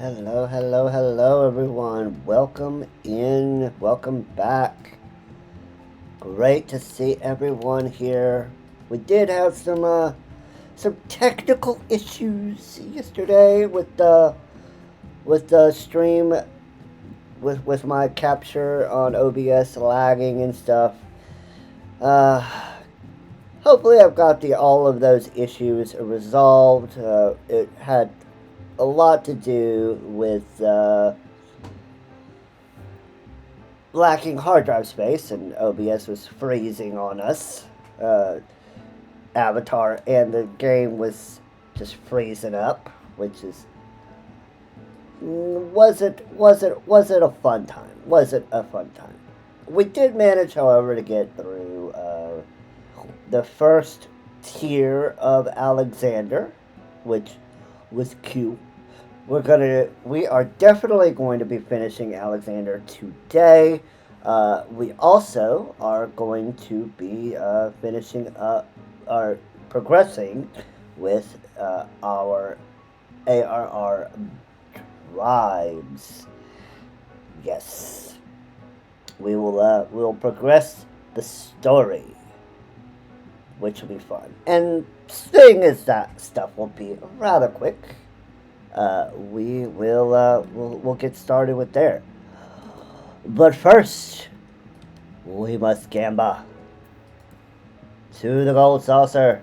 Hello, hello, hello, everyone. Welcome in. Welcome back. Great to see everyone here. We did have some technical issues yesterday with the stream with my capture on OBS lagging and stuff. Uh, Hopefully I've got the all of those issues resolved. It had a lot to do with lacking hard drive space, and OBS was freezing on us. Avatar and the game was just freezing up, which is was it a fun time? Was it a fun time? We did manage, however, to get through the first tier of Alexander, which was cute. We are definitely going to be finishing Alexander today. We also are going to be finishing up, or progressing with our ARR tribes. Yes, we'll progress the story, which will be fun. And seeing as that stuff will be rather quick, we'll get started with there. But first, we must gamba to the gold saucer.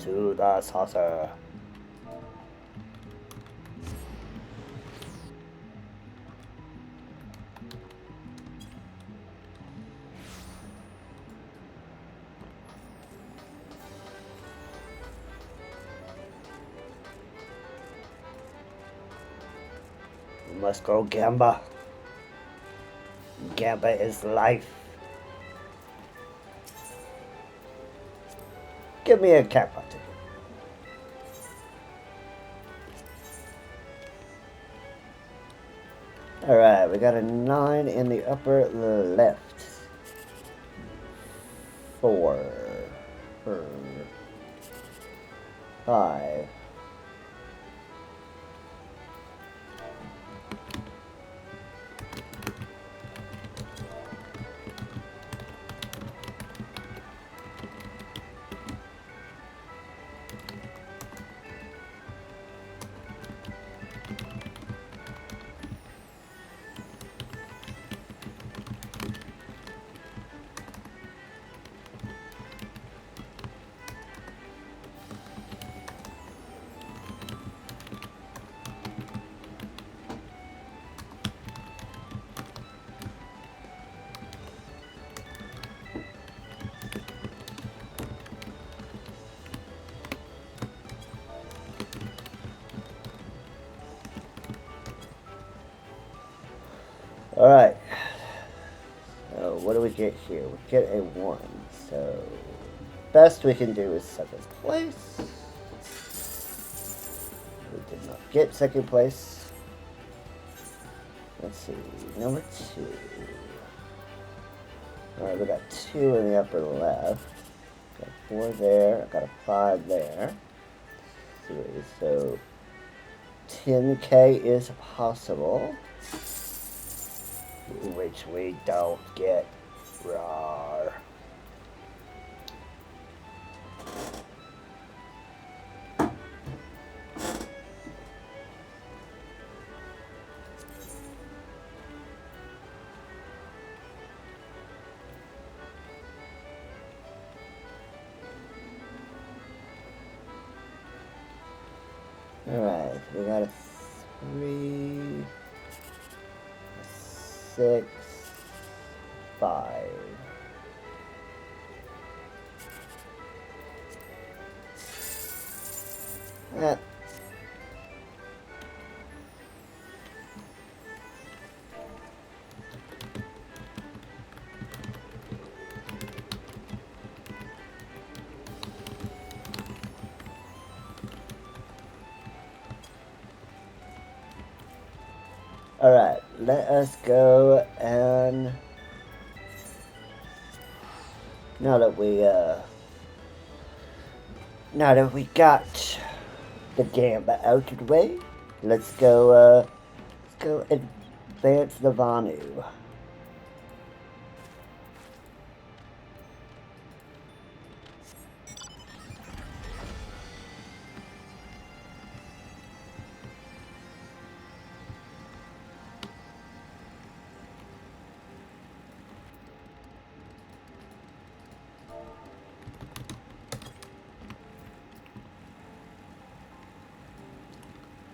To the saucer. We must go gamba. Gamba is life. Give me a cat button. Alright, we got a 9 in the upper left. 4. 5. Alright. So what do we get here? We get a 1. So best we can do is 7th place. We did not get 2nd place. Let's see. Number 2. Alright, we got 2 in the upper left. Got 4 there. I got a 5 there. So 10k is possible, which we don't get. Rawr. Alright, we got a 3, a 6, 5. Eh. Alright, let us go, and now that we Now that we got the gamba out of the way, let's go advance the Vanu.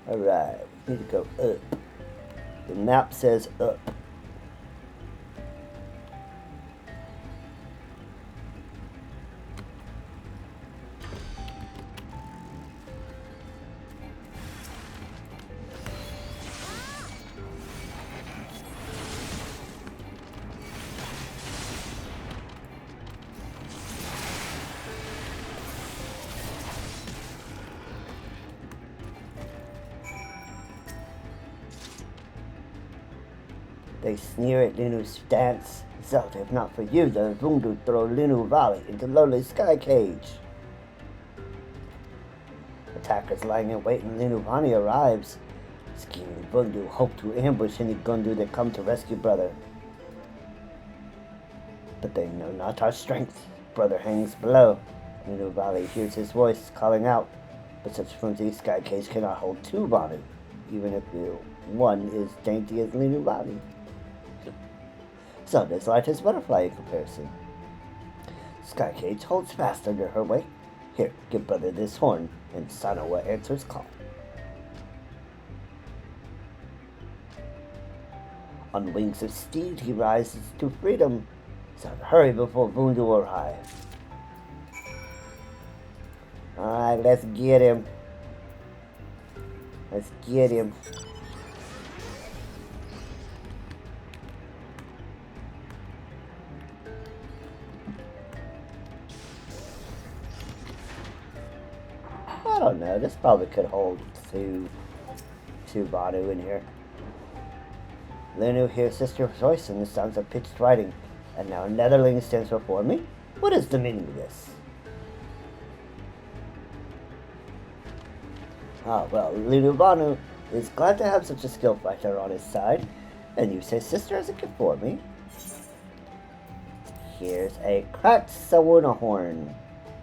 Alright, we need to go up. The map says up. They sneer at Lunu's stance. Zelda, if not for you, the Vundu throw Lunu Valley into lowly sky cage. Attackers lying in wait when Lunu Valley arrives. Scheming Vundu hope to ambush any Gundu that come to rescue brother. But they know not our strength. Brother hangs below. Lunu Valley hears his voice calling out, but such flimsy sky cage cannot hold two Vanu, even if the one is dainty as Lunu Valley. Zelda's light as butterfly in comparison. Sky Cage holds fast under her weight. Here, give brother this horn, and Sanoa answers call. On wings of steed he rises to freedom. Zelda, hurry before Vundu arrives. Alright, let's get him. Let's get him. I don't know, this probably could hold two Vanu in here. Lunu hears sister's voice and the sounds of pitched writing, and now Netherling stands before me? What is the meaning of this? Ah, well, Lunu Vanu is glad to have such a skilled fighter on his side, and you say sister has a gift for me. Here's a cracked Sawuna horn.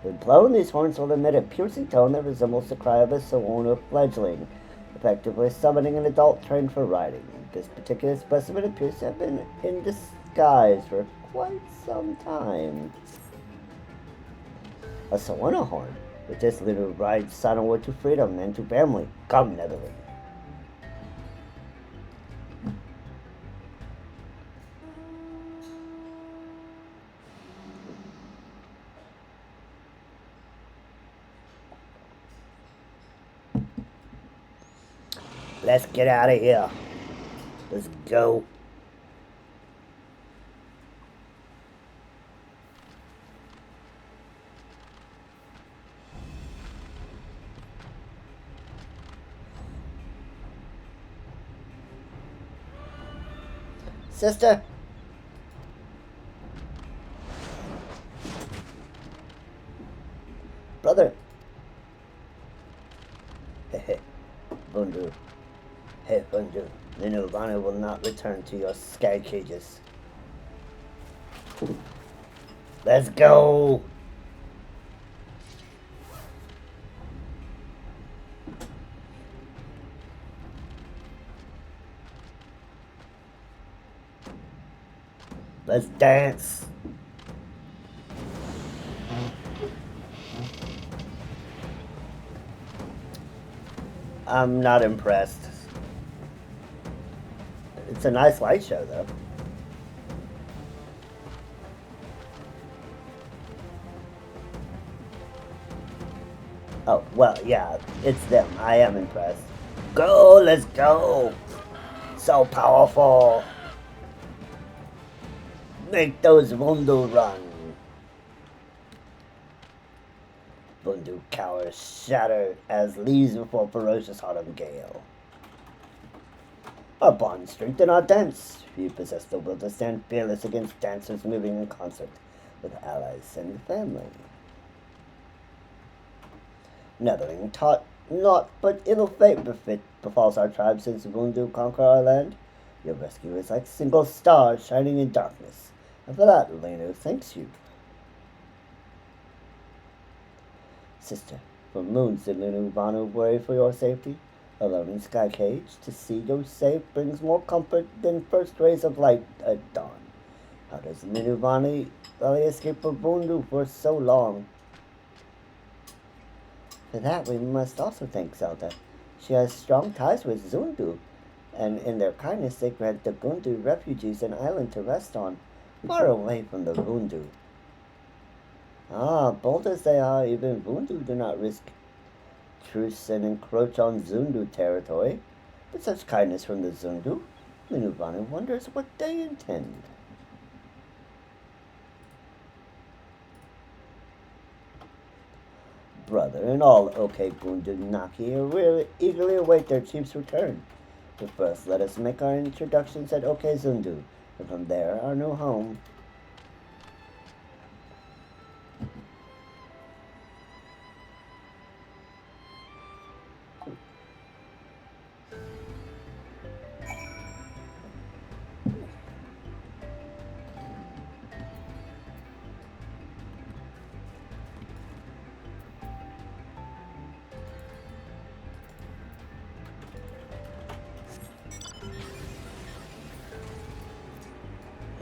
When blown, these horns will emit a piercing tone that resembles the cry of a Sawuna fledgling, effectively summoning an adult trained for riding. This particular specimen appears to have been in disguise for quite some time. A Sawuna horn. With this, Lunu rides Sanoa to freedom and to family. Come, Netherling. Let's get out of here. Let's go. Sister? Brother? Hehe. Bundu. Hey, Bundu. Lunu Vanu will not return to your sky cages. Let's go! Let's dance! I'm not impressed. It's a nice light show, though. Oh, well, yeah, it's them. I am impressed. Go, let's go! So powerful! Make those Vundu run! Vundu cowers shatter as leaves before ferocious autumn gale. Our bonds strengthen our dance. We possess the will to stand fearless against dancers moving in concert with allies and family. Nettling taught naught but ill fate befalls our tribe since Vundu conquered our land. Your rescue is like single stars shining in darkness, and for that, Lenu thanks you. Sister, for moons did Lenu Vanu worry for your safety. Alone in Sky Cage, to see you safe brings more comfort than first rays of light at dawn. How does Lenu Vani escape from Vundu for so long? For that, we must also thank Zelda. She has strong ties with Zundu, and in their kindness they grant the Gundu refugees an island to rest on, far away from the Vundu. Ah, bold as they are, even Vundu do not risk truce and encroach on Zundu territory. With such kindness from the Zundu, Minuvanu wonders what they intend. Brother and all Okegundunaki really eagerly await their chief's return. But first, let us make our introductions at Okezundu, and from there, our new home.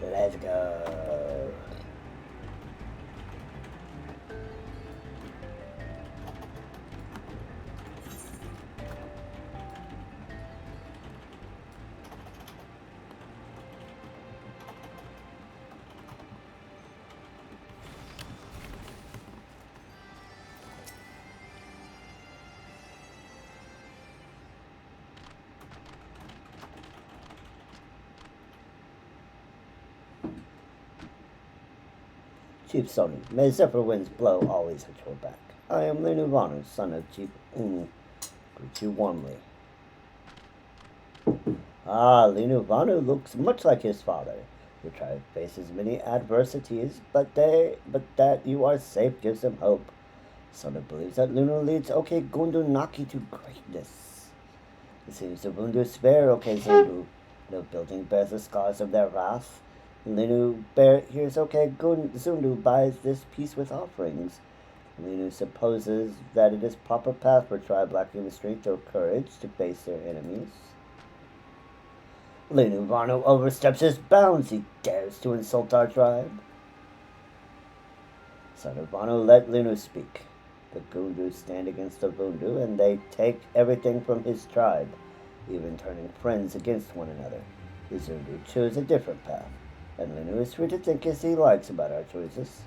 Let's go. Chief Sony, may zephyr winds blow always at your back. I am Linuvanu, son of Chief Unu. Greet you warmly. Ah, Linuvanu looks much like his father. Your tribe faces many adversities, but that you are safe gives him hope. Sona believes that Luna leads Okegundunaki to greatness. It seems the Bundu spare Okezundu. No building bears the scars of their wrath. Linu hears Zundu buys this peace with offerings. Linu supposes that it is proper path for tribe lacking the strength or courage to face their enemies. Linu Vano oversteps his bounds. He dares to insult our tribe. Son of Vano, let Linu speak. The Gundu stand against the Vundu, and they take everything from his tribe, even turning friends against one another. The Zundu choose a different path, and Linu is free to think as he likes about our choices.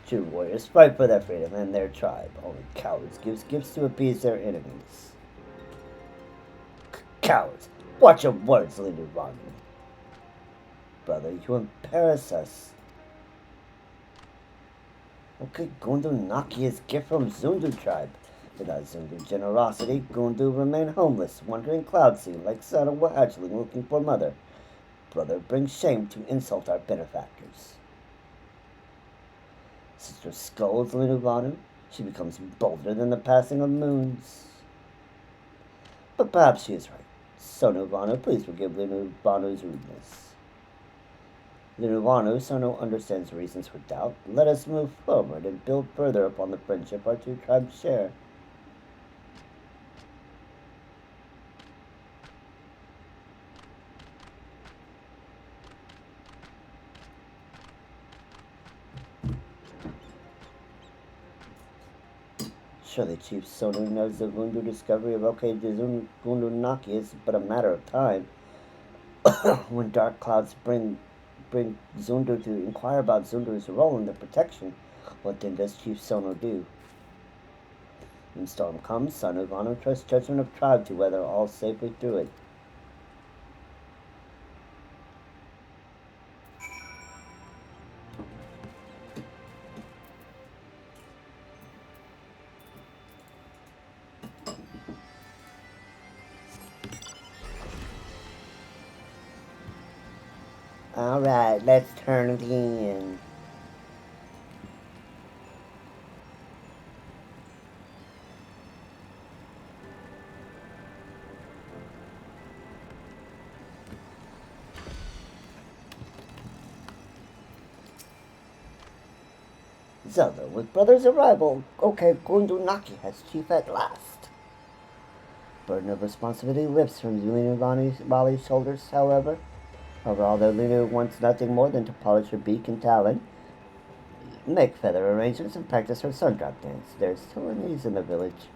True warriors fight for their freedom and their tribe. Only cowards give gifts to appease their enemies. Cowards! Watch your words, Linu Vanu. Brother, you embarrass us. Okegundunaki is gift from Zundu tribe. Without Zundu generosity, Gundu remain homeless, wandering cloud sea like son of hatchling looking for mother. Brother brings shame to insult our benefactors. Sister scolds Linuvanu. She becomes bolder than the passing of moons. But perhaps she is right. Sonuvanu, please forgive Linuvanu's rudeness. Linuvanu, Sono understands reasons for doubt. Let us move forward and build further upon the friendship our two tribes share. Surely Chief Sono knows the Vundu discovery of Okegundunaki is but a matter of time. When dark clouds bring Zundu to inquire about Zundu's role in the protection, what then does Chief Sono do? When storm comes, Son of Vano trusts judgment of tribe to weather all safely through it. Alright, let's turn it in. Zelda, with brother's arrival, okay, Gundunaki has chief at last. Burden of responsibility lifts from Linu shoulders, however. Although Linu wants nothing more than to polish her beak and talon, make feather arrangements, and practice her sundrop dance, there's still a needs in the village.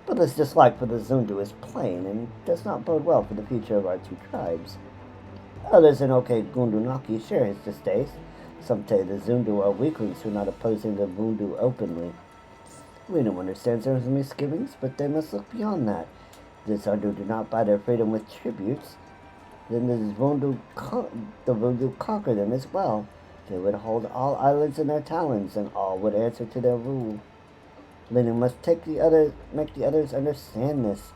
But this dislike for the Zundu is plain and does not bode well for the future of our two tribes. Others in Oke Gundunaki share his distaste. Some say the Zundu are weaklings who are not opposing the Vundu openly. We don't understand their misgivings, but they must look beyond that. The Zundu do not buy their freedom with tributes. Then the Vundu conquer them as well. They would hold all islands in their talons, and all would answer to their rule. Linu must make the others understand this.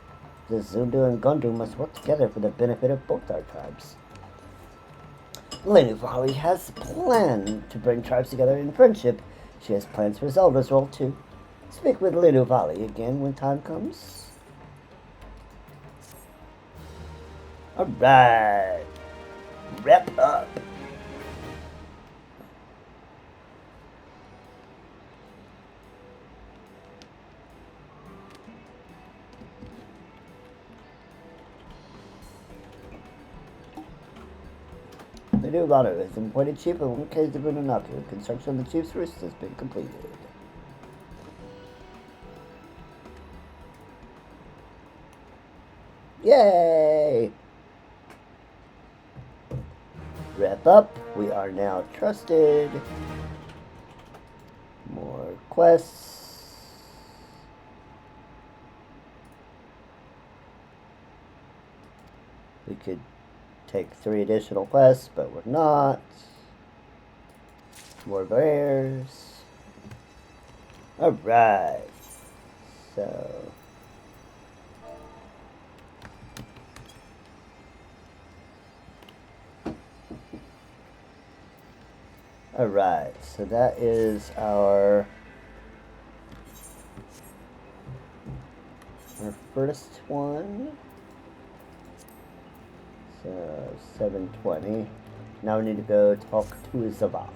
The Zundu and Gundu must work together for the benefit of both our tribes. Linu Vali has a plan to bring tribes together in friendship. She has plans for Zelda's role too. Speak with Linu Vali again when time comes. Alright. Wrap up. The new lotto is appointed chief of one case of Unanaku. Construction of the chief's roost has been completed. Yay! Wrap up. We are now trusted. More quests. We could take 3 additional quests, but we're not. More bears. Alright. So. Alright, so that is our first one. So 720. Now we need to go talk to Zavaf.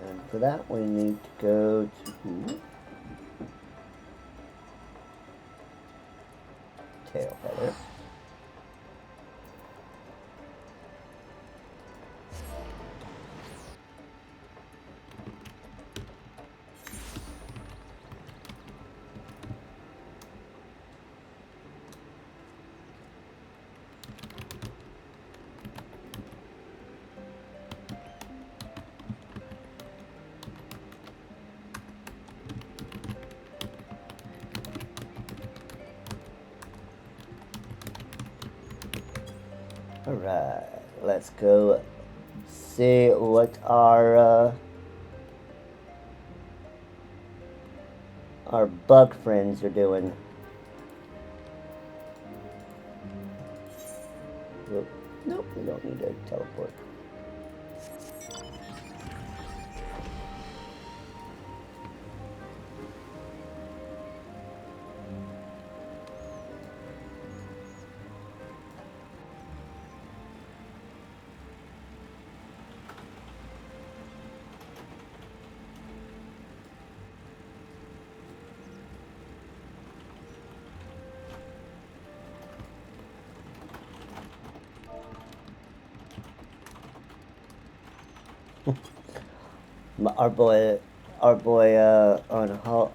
And for that we need to go to Tailfeather. Alright, let's go see what our bug friends are doing. Nope, we don't need to teleport.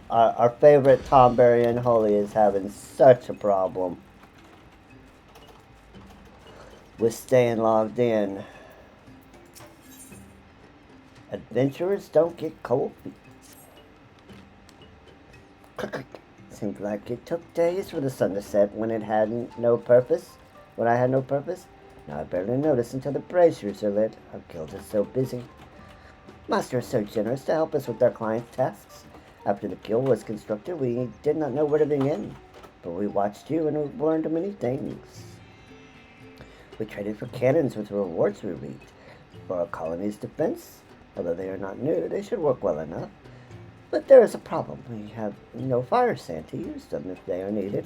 Our favorite Tom Berry and Holy is having such a problem with staying logged in. Adventurers don't get cold feet. Seems like it took days for the sun to set when it had no purpose. When I had no purpose. Now I barely notice until the braziers are lit. Our guild is so busy. Master is so generous to help us with our clients' tasks. After the guild was constructed, we did not know where to begin, but we watched you and learned many things. We traded for cannons with the rewards we reaped. For our colony's defense, although they are not new, they should work well enough. But there is a problem. We have no fire sand to use them if they are needed.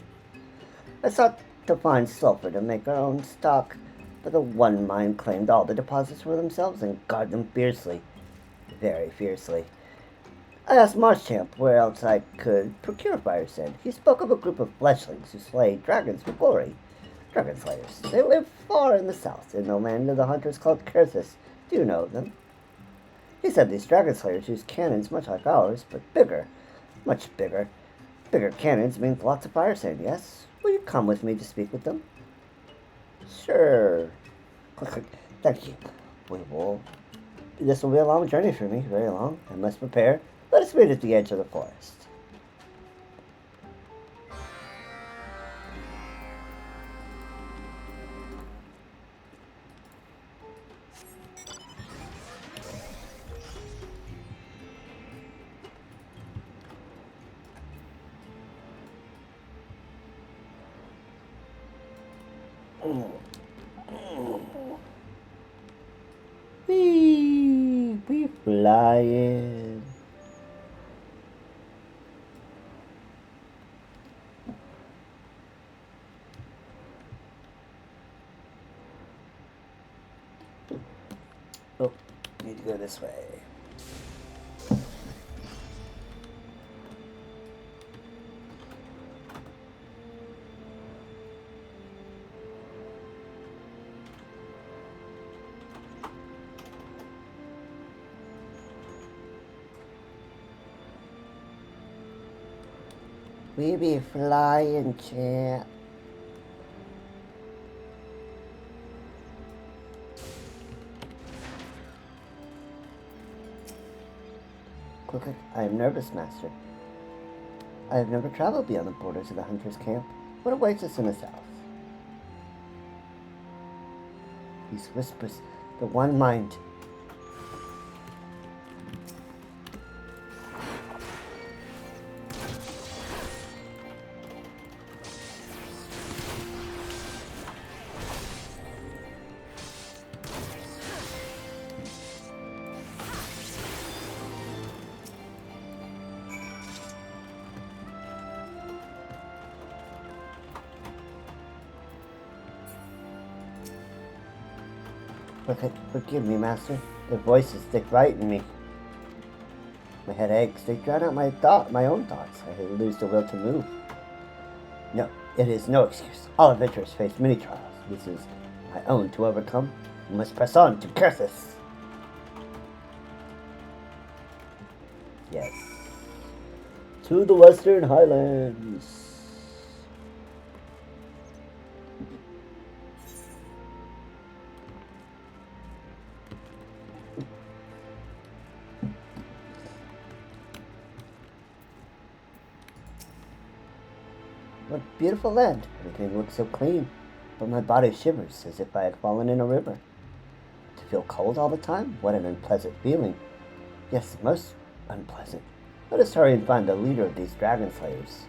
I thought to find sulfur to make our own stock, but the one mine claimed all the deposits for themselves and guarded them fiercely. Very fiercely. I asked Marshchamp where else I could procure fire sand. He spoke of a group of fleshlings who slay dragons for glory. Dragon slayers. They live far in the south, in the land of the hunters called Curthus. Do you know them? He said these dragon slayers use cannons much like ours, but bigger. Much bigger. Bigger cannons means lots of fire sand, yes? Will you come with me to speak with them? Sure. Thank you. We will. This will be a long journey for me, very long. I must prepare. Let us meet at the edge of the forest. We flying. Oh, need to go this way. We be flying, champ. Quick, I am nervous, master. I have never traveled beyond the borders of the hunter's camp. What awaits us in the south? These whispers, the one mind. Forgive me, master. Their voices stick right in me. My head aches. They drown out my own thoughts. I lose the will to move. No, it is no excuse. All adventurers face many trials. This is my own to overcome. We must press on to Curthus. Yes. To the Western Highlands. What beautiful land. Everything looks so clean, but my body shivers as if I had fallen in a river. To feel cold all the time? What an unpleasant feeling. Yes, most unpleasant. Let us hurry and find the leader of these dragon slayers.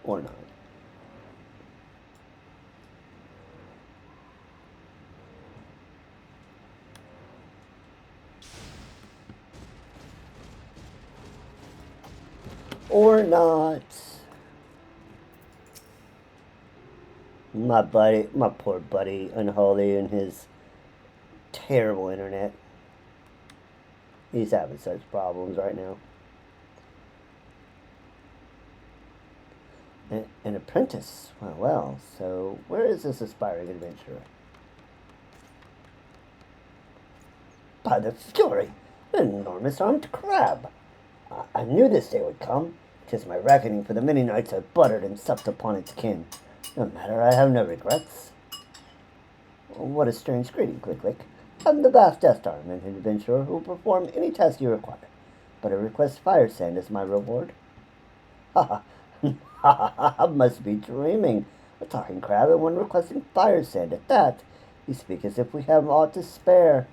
Or not. Or not. My poor buddy, Unholy, and his terrible internet. He's having such problems right now. An apprentice? Well, so where is this aspiring adventurer? By the fury! An enormous armed crab! I knew this day would come. 'Tis my reckoning for the many nights I've buttered and supped upon its kin. No matter, I have no regrets. What a strange greeting, Click. I'm the vast Death Arm, an adventurer who will perform any task you require, but I request fire sand as my reward. Ha ha! Must be dreaming. A talking crab and one requesting fire sand at that. You speak as if we have aught to spare.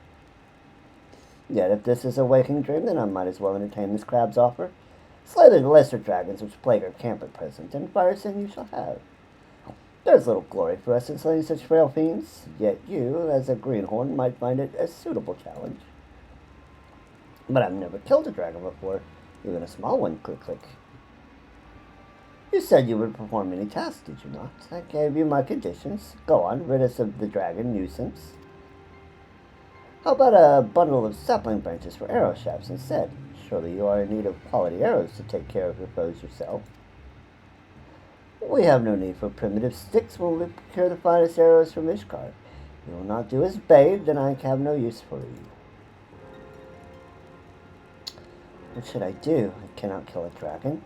Yet if this is a waking dream, then I might as well entertain this crab's offer. Slay the lesser dragons which plague our camp at present, and fire sand you shall have. There's little glory for us in slaying such frail fiends, yet you, as a greenhorn, might find it a suitable challenge. But I've never killed a dragon before, even a small one, Click. You said you would perform any task, did you not? I gave you my conditions. Go on, rid us of the dragon nuisance. How about a bundle of sapling branches for arrow shafts instead? Surely you are in need of quality arrows to take care of your foes yourself. We have no need for primitive sticks when we procure the finest arrows from Ishkar. You will not do as bade, then I have no use for you. What should I do? I cannot kill a dragon.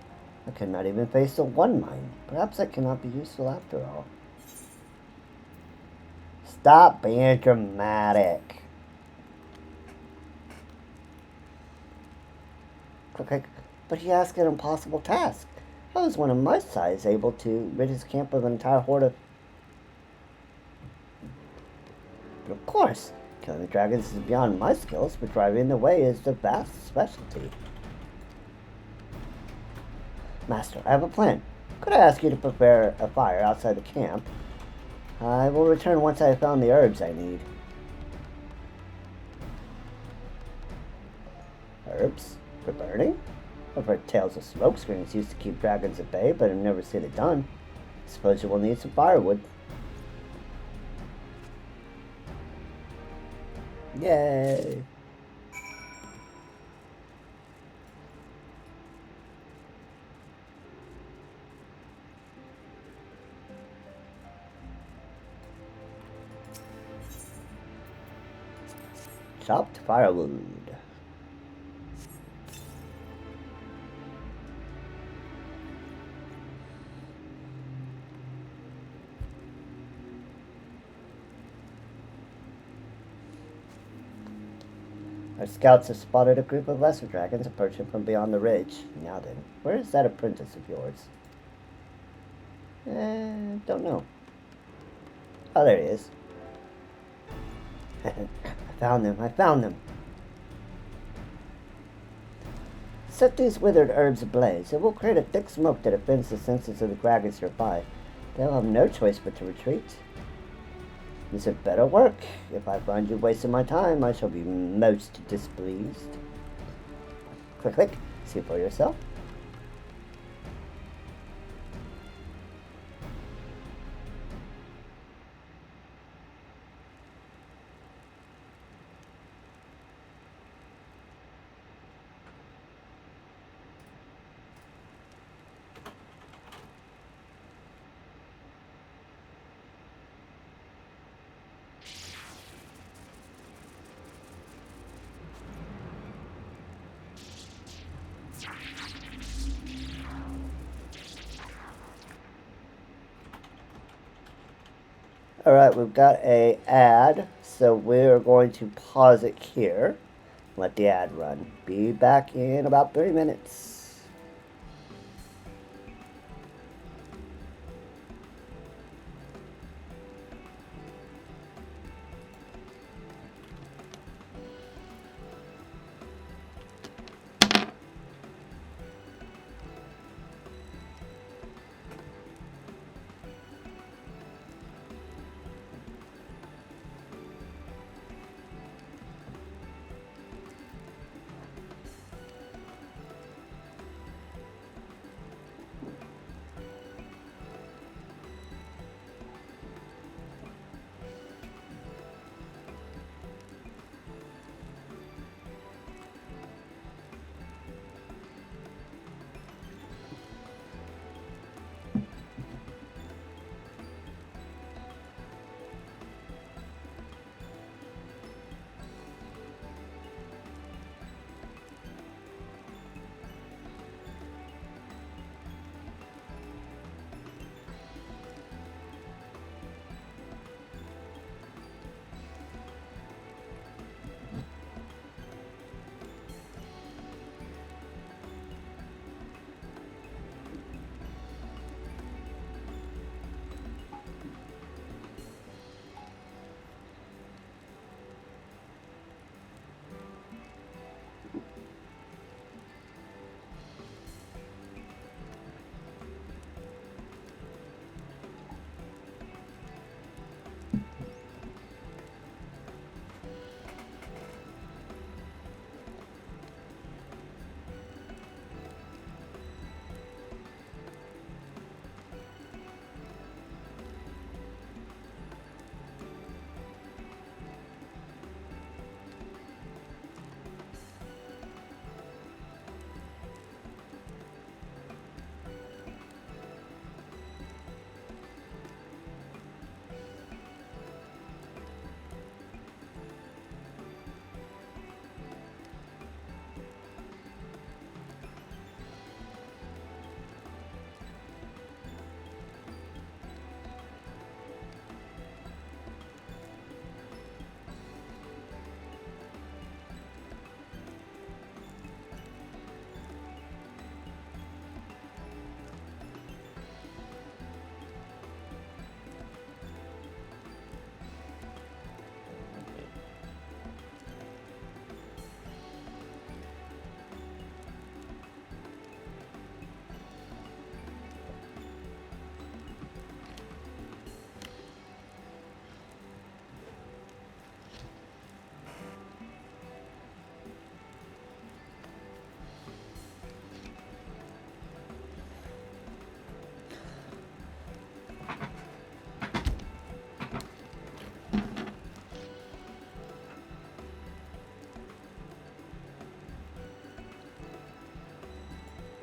I cannot even face a one-mind. Perhaps I cannot be useful after all. Stop being dramatic. Click. But he asked an impossible task. How is one of my size able to rid his camp of an entire horde of... But of course, killing the dragons is beyond my skills, but driving the way is the vast specialty. Master, I have a plan. Could I ask you to prepare a fire outside the camp? I will return once I have found the herbs I need. Herbs? For burning? I've heard tales of smoke screens used to keep dragons at bay, but I've never seen it done. I suppose you will need some firewood. Yay! Chopped firewood. Our scouts have spotted a group of lesser dragons approaching from beyond the ridge. Now then, where is that apprentice of yours? Don't know. Oh, there he is. I found them. Set these withered herbs ablaze. It will create a thick smoke that offends the senses of the dragons nearby. They'll have no choice but to retreat. This had better work. If I find you wasting my time, I shall be most displeased. Click. See for yourself. Alright, we've got a ad, so we're going to pause it here. Let the ad run. Be back in about 30 minutes.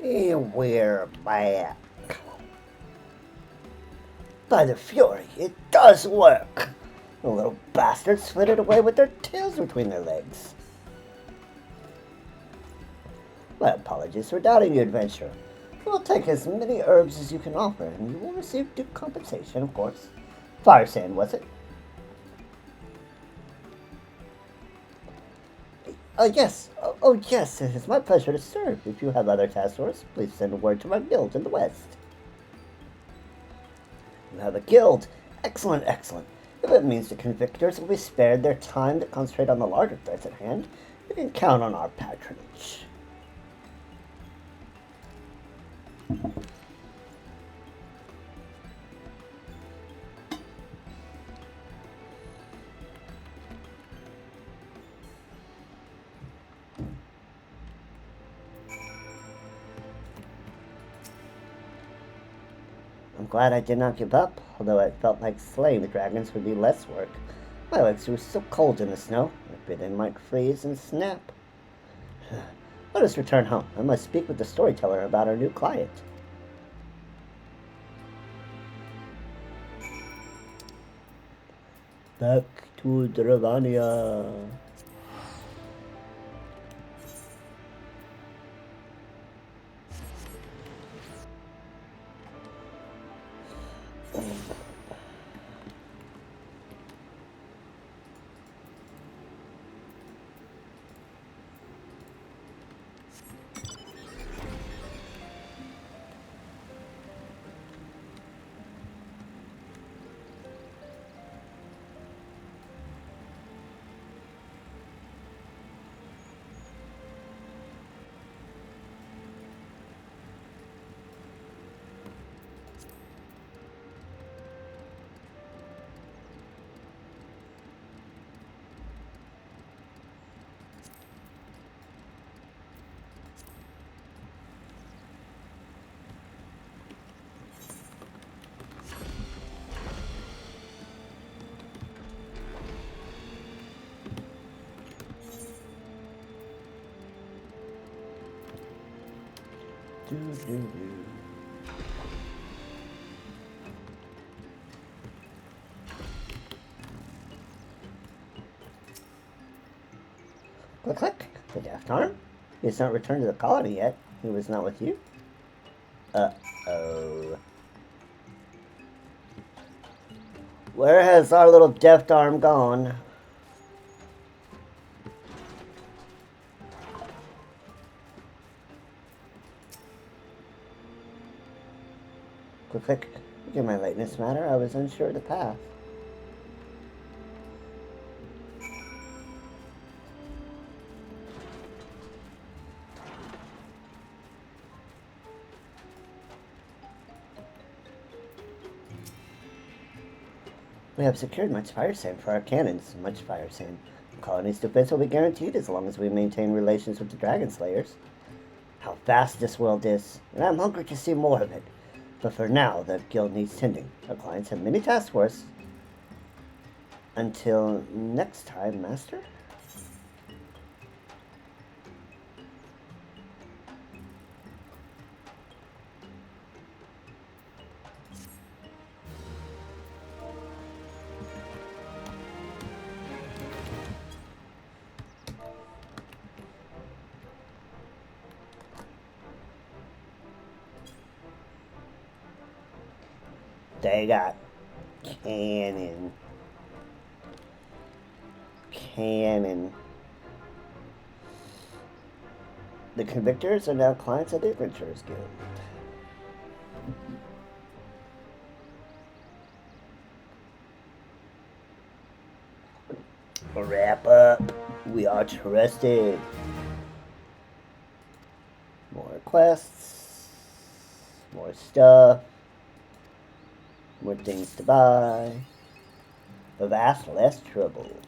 And we're back. By the Fury, it does work! The little bastards flitted away with their tails between their legs. My apologies for doubting your adventure. We'll take as many herbs as you can offer, and you will receive due compensation, of course. Fire sand, was it? Yes. Oh, yes, it is my pleasure to serve. If you have other task orders, please send a word to my guild in the west. You have a guild. Excellent, excellent. If it means the convictors will be spared their time to concentrate on the larger threats at hand, you can count on our patronage. I'm glad I did not give up, although I felt like slaying the dragons would be less work. My legs were so cold in the snow, I bit in might freeze and snap. Let us return home. I must speak with the storyteller about our new client. Back to Dravania. Click, click. The Death Arm? He has not returned to the colony yet. He was not with you? Uh-oh. Where has our little deft arm gone? Click, click. Forgive my lateness, matter. I was unsure of the path. We have secured much fire sand for our cannons. Much fire sand. The colony's defense will be guaranteed as long as we maintain relations with the dragon slayers. How vast this world is, and I'm hungry to see more of it. But for now, the guild needs tending. Our clients have many tasks for us. Until next time, Master. They got cannon. The convictors are now clients of the Adventurers Guild. Wrap up. We are trusted. More quests. More stuff. More things to buy. The vast less troubled.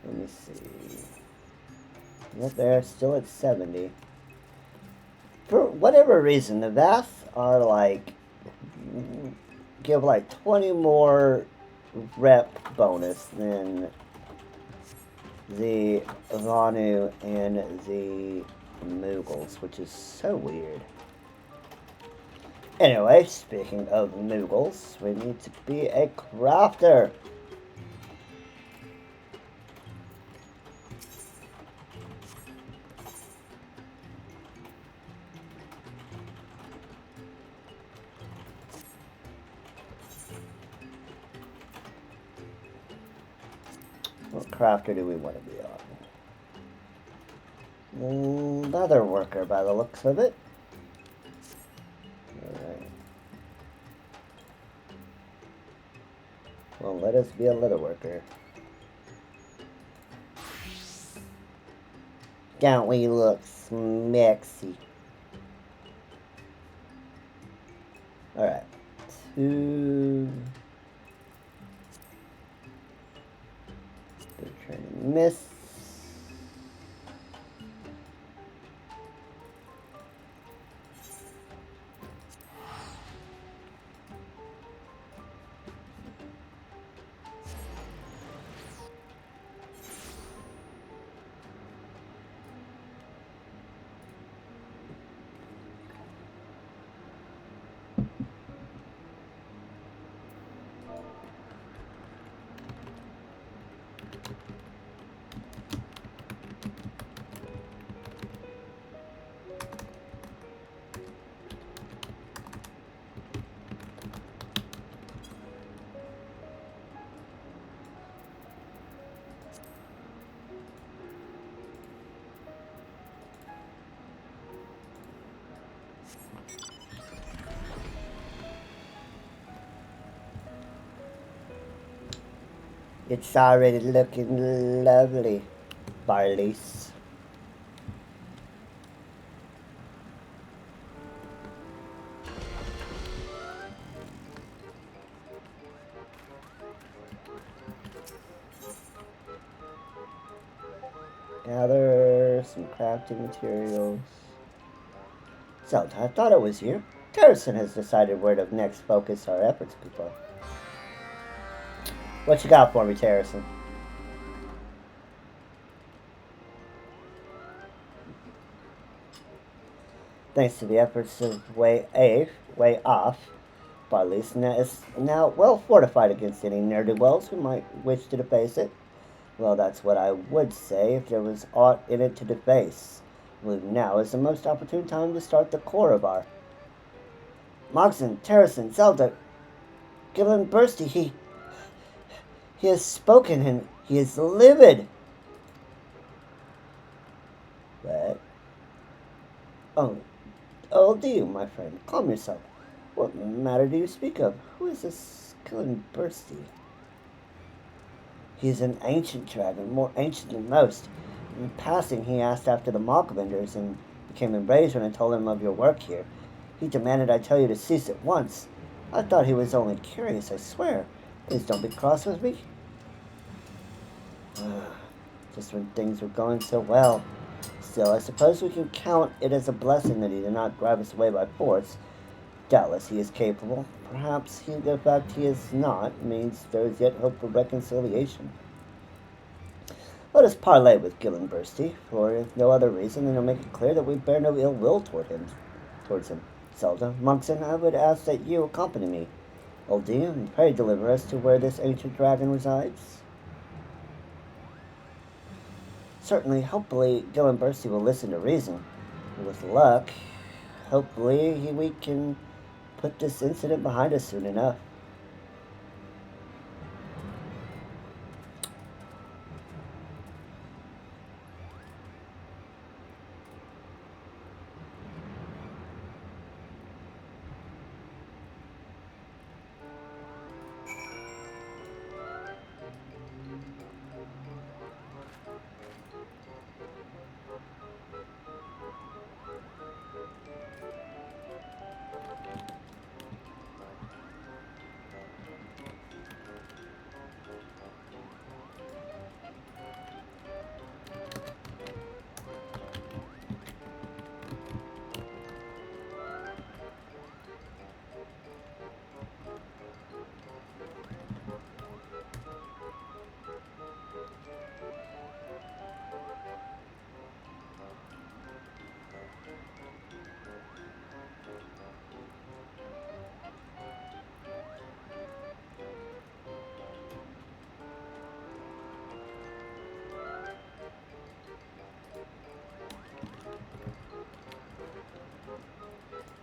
Let me see. Yep, they're still at 70. For whatever reason, the vast are like give like 20 more rep bonus than the Vanu and the Moogles, which is so weird. Anyway, speaking of Moogles, we need to be a crafter. What crafter do we want to be on? Leather worker by the looks of it. Alright. Well, let us be a leather worker. Don't we look smexy? Alright. 2. Training miss. It's already looking lovely, Barleys. Gather some crafting materials. Zelda, I thought it was you. Terracin has decided where to next focus our efforts, people. What you got for me, Terracin? Thanks to the efforts of Way Off, Barley's is now well fortified against any ne'er-do-wells who might wish to deface it. Well, that's what I would say if there was aught in it to deface. I believe now is the most opportune time to start the core of our... Mogson, Terracin, Zelda, Gillen Bursty, he has spoken and he is livid. What? Oh, do you, my friend? Calm yourself. What matter do you speak of? Who is this Gillen Bursty? He is an ancient dragon, more ancient than most. In passing, he asked after the mockbenders and became enraged when I told him of your work here. He demanded I tell you to cease at once. I thought he was only curious, I swear. Please don't be cross with me. Just when things were going so well. Still, I suppose we can count it as a blessing that he did not drive us away by force. Doubtless he is capable. Perhaps the fact he is not means there is yet hope for reconciliation. Let us parley with Gillen Bursty, for if no other reason, then to make it clear that we bear no ill will towards him. Zelda, Monkson, I would ask that you accompany me. Oldie, and pray deliver us to where this ancient dragon resides. Certainly, hopefully, Gillen Bursty will listen to reason. With luck, hopefully we can put this incident behind us soon enough.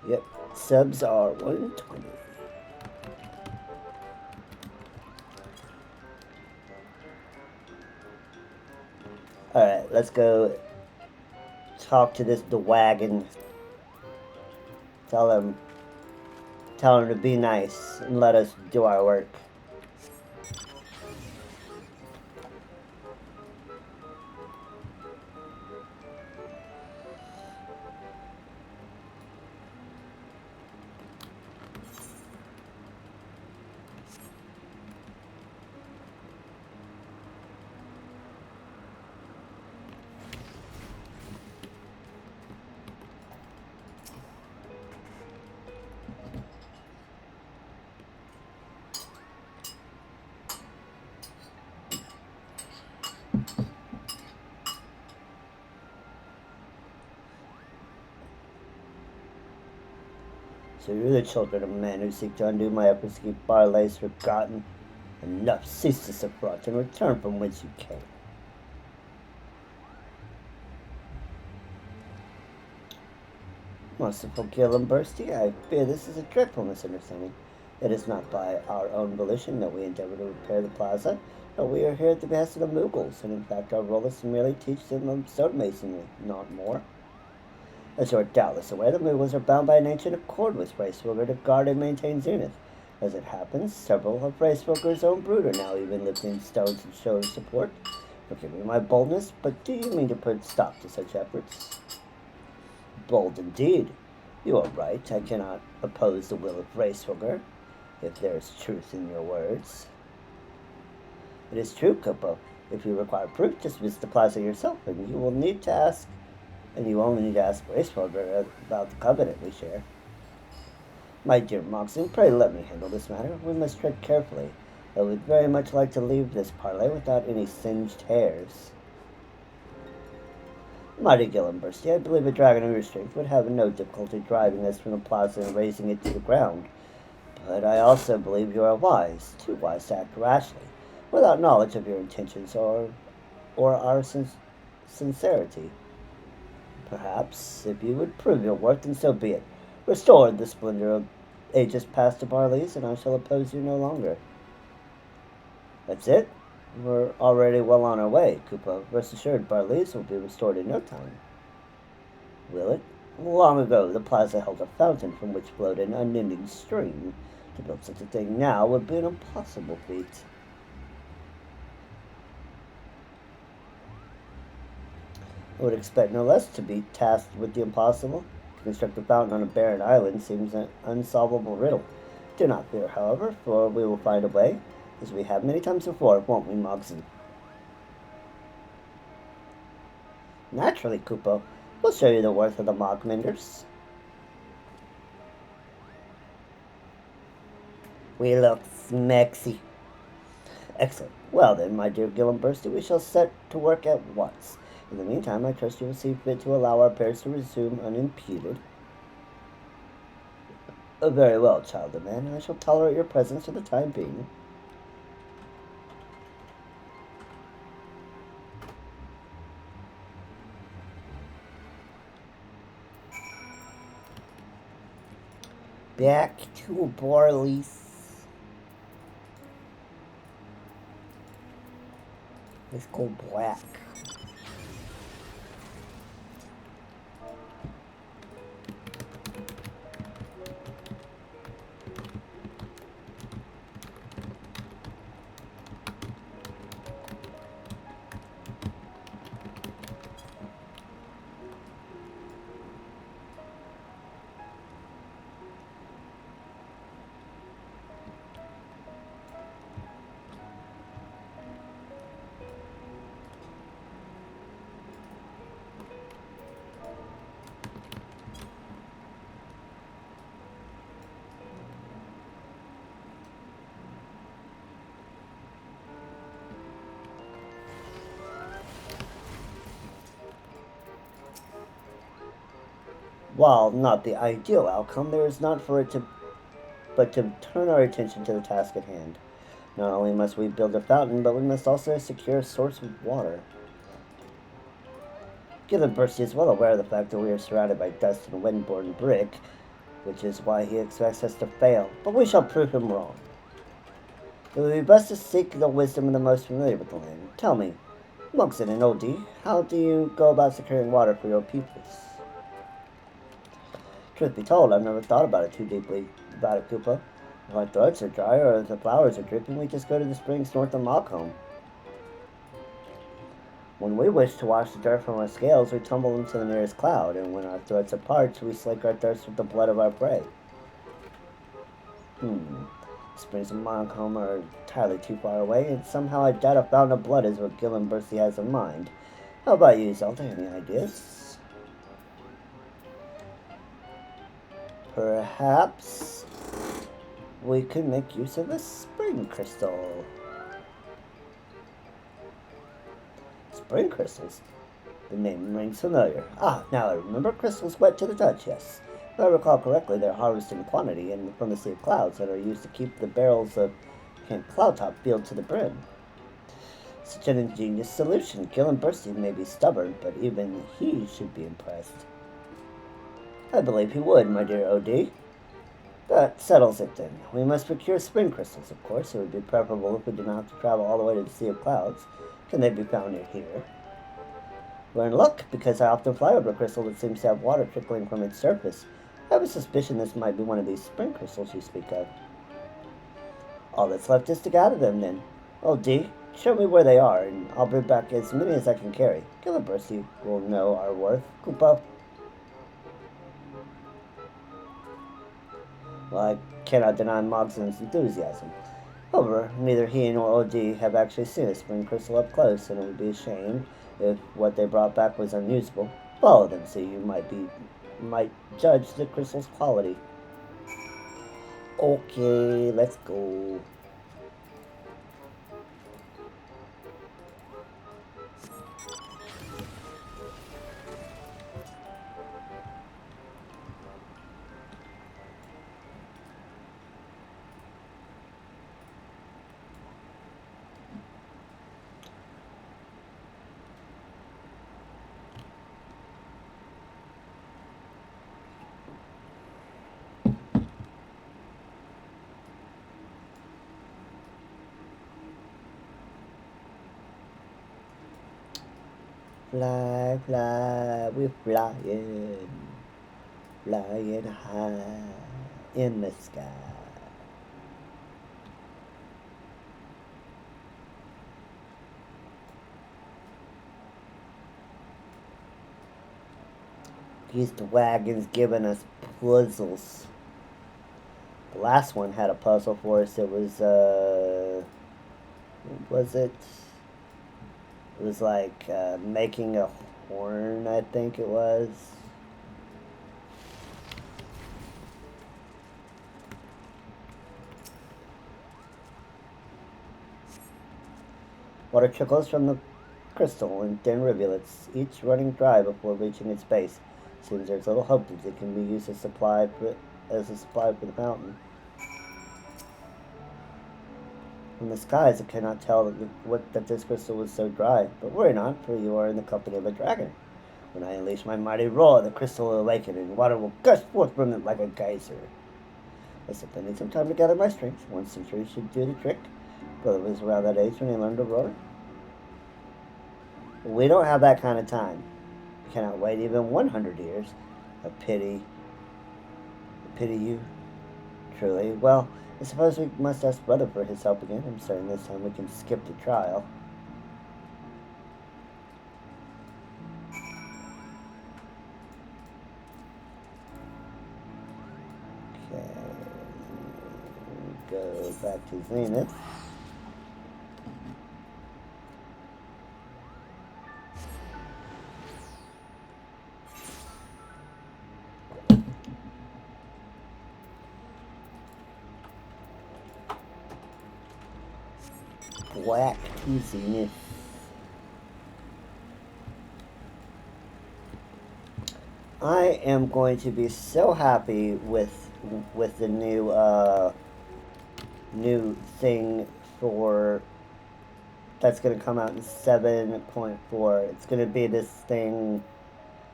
Yep, subs are 120. Alright, let's go talk to the wagon. Tell him to be nice and let us do our work. So you're the children of men who seek to undo my efforts to keep Barley's forgotten. Enough, cease this affront, and return from whence you came. Merciful Gillenbursty, I fear this is a dreadful misunderstanding. It is not by our own volition that we endeavor to repair the plaza, but we are here at the behest of the Mughals, and in fact our role is to merely teach them stonemasonry, not more. As you are doubtless aware, the Mughals are bound by an ancient accord with Racefolger to guard and maintain Zenith. As it happens, several of Racefolger's own brood are now even lifting stones in show of support. Forgive me my boldness, but do you mean to put stop to such efforts? Bold indeed. You are right. I cannot oppose the will of Racefolger, if there is truth in your words. It is true, Kupo. If you require proof, just visit the plaza yourself, and you will need to ask, and you only need to ask Racefolger about the covenant we share. My dear Moxon, pray let me handle this matter. We must tread carefully. I would very much like to leave this parley without any singed hairs. Mighty Gillenbursty, I believe a dragon of your strength would have no difficulty driving us from the plaza and raising it to the ground. But I also believe you are wise, too wise to act rashly, without knowledge of your intentions or our sincerity. Perhaps, if you would prove your worth, then so be it. Restore the splendor of ages past to Barley's, and I shall oppose you no longer. That's it. We're already well on our way, Koopa. Rest assured, Barley's will be restored in no time. Will it? Long ago, the plaza held a fountain from which flowed an unending stream. To build such a thing now would be an impossible feat. I would expect no less to be tasked with the impossible. To construct a fountain on a barren island seems an unsolvable riddle. Do not fear, however, for we will find a way, as we have many times before, won't we, Mogson? Naturally, Kupo. We'll show you the worth of the Mogmenders. We look smexy. Excellent. Well then, my dear Gillenbursty, we shall set to work at once. In the meantime, I trust you will see fit to allow our affairs to resume unimpeded. Very well, child of man. I shall tolerate your presence for the time being. Back to Barley's. Let's go black. While not the ideal outcome, there is not for it to but to turn our attention to the task at hand. Not only must we build a fountain, but we must also secure a source of water. Gillenbursty is well aware of the fact that we are surrounded by dust and wind-borne brick. which is why he expects us to fail, but we shall prove him wrong. It would be best to seek the wisdom of the most familiar with the land. Tell me, Moxon and Oldie, how do you go about securing water for your pupils? Truth be told, I've never thought about it too deeply about it, Koopa. If our throats are dry or if the flowers are dripping, we just go to the springs north of Malcolm. When we wish to wash the dirt from our scales, we tumble into the nearest cloud, and when our throats are parched, we slake our thirst with the blood of our prey. Springs of Malcolm are entirely too far away, and somehow I doubt a fountain of blood is what Gillen Bursey has in mind. How about you, Zelda? Any ideas? Perhaps we could make use of a spring crystal. Spring crystals? The name rings familiar. Ah, now I remember, crystals wet to the touch, yes. If I recall correctly, they're harvested in quantity and from the Sea of Clouds that are used to keep the barrels of Camp Cloudtop filled to the brim. Such an ingenious solution. Gillen Bursey may be stubborn, but even he should be impressed. I believe he would, my dear O.D. That settles it then. We must procure spring crystals, of course. It would be preferable if we did not have to travel all the way to the Sea of Clouds. Can they be found near here? We're in luck, because I often fly over a crystal that seems to have water trickling from its surface. I have a suspicion this might be one of these spring crystals you speak of. All that's left is to gather them, then. Oh, D, show me where they are, and I'll bring back as many as I can carry. Gillen Bursey will know our worth. Koopa. Well, I cannot deny Mogson's enthusiasm. However, neither he nor OD have actually seen a spring crystal up close, and it would be a shame if what they brought back was unusable. Follow them so you might judge the crystal's quality. Okay, let's go. Fly, fly, we're flying high in the sky. These wagons giving us puzzles. The last one had a puzzle for us. It was, what was it? It was like making a horn, I think it was. Water trickles from the crystal in thin rivulets, each running dry before reaching its base. Seems there's little hope that it can be used as a supply for the fountain. From the skies, I cannot tell that this crystal was so dry, but worry not, for you are in the company of a dragon. When I unleash my mighty roar, the crystal will awaken, and water will gush forth from it like a geyser. I simply need some time to gather my strength. 1 century should do the trick. Brother was around that age when he learned to roar. We don't have that kind of time. We cannot wait even 100 years. I pity you, truly. Well, I suppose we must ask Brother for his help again. I'm certain this time we can skip the trial. Okay. Go back to Zenith. Black to Zenith. I am going to be so happy with the new thing for that's going to come out in 7.4. It's going to be this thing.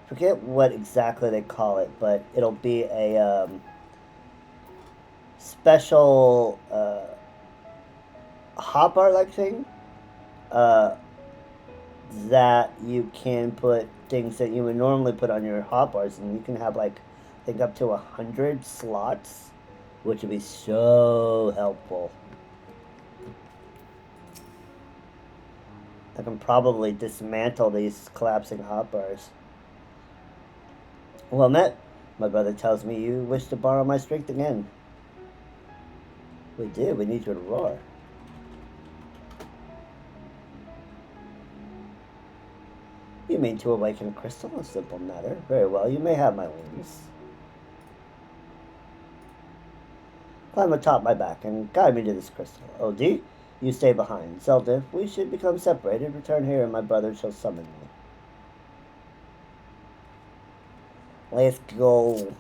Forget what exactly they call it, but it'll be a special hopper like thing uh, that you can put things that you would normally put on your hotbars, and you can have like I think up to 100 slots, which would be so helpful. I can probably dismantle these collapsing hotbars. Well met. My brother tells me you wish to borrow my strength again. We do. We need you to roar. You mean to awaken a crystal? A simple matter. Very well. You may have my wings. Climb atop my back and guide me to this crystal. OD, you stay behind. Zelda, if we should become separated, return here and my brother shall summon me. Let's go.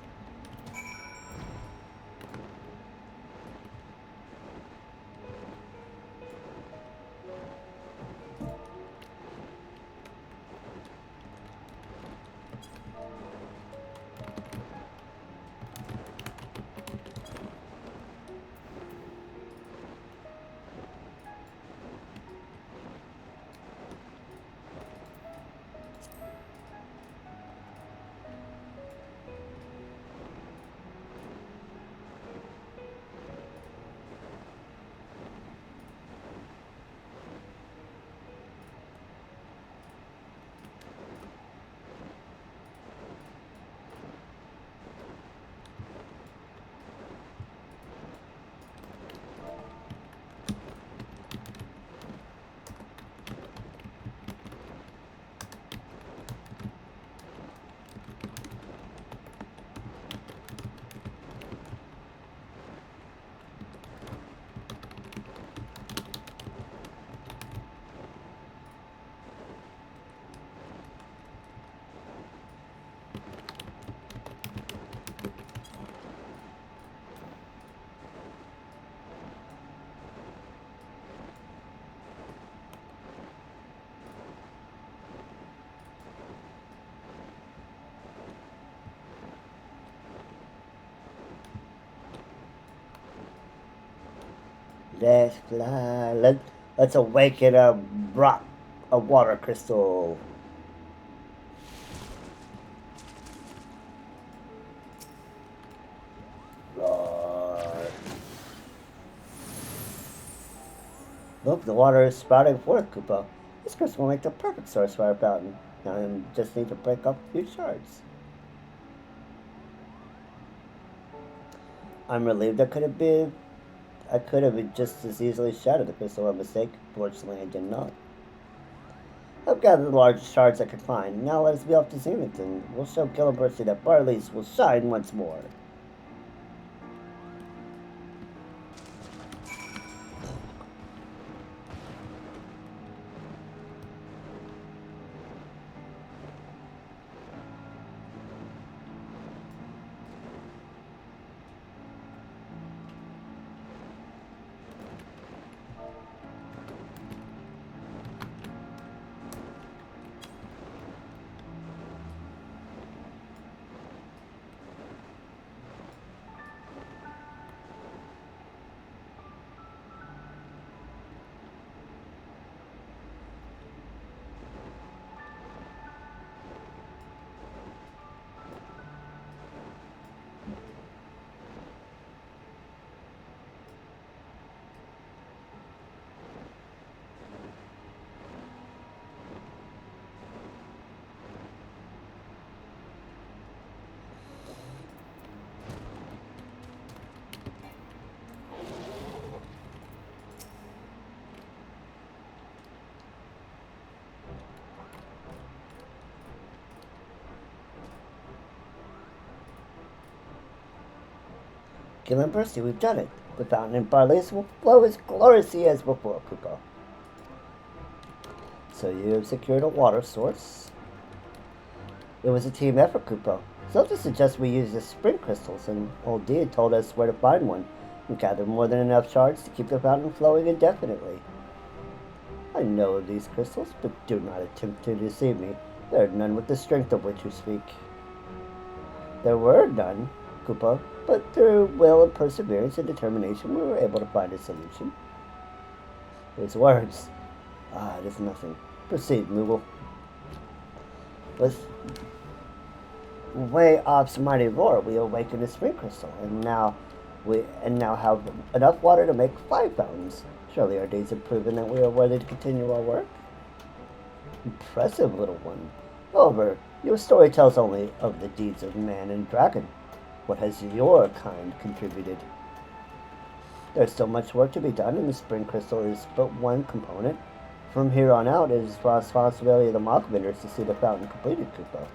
Let's fly. Let's awaken a rock, a water crystal. Roar. Look, the water is spouting forth, Koopa. This crystal will make the perfect source for our fountain. Now I just need to break up a few shards. I'm relieved I could have just as easily shattered the crystal by mistake. Fortunately, I did not. I've gathered the largest shards I could find. Now let us be off to Zenith, and we'll show Gillibursty that Barley's will shine once more. Gillibursty, we've done it. The fountain in Barley's will flow as gloriously as before, Koopa. So you have secured a water source. It was a team effort, Koopa. Zelda suggests we use the spring crystals, and old D had told us where to find one, and gather more than enough shards to keep the fountain flowing indefinitely. I know of these crystals, but do not attempt to deceive me. There are none with the strength of which you speak. There were none, Koopa, but through will and perseverance and determination, we were able to find a solution. His words. Ah, it is nothing. Proceed, Moogle. With way off's mighty roar, we awakened a spring crystal, and now have enough water to make 5 fountains. Surely our deeds have proven that we are worthy to continue our work. Impressive, little one. However, your story tells only of the deeds of man and dragon. What has your kind contributed? There's still much work to be done, and the spring crystal is but one component. From here on out, it is the responsibility of the mock vendors to see the fountain completed, Koopa.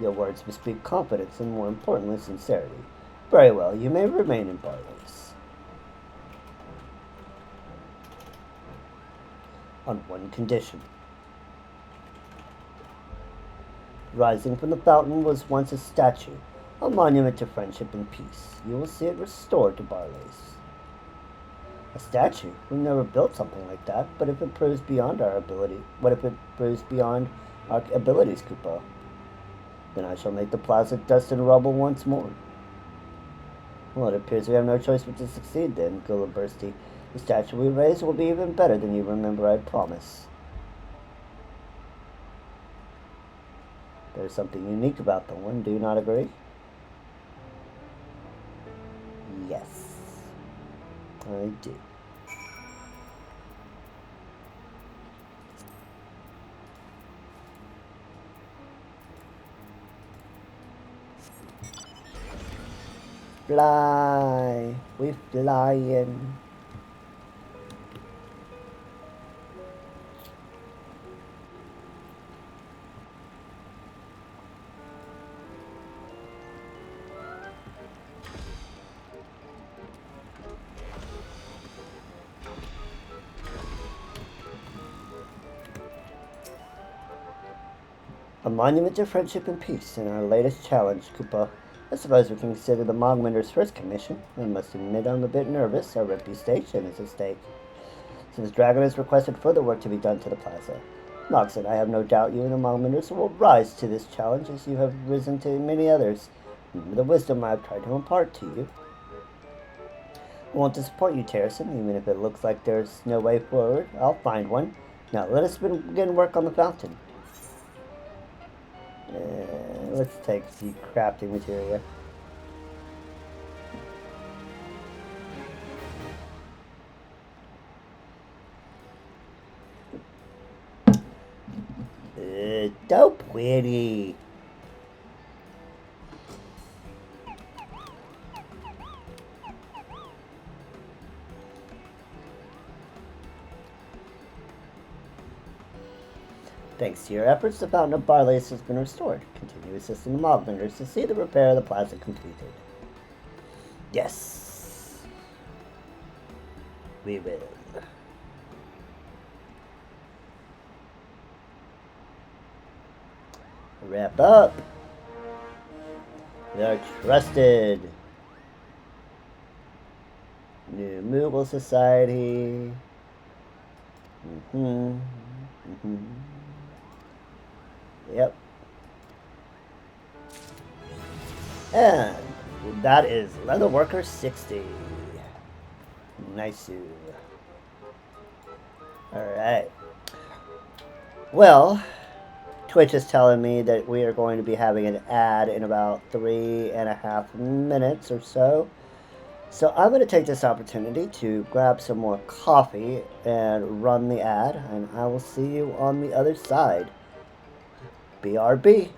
Your words bespeak confidence and, more importantly, sincerity. Very well, you may remain in Barley's. On one condition. Rising from the fountain was once a statue, a monument to friendship and peace. You will see it restored to Barley's. A statue? We've never built something like that, but if it proves beyond our ability, what if it proves beyond our abilities, Koopa? Then I shall make the plaza dust and rubble once more. Well, it appears we have no choice but to succeed then, Gullibursty. The statue we raise will be even better than you remember, I promise. There's something unique about the one, do you not agree? Yes, I do. Fly, we flying. A monument to friendship and peace in our latest challenge, Koopa. I suppose we can consider the Mogmander's first commission. I must admit I'm a bit nervous. Our reputation is at stake. Since Dragon has requested further work to be done to the plaza. Moxon, I have no doubt you and the Mogmanders will rise to this challenge as you have risen to many others. Remember the wisdom I have tried to impart to you. I won't disappoint you, Terracin, even if it looks like there's no way forward. I'll find one. Now, let us begin work on the fountain. Let's take the crafting material. So pretty. Thanks to your efforts, the Fountain of Barley's has been restored. Continue assisting the mob vendors to see the repair of the plaza completed. Yes. We will. Wrap up. We are trusted. New Moogle Society. Yep. And that is Leatherworker 60. Nice. Alright. Well, Twitch is telling me that we are going to be having an ad in about 3.5 minutes or so. So I'm going to take this opportunity to grab some more coffee and run the ad, and I will see you on the other side. BRB.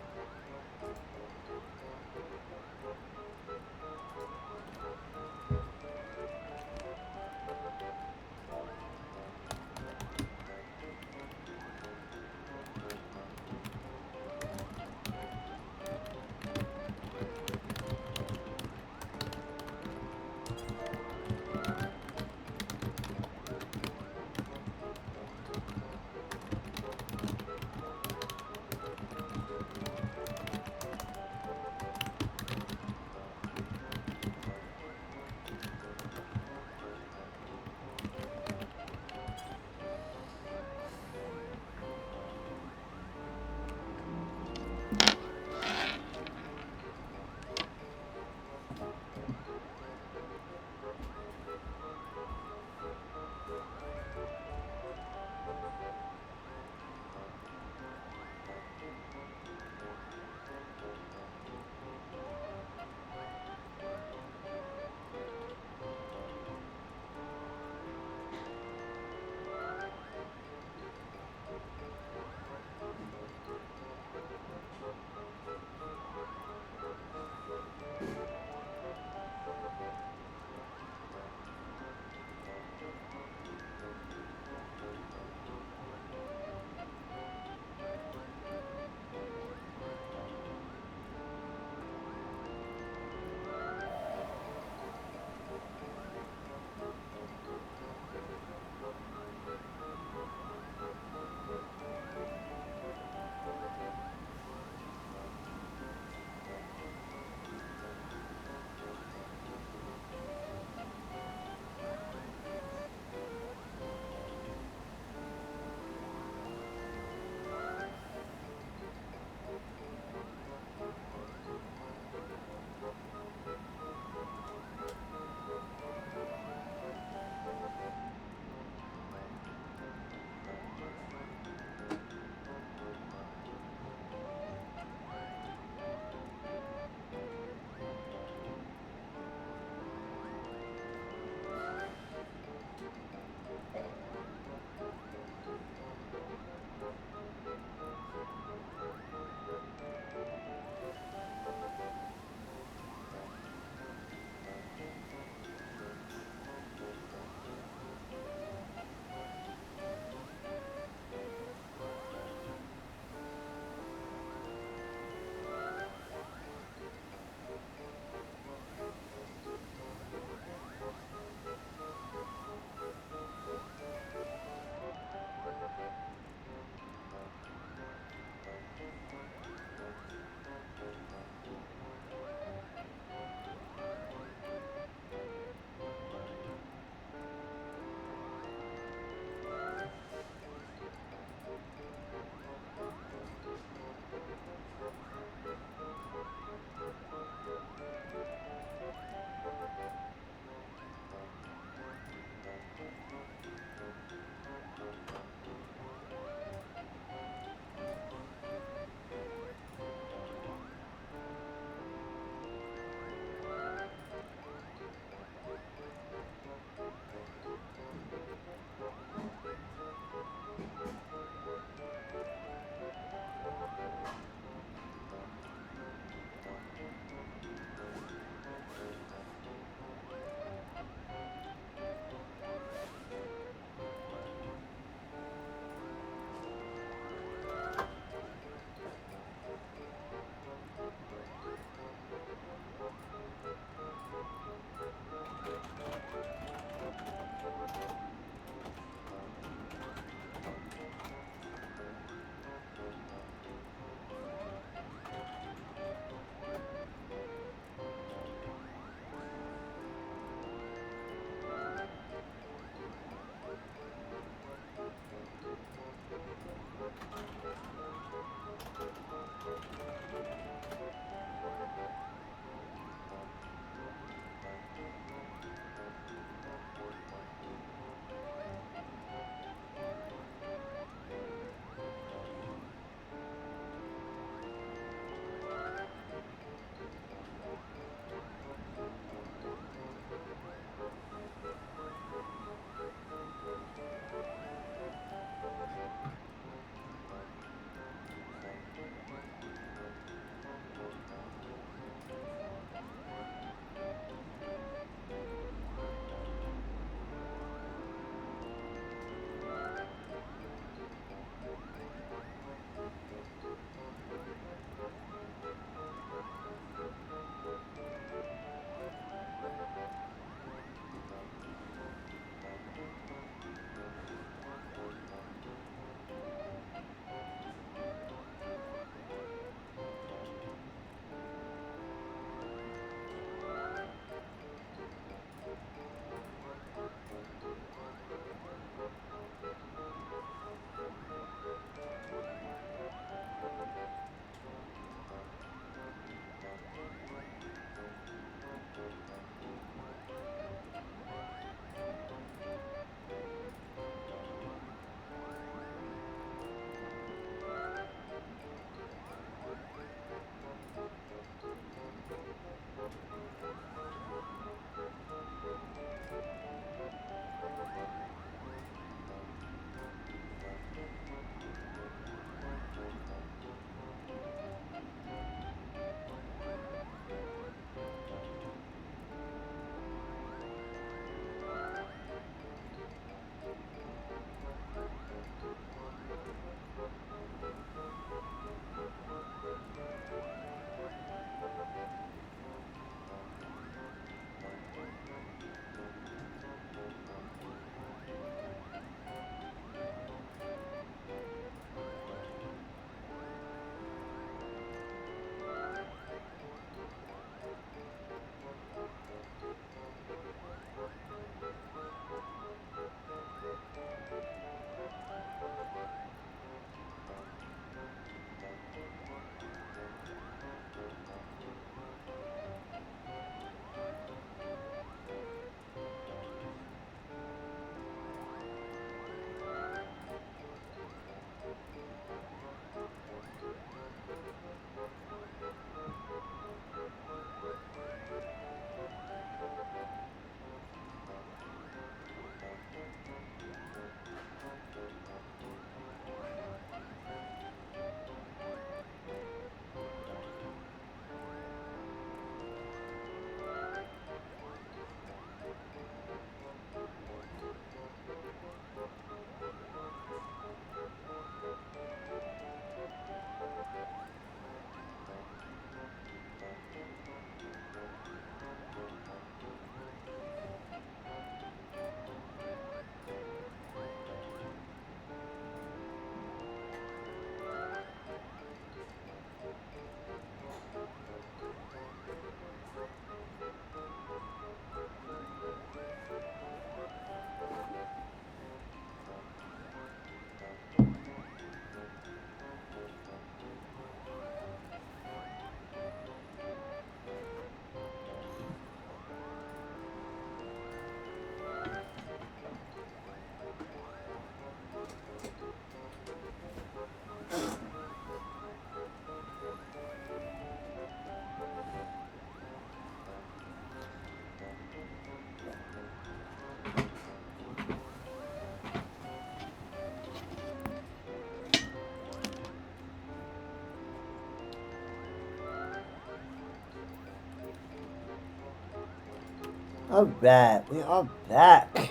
Alright, we are back.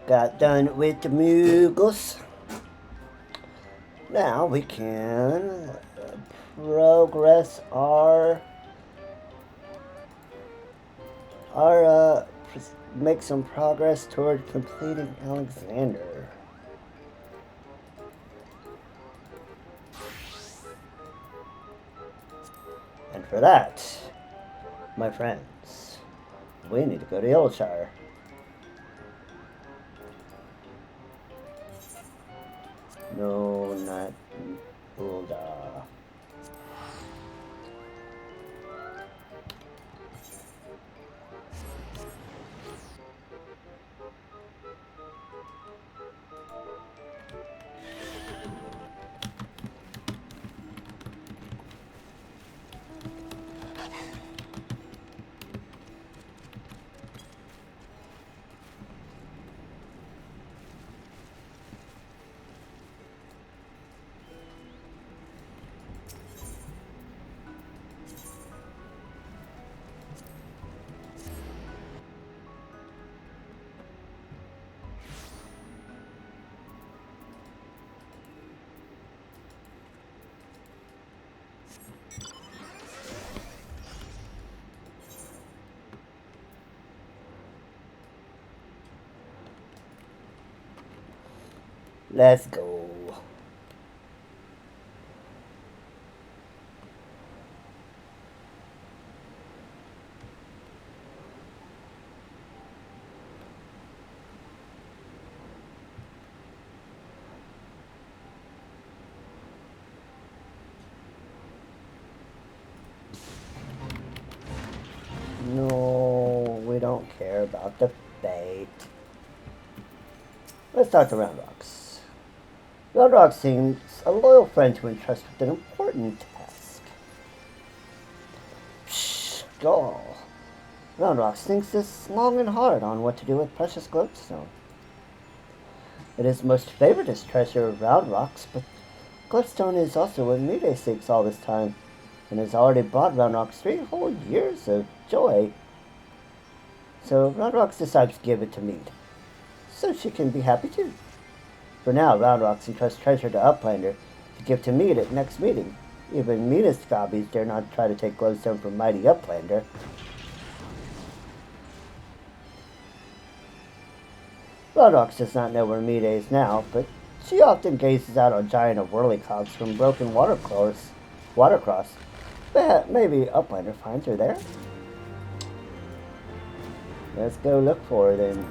Got done with the Moogles. Now we can progress make some progress toward completing Alexander. And for that, my friends, we need to go to Yellowshire. No, not Ulda. Let's go. No, we don't care about the fate. Let's talk to Roundrocks. Roundrock seems a loyal friend to entrust with an important task. Psh, gall. Roundrocks thinks this long and hard on what to do with precious glowstone. It is most favoritist treasure of Roundrocks, but glowstone is also what Mide seeks all this time, and has already brought Roundrocks 3 whole years of joy. So Roundrocks decides to give it to Mead, so she can be happy too. For now, Roundrocks entrusts treasure to Uplander to give to Mead at next meeting. Even meanest gobbies dare not try to take glowstone from mighty Uplander. Roundrocks does not know where Mead is now, but she often gazes out on giant of whirlycocks from broken watercross. Maybe Uplander finds her there. Let's go look for her then.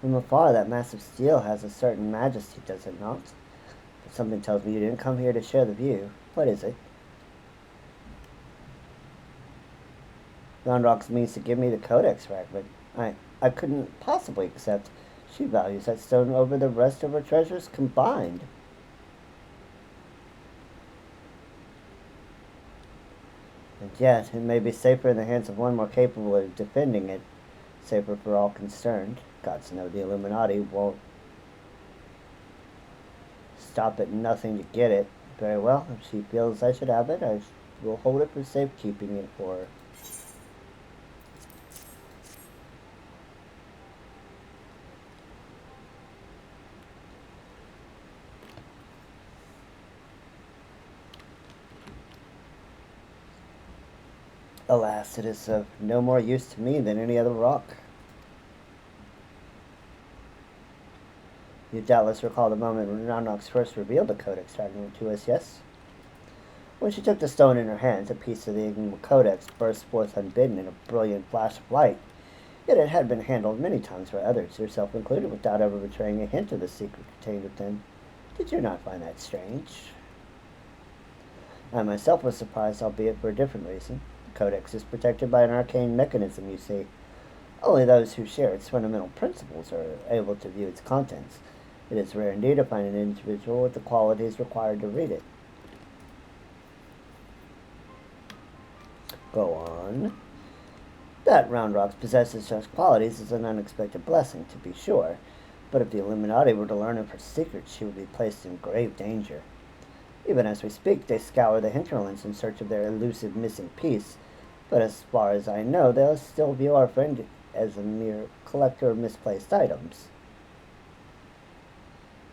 From afar, that massive steel has a certain majesty, does it not? But something tells me you didn't come here to share the view. What is it? Roundrocks means to give me the codex fragment. I couldn't possibly accept. She values that stone over the rest of her treasures combined. And yet, it may be safer in the hands of one more capable of defending it. Safer for all concerned. Gods know the Illuminati won't stop at nothing to get it. Very well, if she feels I should have it, I will hold it for safekeeping it for her. Alas, it is of no more use to me than any other rock. You doubtless recall the moment when Roundrocks first revealed the codex fragment to us, yes? When she took the stone in her hands, a piece of the Enigma codex burst forth unbidden in a brilliant flash of light. Yet it had been handled many times by others, yourself included, without ever betraying a hint of the secret contained within. Did you not find that strange? I myself was surprised, albeit for a different reason. The codex is protected by an arcane mechanism, you see. Only those who share its fundamental principles are able to view its contents. It is rare indeed to find an individual with the qualities required to read it. Go on. That Round Rocks possesses such qualities is an unexpected blessing, to be sure. But if the Illuminati were to learn of her secrets, she would be placed in grave danger. Even as we speak, they scour the hinterlands in search of their elusive missing piece. But as far as I know, they'll still view our friend as a mere collector of misplaced items.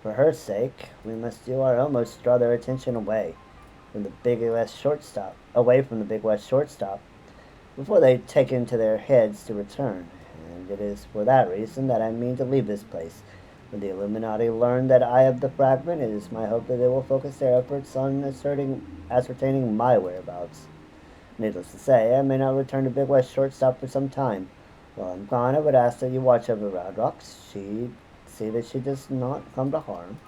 For her sake, we must do our utmost to draw their attention away from the Big West shortstop, before they take it into their heads to return. And it is for that reason that I mean to leave this place. When the Illuminati learn that I have the fragment, it is my hope that they will focus their efforts on ascertaining my whereabouts. Needless to say, I may not return to Big West shortstop for some time. While I'm gone, I would ask that you watch over Round Rocks. See that she does not come to harm.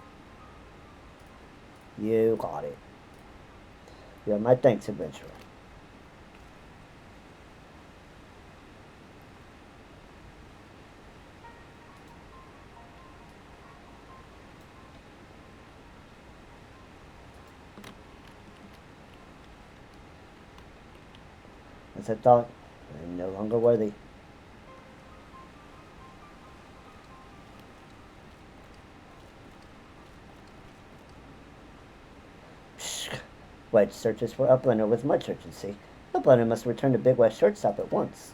You got it. You have my thanks, adventurer. As I thought, I am no longer worthy. Wedge searches for Uplander with much urgency. Uplander must return to Big West shortstop at once.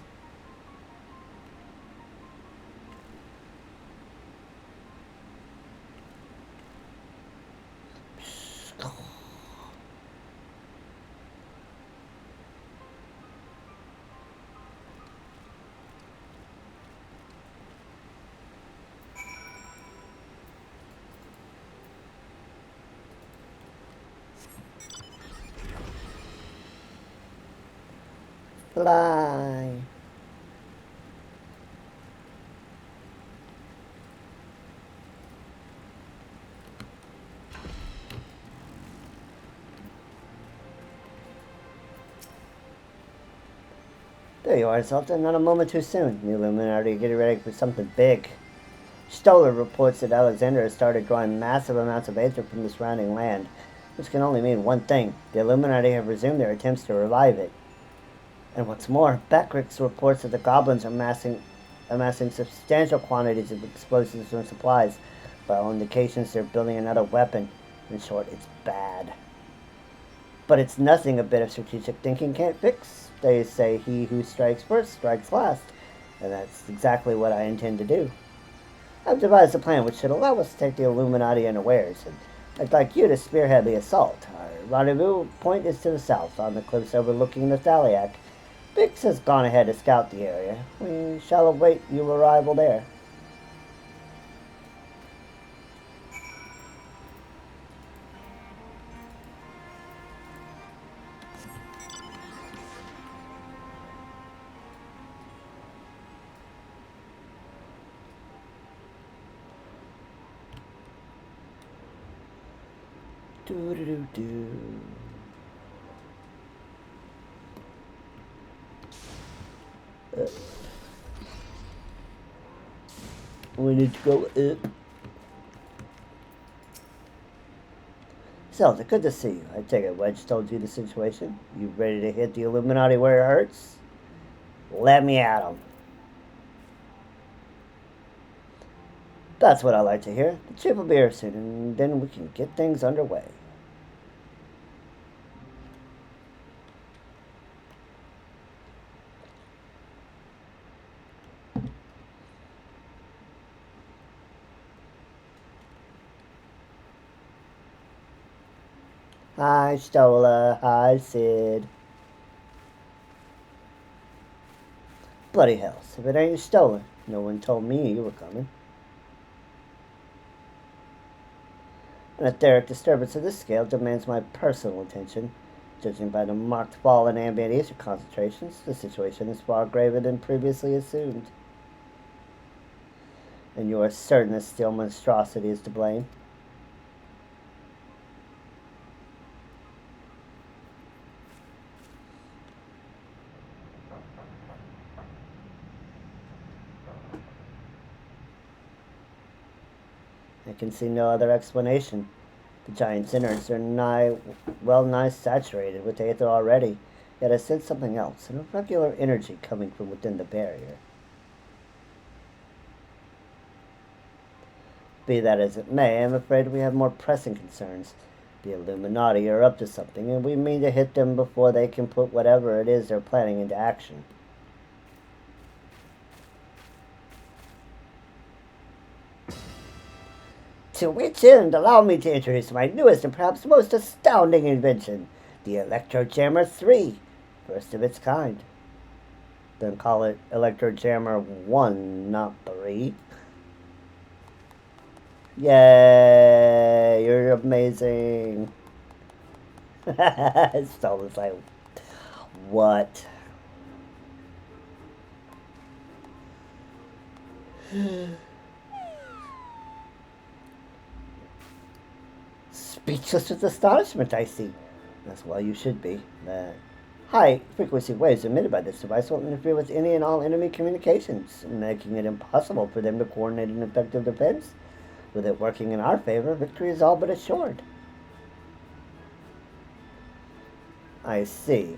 Fly. There you are, Zelda. Not a moment too soon. The Illuminati are getting ready for something big. Stoller reports that Alexander has started drawing massive amounts of aether from the surrounding land, which can only mean one thing. The Illuminati have resumed their attempts to revive it. And what's more, Beckrix reports that the goblins are amassing substantial quantities of explosives and supplies. By all indications, they're building another weapon. In short, it's bad. But it's nothing a bit of strategic thinking can't fix. They say he who strikes first strikes last. And that's exactly what I intend to do. I've devised a plan which should allow us to take the Illuminati unawares, and I'd like you to spearhead the assault. Our rendezvous point is to the south, on the cliffs overlooking the Thaliac. Bix has gone ahead to scout the area. We shall await your arrival there. Do-do-do-do. We need to go up. Zelda, good to see you. I take it Wedge told you the situation. You ready to hit the Illuminati where it hurts? Let me at 'em. That's what I like to hear. The chief will be here soon, and then we can get things underway. Hi, Stola. Hi, Sid. Bloody hell, if it ain't stolen. No one told me you were coming. An etheric disturbance of this scale demands my personal attention. Judging by the marked fall in ambient ether concentrations, the situation is far graver than previously assumed. And you are certain this steel monstrosity is to blame? I can see no other explanation. The giant's innards are well nigh saturated with aether already, yet I sense something else, an irregular energy coming from within the barrier. Be that as it may, I'm afraid we have more pressing concerns. The Illuminati are up to something, and we mean to hit them before they can put whatever it is they're planning into action. To which end, allow me to introduce my newest and perhaps most astounding invention, the Electrojammer 3, first of its kind. Then call it Electrojammer 1, not 3. Yay, you're amazing. It's almost like, what? Speechless with astonishment, I see. That's why you should be. High frequency waves emitted by this device will interfere with any and all enemy communications, making it impossible for them to coordinate an effective defense. With it working in our favor, victory is all but assured. I see.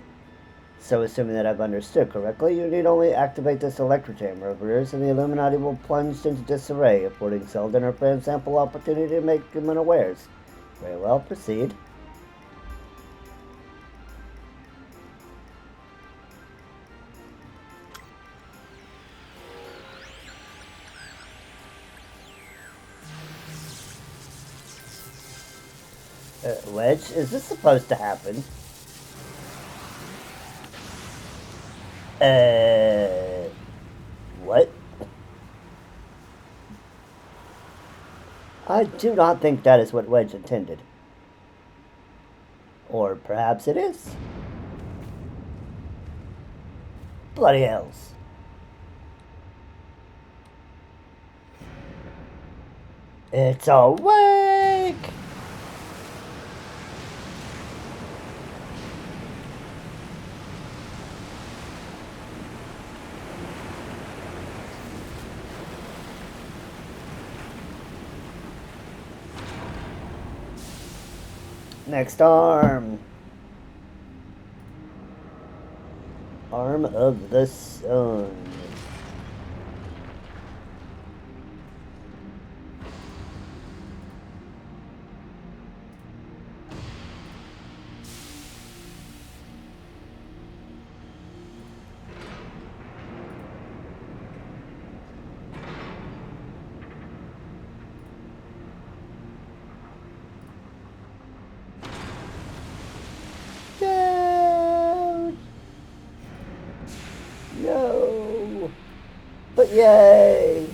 So, assuming that I've understood correctly, you need only activate this electrojammer of yours, and the Illuminati will plunge into disarray, affording Zelda and her friends ample opportunity to make them unawares. Very well, proceed. Wedge, is this supposed to happen? What? I do not think that is what Wedge intended. Or perhaps it is. Bloody hells. It's awake! Next arm. Arm of the sun. No! But yay!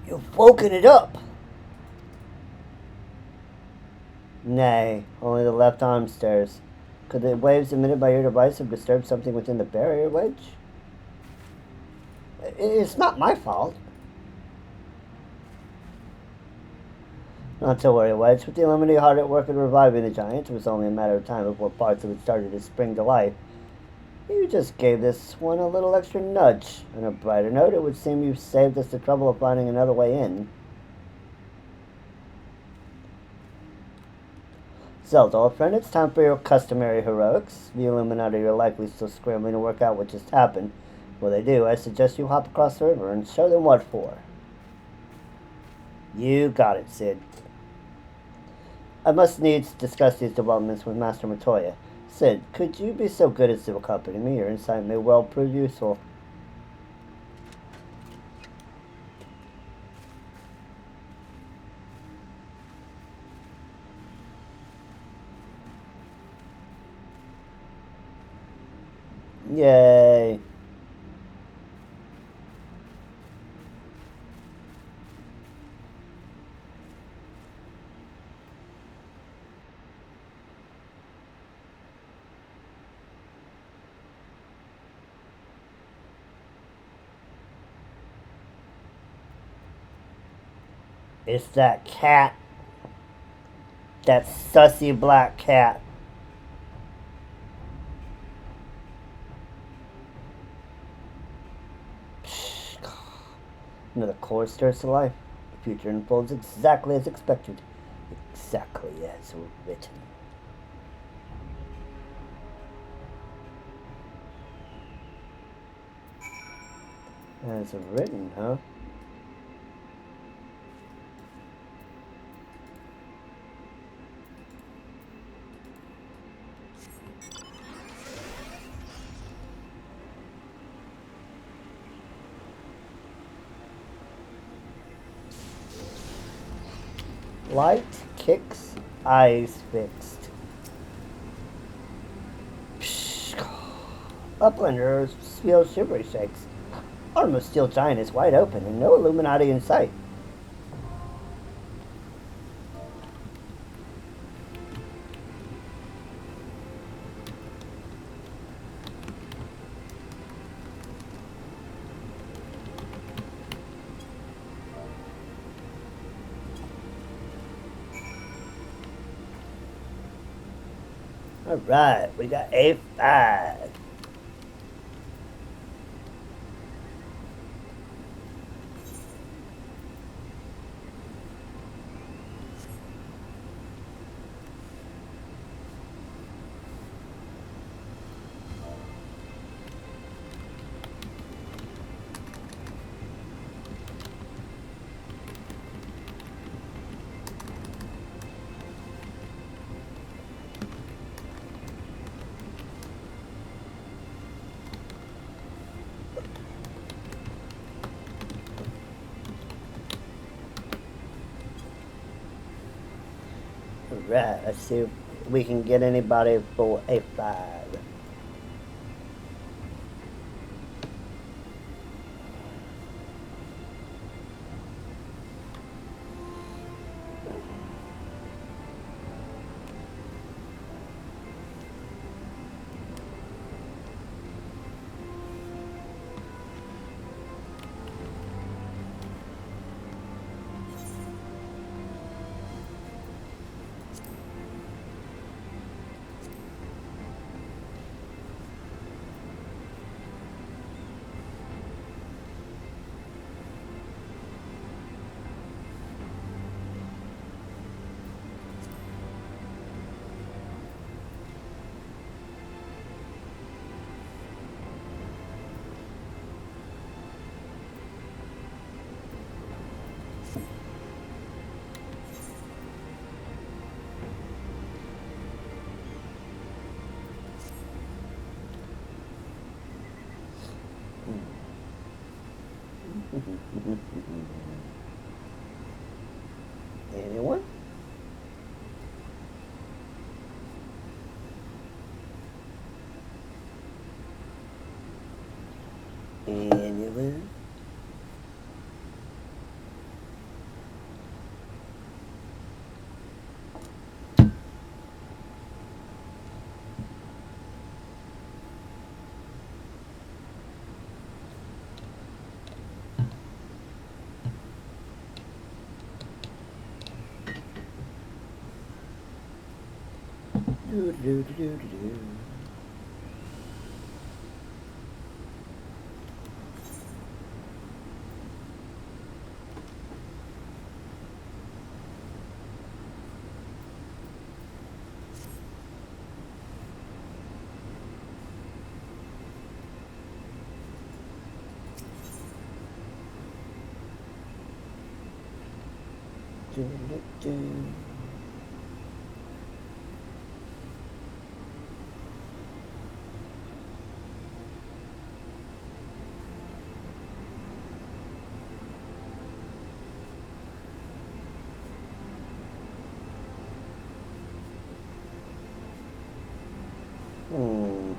You've woken it up! Nay, only the left arm stirs. Could the waves emitted by your device have disturbed something within the barrier wedge? It's not my fault. Not to worry, Wedge. With the Illuminati hard at work at reviving the giant, it was only a matter of time before parts of it started to spring to life. You just gave this one a little extra nudge. On a brighter note, it would seem you've saved us the trouble of finding another way in. Zelda, friend, it's time for your customary heroics. The Illuminati are likely still scrambling to work out what just happened. When they do, I suggest you hop across the river and show them what for. You got it, Sid. I must needs discuss these developments with Master Matoya. Sid, could you be so good as to accompany me? Your insight may well prove useful. Yay. It's that cat. That sussy black cat. Another core stirs to life. The future unfolds exactly as expected. Exactly as written. As written, huh? Light kicks, eyes fixed. Uplanders feel shivery shakes. Arm of steel giant is wide open and no Illuminati in sight. Alright, we got A5. Alright, let's see if we can get anybody for A5. Anyone? Anyone? Do, do, do, do, do. Do, do, do. Hmm.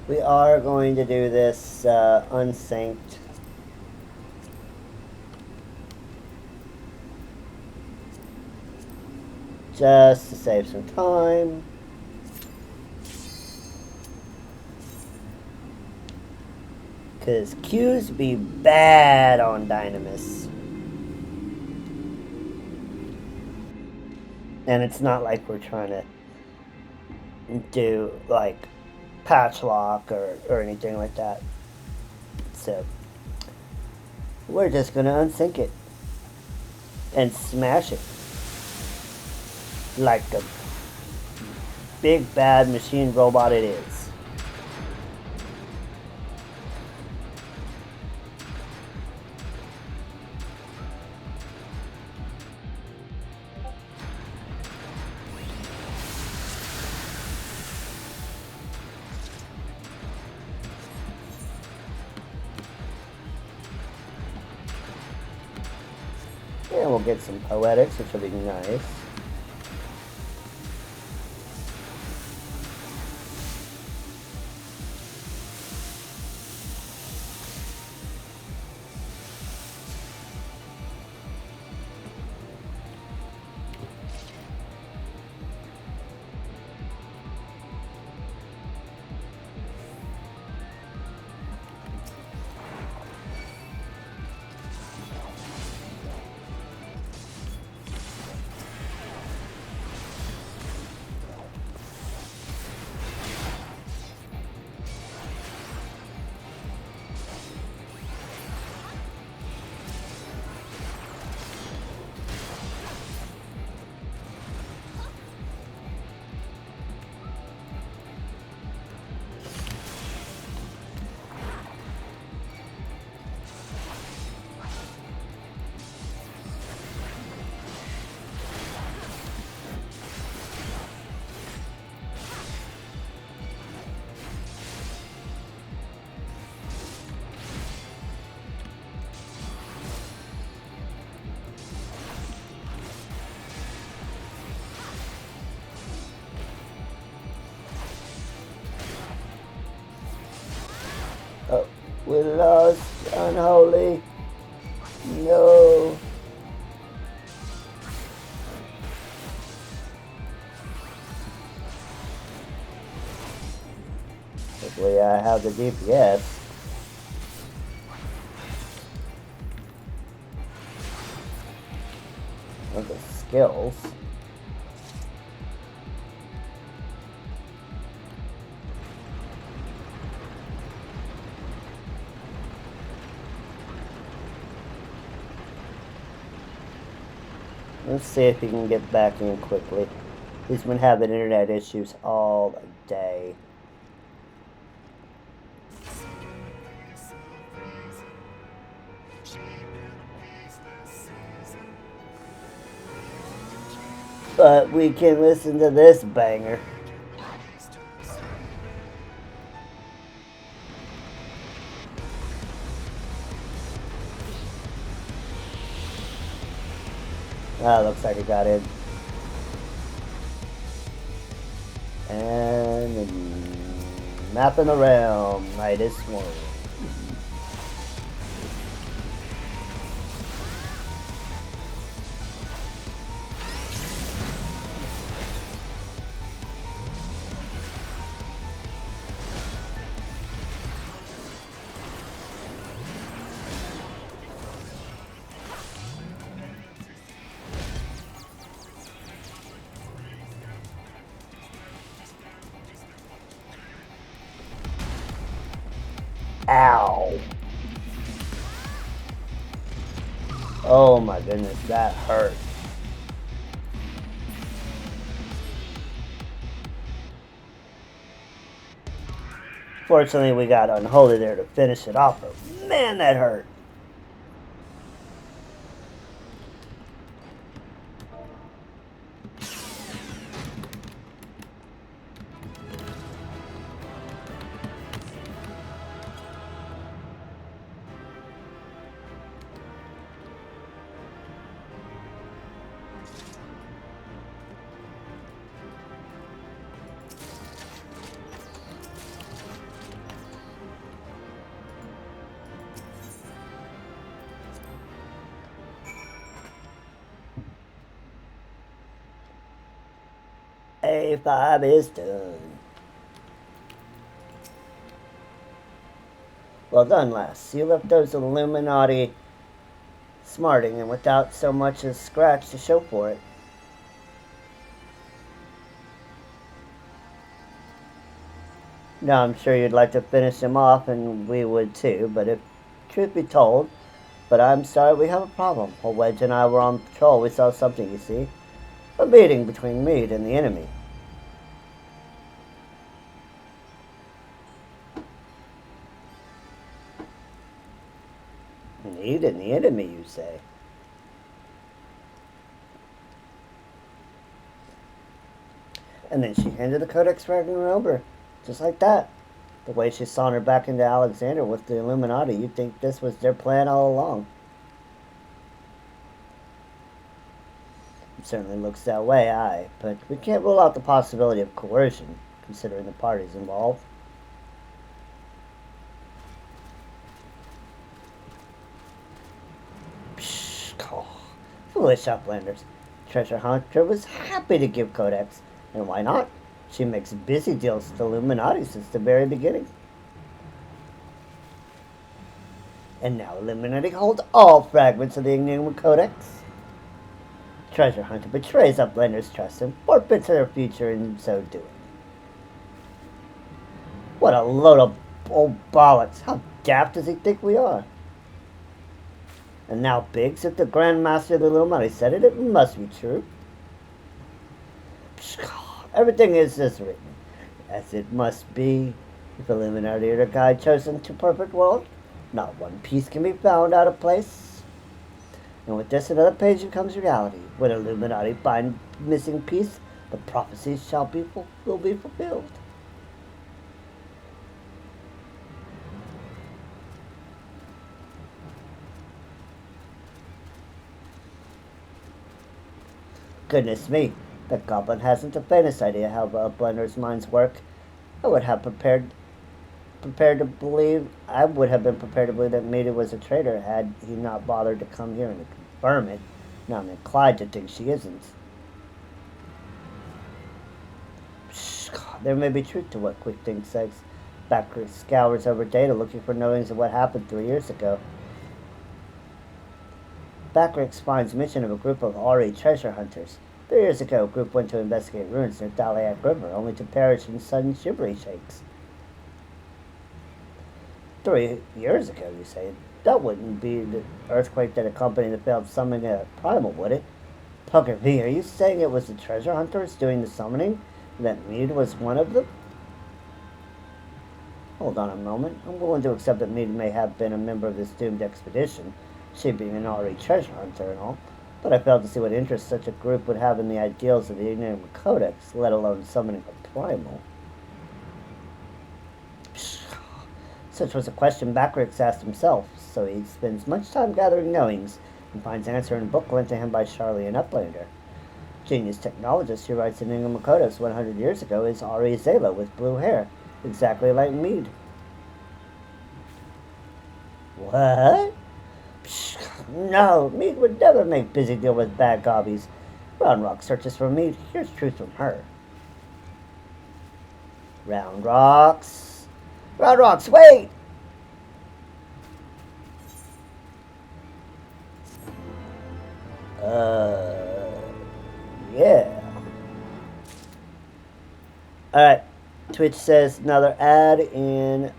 We are going to do this unsynced. Just to save some time. Because Q's be bad on Dynamis. And it's not like we're trying to do, like, patch lock or anything like that. So, we're just going to unsync it. And smash it. Like a big bad machine robot it is. And we'll get some poetics, which will be nice. Oh, we lost, unholy. No. Hopefully I have the DPS. Or the skills. Let's see if he can get back in quickly. He's been having internet issues all day. But we can listen to this banger. Ah, looks like it got in. And mapping the realm, Midas one. Ow. Oh my goodness, that hurt. Fortunately, we got Unholy there to finish it off, but man, that hurt. FFXIV is done. Well done, lass. You left those Illuminati smarting and without so much as scratch to show for it. Now, I'm sure you'd like to finish him off, and we would too, but if truth be told, but I'm sorry, we have a problem. While Wedge and I were on patrol, we saw something, you see. A meeting between Meade and the enemy. Meade and the enemy, you say? And then she handed the Codex Fragment over, just like that. The way she sauntered back into Alexander with the Illuminati, you'd think this was their plan all along. It certainly looks that way, aye, but we can't rule out the possibility of coercion, considering the parties involved. Psh, oh, foolish uplanders. Treasure Hunter was happy to give Codex, and why not? She makes busy deals with the Illuminati since the very beginning. And now Illuminati holds all fragments of the Enigma Codex. Treasure Hunter betrays Uplander's trust and forfeits their future in so doing. What a load of old bollocks. How daft does he think we are? And now, Biggs, if the Grand Master of the Illuminati said it, it must be true. Everything is as written, as it must be. If Illuminati are the guide chosen to perfect world, not one piece can be found out of place. And with this another page becomes reality. When Illuminati find missing piece, the prophecies will be fulfilled. Goodness me, the goblin hasn't the faintest idea how the Uplander's minds work. I would have been prepared to believe that Maida was a traitor had he not bothered to come here and to confirm it. Now I'm inclined to think she isn't. There may be truth to what Quick Think says. Backer scours over data looking for knowings of what happened 3 years ago. Backrick finds mention of a group of RE treasure hunters. 3 years ago, a group went to investigate ruins near Daliak River, only to perish in sudden shivery shakes. 3 years ago, you say? That wouldn't be the earthquake that accompanied the failed summoning at Primal, would it? Pucker V, are you saying it was the treasure hunters doing the summoning? That Meade was one of them? Hold on a moment. I'm willing to accept that Meade may have been a member of this doomed expedition, she being an RE treasure hunter and all, but I failed to see what interest such a group would have in the ideals of the Enigma Codex, let alone summoning a primal. Such was a question Backrix asked himself, so he spends much time gathering knowings and finds answer in a book lent to him by Charlie and Uplander. Genius technologist who writes the Enigma Codex 100 years ago is Ari Zela with blue hair, exactly like Meade. What? No, Meade would never make busy deal with bad gobbies. Round Rock searches for Meade. Here's truth from her. Round Rocks, wait! Yeah. Alright. Twitch says another ad in,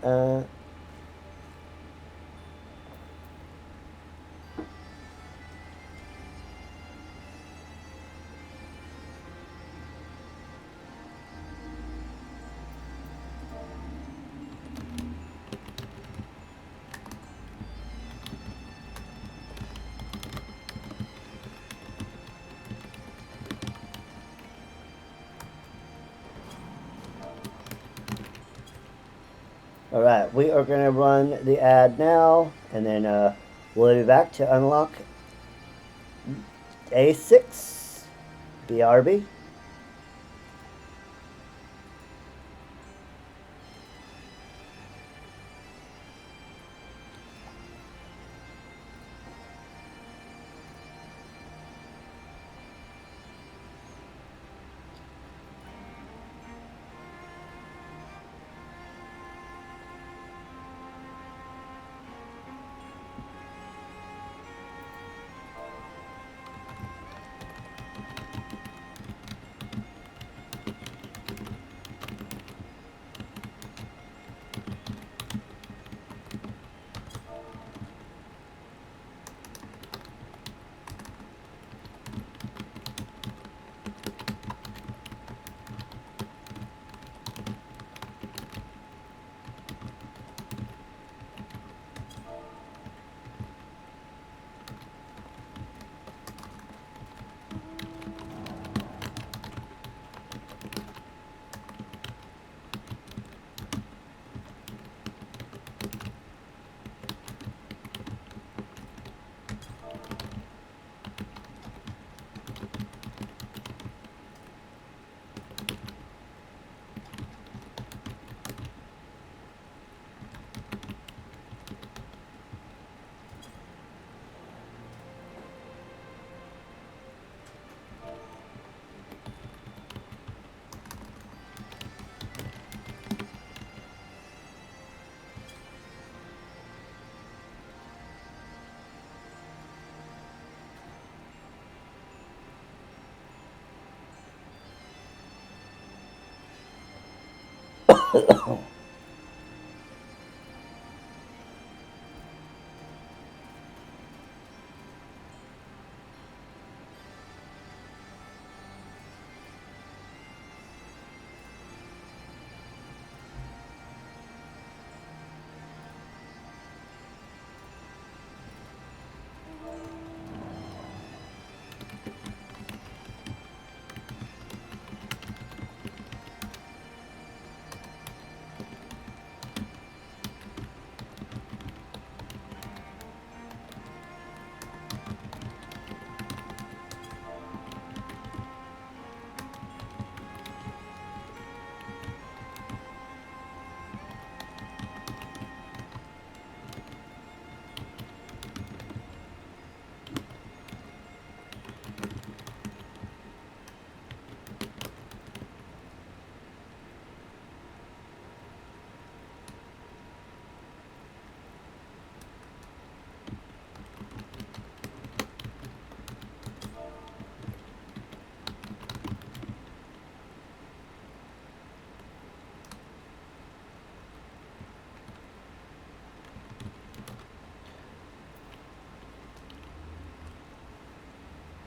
Alright, we are going to run the ad now, and then we'll be back to unlock A6 BRB.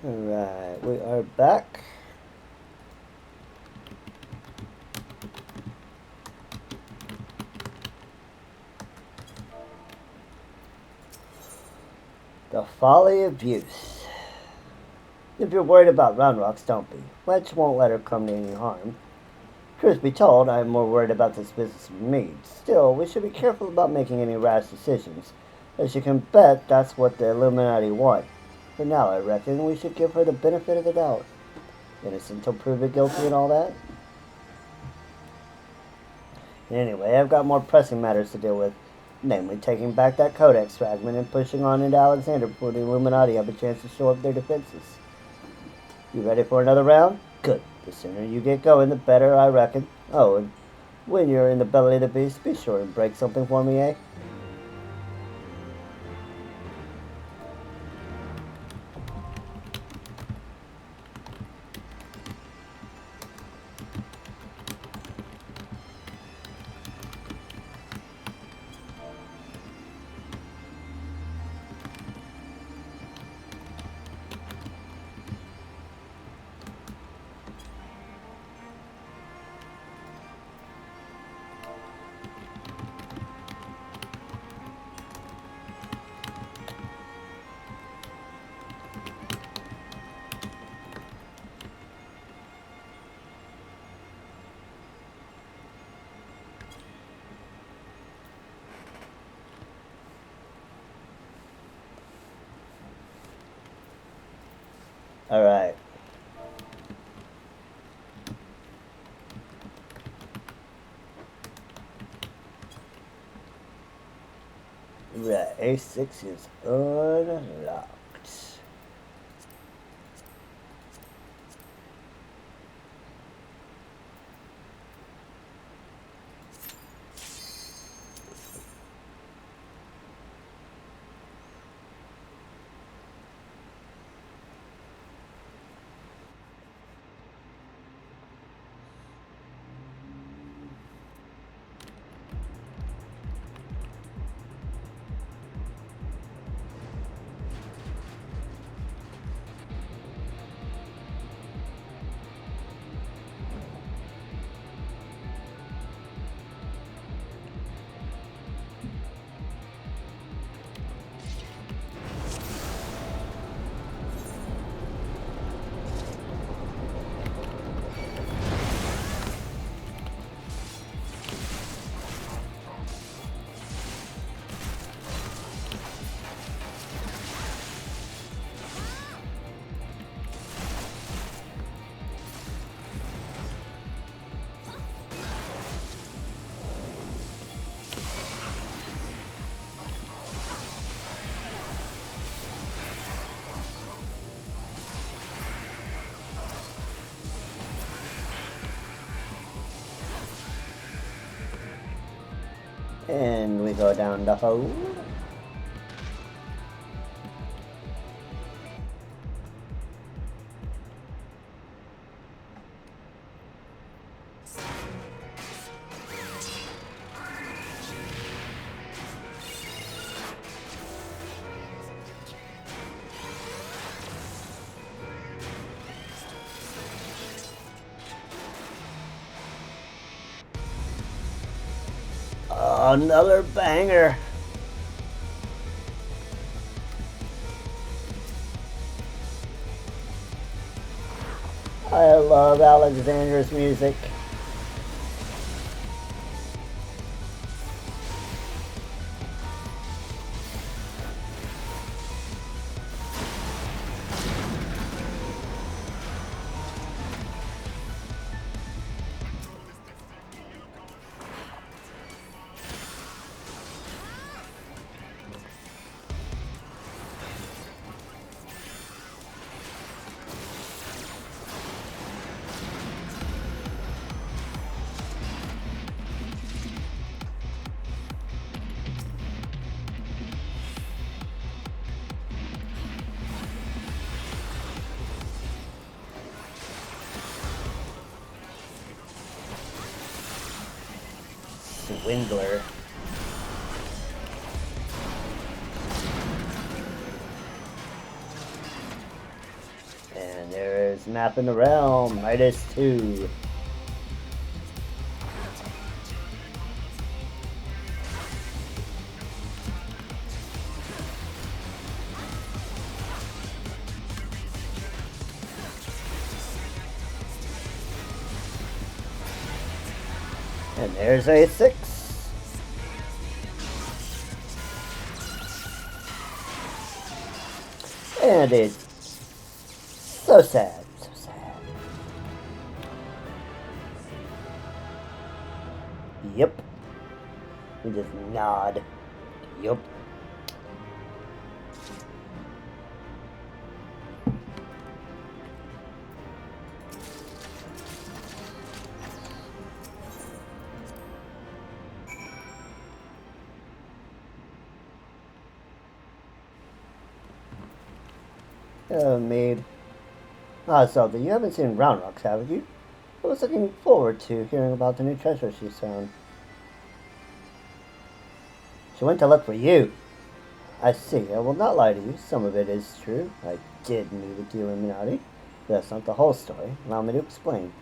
Alright, we are back. The folly of use. If you're worried about Round Rocks, don't be. Wedge won't let her come to any harm. Truth be told, I'm more worried about this business of Mead. Still, we should be careful about making any rash decisions. As you can bet, that's what the Illuminati want. For now, I reckon we should give her the benefit of the doubt. Innocent until proven guilty and all that. Anyway, I've got more pressing matters to deal with. Namely, taking back that Codex fragment and pushing on into Alexander before the Illuminati have a chance to show up their defenses. You ready for another round? Good. The sooner you get going, the better, I reckon. Oh, and when you're in the belly of the beast, be sure and break something for me, eh? Alright. Right, A6 is unlocked. And we go down the hole. Another banger. I love Alexander's music. Swindler. And there's Map in the Realm, -2. And there's A6. And it's so sad, so sad. Yep. We just nod. Yep. Oh, me. Ah, Zelda, you haven't seen Round Rocks, have you? I was looking forward to hearing about the new treasure she's found. She went to look for you. I see. I will not lie to you. Some of it is true. I did meet with the Illuminati. But that's not the whole story. Allow me to explain.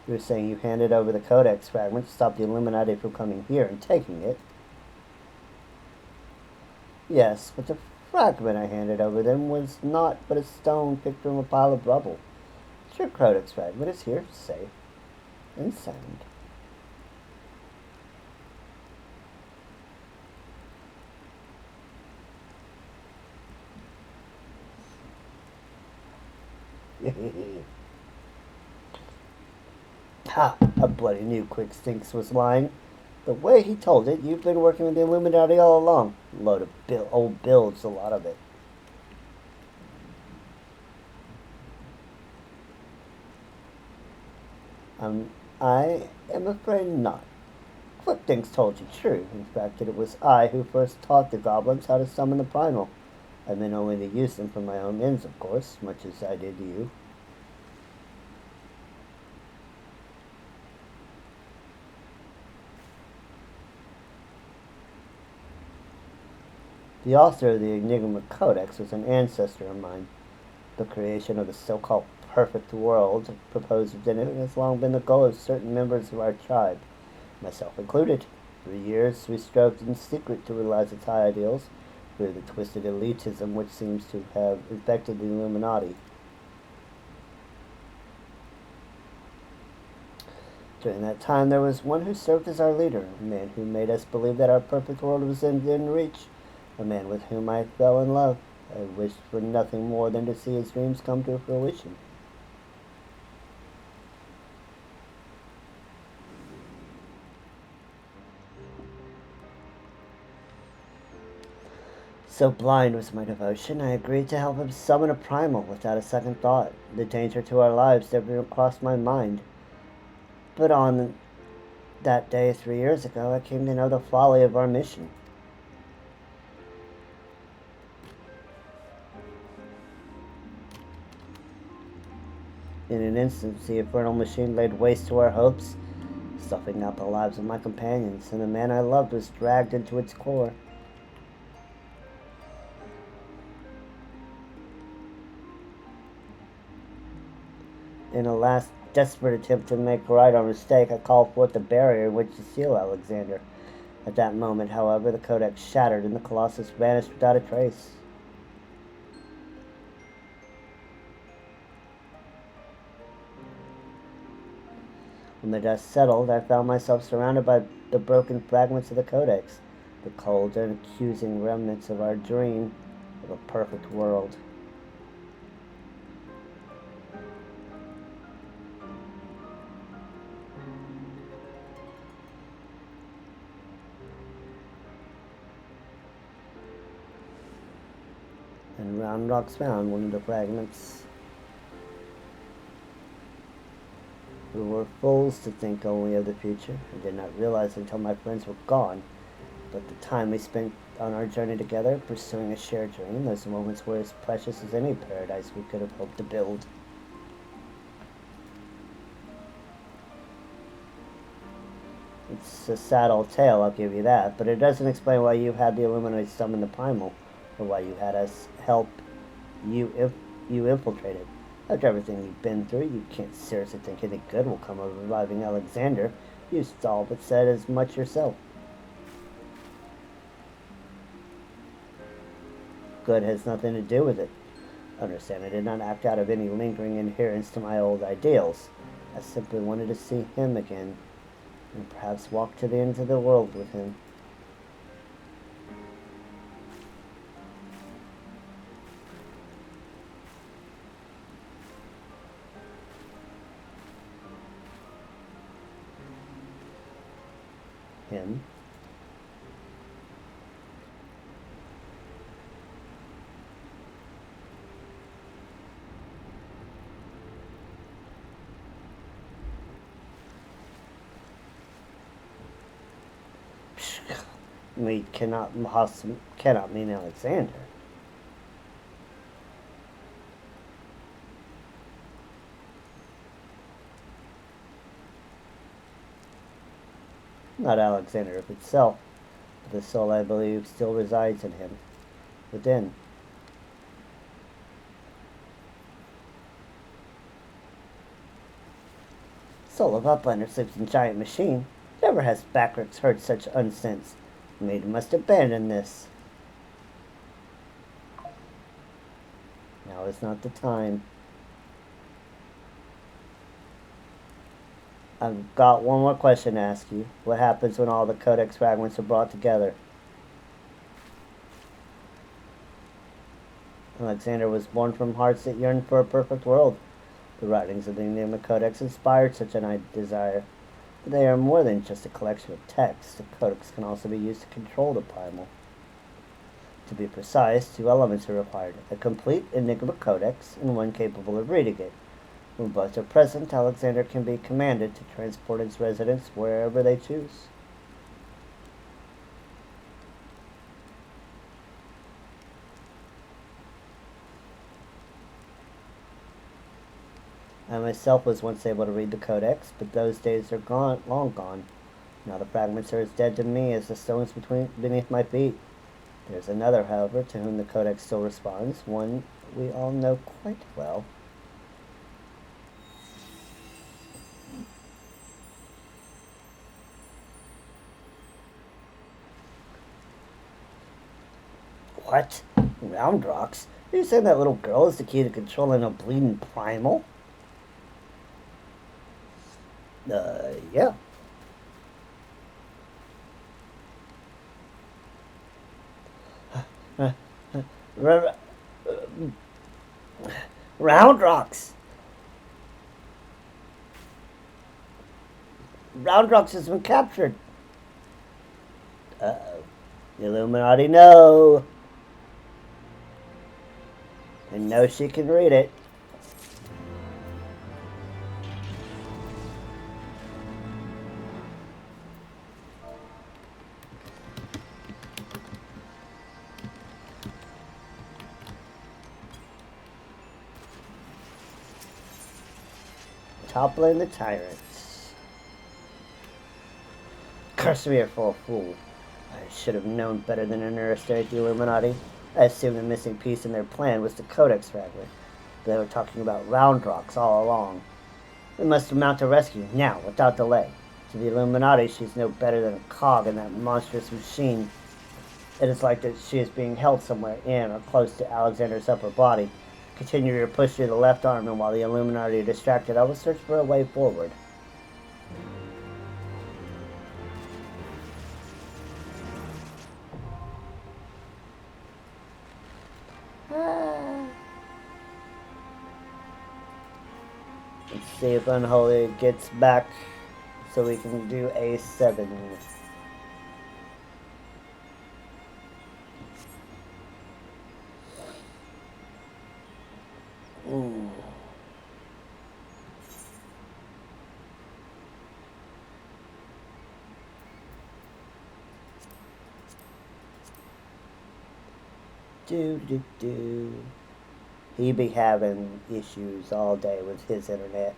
You're saying you handed over the Codex fragment to stop the Illuminati from coming here and taking it. Yes, but the fragment I handed over them was not but a stone picked from a pile of rubble. Your Codex fragment is here, safe and sound. Ha! I bloody knew Quick Stinks was lying. The way he told it, you've been working with the Illuminati all along. Load of old builds, a lot of it. I am afraid not. Quick Stinks told you true. In fact, that it was I who first taught the goblins how to summon the primal. I meant only to use them for my own ends, of course, much as I did you. The author of the Enigma Codex was an ancestor of mine. The creation of the so-called perfect world proposed in it has long been the goal of certain members of our tribe, myself included. For years, we strove in secret to realize its high ideals through the twisted elitism which seems to have infected the Illuminati. During that time, there was one who served as our leader, a man who made us believe that our perfect world was within reach, a man with whom I fell in love. I wished for nothing more than to see his dreams come to fruition. So blind was my devotion, I agreed to help him summon a primal without a second thought. The danger to our lives never crossed my mind. But on that day 3 years ago, I came to know the folly of our mission. In an instant, the infernal machine laid waste to our hopes, stuffing out the lives of my companions, and the man I loved was dragged into its core. In a last desperate attempt to make right our mistake, I called forth the barrier in which to seal Alexander. At that moment, however, the codex shattered and the Colossus vanished without a trace. When the dust settled, I found myself surrounded by the broken fragments of the codex, the cold and accusing remnants of our dream of a perfect world. And Round Rocks found one of the fragments. We were fools to think only of the future. I did not realize until my friends were gone that the time we spent on our journey together, pursuing a shared dream, those moments were as precious as any paradise we could have hoped to build. It's a sad old tale, I'll give you that, but it doesn't explain why you had the Illuminati summon the Primal, or why you had us help you if you infiltrated. After everything you've been through, you can't seriously think any good will come of reviving Alexander. You all but said as much yourself. Good has nothing to do with it. Understand, I did not act out of any lingering adherence to my old ideals. I simply wanted to see him again, and perhaps walk to the ends of the world with him. Him? We cannot mean Alexander. Not Alexander of itself, but the soul I believe still resides in him, within. Soul of Uplander sleeps in giant machine. Never has Backrix heard such unsense. Maid must abandon this. Now is not the time. I've got one more question to ask you. What happens when all the codex fragments are brought together? Alexander was born from hearts that yearned for a perfect world. The writings of the Enigma Codex inspired such a desire. But they are more than just a collection of texts. The codex can also be used to control the primal. To be precise, 2 elements are required: a complete Enigma Codex and one capable of reading it. When both are present, Alexander can be commanded to transport its residents wherever they choose. I myself was once able to read the Codex, but those days are long gone. Now the fragments are as dead to me as the stones beneath my feet. There's another, however, to whom the Codex still responds, one we all know quite well. What? Round Rocks? Are you saying that little girl is the key to controlling a bleeding primal? Yeah. Round Rocks! Round Rocks has been captured. Uh-oh. The Illuminati know. And know she can read it. Toppling the tyrants. Curse me for a fool. I should have known better than to underestimate the Illuminati. I assumed the missing piece in their plan was the Codex fragment. They were talking about Round Rocks all along. We must mount a rescue, now, without delay. To the Illuminati, she's no better than a cog in that monstrous machine. It is like that she is being held somewhere in or close to Alexander's upper body. Continue your push through the left arm, and while the Illuminati are distracted, I will search for a way forward. Let's see if Unholy gets back so we can do A7. Do. He be having issues all day with his internet.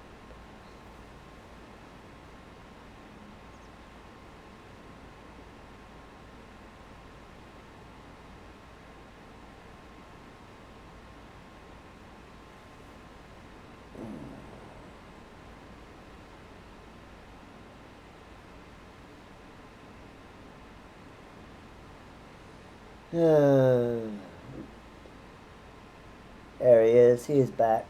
There he is. He's back.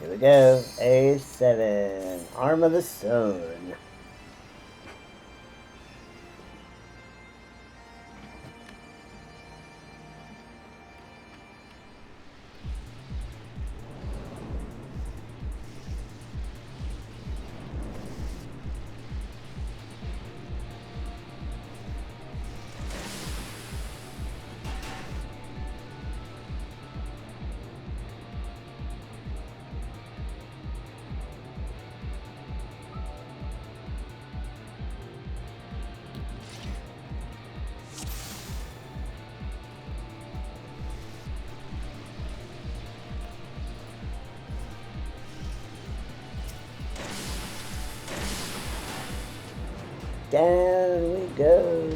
Here we go. A7. Arm of the Sun. Down we go.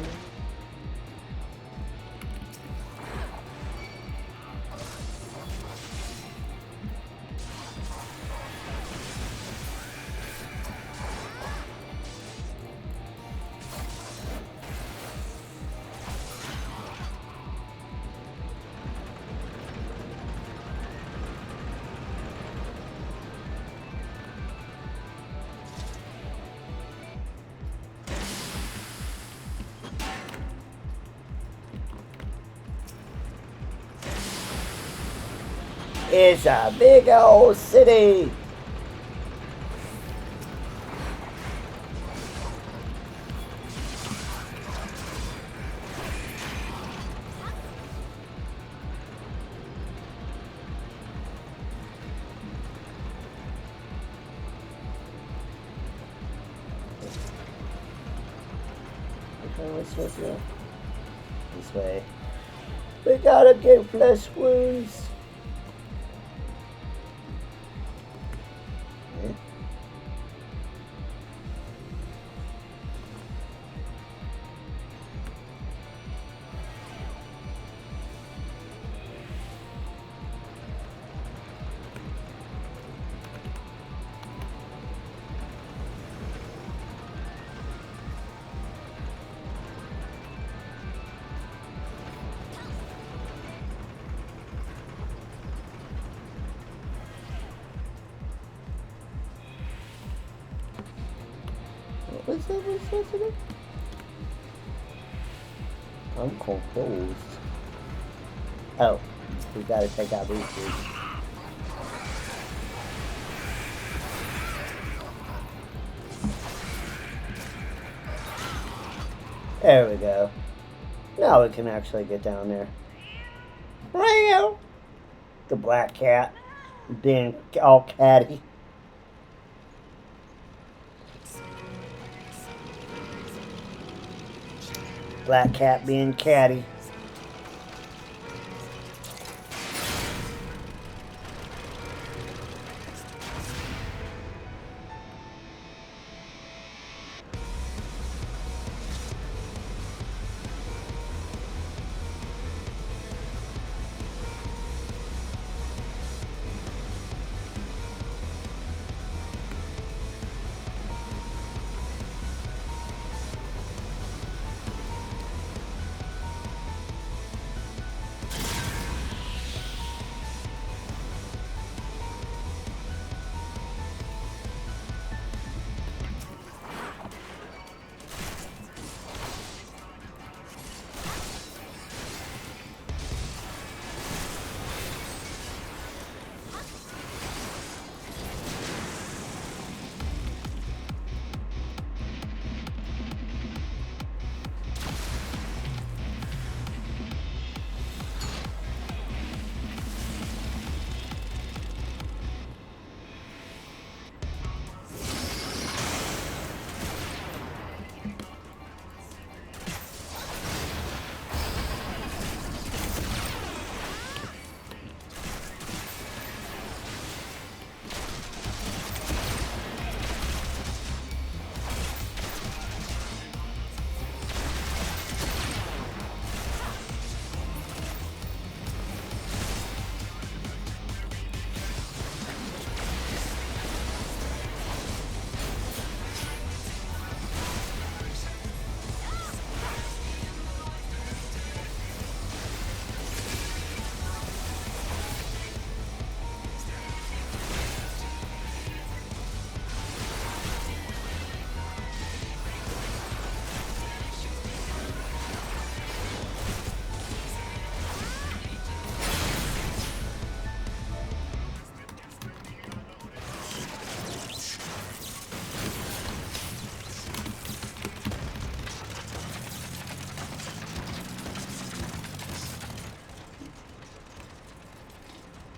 It's a big old city. Which way am I supposed to go? This way. We gotta get flesh wounds. What's that? I'm confused. Oh, we gotta take out these dudes. There we go. Now we can actually get down there. Rio! The black cat being all catty. Black cat being catty.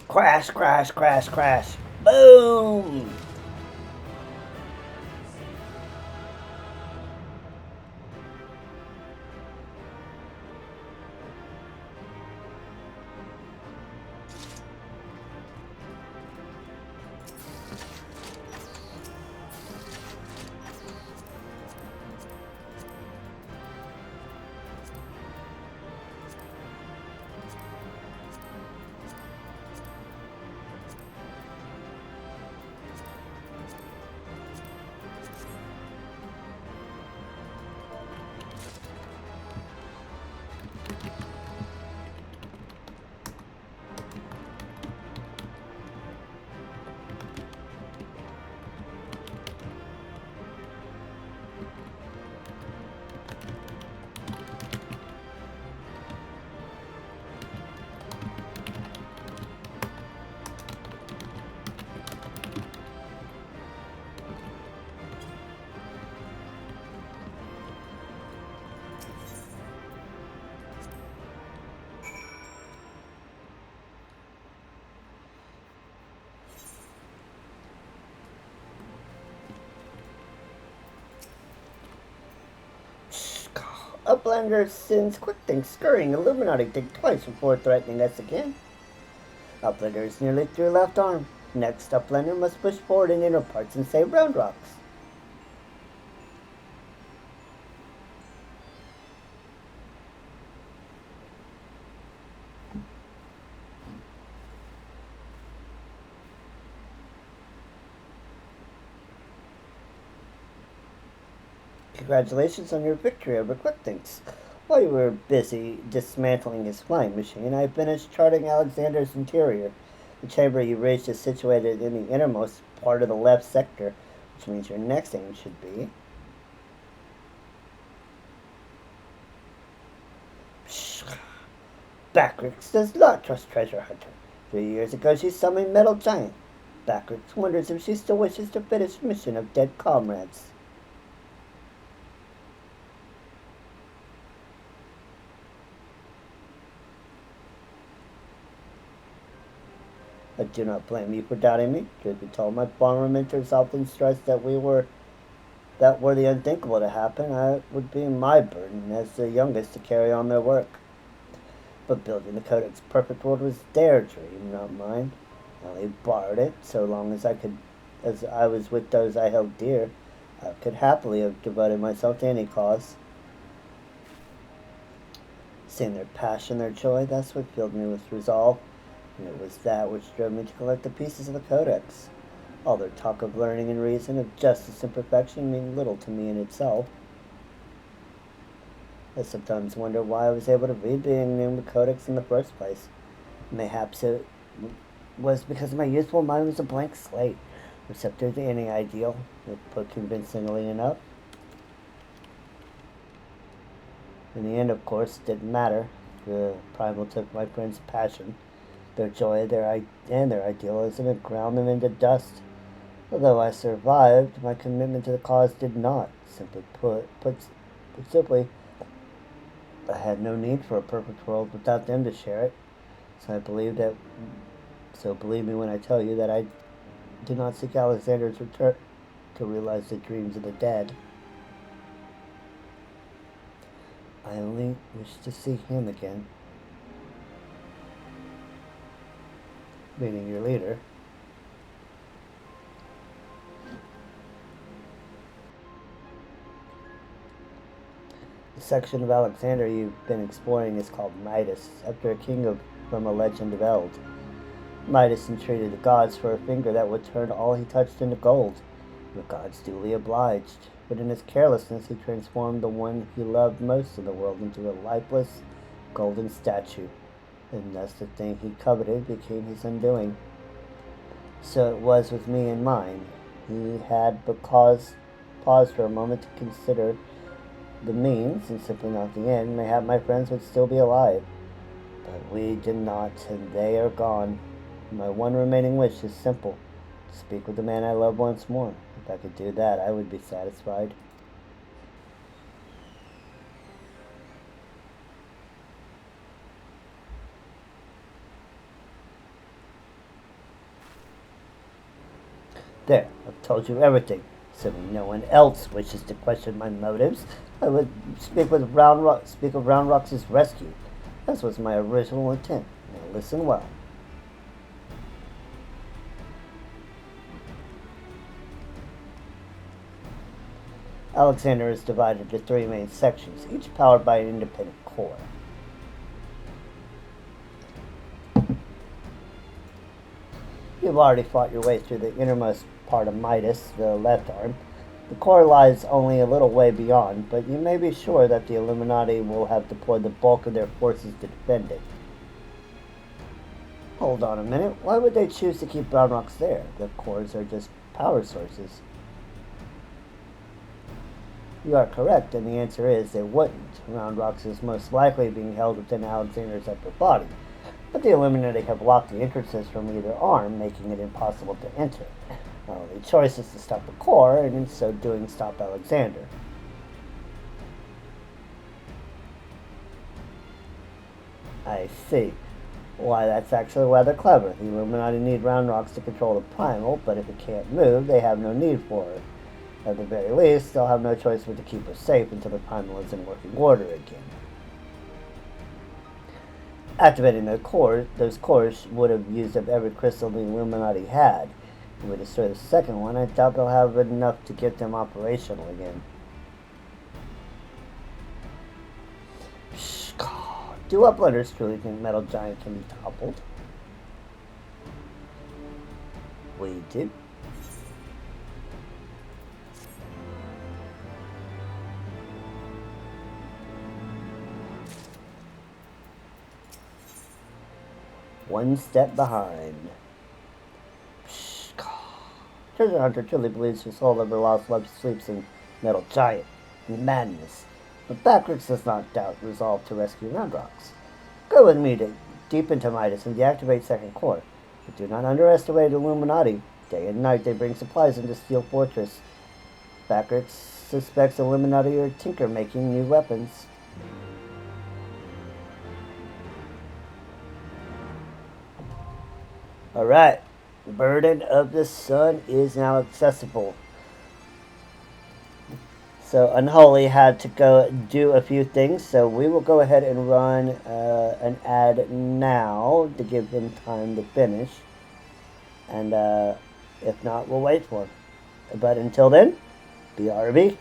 Crash, crash, crash, crash. Boom! Uplander sends quick things scurrying. Illuminati think twice before threatening us again. Uplander is nearly through left arm. Next, Uplander must push forward in inner parts and save round rocks. Congratulations on your victory over Quick Things. While you were busy dismantling his flying machine, I finished charting Alexander's interior. The chamber you reached is situated in the innermost part of the left sector, which means your next aim should be... Backrix does not trust Treasure Hunter. 3 years ago she summoned Metal Giant. Backrix wonders if she still wishes to finish mission of dead comrades. I do not blame you for doubting me. Truth be told, my former mentors often stressed that were the unthinkable to happen, it would be my burden as the youngest to carry on their work. But building the Codex Perfect World was their dream, not mine. I only borrowed it so long as I was with those I held dear. I could happily have devoted myself to any cause. Seeing their passion, their joy, that's what filled me with resolve, and it was that which drove me to collect the pieces of the Codex. All their talk of learning and reason, of justice and perfection, mean little to me in itself. I sometimes wonder why I was able to read the named Codex in the first place. Mayhaps it was because my youthful mind was a blank slate, receptive to any ideal, if put convincingly enough. In the end, of course, it didn't matter. The primal took my friend's passion, their joy, and their idealism, and ground them into dust. Although I survived, my commitment to the cause did not. Simply, I had no need for a perfect world without them to share it. So believe me when I tell you that I did not seek Alexander's return to realize the dreams of the dead. I only wish to see him again. Meaning your leader. The section of Alexander you've been exploring is called Midas, after a king from a legend of Eld. Midas entreated the gods for a finger that would turn all he touched into gold. The gods duly obliged, but in his carelessness he transformed the one he loved most in the world into a lifeless, golden statue, and thus the thing he coveted became his undoing. So it was with me and mine. He had but paused for a moment to consider the means, and simply not the end. Mayhap my friends would still be alive, but we did not, and they are gone. My one remaining wish is simple: to speak with the man I love once more. If I could do that, I would be satisfied. There, I've told you everything. Assuming no one else wishes to question my motives, I would speak of Round Rock's rescue. This was my original intent. Now listen well. Alexander is divided into three main sections, each powered by an independent core. You've already fought your way through the innermost part of Midas, the left arm. The core lies only a little way beyond, but you may be sure that the Illuminati will have deployed the bulk of their forces to defend it. Hold on a minute. Why would they choose to keep Brown Rocks there? The cores are just power sources. You are correct, and the answer is they wouldn't. Round Rocks is most likely being held within Alexander's upper body, but the Illuminati have blocked the entrances from either arm, making it impossible to enter. Our only choice is to stop the core, and in so doing stop Alexander. I see. Why, that's actually rather clever. The Illuminati need Round Rocks to control the Primal, but if it can't move, they have no need for it. At the very least, they'll have no choice but to keep us safe until the Primal is in working order again. Activating those cores would have used up every crystal the Illuminati had. If we destroy the second one, I doubt they'll have enough to get them operational again. Do uplanders truly think Metal Giant can be toppled? We do. One step behind. Treasure Hunter truly believes his soul ever lost love sleeps in Metal Giant. Madness. But Backrix does not doubt resolve to rescue Round Rocks. Go with me deep into Midas and deactivate second core. But do not underestimate Illuminati. Day and night they bring supplies into Steel Fortress. Backrix suspects Illuminati are tinker making new weapons. Alright. Burden of the Sun is now accessible. So Unholy had to go do a few things, so we will go ahead and run an ad now to give them time to finish. And if not, we'll wait for them. But until then, BRB.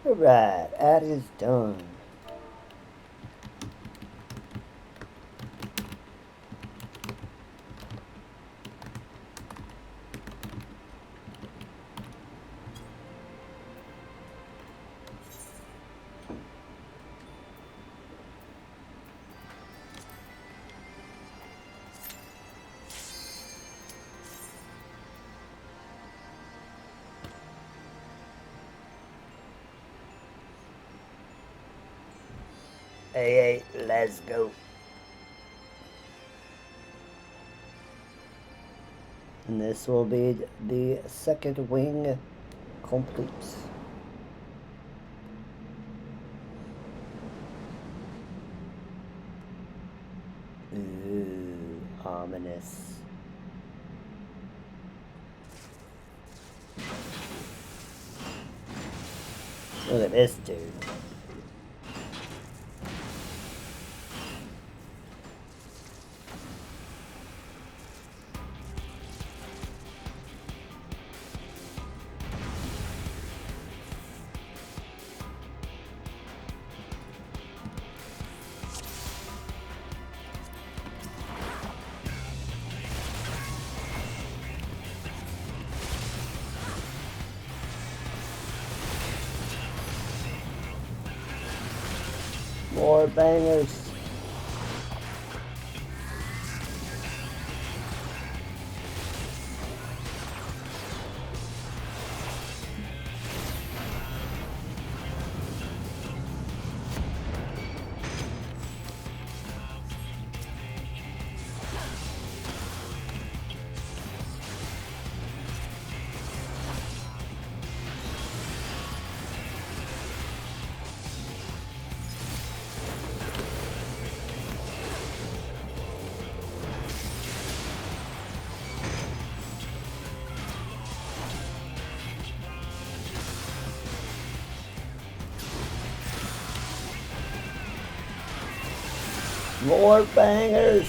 Alright, ad is done. Hey, let's go. And this will be the second wing complete. Ooh, ominous. Look at this dude. More bangers. More bangers.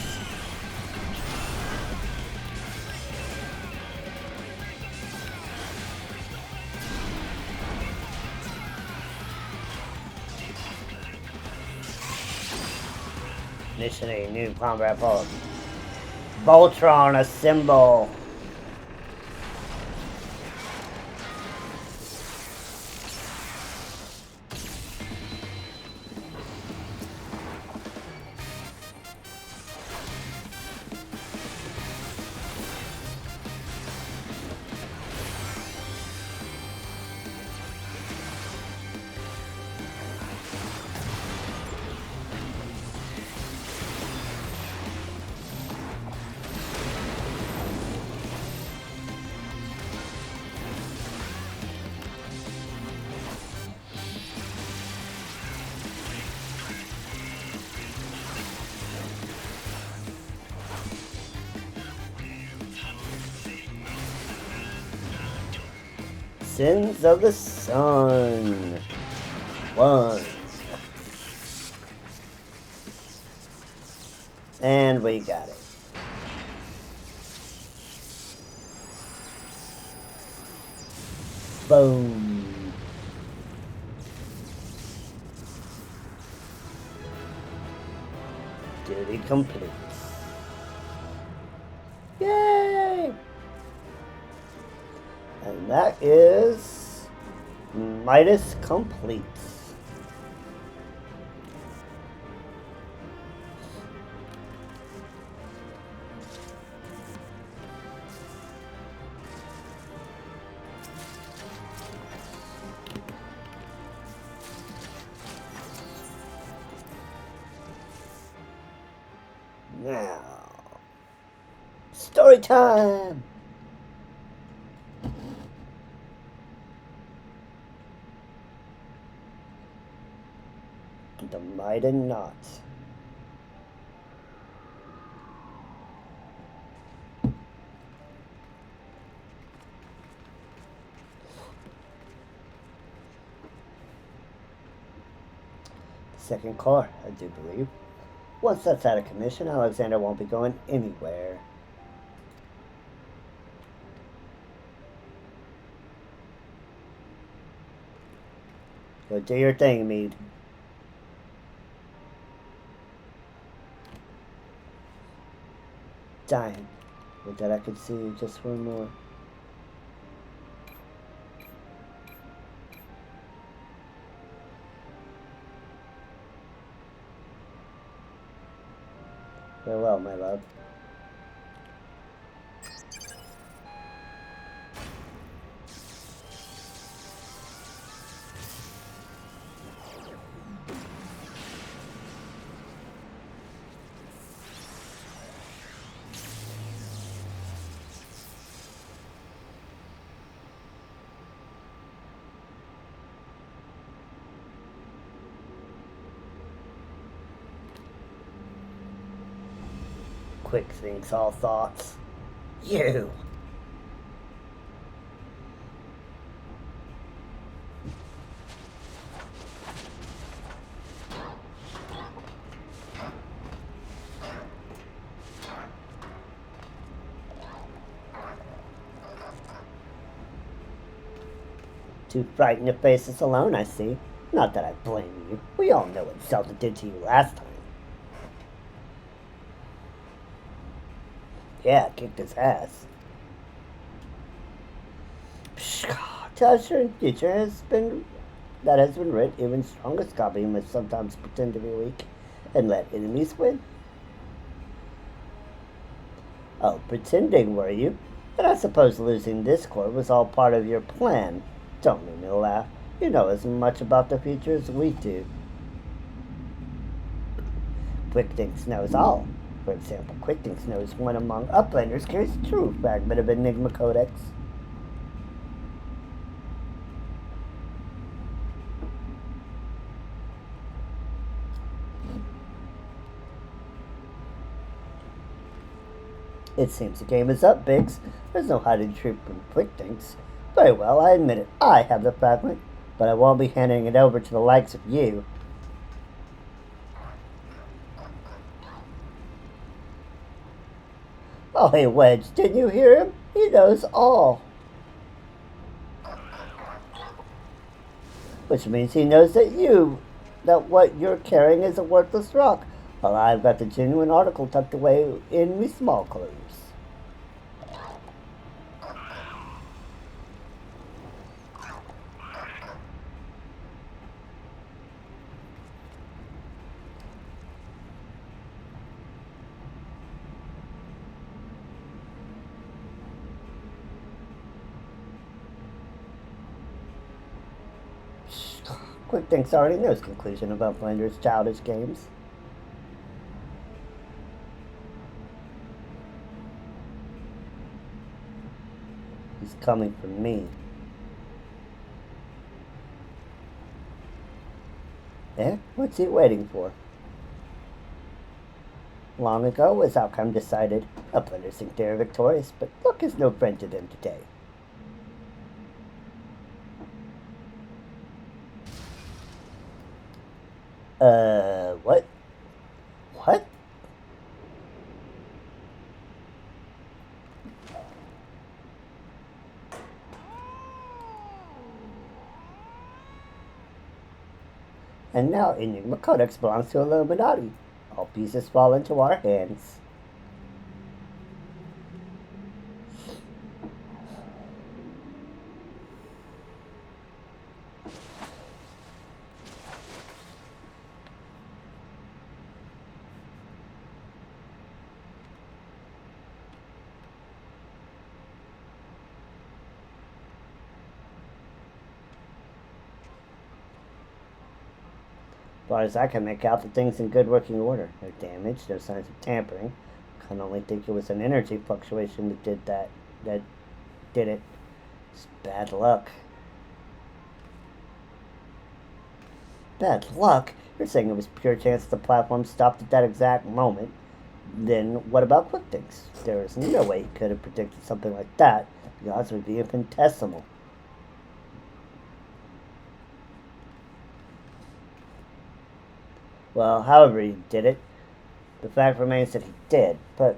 Initiating new combat pose. Voltron assemble. Sins of the Sun. 1. And we got it. Boom. Duty complete. Yay! And that is Midas complete. Now, story time! The Mighty Knot. Second car, I do believe. Once that's out of commission, Alexander won't be going anywhere. Go do your thing, Mead. Dying. With that I could see you just one more. Farewell, my love. Quick thinks all thoughts. You! Too frightened to face us alone, I see. Not that I blame you. We all know what Zelda did to you last time. Yeah, kicked his ass. Psh, Tasha and Future has been That has been writ. Even strongest copy must sometimes pretend to be weak and let enemies win. Oh, pretending, were you? But I suppose losing this core was all part of your plan. Don't make me laugh. You know as much about the future as we do. Quickthink knows all. For example, Quickthink knows one among uplanders carries a true fragment of Enigma Codex. It seems the game is up, Biggs. There's no hiding truth from Quickthinks. Very well, I admit it. I have the fragment, but I won't be handing it over to the likes of you. Oh, hey, Wedge, didn't you hear him? He knows all. Which means he knows that what you're carrying is a worthless rock, while I've got the genuine article tucked away in me small clothes. Quickthink already knows conclusion about Blender's childish games. He's coming for me. Eh? What's he waiting for? Long ago, as outcome decided, Uplanders think they're victorious, but luck is no friend to them today. What? What? And now Enigma Codex belongs to Illuminati. All pieces fall into our hands. As far as I can make out, the thing's in good working order. No damage, no signs of tampering. Can only think it was an energy fluctuation that did that. That did it. It's bad luck. Bad luck? You're saying it was pure chance the platform stopped at that exact moment. Then what about Quickthink? There is no way he could have predicted something like that. The odds would be infinitesimal. Well, however he did it, the fact remains that he did. But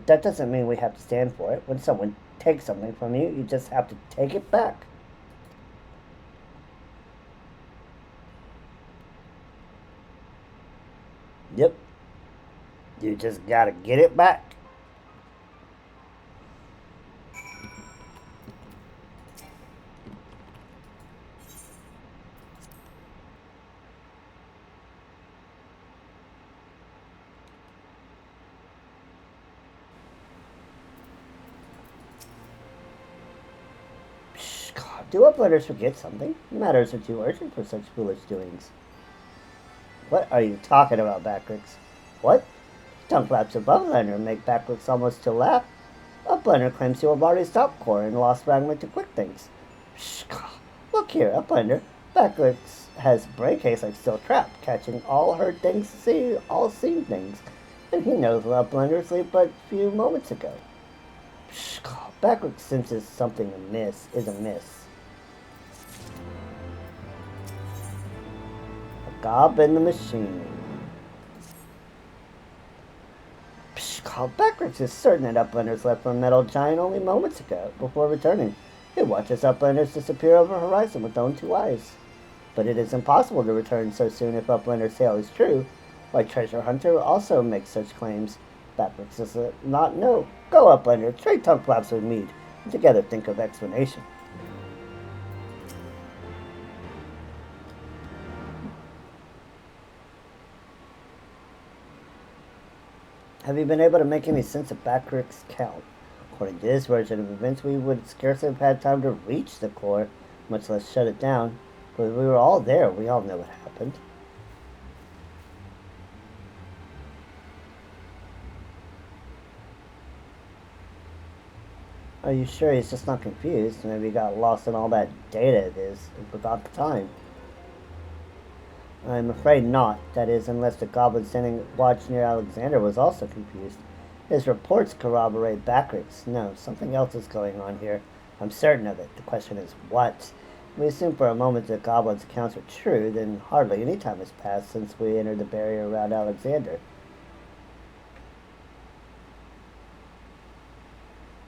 that doesn't mean we have to stand for it. When someone takes something from you, you just have to take it back. Yep. You just gotta get it back. Do uplanders forget something? Matters are too urgent for such foolish doings. What are you talking about, Backrix? What? Tongue flaps above Lander make Backrix almost to laugh. Uplander claims you have already stopped core and lost fragment to Quickthink. Look here, Uplander. Backrix has brain case like still trapped, catching all heard things, all seen things, and he knows Uplander sleep but a few moments ago. Backrix senses something is amiss. Gob in the machine. Backrix is certain that Uplanders left for Metal Giant only moments ago, before returning. He watches Uplanders disappear over the horizon with own two eyes. But it is impossible to return so soon if Uplander's tale is true. Like Treasure Hunter also makes such claims. Backrix does not know. Go, Uplander, trade tongue flaps with Mead, and together think of explanation. Have you been able to make any sense of Backrick's count? According to this version of events, we would scarcely have had time to reach the core, much less shut it down. But we were all there. We all know what happened. Are you sure he's just not confused? Maybe he got lost in all that data of his and forgot the time. I'm afraid not. That is, unless the goblin standing watch near Alexander was also confused. His reports corroborate Backrick's. No, something else is going on here. I'm certain of it. The question is what? We assume for a moment that Goblin's accounts are true, then hardly any time has passed since we entered the barrier around Alexander.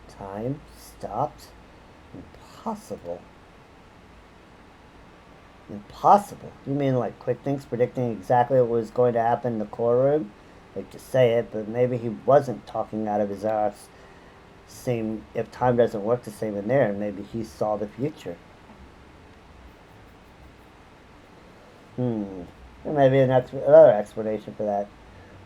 Time stopped? Impossible. Impossible? You mean like quick things predicting exactly what was going to happen in the core room? Like to say it, but maybe he wasn't talking out of his ass. Same, if time doesn't work the same in there, maybe he saw the future. There may be another explanation for that.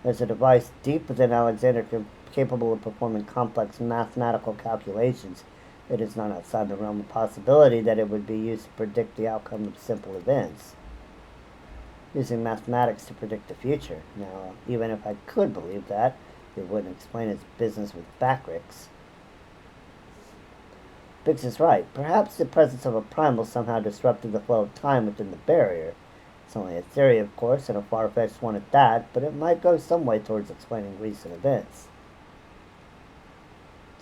There's a device deep within Alexander capable of performing complex mathematical calculations. It is not outside the realm of possibility that it would be used to predict the outcome of simple events. Using mathematics to predict the future. Now, even if I could believe that, it wouldn't explain his business with Backricks. Biggs is right. Perhaps the presence of a primal somehow disrupted the flow of time within the barrier. It's only a theory, of course, and a far-fetched one at that, but it might go some way towards explaining recent events.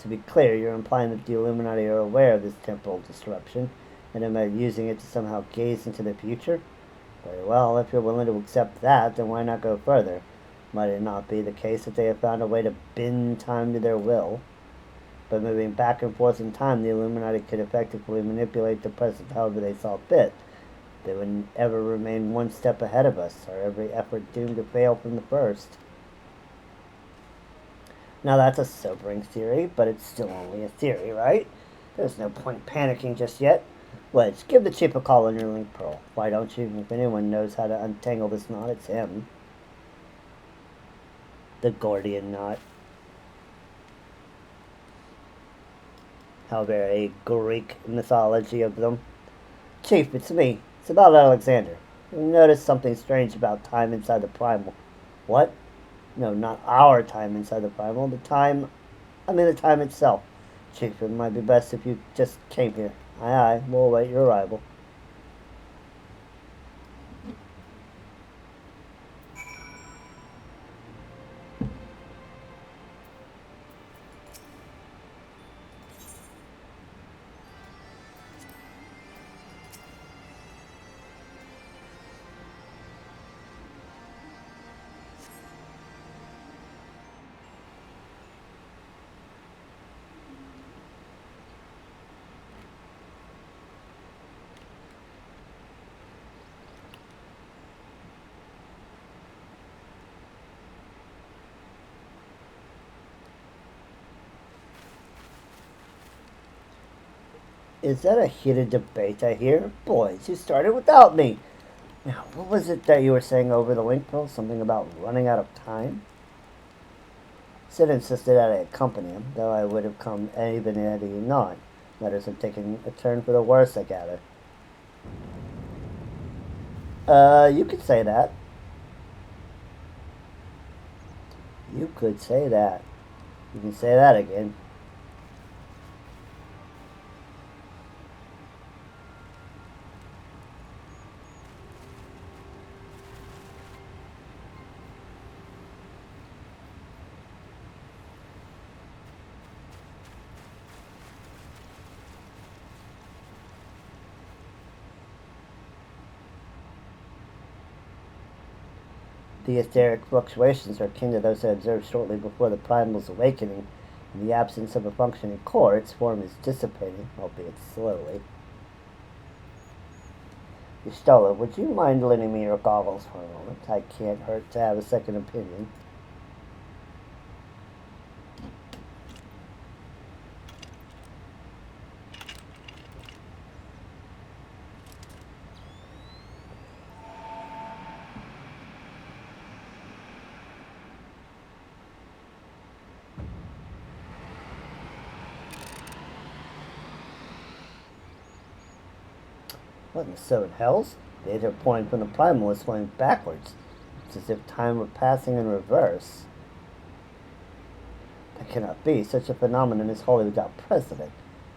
To be clear, you're implying that the Illuminati are aware of this temporal disruption, and are using it to somehow gaze into the future? Very well, if you're willing to accept that, then why not go further? Might it not be the case that they have found a way to bend time to their will? By moving back and forth in time, the Illuminati could effectively manipulate the present however they saw fit. They would ever remain one step ahead of us, our every effort doomed to fail from the first. Now that's a sobering theory, but it's still only a theory, right? There's no point panicking just yet. Wedge, give the chief a call on your link pearl. Why don't you? If anyone knows how to untangle this knot, it's him. The Gordian knot. How very Greek mythology of them. Chief, it's me. It's about Alexander. We noticed something strange about time inside the primal. What? No, not our time inside the primal. The time itself. Chief, it might be best if you just came here. Aye, aye, we'll await your arrival. Is that a heated debate I hear? Boys, you started without me. Now, what was it that you were saying over the link pearl? Something about running out of time? Sid insisted that I accompany him, though I would have come even had he not. Matters have taken a turn for the worse, I gather. You could say that. You could say that. You can say that again. The etheric fluctuations are akin to those I observed shortly before the primal's awakening. In the absence of a functioning core, its form is dissipating, albeit slowly. Yustola, would you mind lending me your goggles for a moment? I can't hurt to have a second opinion. What in the seven hells? The ether pouring from the primal is flowing backwards. It's as if time were passing in reverse. That cannot be. Such a phenomenon is wholly without precedent.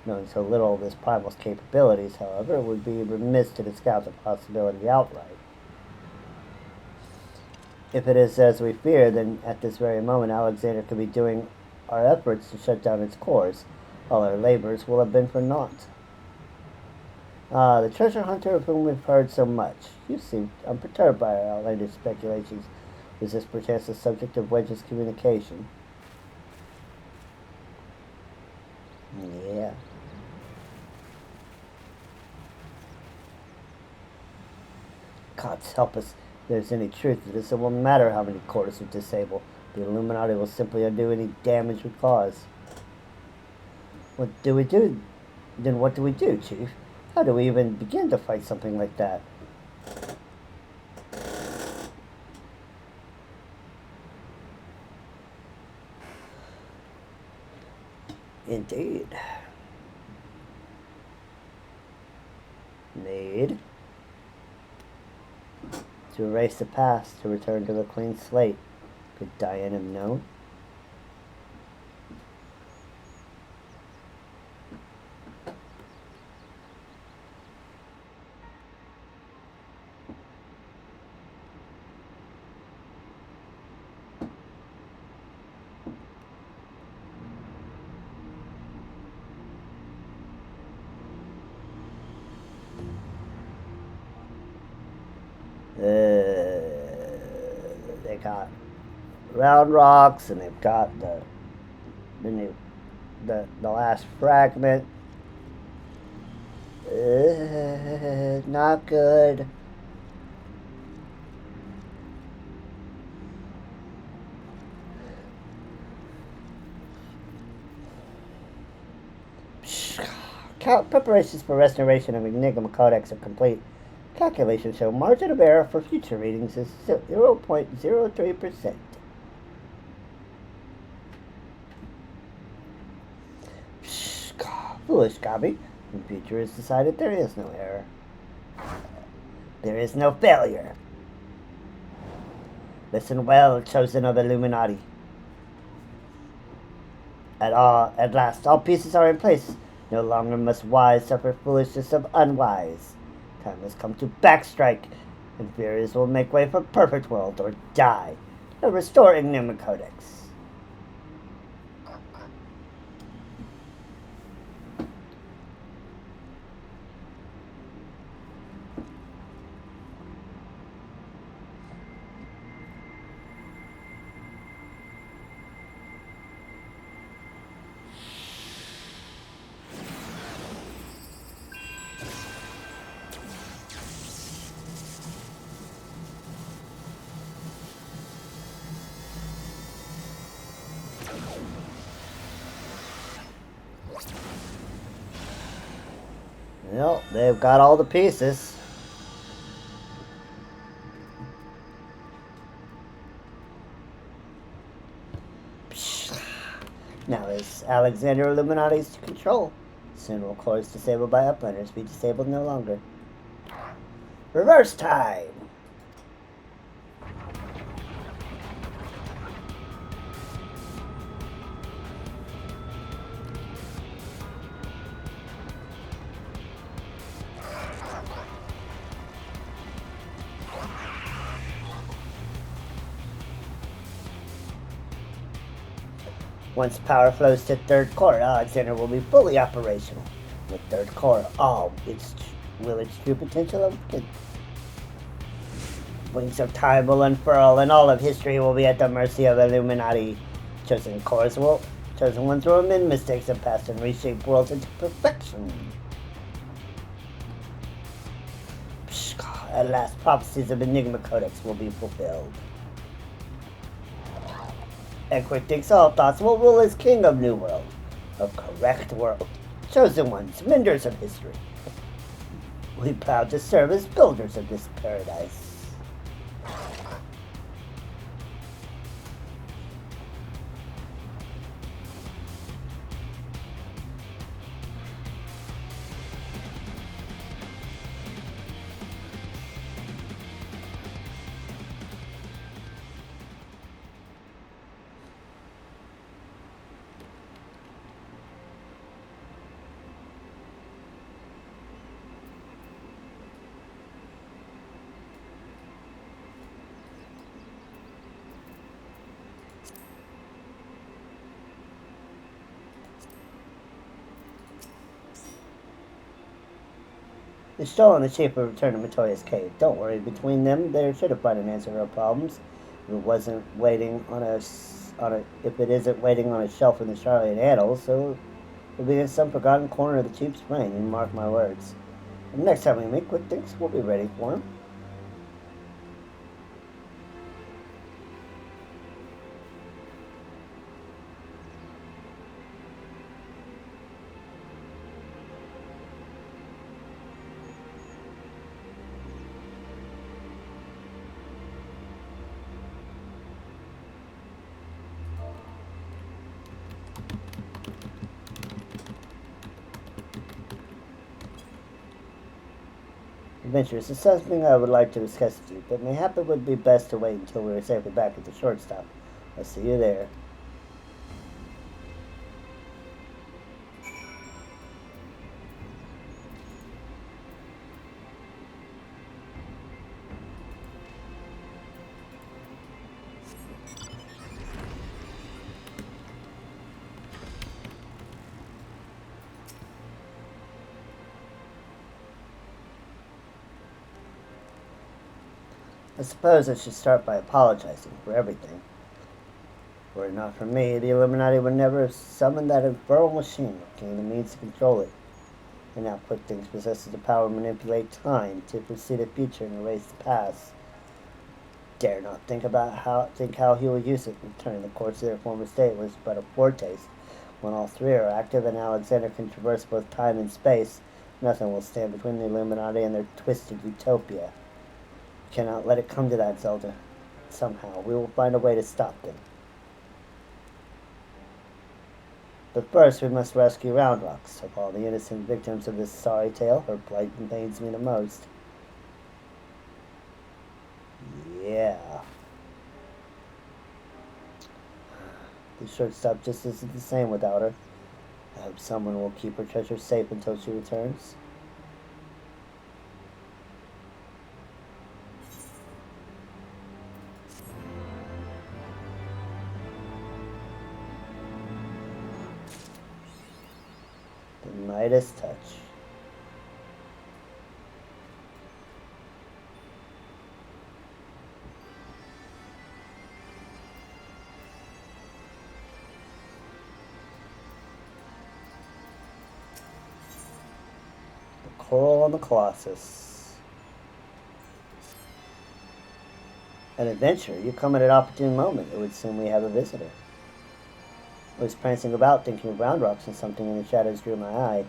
Knowing so little of this primal's capabilities, however, it would be remiss to discount the possibility outright. If it is as we fear, then at this very moment Alexander could be doing our efforts to shut down its cores. All our labors will have been for naught. Ah, the treasure hunter of whom we've heard so much. You seem unperturbed by our outlandish speculations. Is this perchance the subject of Wedge's communication? Yeah. Gods help us. If there's any truth to this, it won't matter how many cores we disable. The Illuminati will simply undo any damage we cause. What do we do? Then what do we do, Chief? How do we even begin to fight something like that? Indeed. Need to erase the past, to return to a clean slate. Could Diane have known? They got round rocks, and they've got the last fragment. Not good. Preparations for restoration of Enigma Codex are complete. Calculations show margin of error for future readings is 0.03%. Foolish Gobby. The future has decided there is no error. There is no failure. Listen well, chosen of Illuminati. At last, all pieces are in place. No longer must wise suffer foolishness of unwise. Time has come to backstrike. Inferiors will make way for perfect world or die. Now restore Enigma Codex. Well, they've got all the pieces. Now is Alexander Illuminati's to control. Soon will cores disabled by uplanders be disabled no longer. Reverse time! Once power flows to third core, Alexander will be fully operational. With third core, will its true potential awaken. Wings of time will unfurl, and all of history will be at the mercy of Illuminati. Chosen ones will amend mistakes of past and reshape worlds into perfection. At last, prophecies of Enigma Codex will be fulfilled. And quick thinks all thoughts will rule as king of New World, of correct world, chosen ones, menders of history. We proud to serve as builders of this paradise. The Stoll and the Chief will return to Matoya's cave. Don't worry, between them, they should have found an answer to our problems. If it wasn't waiting on if it isn't waiting on a shelf in the Charlotte Annals, so it'll be in some forgotten corner of the Chief's brain. You mark my words. And next time we meet, quick things, we'll be ready for him. Adventures is something I would like to discuss with you, but mayhap it would be best to wait until we are safely back at the shortstop. I'll see you there. I suppose I should start by apologizing for everything. Were it not for me, the Illuminati would never have summoned that infernal machine or gained the means to control it. And now Quick Things possesses the power to manipulate time, to foresee the future and erase the past. Dare not think how he will use it. Returning the course of their former state was but a foretaste. When all three are active and Alexander can traverse both time and space, nothing will stand between the Illuminati and their twisted utopia. Cannot let it come to that, Zelda. Somehow, we will find a way to stop them. But first, we must rescue Round Rocks. Of all the innocent victims of this sorry tale, her plight pains me the most. Yeah. The shortstop just isn't the same without her. I hope someone will keep her treasure safe until she returns. Midas touch. The coral on the Colossus. An adventure. You come at an opportune moment. It would seem we have a visitor. I was prancing about, thinking of Round Rocks, and something in the shadows drew my eye.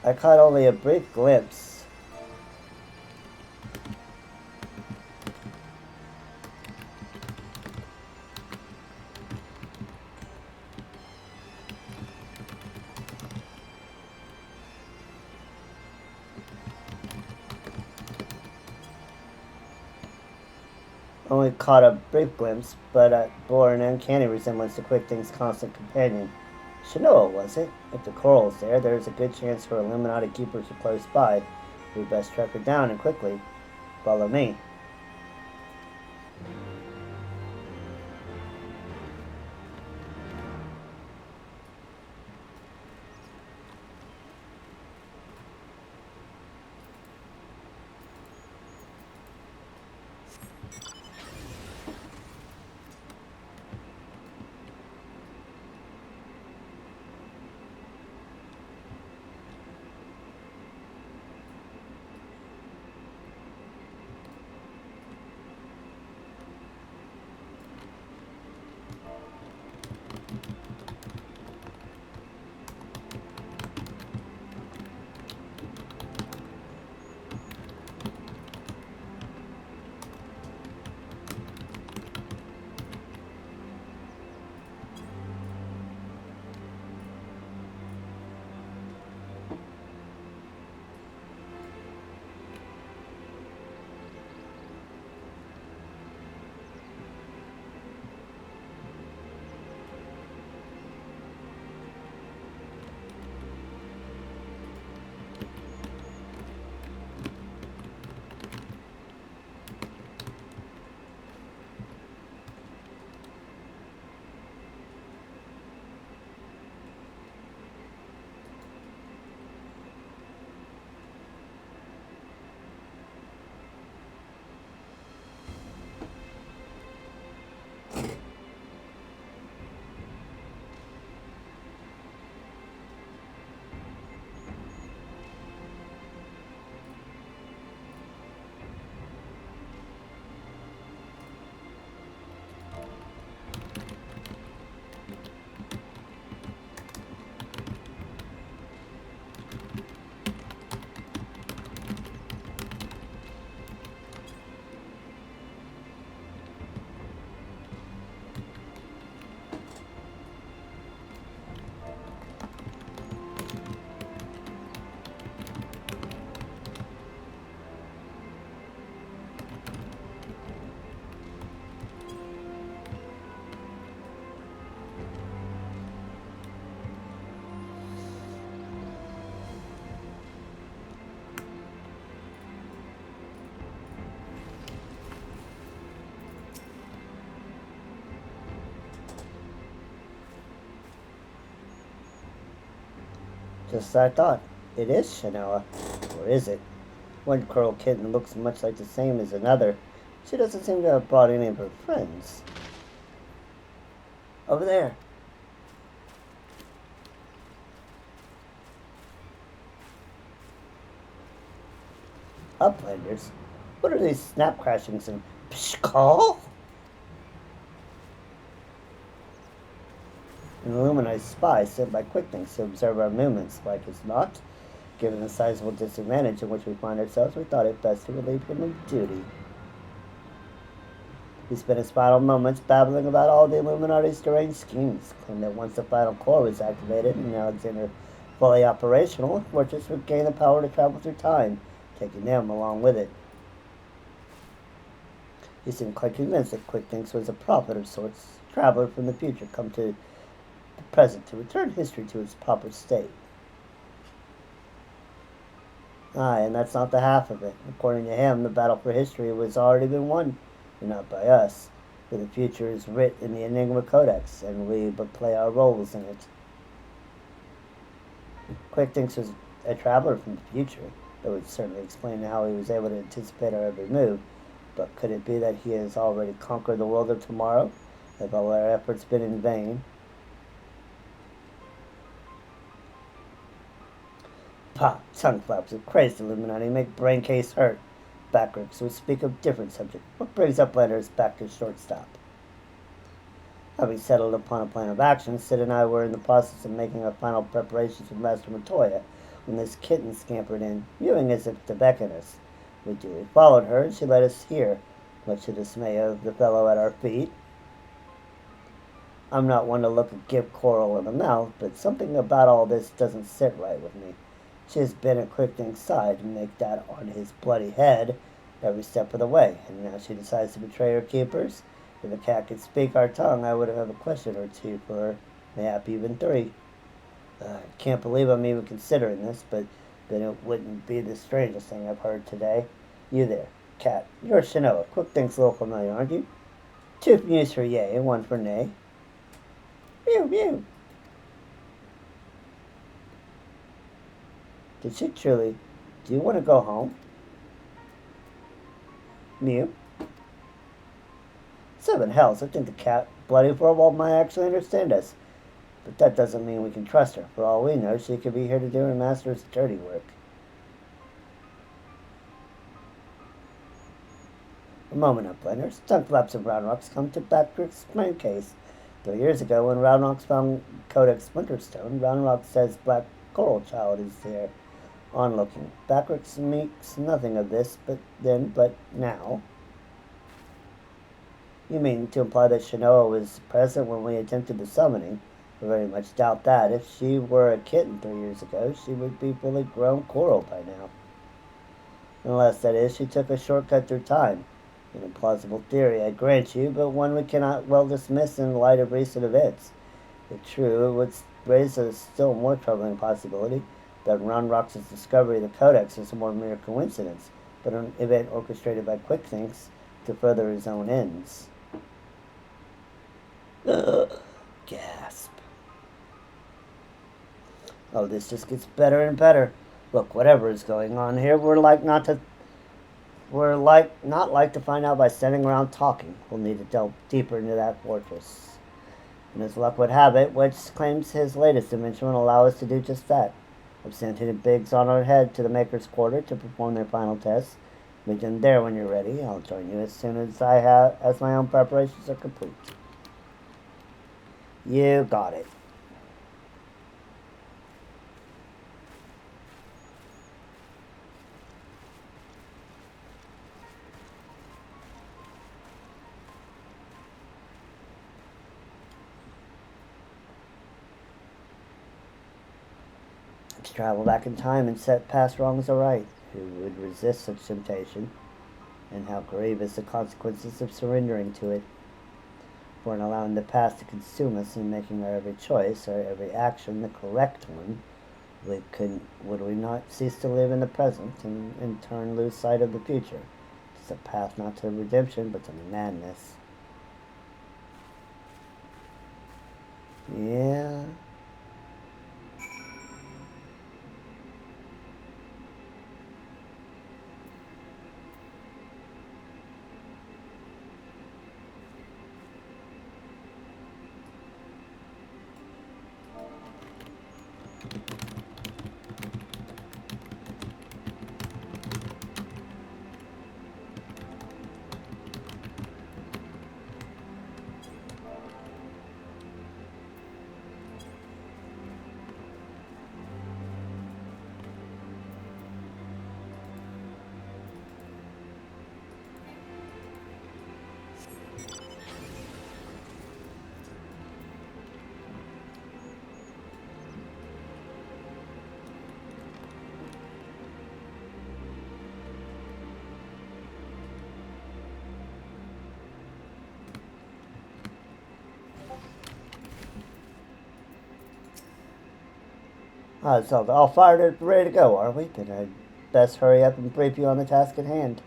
I caught only a brief glimpse. Only caught a brief glimpse, but it bore an uncanny resemblance to Quick Thing's constant companion. Shinoa, was it? If the coral is there, there is a good chance her Illuminati keepers are close by. We'd best track her down and quickly. Follow me. Just as I thought. It is Shanoa. Or is it? One coral kitten looks much like the same as another. She doesn't seem to have brought any of her friends. Over there. Uplanders? What are these snap crashings and psh-call? An illuminized spy sent by Quickthinks to observe our movements, like as not. Given the sizable disadvantage in which we find ourselves, we thought it best to relieve him of duty. He spent his final moments babbling about all the Illuminati's deranged schemes, claimed that once the final core was activated and Alexander fully operational, the fortress would gain the power to travel through time, taking them along with it. He seemed quite convinced that Quickthinks was a prophet of sorts, a traveler from the future come to the present to return history to its proper state. Aye, and that's not the half of it. According to him, the battle for history was already been won, but not by us. For the future is writ in the Enigma Codex, and we but play our roles in it. Quickthinks was a traveler from the future. That would certainly explain how he was able to anticipate our every move. But could it be that he has already conquered the world of tomorrow? Have all our efforts been in vain? Pah! Tongue flaps of crazed Illuminati make brain case hurt. Backwards would speak of different subject. What brings Uplanders back to shortstop? Having settled upon a plan of action, Sid and I were in the process of making our final preparations with Master Montoya when this kitten scampered in, mewing as if to beckon us. We duly followed her, and she led us here, much to the dismay of the fellow at our feet. I'm not one to look a gift coral in the mouth, but something about all this doesn't sit right with me. She has been at Quickthink's side to make that on his bloody head every step of the way, and now she decides to betray her keepers. If a cat could speak our tongue, I would have a question or two for her, mayhap even three. I can't believe I'm even considering this, but then it wouldn't be the strangest thing I've heard today. You there, cat. You're Shanoa. Quickthink's a little familiar, aren't you? Two mews for yea, and one for nay. Mew, mew. Did she truly? Do you want to go home? Mew. Seven hells, I think the cat, bloody for a while, might actually understand us. But that doesn't mean we can trust her. For all we know, she could be here to do her master's dirty work. A moment, Uplanders. Tongue flaps of Round Rocks come to Backrick's main case. 3 years ago, when Round Rocks found Codex Splinterstone, Round Rocks says Black Coral Child is there. Onlooking. Backrick makes nothing of this, but now. You mean to imply that Shanoa was present when we attempted the summoning? I very much doubt that. If she were a kitten 3 years ago, she would be fully grown coral by now. Unless, that is, she took a shortcut through time. An implausible theory, I grant you, but one we cannot well dismiss in the light of recent events. If true, it would raise a still more troubling possibility that Round Rock's discovery of the Codex is a more mere coincidence, but an event orchestrated by Quickthinks to further his own ends. Ugh. Gasp. Oh, this just gets better and better. Look, whatever is going on here, we're not like to find out by standing around talking. We'll need to delve deeper into that fortress. And as luck would have it, Wedge claims his latest dimension will allow us to do just that. I've sent Hidden Biggs on our head to the Maker's Quarter to perform their final tests. Meet them there when you're ready. I'll join you as soon as my own preparations are complete. You got it. To travel back in time and set past wrongs aright. Who would resist such temptation? And how grievous the consequences of surrendering to it. For in allowing the past to consume us and making our every choice, our every action the correct one, would we not cease to live in the present and in turn lose sight of the future? It's a path not to redemption, but to madness. Yeah. Zelda, all fired and ready to go, are we? Then I'd best hurry up and brief you on the task at hand.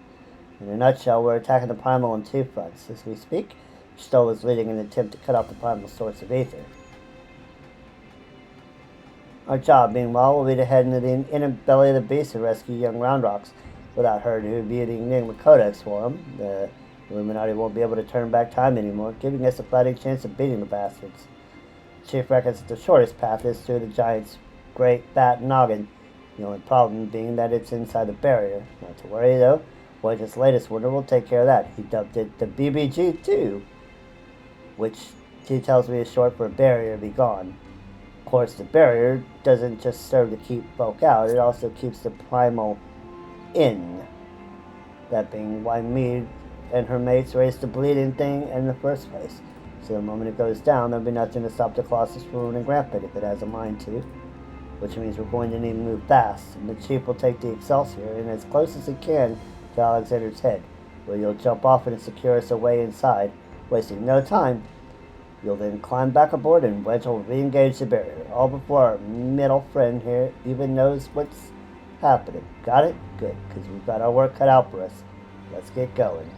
In a nutshell, we're attacking the Primal on two fronts. As we speak, Stoll is leading an attempt to cut off the Primal source of ether. Our job, meanwhile, will be to head into the inner belly of the beast and rescue young Roundrocks. Without her to review the Enigma Codex for him, the Illuminati won't be able to turn back time anymore, giving us a fighting chance of beating the bastards. Chief reckons the shortest path is through the giant's great fat noggin, the only problem being that it's inside the barrier. Not to worry, though. Voyage's latest wonder will take care of that. He dubbed it the BBG-2, which he tells me is short for barrier be gone. Of course, the barrier doesn't just serve to keep folk out, it also keeps the primal in. That being why Mead and her mates raised the bleeding thing in the first place. So the moment it goes down, there'll be nothing to stop the Colossus from ruining Rampant if it has a mind to. Which means we're going to need to move fast, and the Chief will take the Excelsior in as close as he can to Alexander's head, where you'll jump off and secure us away inside, wasting no time. You'll then climb back aboard and Wedge will re-engage the barrier, all before our middle friend here even knows what's happening. Got it? Good, because we've got our work cut out for us. Let's get going.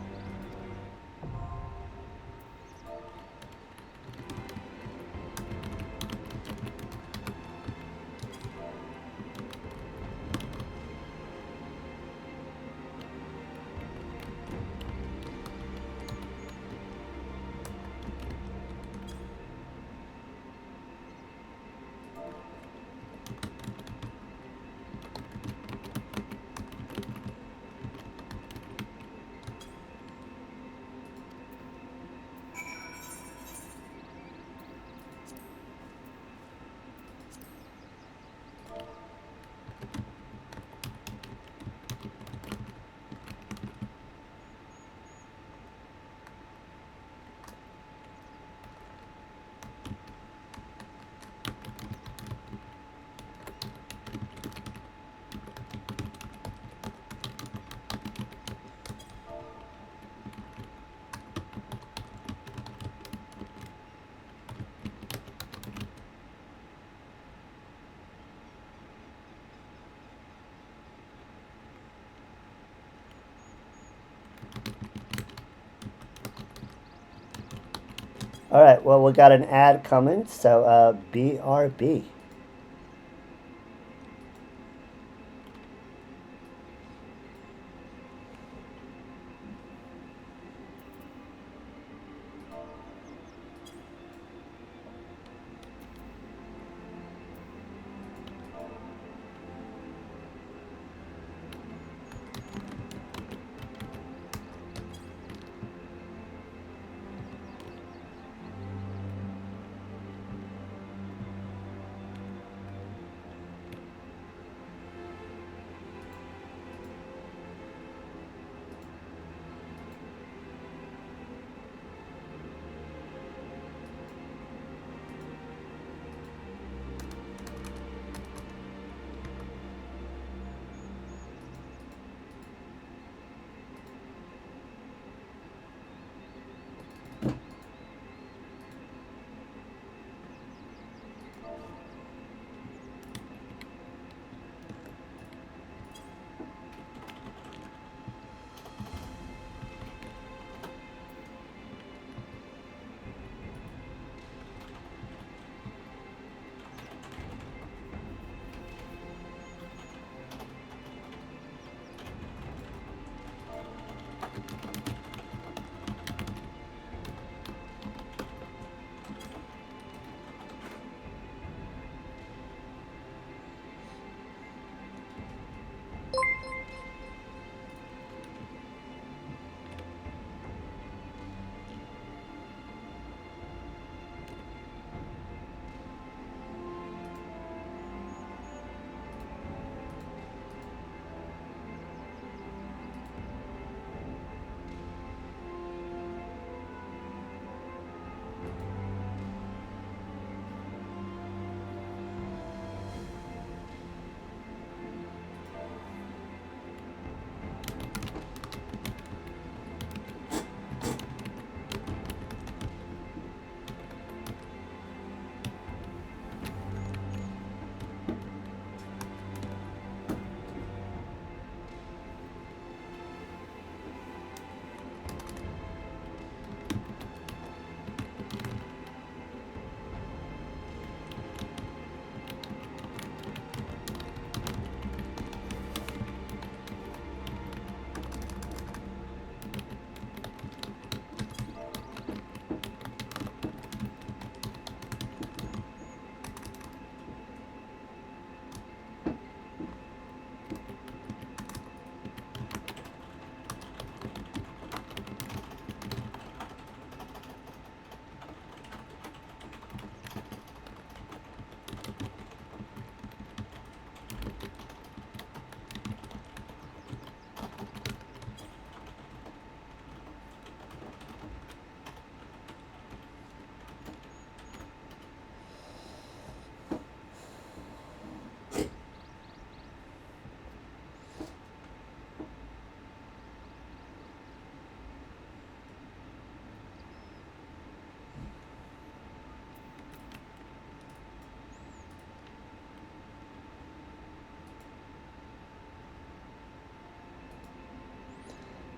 Alright, well, we got an ad coming, so, BRB.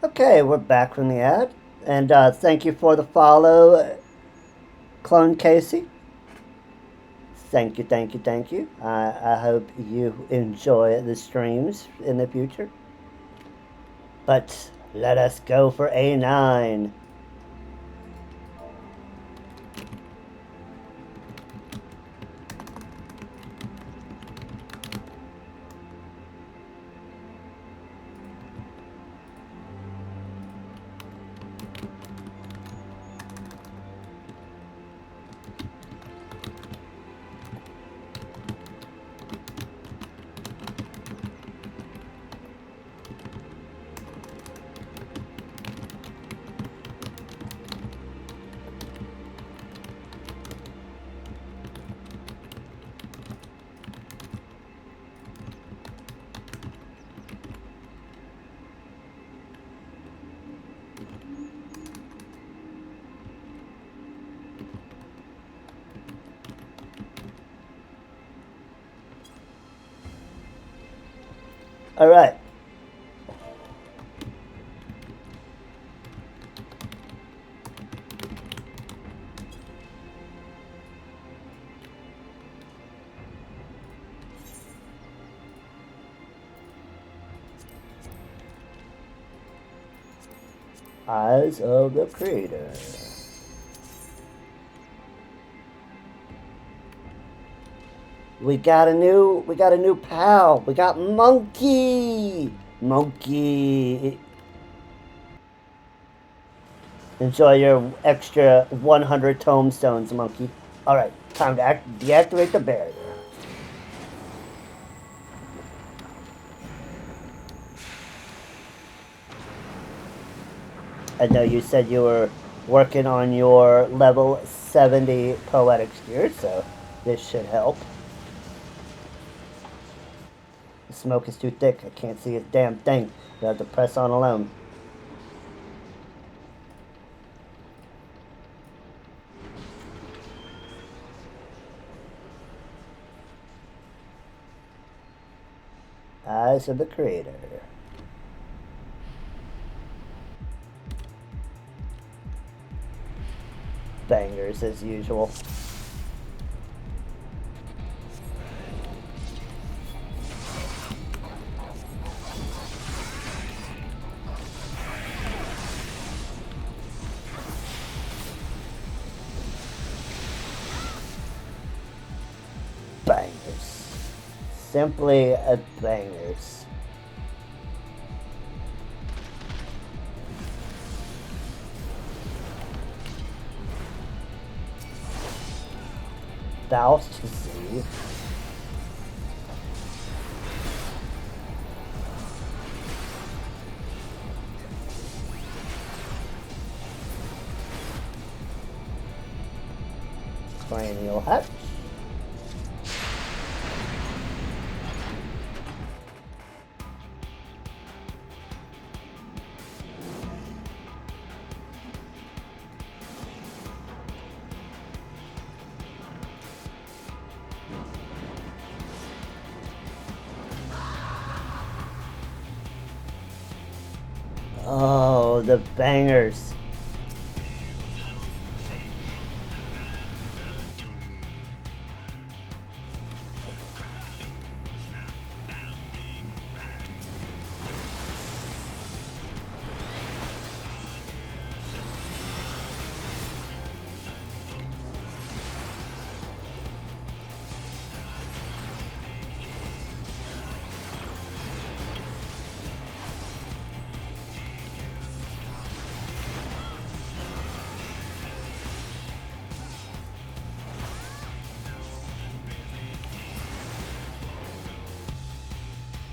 Okay, we're back from the ad. And thank you for the follow, Clone Casey. Thank you, thank you, thank you. I hope you enjoy the streams in the future. But let us go for A9. All right. Eyes of the Creator. We got a new pal. We got Monkey. Monkey. Enjoy your extra 100 tombstones, Monkey. All right, time to deactivate the barrier. I know you said you were working on your level 70 poetic sphere, so this should help. The smoke is too thick. I can't see a damn thing. You have to press on alone. Eyes of the Creator. Bangers as usual. Bangers. Simply a bangers. Douse to see. Cranial Hutch. Oh, the bangers.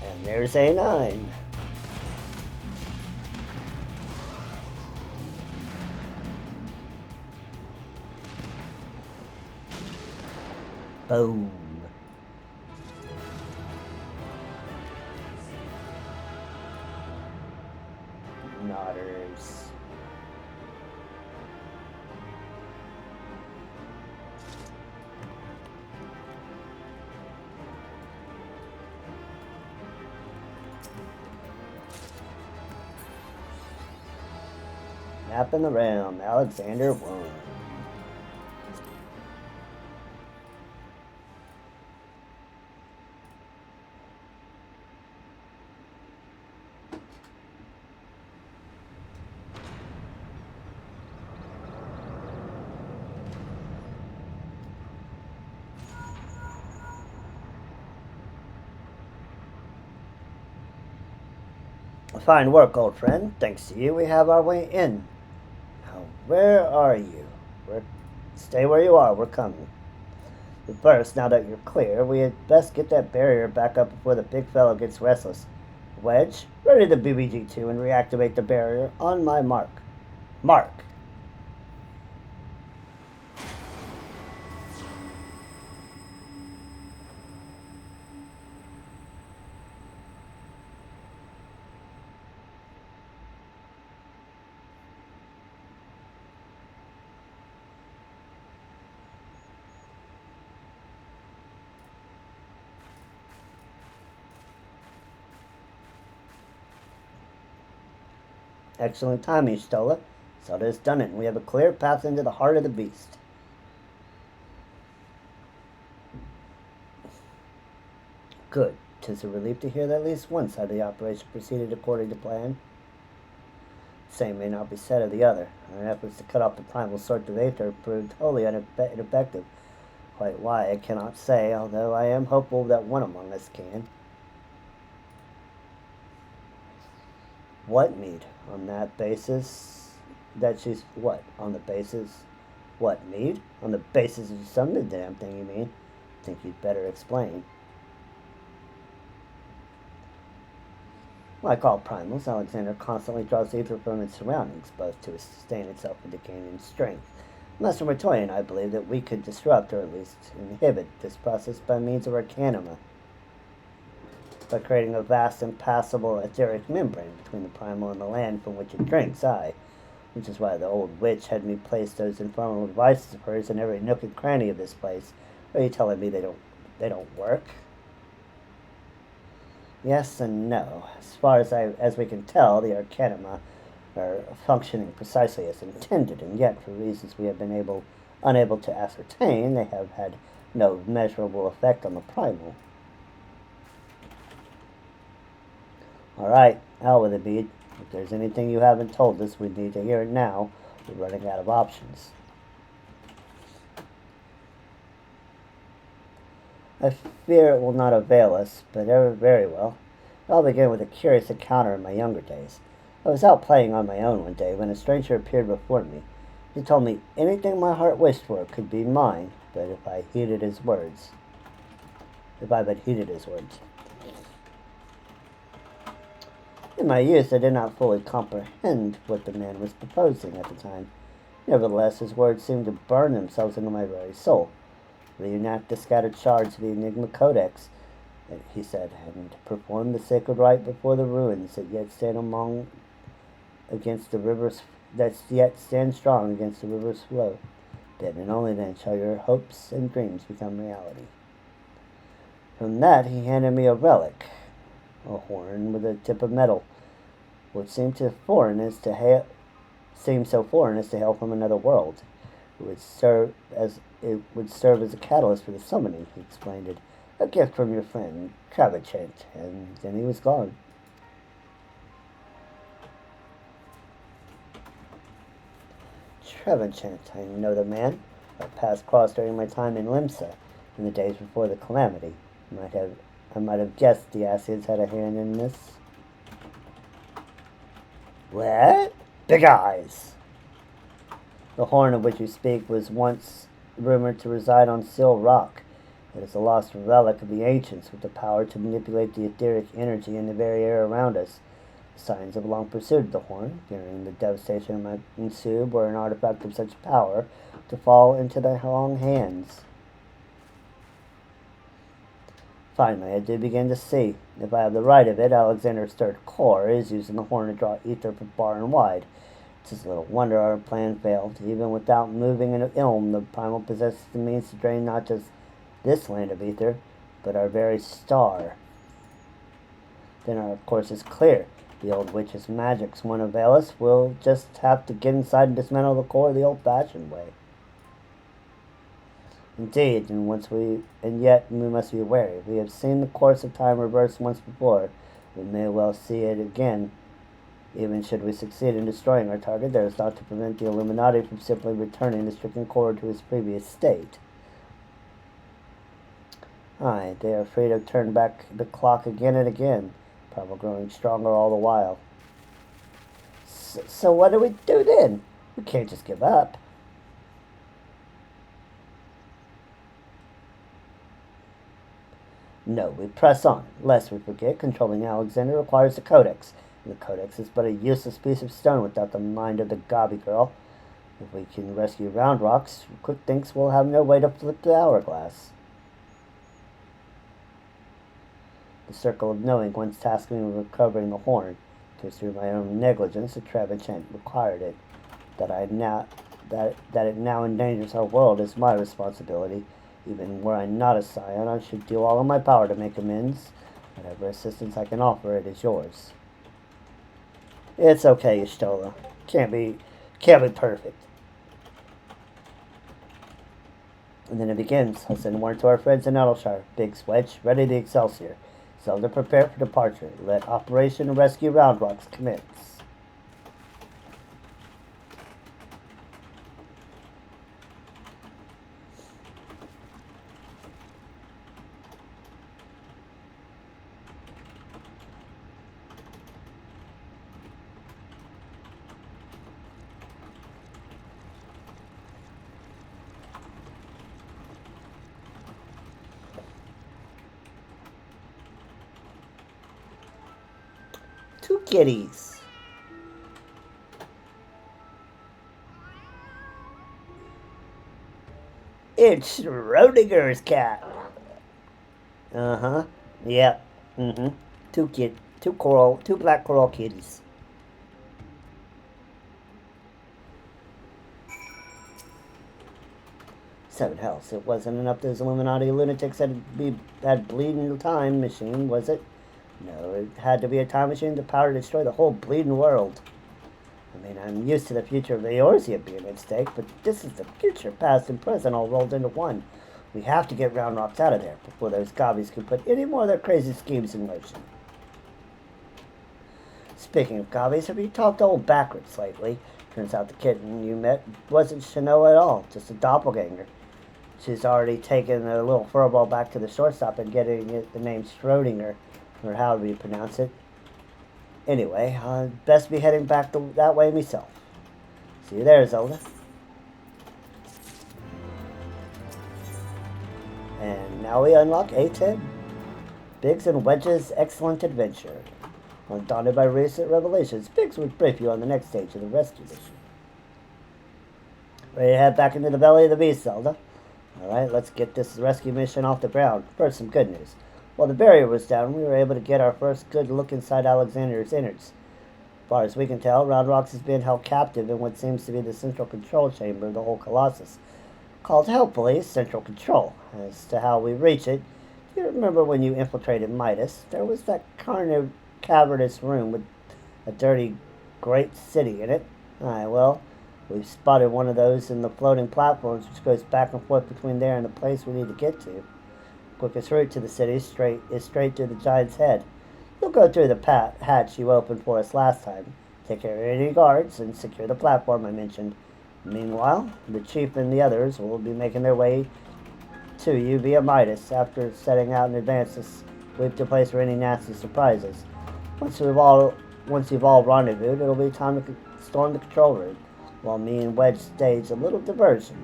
And there's A9. Boom. Nodders. Snap in the realm. Alexander won. Fine work, old friend. Thanks to you, we have our way in. Now, where are you? Stay where you are. We're coming. But first, now that you're clear, we had best get that barrier back up before the big fellow gets restless. Wedge, ready the BBG-2 and reactivate the barrier on my mark. Mark. Excellent timing, Stola. Zelda has done it, and we have a clear path into the heart of the beast. Good. 'Tis a relief to hear that at least one side of the operation proceeded according to plan. The same may not be said of the other. Our efforts to cut off the primal source of aether proved wholly ineffective. Quite why, I cannot say, although I am hopeful that one among us can. What mead? On that basis that she's what? On the basis what, mead? On the basis of some damn thing, you mean? Think you'd better explain. Like all primals, Alexander constantly draws ether from its surroundings, both to sustain itself and to gain in strength. Master Matoya and I believe that we could disrupt, or at least inhibit, this process by means of Arcanima, by creating a vast, impassable etheric membrane between the primal and the land from which it drinks, which is why the old witch had me place those infernal devices of hers in every nook and cranny of this place. Are you telling me they don't work? Yes and no. As far as we can tell, the Arcanima are functioning precisely as intended, and yet, for reasons we have been unable to ascertain, they have had no measurable effect on the primal. Alright, hell with it, Bede. If there's anything you haven't told us, we need to hear it now. We're running out of options. I fear it will not avail us, but very well. It all began with a curious encounter in my younger days. I was out playing on my own one day when a stranger appeared before me. He told me anything my heart wished for could be mine, but if I but heeded his words. In my youth, I did not fully comprehend what the man was proposing at the time. Nevertheless, his words seemed to burn themselves into my very soul. Reunite the scattered shards of the Enigma Codex, he said, and perform the sacred rite before the ruins that yet stand strong against the river's flow. Then and only then shall your hopes and dreams become reality. From that, he handed me a relic, a horn with a tip of metal, which seemed so foreign as to hail from another world. It would serve as a catalyst for the summoning, he explained it. A gift from your friend, Travachent, and then he was gone. Travachent, I know the man. Our paths crossed during my time in Limsa, in the days before the calamity. I might have guessed the Asians had a hand in this. What? Big eyes! The horn of which you speak was once rumored to reside on Seal Rock. It is a lost relic of the ancients with the power to manipulate the etheric energy in the very air around us. The Scions have long pursued the horn, fearing the devastation that might ensue were an artifact of such power to fall into their wrong hands. Finally, I did begin to see. If I have the right of it, Alexander's third core is using the horn to draw ether from far and wide. It's little wonder our plan failed. Even without moving an ilm, the primal possesses the means to drain not just this land of ether, but our very star. Then our course is clear. The old witch's magics won't avail us. We'll just have to get inside and dismantle the core the old-fashioned way. Indeed, and yet we must be wary. We have seen the course of time reverse once before. We may well see it again. Even should we succeed in destroying our target, there is naught to prevent the Illuminati from simply returning the stricken core to its previous state. Aye, they are free to turn back the clock again and again, probably growing stronger all the while. So what do we do then? We can't just give up. No, we press on. Lest we forget, controlling Alexander requires a codex. And the codex is but a useless piece of stone without the mind of the Gobby girl. If we can rescue Round Rocks, Quick thinks we'll have no way to flip the hourglass. The circle of knowing once tasked me with recovering the horn. It was through my own negligence that Trevichant required it. That it now endangers our world is my responsibility. Even were I not a scion, I should do all in my power to make amends. Whatever assistance I can offer, it is yours. It's okay, Y'shtola. Can't be perfect. And then it begins. I'll send word to our friends in Nettleshire. Big Swedge, ready the Excelsior. Zelda, prepare for departure. Let Operation Rescue Round Rocks commence. Two kitties. It's Schrodinger's cat. Uh-huh. Yep. Mm-hmm. Two black coral kitties. Seven hells. It wasn't enough those Illuminati lunatics had bleeding time machine, was it? No, it had to be a time machine with the power to destroy the whole bleeding world. I mean, I'm used to the future of Eorzea being at stake, but this is the future, past and present, all rolled into one. We have to get Round Rocks out of there before those gobbies can put any more of their crazy schemes in motion. Speaking of gobbies, have you talked to old Backwards lately? Turns out the kitten you met wasn't Shanoa at all, just a doppelganger. She's already taken a little furball back to the shortstop and getting it the name Schrodinger, or however you pronounce it. Anyway, I'd best be heading back that way myself. See you there, Zelda. And now we unlock A10. Biggs and Wedge's Excellent Adventure. Undaunted by recent revelations, Biggs would brief you on the next stage of the rescue mission. Ready to head back into the belly of the beast, Zelda? Alright, let's get this rescue mission off the ground. First, some good news. While the barrier was down, we were able to get our first good look inside Alexander's innards. As far as we can tell, Round Rocks has been held captive in what seems to be the central control chamber of the whole Colossus, called helpfully Central Control. As to how we reach it, do you remember when you infiltrated Midas? There was that cavernous room with a dirty great city in it. Aye, well, we've spotted one of those in the floating platforms which goes back and forth between there and the place we need to get to. Quickest route to the city is straight through the giant's head. You'll go through the hatch you opened for us last time. Take care of any guards and secure the platform I mentioned. Meanwhile, the chief and the others will be making their way to you via Midas after setting out in advance to sweep the place for any nasty surprises. Once you've all rendezvoused, it'll be time to storm the control room, while me and Wedge stage a little diversion.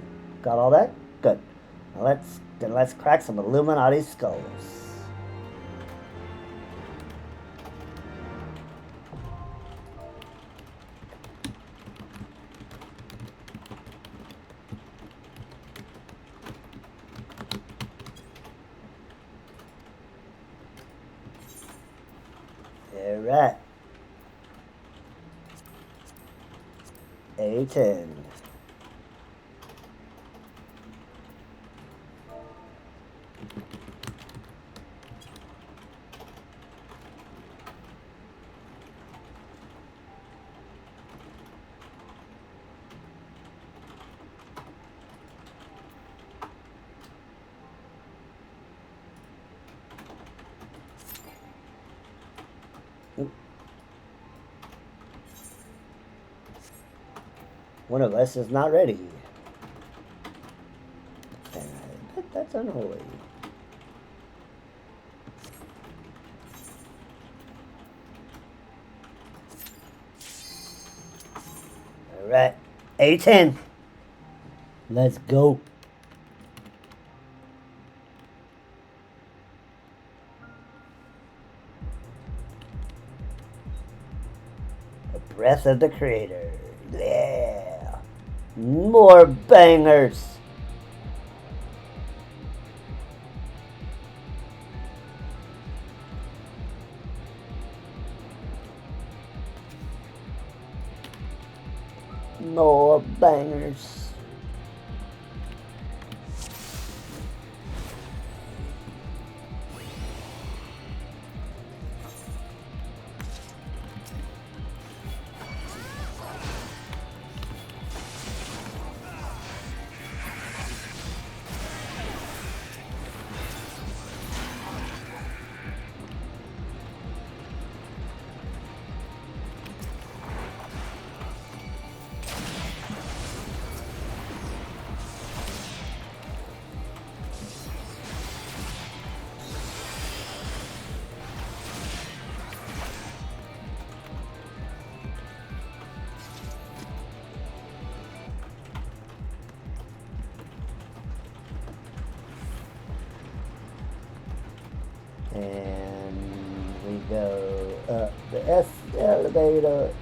Got all that? Good. Now let's crack some Illuminati skulls. Alright. A10. One of us is not ready. That's unholy. Alright. A10. Let's go. The breath of the creator. Yeah. More bangers. More bangers. And we go up the S elevator.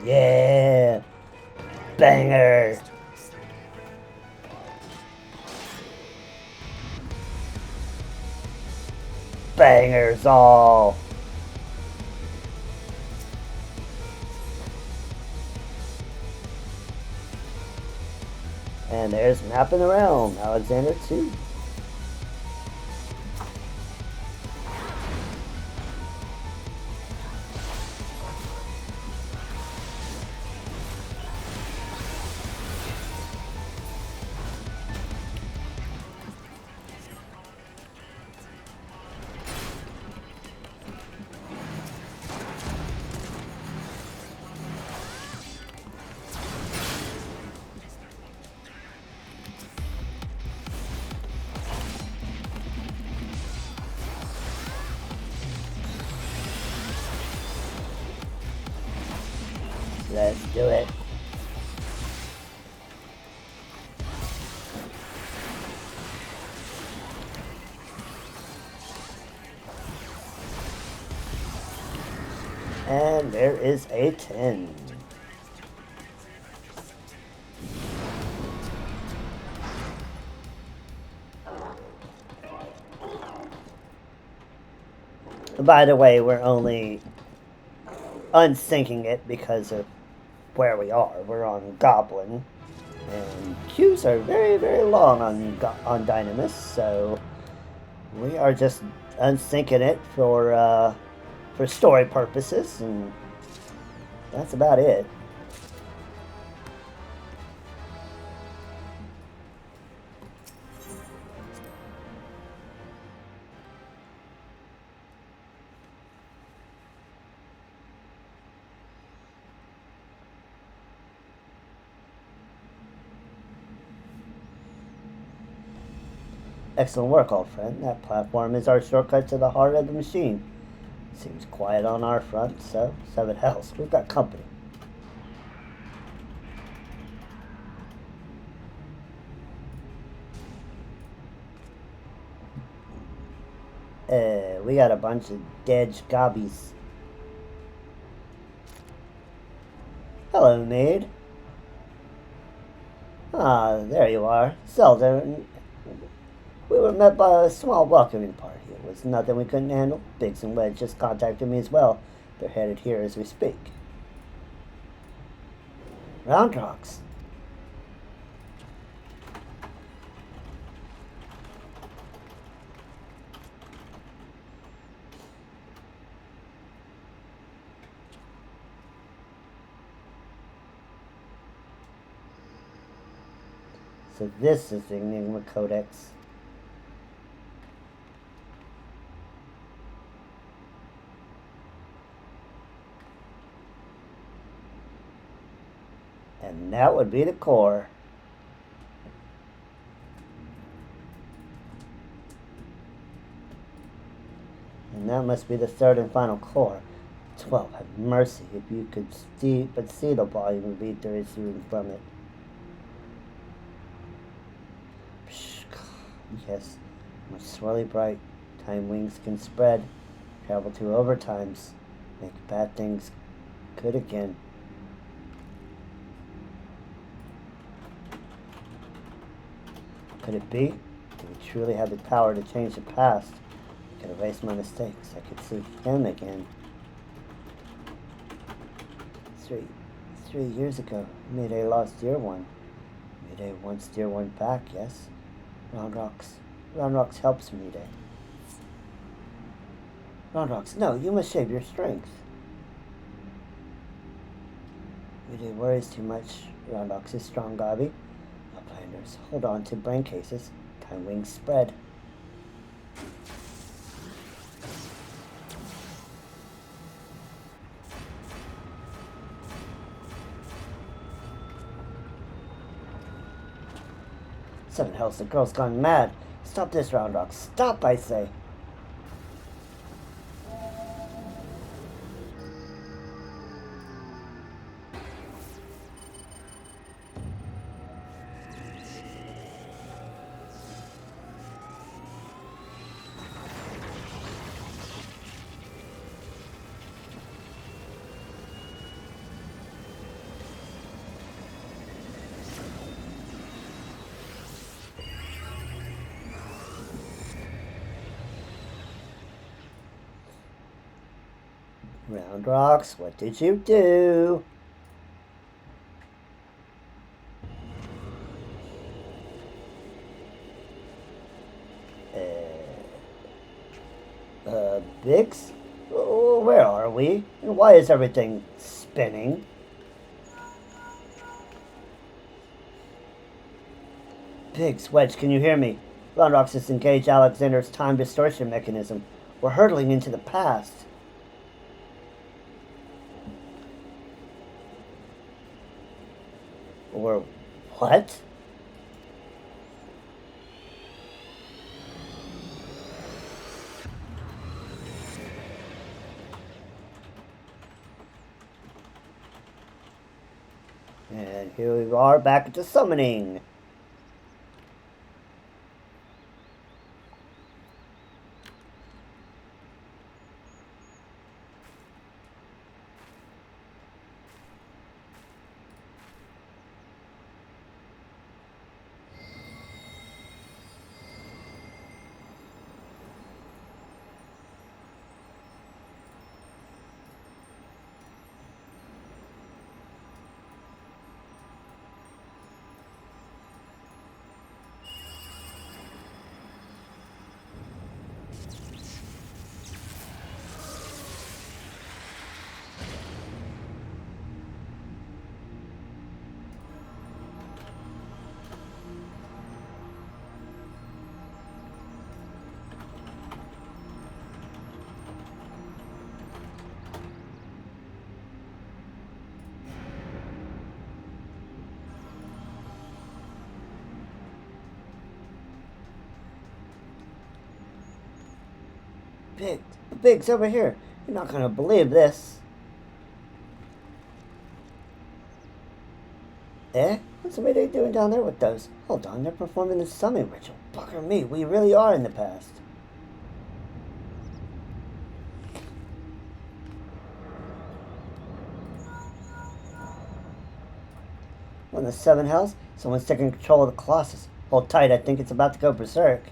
Yeah. Banger. Bangers all. And there's Mapping the Realm, Alexander 2. Let's do it. And there is a 10. By the way, we're only unsyncing it because of where we are. We're on Goblin, and queues are very, very long on Dynamis, so we are just unsyncing it for story purposes, and that's about it. Excellent work, old friend. That platform is our shortcut to the heart of the machine. Seems quiet on our front, so 7 hells. We've got company. We got a bunch of dead gobbies. Hello, maid. Ah, there you are. Zelda, We were met by a small welcoming party. It was nothing we couldn't handle. Biggs and Wedge just contacted me as well. They're headed here as we speak. Round rocks. So this is the Enigma Codex. And that would be the core. And that must be the third and final core. 12, have mercy if you could see the volume of ether issuing from it. Yes, much swirly bright. Time wings can spread, travel to overtimes, make bad things good again. Could it be? Do we truly have the power to change the past? I could erase my mistakes. I could see him again. 3 years ago, Mayday lost Dear One. Mayday wants Dear One back, yes? Round Rocks helps Mayday. Round Rocks, no, you must save your strength. Mayday worries too much. Round Rocks is strong, Gabi. Uplanders, hold on to brain cases. Time wings spread. Seven hells, the girl's gone mad. Stop this, Round Rock. Stop, I say. Round Rocks, what did you do? Biggs? Oh, where are we? And why is everything spinning? Biggs, Wedge, can you hear me? Round Rocks has engaged Alexander's time distortion mechanism. We're hurtling into the past. Or what? And here we are back at the summoning. Biggs, over here. You're not gonna believe this. Eh? What's somebody doing down there with those? Hold on, they're performing the summon ritual. Bugger me, we really are in the past. On the seven hells, someone's taking control of the Colossus. Hold tight, I think it's about to go berserk.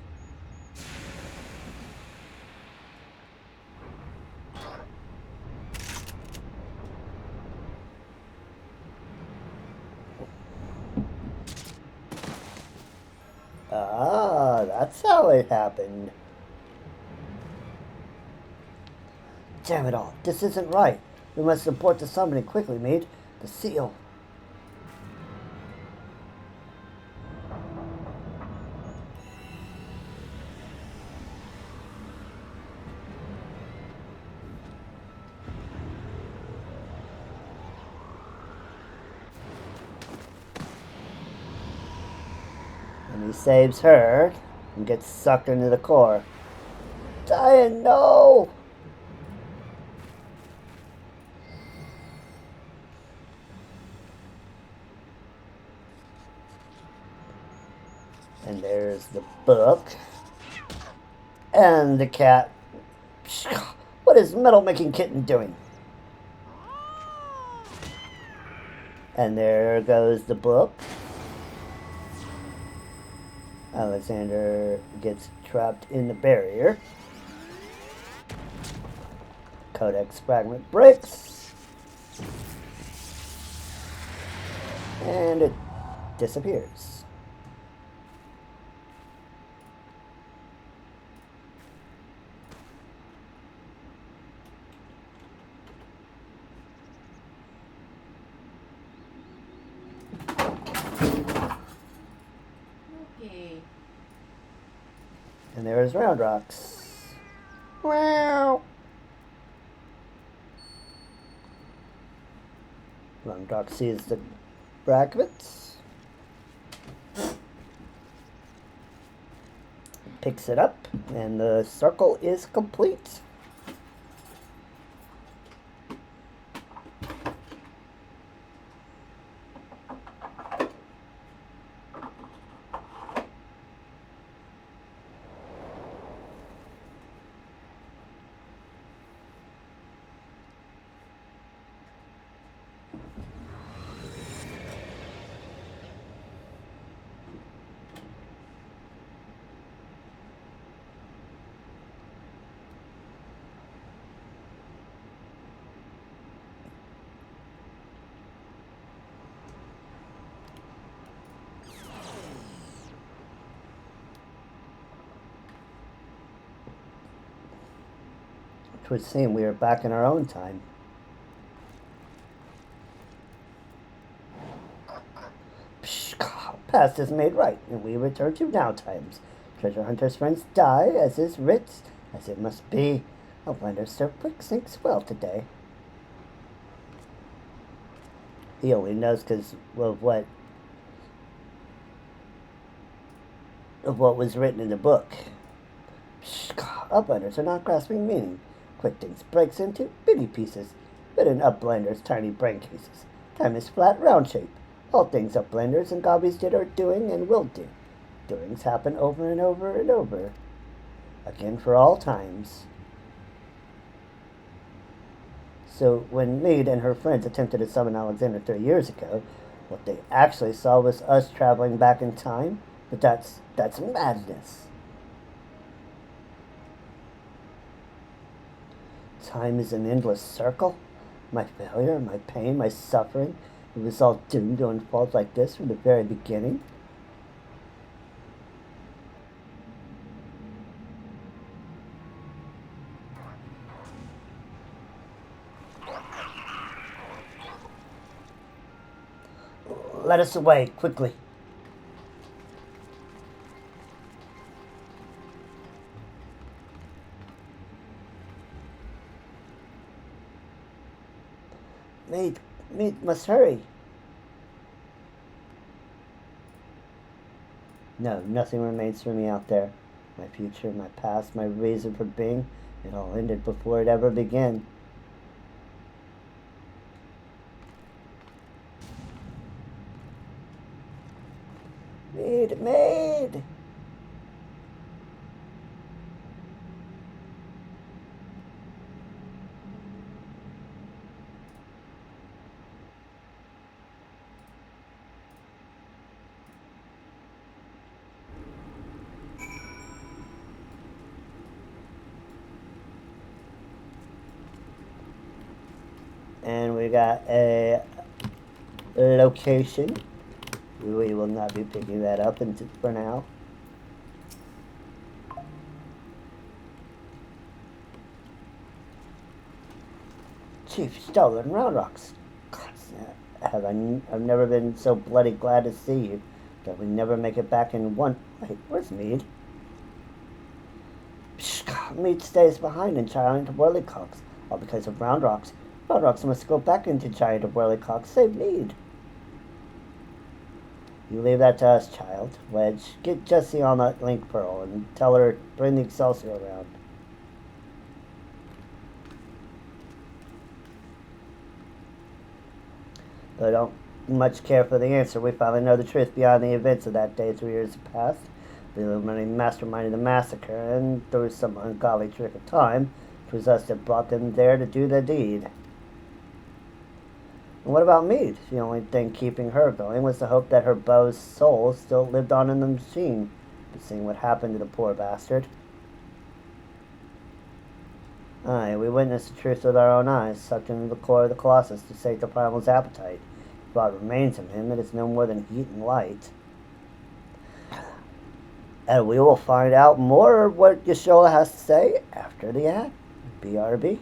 Ah, that's how it happened. Damn it all. This isn't right. We must report to somebody quickly, mate. The seal. And he saves her and gets sucked into the core. Diane, no! And there's the book. And the cat. What is Metal Making Kitten doing? And there goes the book. Alexander gets trapped in the barrier. Codex fragment breaks. And it disappears. Okay. And there's Round Rocks. Wow. Round Rock sees the fragments. Picks it up, and the circle is complete. Which would seem we are back in our own time. Past is made right, and we return to now times. Treasure hunter's friends die, as is writ, as it must be. Outlander Sir Quick sinks well today. He only knows because of what was written in the book. Uplanders are not grasping meaning. Quick things breaks into bitty pieces, but in Uplanders' tiny brain cases. Time is flat, round shape. All things Uplanders and Gobbies did are doing and will do. Doings happen over and over and over. Again for all times. So when Meade and her friends attempted to summon Alexander 3 years ago, what they actually saw was us traveling back in time. But that's madness. Time is an endless circle. My failure, my pain, my suffering, it was all doomed to unfold like this from the very beginning. Let us away, quickly. Meade must hurry. No, nothing remains for me out there. My future, my past, my reason for being, it all ended before it ever began. Meade! And we got a location. We will not be picking that up for now. Chief, stolen round rocks. I've never been so bloody glad to see you. But we never make it back in one. Wait, where's Mead? Mead stays behind in giant whirlycocks, all because of round rocks. Round rocks must go back into giant whirlycocks. Save Mead. You leave that to us, child. Wedge, get Jessie on that link pearl and tell her bring the Excelsior around. Though I don't much care for the answer, we finally know the truth beyond the events of that day 3 years past. The Illuminati masterminded the massacre, and through some ungodly trick of time, it was us that brought them there to do the deed. And what about Mead? The only thing keeping her going was the hope that her beau's soul still lived on in the machine. But seeing what happened to the poor bastard. Aye, we witnessed the truth with our own eyes, sucked into the core of the Colossus to sate the primal's appetite. What remains of him, it is no more than heat and light. And we will find out more what Yashola has to say after the ad. BRB.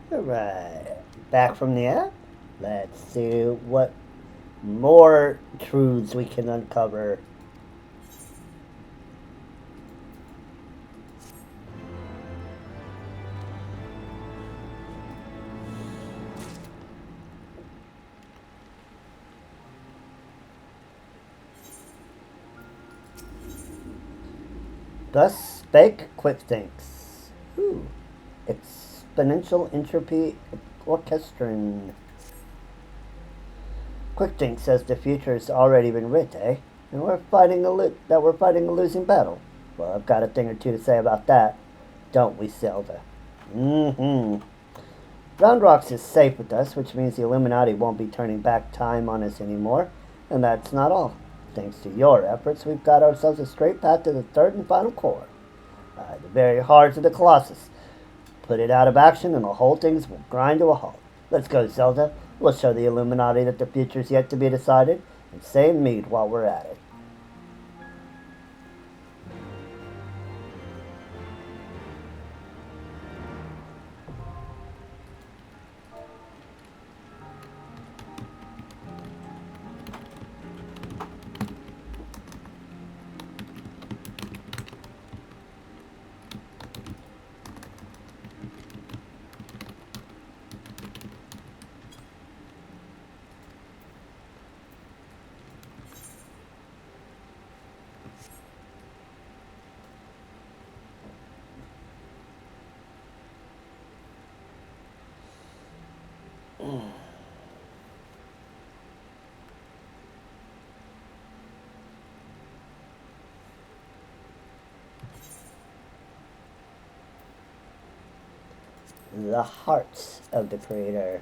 Alright, back from the app. Let's see what more truths we can uncover. Thus spake Quick Thinks. Ooh. Exponential entropy orchestrine. Quickthink says the future's already been writ, eh? And we're fighting a losing battle. Well, I've got a thing or two to say about that, don't we, Zelda? Mm-hmm. Round Rocks is safe with us, which means the Illuminati won't be turning back time on us anymore. And that's not all. Thanks to your efforts, we've got ourselves a straight path to the third and final core. The very heart of the Colossus. Put it out of action and the whole thing will grind to a halt. Let's go, Zelda. We'll show the Illuminati that the future's yet to be decided, and save mead while we're at it. The hearts of the creator.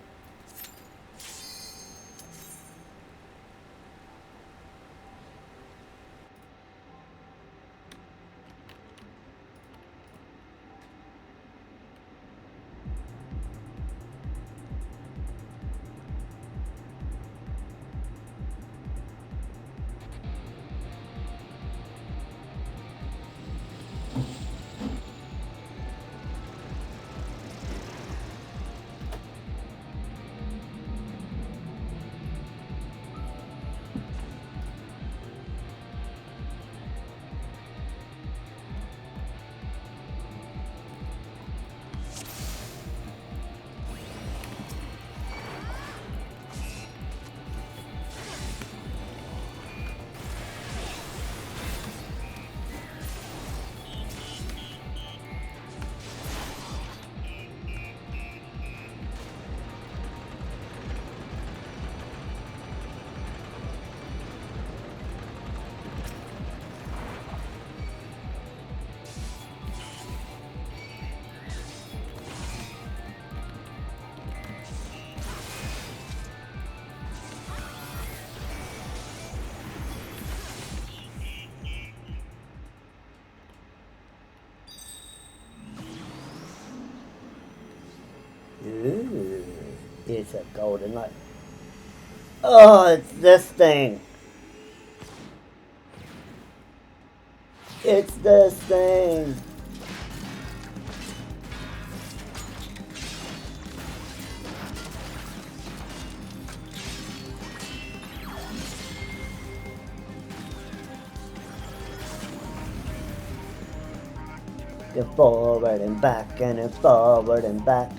Ooh, it's a golden light. Oh, it's this thing. It's this thing. And forward and back and forward and back.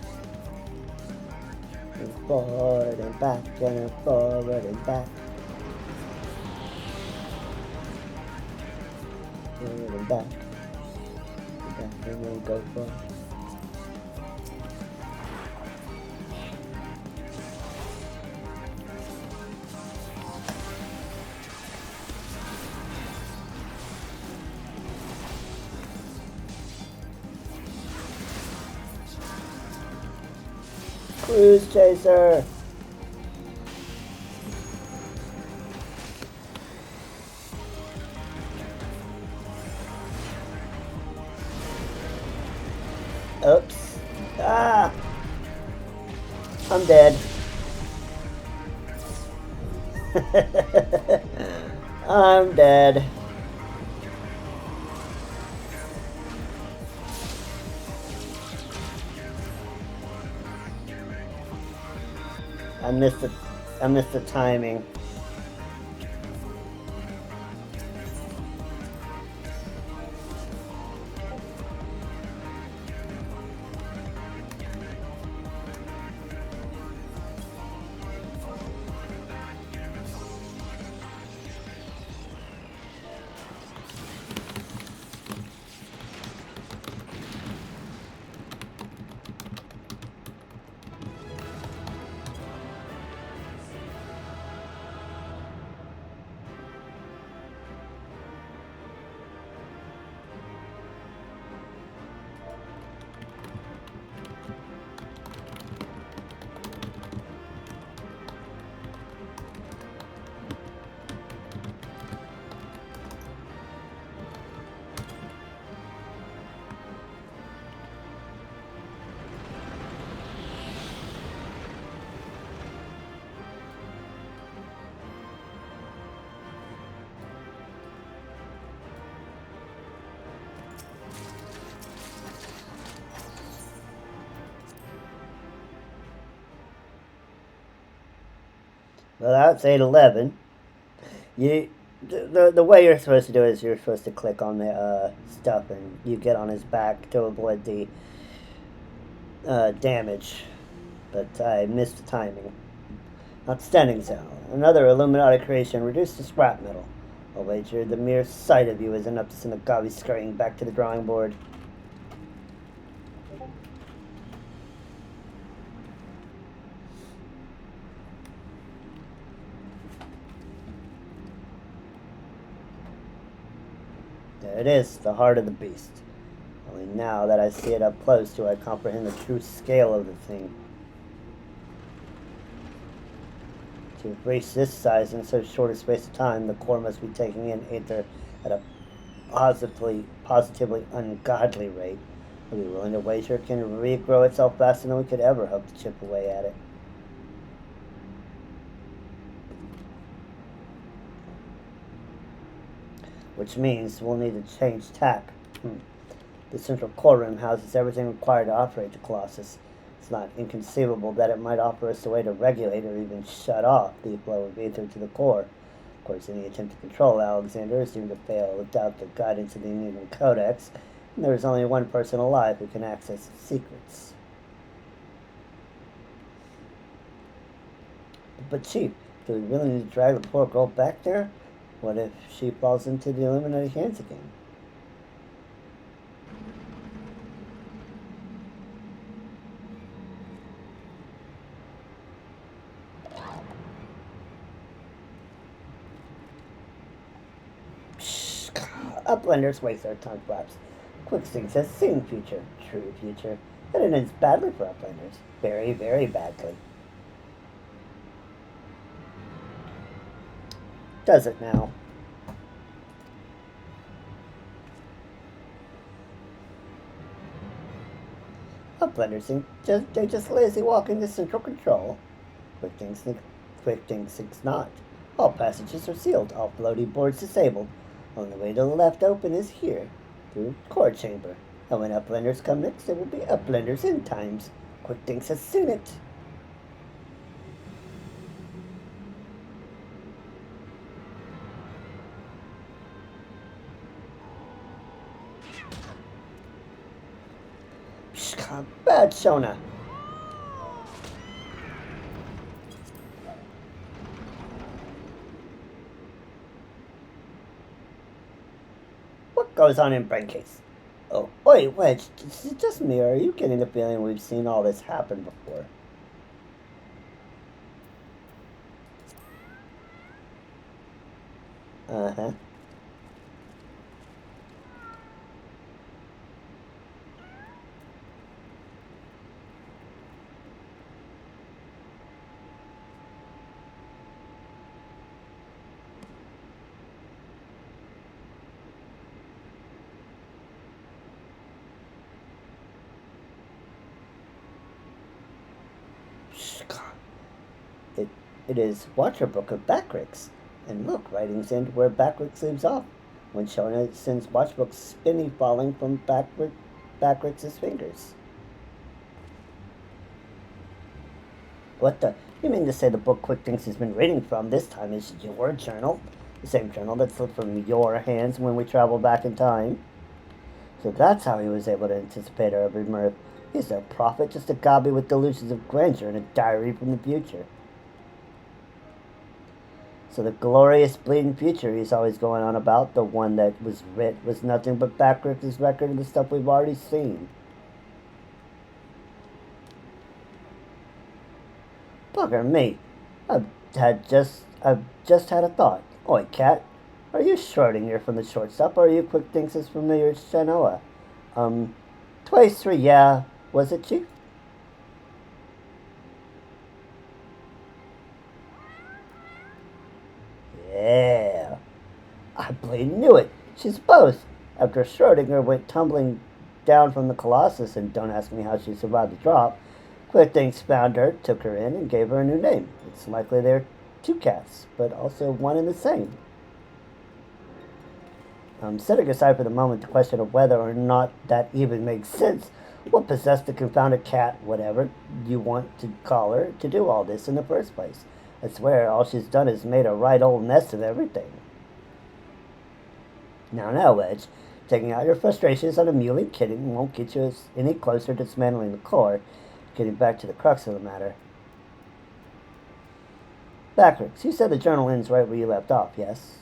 And forward and back and forward and back. Forward and back. And back and then go forward. Cruise Chaser! Oops. Ah! I'm dead. I'm dead. I missed the timing. Well, that's 811. You, the way you're supposed to do it is you're supposed to click on the stuff and you get on his back to avoid the damage. But I missed the timing. Outstanding, Zal. Another Illuminati creation reduced to scrap metal. I'll wager the mere sight of you is enough to send a Gabi scurrying back to the drawing board. There it is, the heart of the beast. Only now that I see it up close do I comprehend the true scale of the thing. To reach this size in so short a space of time, the core must be taking in ether at a positively ungodly rate. Are we willing to wager it can regrow itself faster than we could ever hope to chip away at it? Which means we'll need to change tack. The central core room houses everything required to operate the Colossus. It's not inconceivable that it might offer us a way to regulate or even shut off the flow of ether to the core. Of course, any attempt to control Alexander is doomed to fail without the guidance of the Enigma Codex, and there is only one person alive who can access its secrets. But Chief, do we really need to drag the poor girl back there? What if she falls into the Illuminati hands again? Uplanders waste their tongue flaps. Quicksting says soon future. True future. And it ends badly for Uplanders. Very, very badly. Does it now? Uplanders they're just lazy walking to central control. Quicksting thinks not. All passages are sealed, all floating boards disabled. Only way to the left open is here, through core chamber. And when Uplanders come next, there will be Uplanders in times. Quicksting has seen it. Bad Shona. What goes on in Braincase? Oh, wait, Wedge, is it just me, or are you getting the feeling we've seen all this happen before? Uh-huh. It, it is Watcher Book of Backricks. And look, writings end where Backricks leaves off, when Shona sends Watchbook spinny falling from Backricks' fingers. What the? You mean to say the book Quicksting has been reading from this time is your journal? The same journal that slipped from your hands when we traveled back in time? So that's how he was able to anticipate our every mirth. He's no prophet, just a gobby with delusions of grandeur and a diary from the future. So the glorious bleeding future he's always going on about, the one that was writ, was nothing but Backricks' record of the stuff we've already seen. Bugger me. I've just had a thought. Oi, cat. Are you Schrodinger from the shortstop, or are you Quicksting's familiar Shanoa? Twice three, yeah. Was it, Chief? Yeah. I bleeding knew it. She's both. After Schrodinger went tumbling down from the Colossus, and don't ask me how she survived the drop, Quicksting found her, took her in, and gave her a new name. It's likely they're two cats, but also one and the same. Setting aside for the moment the question of whether or not that even makes sense, what possessed the confounded cat, whatever you want to call her, to do all this in the first place? I swear, all she's done is made a right old mess of everything. Now, Wedge, taking out your frustrations on a muley kidding won't get you any closer to dismantling the core. Getting back to the crux of the matter. Backwards, you said the journal ends right where you left off, yes?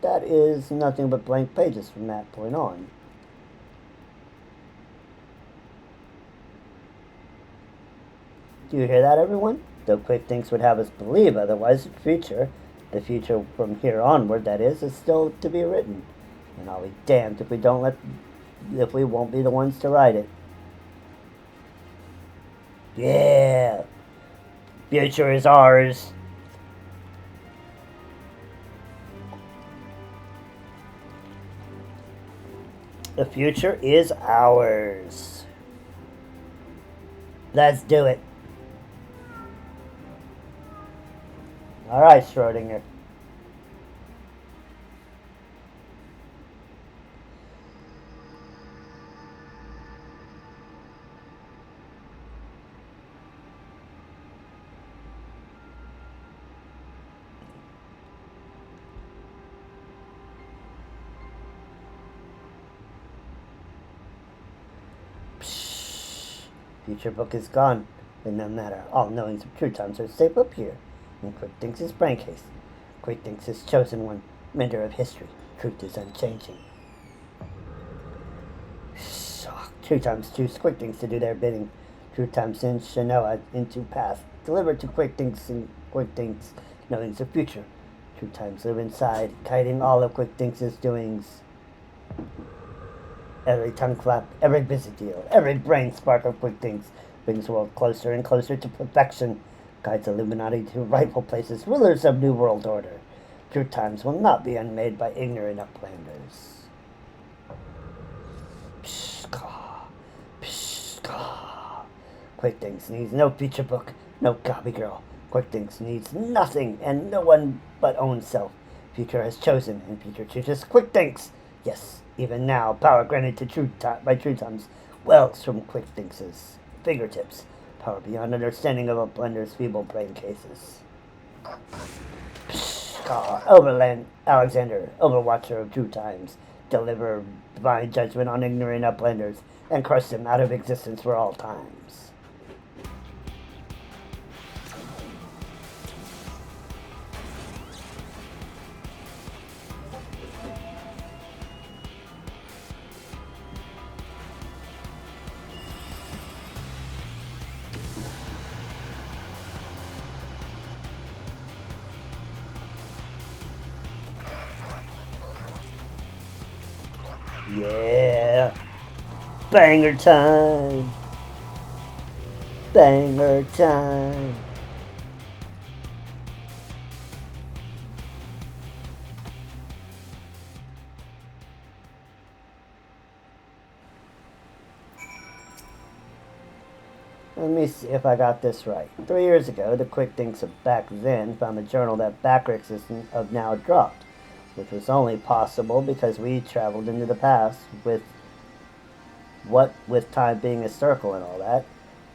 That is nothing but blank pages from that point on. Do you hear that, everyone? Though Quick Thinks would have us believe otherwise, the future from here onward, that is still to be written. And I'll be damned if we won't be the ones to write it. Yeah! Future is ours! The future is ours. Let's do it. Alright, Schrodinger. Future book is gone, but no matter. All knowings of true times are safe up here. And Quick Thinks his brain case. Quick Thinks his chosen one, mender of history. Truth is unchanging. True times choose Quick Thinks to do their bidding. True times sends Shanoa into past, delivered to Quick Thinks and Quick Thinks knowings of future. True times live inside, guiding all of Quick Thinks' doings. Every tongue flap, every busy deal, every brain spark of Quick Thinks brings the world closer and closer to perfection, guides Illuminati to rightful places, rulers of New World Order. True times will not be unmade by ignorant uplanders. Pshka, pshka. Quick Thinks needs no future book, no copy girl. Quick Thinks needs nothing and no one but own self. Future has chosen, and future chooses Quick Thinks. Yes, even now, power granted to by True Times wells from Quick Thinks' fingertips. Power beyond understanding of a blender's feeble brain cases. Overland Alexander, Overwatcher of True Times, deliver divine judgment on ignorant uplanders and crush them out of existence for all times. Yeah. Banger time. Banger time. Let me see if I got this right. 3 years ago, the Quick Thinks of back then found a journal that Backrix is of now dropped, which was only possible because we traveled into the past with time being a circle and all that.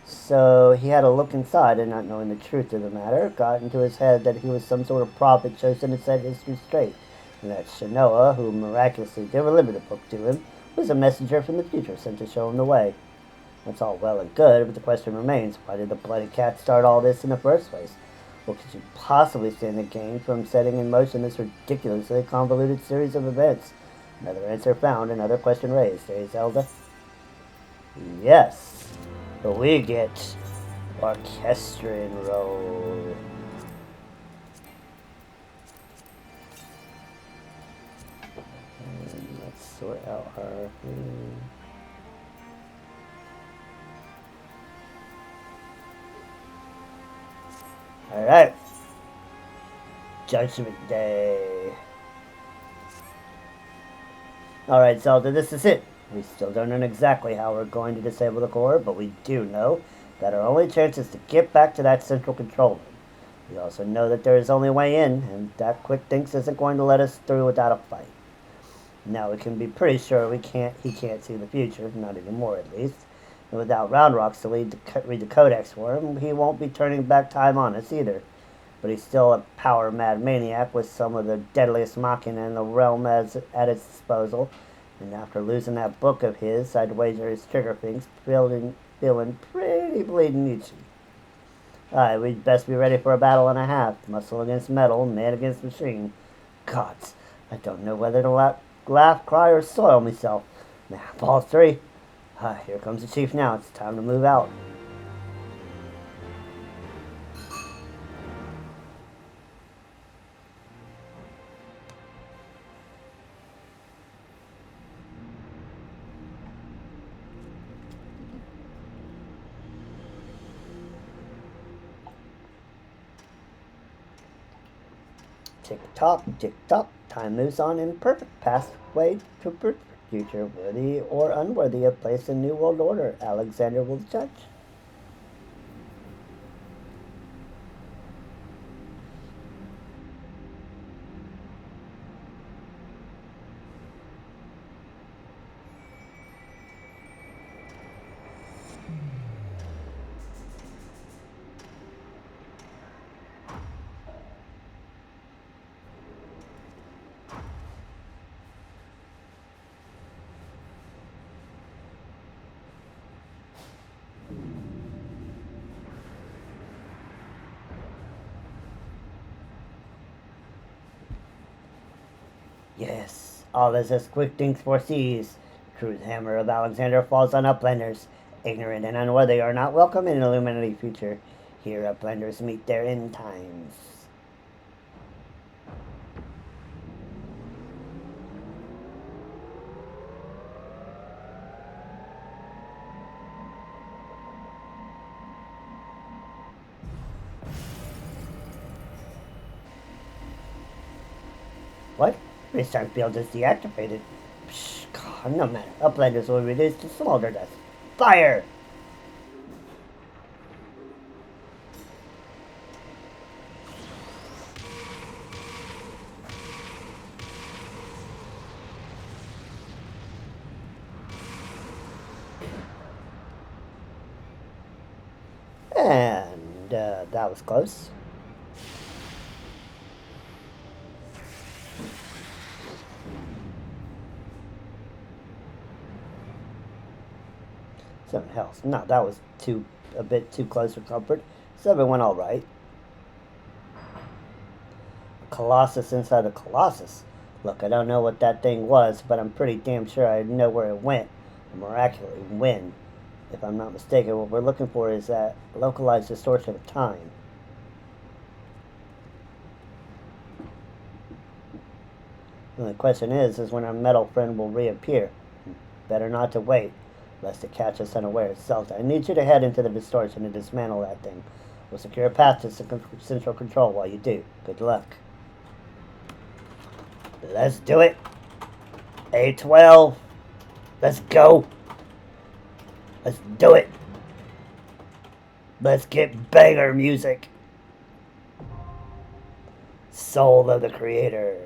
So he had a look inside and, not knowing the truth of the matter, got into his head that he was some sort of prophet chosen to set history straight, and that Shanoa, who miraculously delivered the book to him, was a messenger from the future sent to show him the way. That's all well and good, but the question remains, why did the bloody cat start all this in the first place? What could you possibly stand to gain from setting in motion this ridiculously convoluted series of events? Another answer found, another question raised, eh, Zelda? Yes, but we get orchestrion role. And let's sort out our... Alright. Judgment Day. Alright, Zelda, this is it. We still don't know exactly how we're going to disable the core, but we do know that our only chance is to get back to that central control room. We also know that there is only way in, and that Quick Thinks isn't going to let us through without a fight. Now we can be pretty sure he can't see the future, not anymore at least. And without Round Rocks to read the Codex for him, he won't be turning back time on us either. but he's still a power-mad maniac with some of the deadliest machina in the realm at his disposal. And after losing that book of his, I'd wager his trigger finger feeling pretty bleeding itchy. Alright, we'd best be ready for a battle and a half. Muscle against metal, man against machine. Gods, I don't know whether to laugh, cry, or soil myself. Nah, ball three. Here comes the chief now. It's time to move out. Tick-tock, tick-tock. Time moves on in perfect pathway to perfect future, worthy or unworthy of place in New World Order. Alexander will judge. Yes, all is as quick things foresees. True hammer of Alexander falls on uplanders. Ignorant and unworthy are not welcome in Illuminati future. Here uplanders meet their end times. What? Restart field is deactivated. Psh, God, no matter. Uplanders will reduce to smolder dust. Fire! And that was close. Seven health. No, that was a bit too close for comfort. Seven went all right. A Colossus inside a Colossus. Look, I don't know what that thing was, but I'm pretty damn sure I know where it went. Miraculously, when? If I'm not mistaken, what we're looking for is that localized distortion of time. And the question is when our metal friend will reappear. Better not to wait, lest it catch us unawares. Zelda, I need you to head into the distortion and dismantle that thing. We'll secure a path to central control while you do. Good luck. Let's do it. A12. Let's go. Let's do it. Let's get banger music. Soul of the Creator.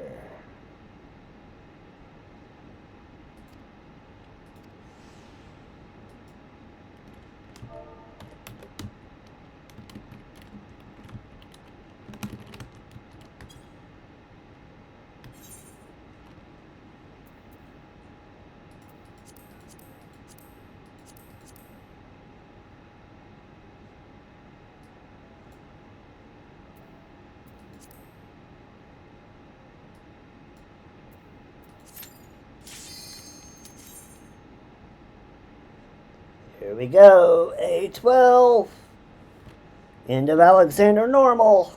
Here we go. A12. End of Alexander normal.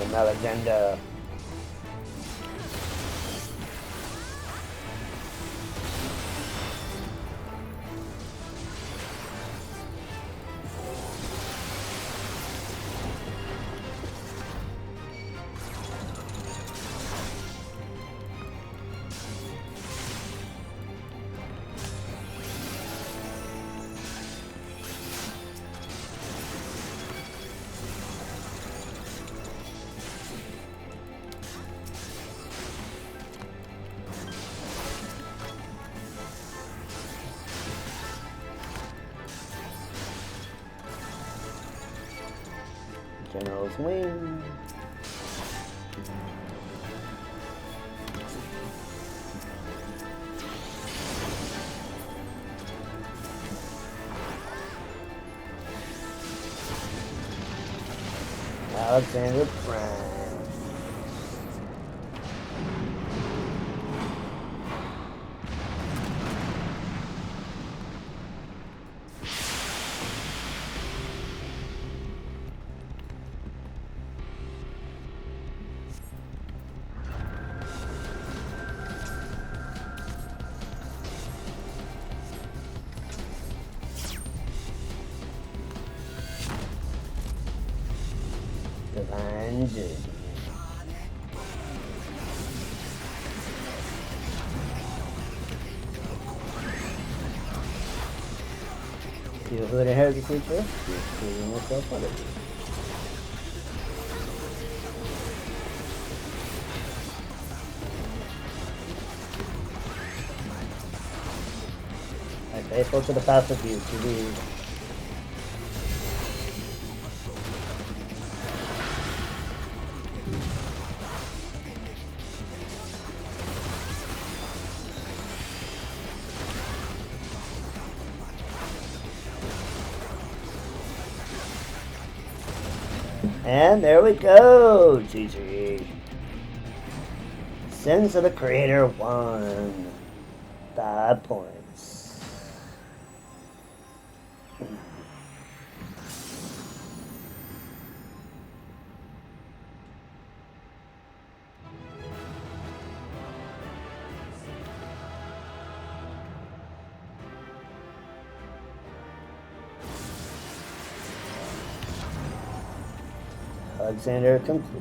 time, Alexander. General's wing. Alexander Prime. Divine Duty. See who inherits the creature? You're screwing yourself out of it. Faithful to the passive view, to the and there we go, GG. Sins of the Creator 1. 5 points. Alexander complete.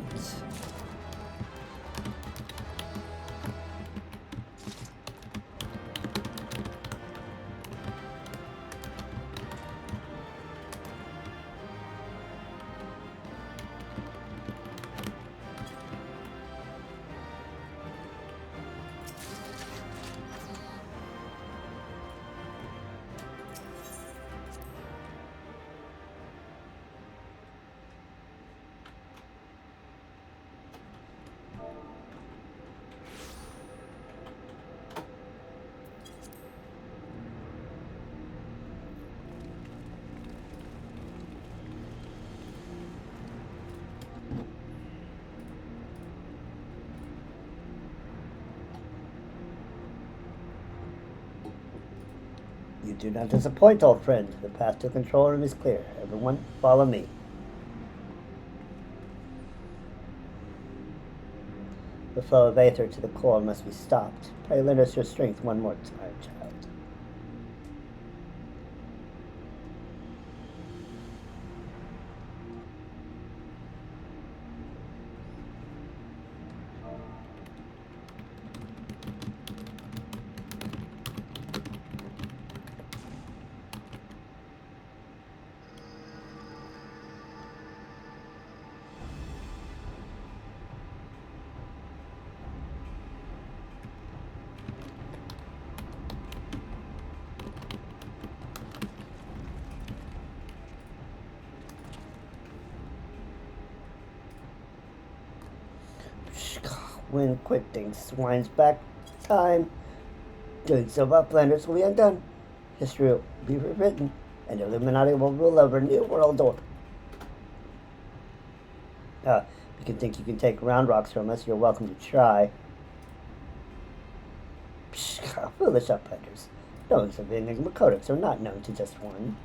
You do not disappoint, old friend. The path to control room is clear. Everyone, follow me. The flow of aether to the core must be stopped. Pray lend us your strength one more time, child. When quitting Swine's back time, doing so uplanders will be undone. History will be rewritten, and the Illuminati will rule over New World Order. You can think you can take round rocks from us, you're welcome to try. Foolish uplanders. Knowings of Enigma Codex are not known to just one.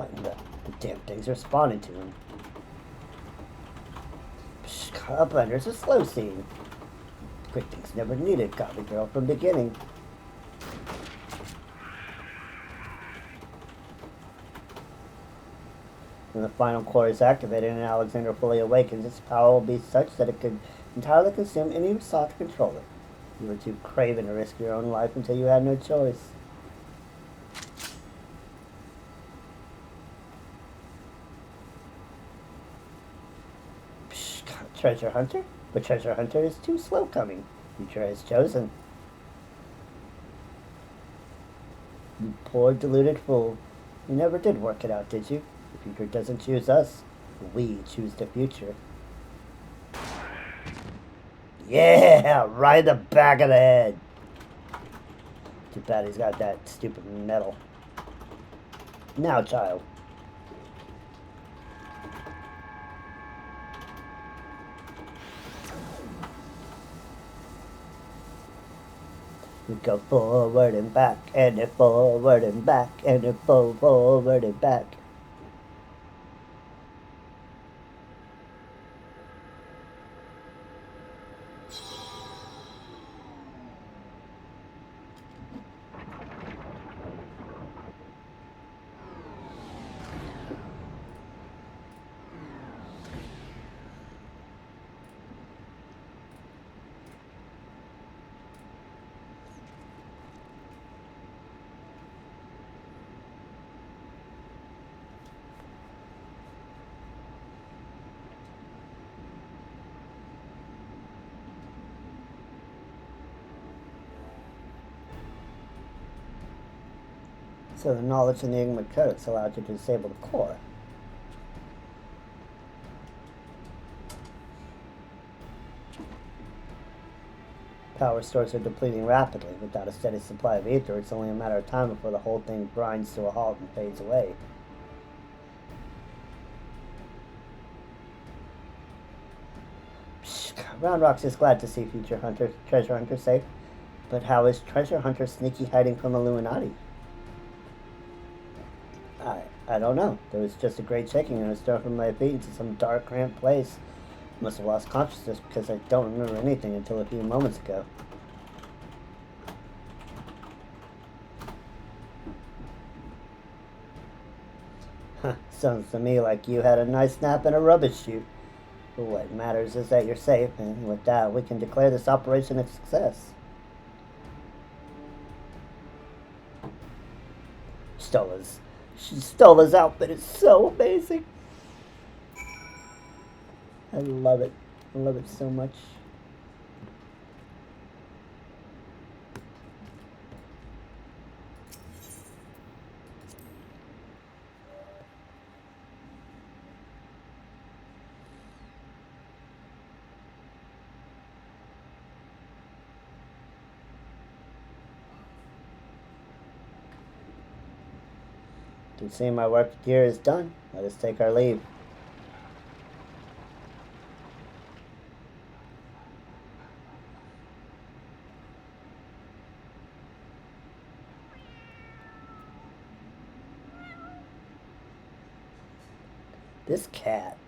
What in the damn thing's responding to him? Psh, Uplander's a slow scene. Quick things never needed copy girl from beginning. When the final core is activated and Alexander fully awakens, its power will be such that it could entirely consume any who sought to control it. You were too craven to risk your own life until you had no choice. Psh, treasure hunter? But treasure hunter is too slow coming. Future has chosen. You poor deluded fool. You never did work it out, did you? The future doesn't choose us. We choose the future. Yeah! Right in the back of the head. Too bad he's got that stupid metal. Now, child. We go forward and back, and then forward and back, and then forward and back. So the knowledge in the Enigma codex allowed you to disable the core. Power stores are depleting rapidly. Without a steady supply of ether, it's only a matter of time before the whole thing grinds to a halt and fades away. Psh, Round Rocks is glad to see Treasure Hunter safe. But how is Treasure Hunter sneaky hiding from Illuminati? I don't know. There was just a great shaking and I was thrown from my feet into some dark, cramped place. I must have lost consciousness because I don't remember anything until a few moments ago. Huh, sounds to me like you had a nice nap in a rubbish chute. But what matters is that you're safe, and with that, we can declare this operation a success. She stole his outfit. It's so amazing. I love it. I love it so much. You see, my work here is done. Let us take our leave. This cat.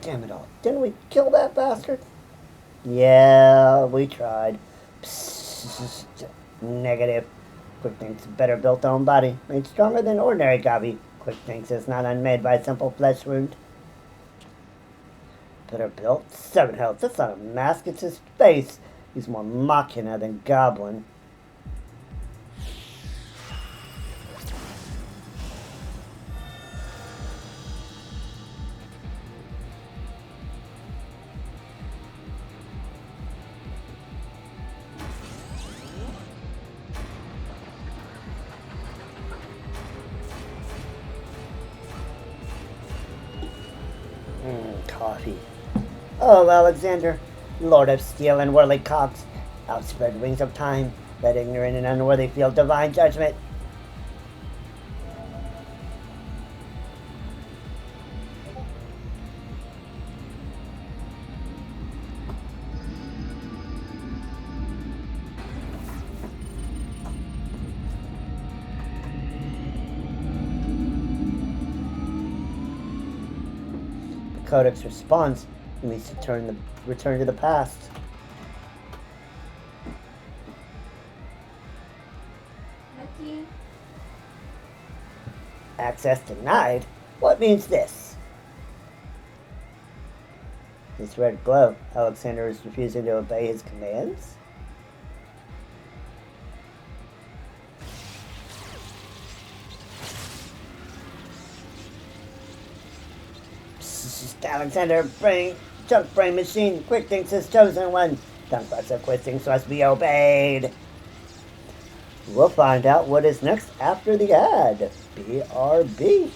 Damn it all. Didn't we kill that bastard? Yeah, we tried. Psst, negative. Quick Thinks better built own body. Made stronger than ordinary Gabi. Quick Thinks is not unmade by a simple flesh wound. Better built? 7 health. That's not a mask, it's his face. He's more machina than goblin. Coffee. Oh, Alexander, Lord of Steel and Whirly Cogs, outspread wings of time, Let ignorant and unworthy feel divine judgment. The Codex responds, he needs to return to the past. Access denied? What means this? This red glow. Alexander is refusing to obey his commands? Psst, Alexander, junk brain machine, quick thinks his chosen one. Don't lots of quick things must be obeyed. We'll find out what is next after the ad. BRB.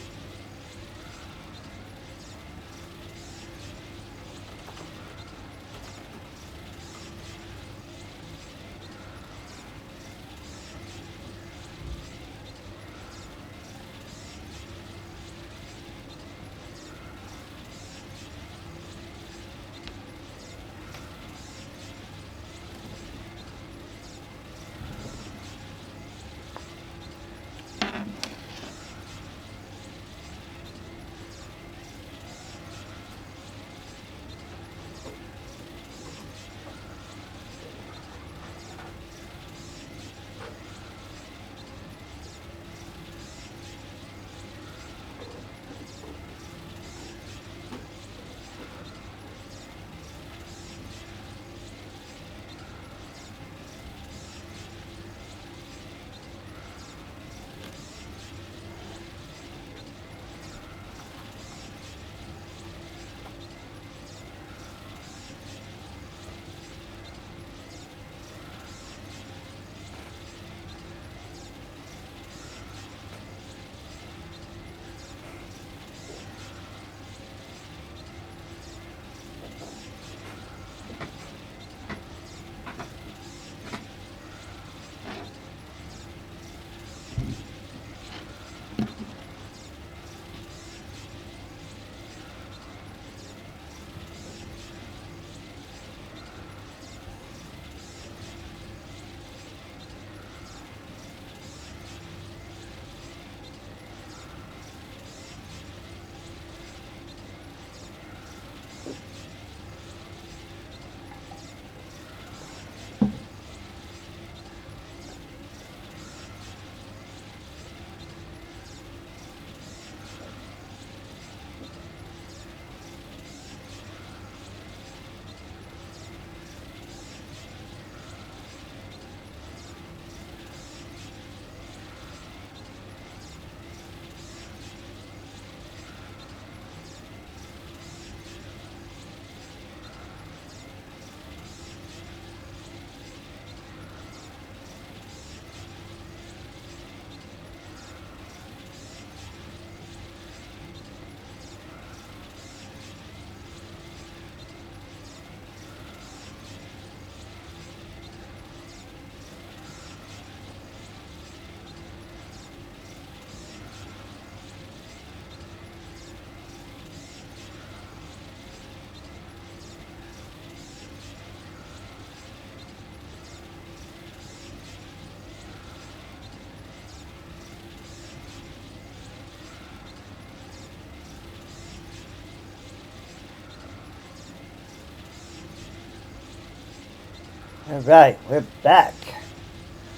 Alright, we're back.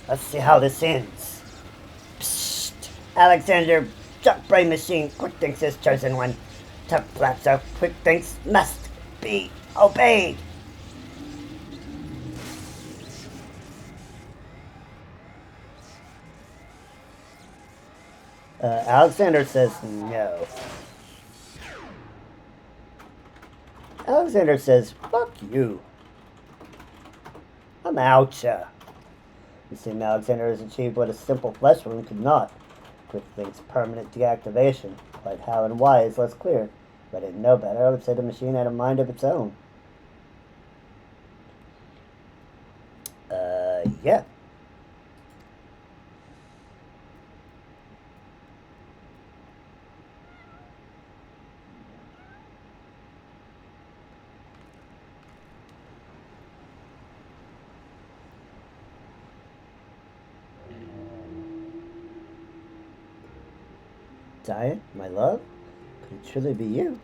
Let's see how this ends. Psst! Alexander, junk brain machine, quick thinks his chosen one. Tuck flaps of quick thinks must be obeyed. Alexander says no. Alexander says, fuck you. I'm out. You see, Alexander has achieved what a simple flesh wound could not. Quick Think's permanent deactivation. Quite how and why is less clear. If I didn't know better, I would say the machine had a mind of its own. Yeah. Diane, my love, could it truly be you?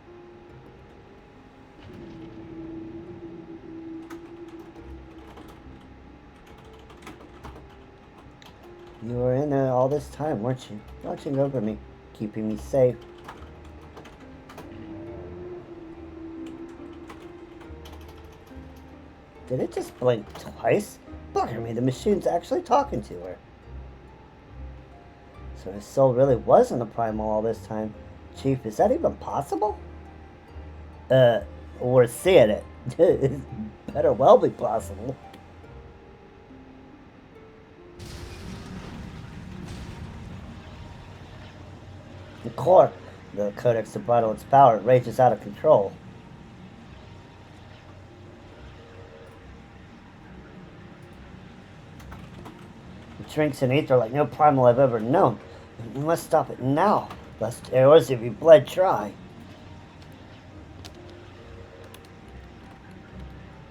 You were in there all this time, weren't you? Watching over me, keeping me safe. Did it just blink twice? Bugger me, the machine's actually talking to her. So his soul really was in the primal all this time. Chief, is that even possible? We're seeing it. It better well be possible. The core, the codex to bridle its power, it rages out of control. It drinks in ether like no primal I've ever known. We must stop it now, lest Eorzea be bled dry.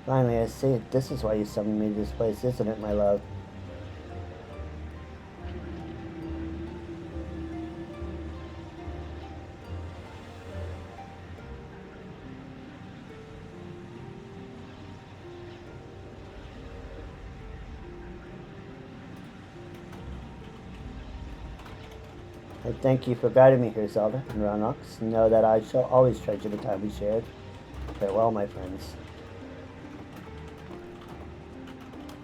Finally, I see it. This is why you summoned me to this place, isn't it, my love? I thank you for guiding me here, Zelda and Ronox. Know that I shall always treasure the time we shared. Farewell, my friends.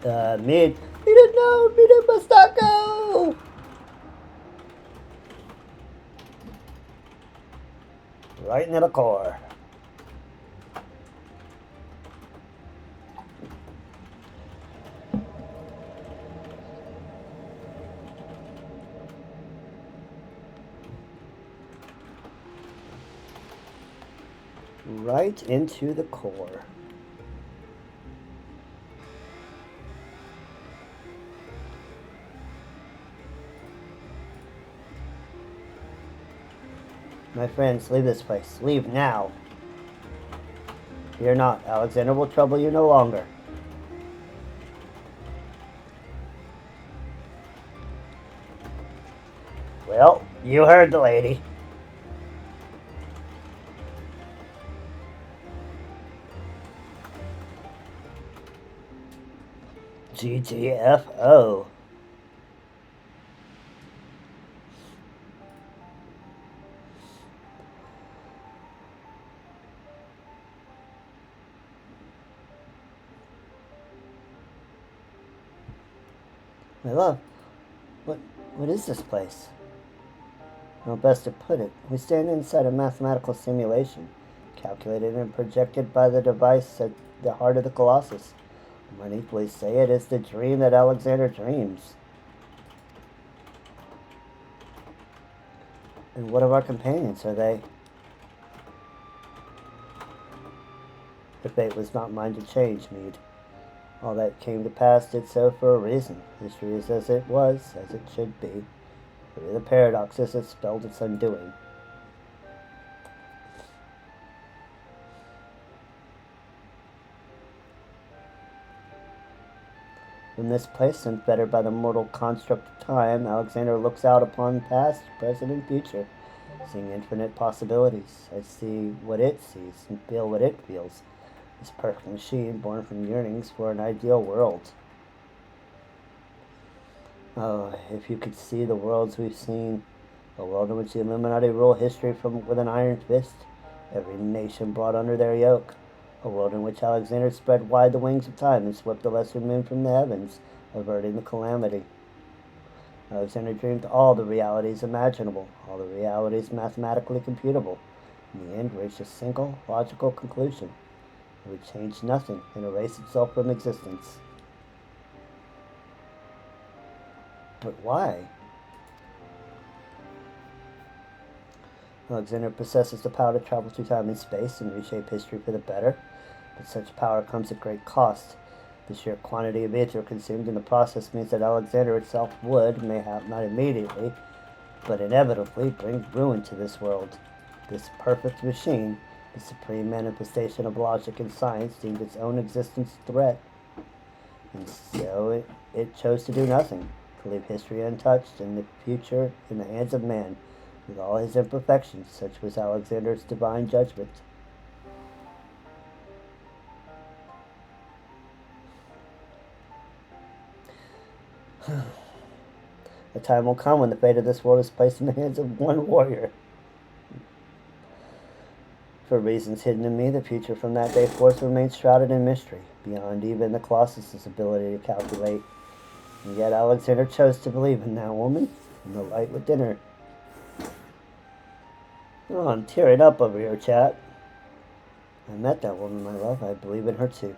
Mid didn't know! Mid must not go! Right into the core. Right into the core. My friends, leave this place. Leave now. Fear not. Alexander will trouble you no longer. Well, you heard the lady. GTFO. My love, what is this place? How best to put it? We stand inside a mathematical simulation, calculated and projected by the device at the heart of the Colossus. One might equally say it is the dream that Alexander dreams. And what of our companions? Are they? The fate was not mine to change, Mead. All that came to pass did so for a reason. History is as it was, as it should be. Free of the paradoxes that spelled its undoing. From this place, unfettered by the mortal construct of time, Alexander looks out upon past, present, and future, seeing infinite possibilities. I see what it sees and feel what it feels. This perfect machine, born from yearnings for an ideal world. Oh, if you could see the worlds we've seen, a world in which the Illuminati rule history with an iron fist, every nation brought under their yoke, a world in which Alexander spread wide the wings of time and swept the lesser moon from the heavens, averting the calamity. Alexander dreamed all the realities imaginable, all the realities mathematically computable. In the end, reached a single, logical conclusion. It would change nothing and erase itself from existence. But why? Alexander possesses the power to travel through time and space and reshape history for the better, but such power comes at great cost. The sheer quantity of ether consumed in the process means that Alexander itself would, mayhap not immediately, but inevitably bring ruin to this world. This perfect machine, the supreme manifestation of logic and science, deemed its own existence a threat. And so it chose to do nothing, to leave history untouched and the future in the hands of man, With all his imperfections, such was Alexander's divine judgment. A time will come when the fate of this world is placed in the hands of one warrior. For reasons hidden in me, the future from that day forth remains shrouded in mystery, beyond even the Colossus's ability to calculate. And yet Alexander chose to believe in that woman and the light within her. Oh, I'm tearing up over here, chat. I met that woman, my love. I believe in her too.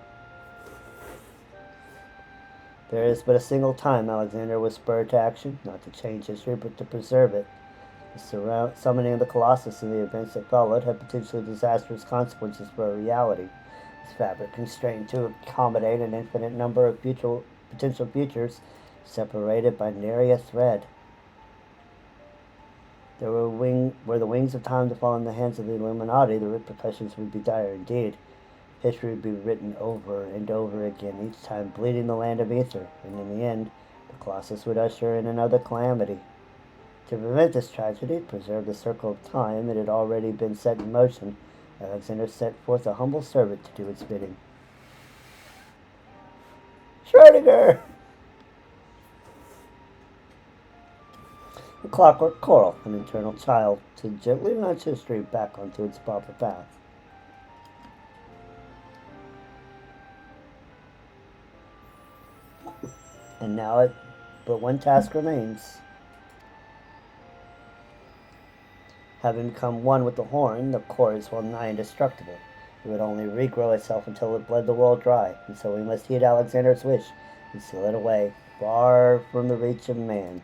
There is but a single time Alexander was spurred to action, not to change history, but to preserve it. The summoning of the Colossus and the events that followed had potentially disastrous consequences for our reality. This fabric, constrained to accommodate an infinite number of potential futures, separated by nary a thread. Were the wings of time to fall in the hands of the Illuminati, the repercussions would be dire indeed. History would be written over and over again, each time bleeding the land of ether, and in the end, the Colossus would usher in another calamity. To prevent this tragedy, preserve the circle of time that had already been set in motion, Alexander sent forth a humble servant to do its bidding. Schrödinger! A clockwork coral, an eternal child, to gently nudge history back onto its proper path. And now but one task remains. Having become one with the horn, the core is well nigh indestructible. It would only regrow itself until it bled the world dry, and so we must heed Alexander's wish and seal it away, far from the reach of man.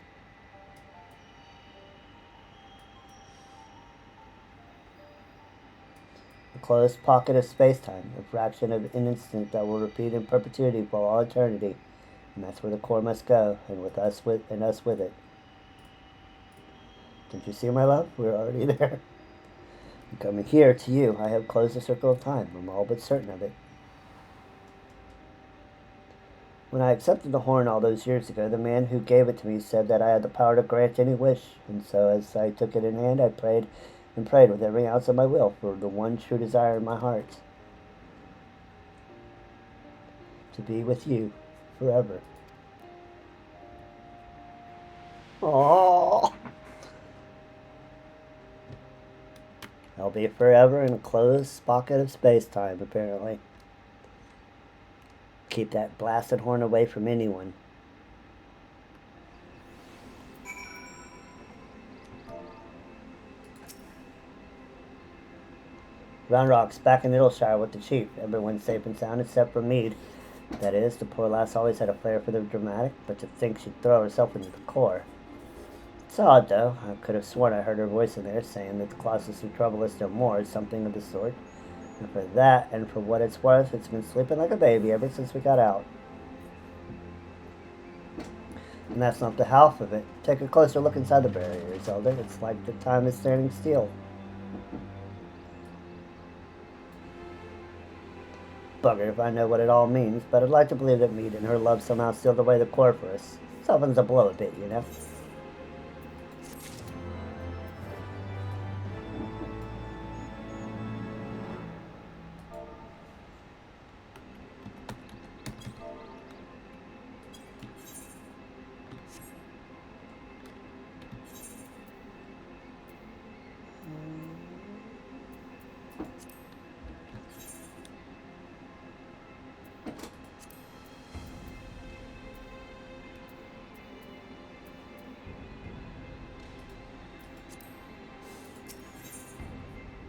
A closed pocket of space-time, a fraction of an instant that will repeat in perpetuity for all eternity. And that's where the core must go, and us with it. Don't you see, my love? We're already there. I'm coming here to you. I have closed the circle of time. I'm all but certain of it. When I accepted the horn all those years ago, the man who gave it to me said that I had the power to grant any wish. And so as I took it in hand, I prayed and prayed with every ounce of my will for the one true desire in my heart. To be with you forever. Aww. I'll be forever in a closed pocket of space-time, apparently. Keep that blasted horn away from anyone. Round Rock's back in Middleshire with the chief. Everyone's safe and sound except for Meade. That is, the poor lass always had a flair for the dramatic, but to think she'd throw herself into the core. It's odd, though. I could have sworn I heard her voice in there saying that the Colossus would trouble us no more, or something of the sort. And for that, and for what it's worth, it's been sleeping like a baby ever since we got out. And that's not the half of it. Take a closer look inside the barrier, Zelda. It's like the time is standing still. Bugger if I know what it all means, but I'd like to believe that Meade and her love somehow sealed away the core for us. Softens the blow a bit, you know?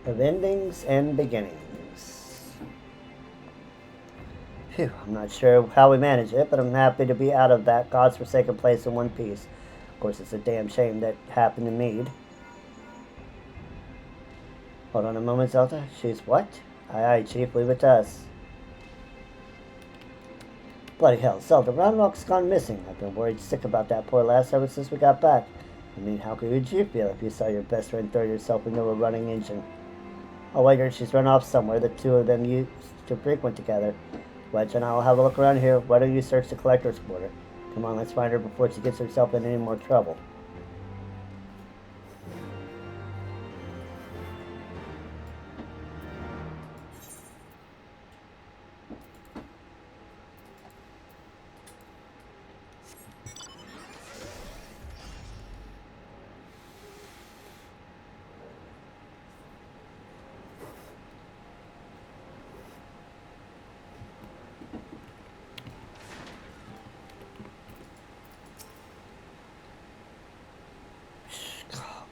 Of endings and beginnings. Phew, I'm not sure how we manage it, but I'm happy to be out of that god's-forsaken place in one piece. Of course, it's a damn shame that happened to Meade. Hold on a moment, Zelda. She's what? Aye, Chief, leave it to us. Bloody hell, Zelda, Round Rock's gone missing. I've been worried sick about that poor lass ever since we got back. I mean, how could you feel if you saw your best friend throw yourself into a running engine? Oh, wait, she's run off somewhere. The two of them used to frequent together. Wedge and I'll have a look around here. Why don't you search the collector's quarter? Come on, let's find her before she gets herself in any more trouble.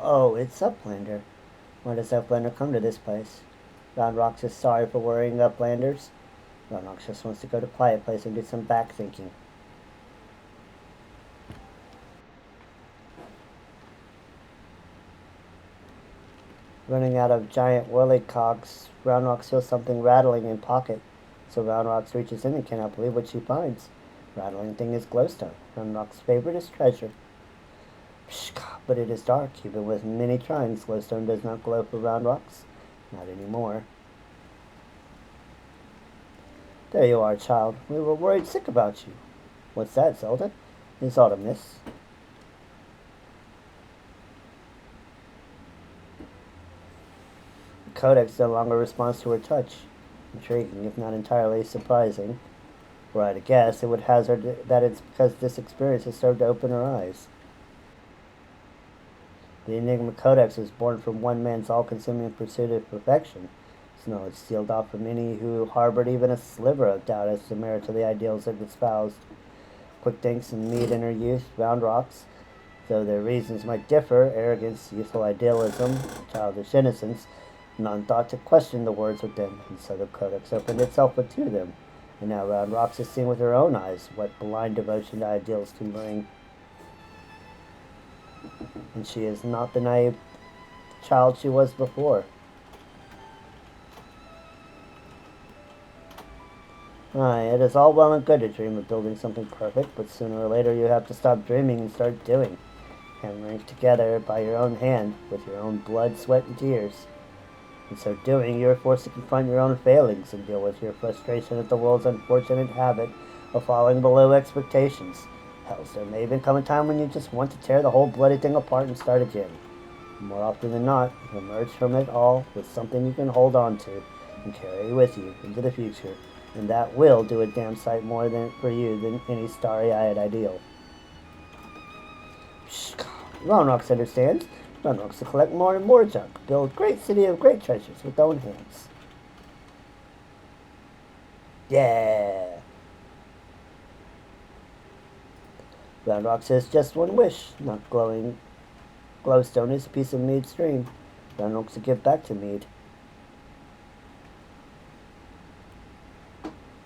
Oh, it's Uplander. Why does Uplander come to this place? Roundrox is sorry for worrying Uplanders. Roundrox just wants to go to Quiet Place and do some back thinking. Running out of giant whirly cogs, Roundrox feels something rattling in pocket. So Roundrox reaches in and cannot believe what she finds. Rattling thing is glowstone, Roundrox's favorite treasure. Psh, but it is dark. Even with many tryings, glowstone does not glow for Roundrox. Not anymore. There you are, child. We were worried sick about you. What's that, Zelda? It's autumn, miss. The codex no longer responds to her touch. Intriguing, if not entirely surprising. Were I to guess, it would hazard that it's because this experience has served to open her eyes. The Enigma Codex was born from one man's all-consuming pursuit of perfection. Its knowledge sealed off from any who harbored even a sliver of doubt as to the merit of the ideals it espoused. Quick thinks and mead in her youth, Roundrox, though their reasons might differ, arrogance, youthful idealism, childish innocence, none thought to question the words within, and so the Codex opened itself to them. And now Roundrox is seeing with her own eyes what blind devotion to ideals can bring. And she is not the naive child she was before. Aye, it is all well and good to dream of building something perfect, but sooner or later you have to stop dreaming and start doing. Hammering together by your own hand, with your own blood, sweat, and tears. In so doing, you are forced to confront your own failings and deal with your frustration at the world's unfortunate habit of falling below expectations. Hell, there may even come a time when you just want to tear the whole bloody thing apart and start again. More often than not, you emerge from it all with something you can hold on to and carry with you into the future, and that will do a damn sight more for you than any starry-eyed ideal. Roundrox understands. Roundrox to collect more and more junk, build great city of great treasures with own hands. Yeah! Roundrox has just one wish, not glowing. Glowstone is a piece of Mead's dream. Roundrox to give back to Mead.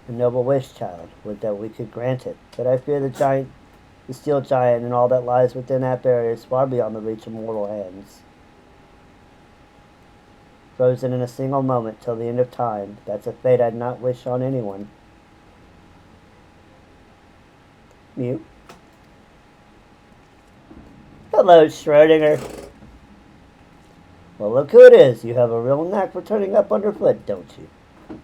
A noble wish, child, would that we could grant it, but I fear the steel giant and all that lies within that barrier is far beyond the reach of mortal hands. Frozen in a single moment till the end of time, that's a fate I'd not wish on anyone. Mew. Hello, Schrodinger. Well, look who it is. You have a real knack for turning up underfoot, don't you?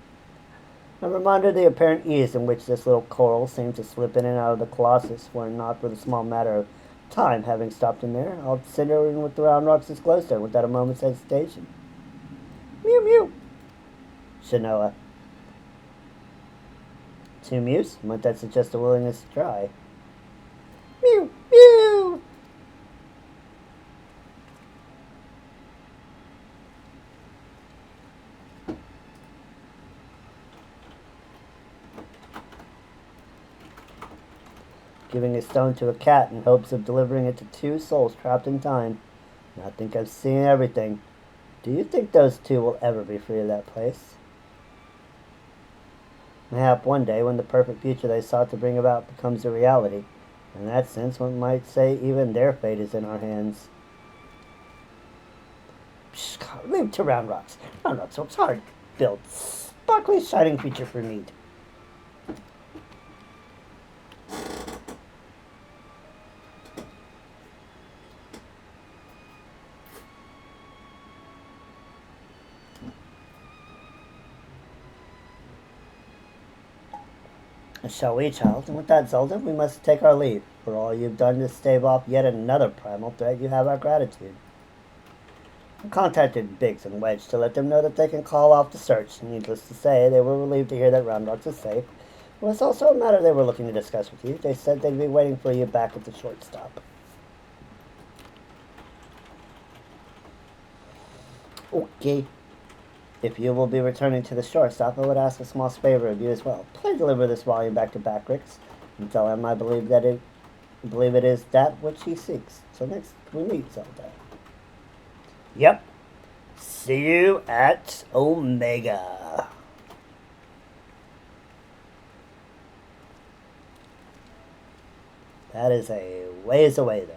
A reminder of the apparent ease in which this little coral seemed to slip in and out of the Colossus, were not for the small matter of time having stopped in there. I'll send her in with the Roundrox's glowstone without a moment's hesitation. Mew mew. Shanoa. 2 mews? Might that suggest a willingness to try? Mew mew. Giving a stone to a cat in hopes of delivering it to 2 souls trapped in time. I think I've seen everything. Do you think those 2 will ever be free of that place? Mayhap one day, when the perfect future they sought to bring about becomes a reality. In that sense, one might say even their fate is in our hands. Psh, leave it to Roundrox. Roundrox works hard. Build sparkly, shining creature for Mead. Shall we, child? And with that, Zelda, we must take our leave. For all you've done to stave off yet another primal threat, you have our gratitude. I contacted Biggs and Wedge to let them know that they can call off the search. Needless to say, they were relieved to hear that Roundrox is safe. It was also a matter they were looking to discuss with you. They said they'd be waiting for you back at the shortstop. Okay. If you will be returning to the shortstop, I would ask a small favor of you as well. Please deliver this volume back to Backrix and tell him I believe it is that which he seeks. So next we meet, Zelda. Yep. See you at Omega. That is a ways away, though.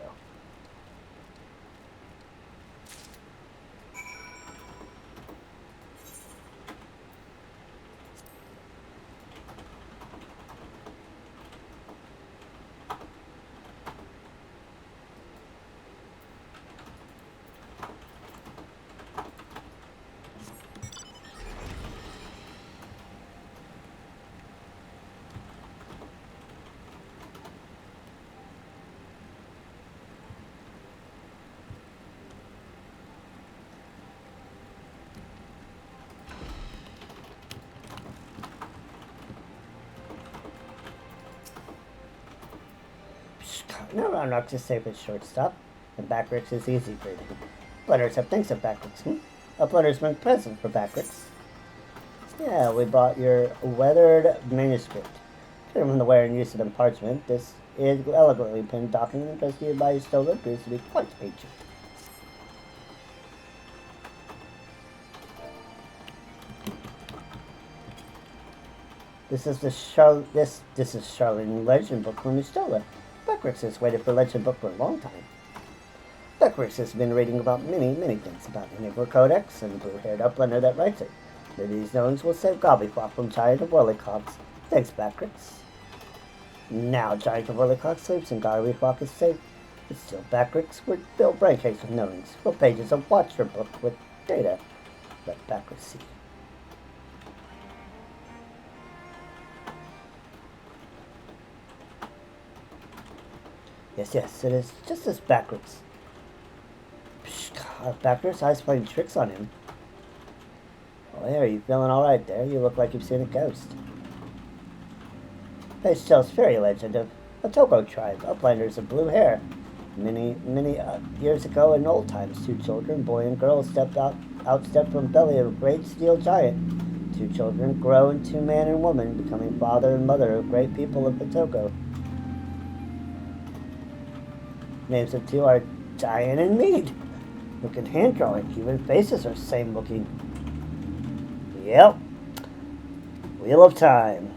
No, I'm not just safe as shortstop. And Backricks is easy breathing. Letters have thanks of Backricks. Uploaders bring present for Backricks. Yeah, we bought your weathered manuscript. From the wear and use of the parchment, this is elegantly pinned document presented by Stoller appears to be quite ancient. This is Charlene legend book from Stoller. Beckwith has waited for legend book for a long time. Beckwith has been reading about many things about the Negro Codex and the blue-haired uplander that writes it. Maybe these knowings will save Gobbyflock from Giant of Whirlycocks. Thanks, Beckwith. Now Giant of Whirlycock sleeps and Gobbyflock is safe. It's still Beckwith with Bill Brancakes with knowings. Full pages of Watcher book with data. Let Beckwith see. Yes, it is just as backwards. God, backwards eyes playing tricks on him. Oh, hey, are you feeling alright there? You look like you've seen a ghost. This tells fairy legend of a Togo tribe, uplanders of blue hair. Many years ago in old times, two children, boy and girl, outstepped from belly of a great steel giant. Two children grow into man and woman, becoming father and mother of great people of the Togo. Names of two are Giant and Mead. Look at hand drawing. Even faces are same looking. Yep. Wheel of Time.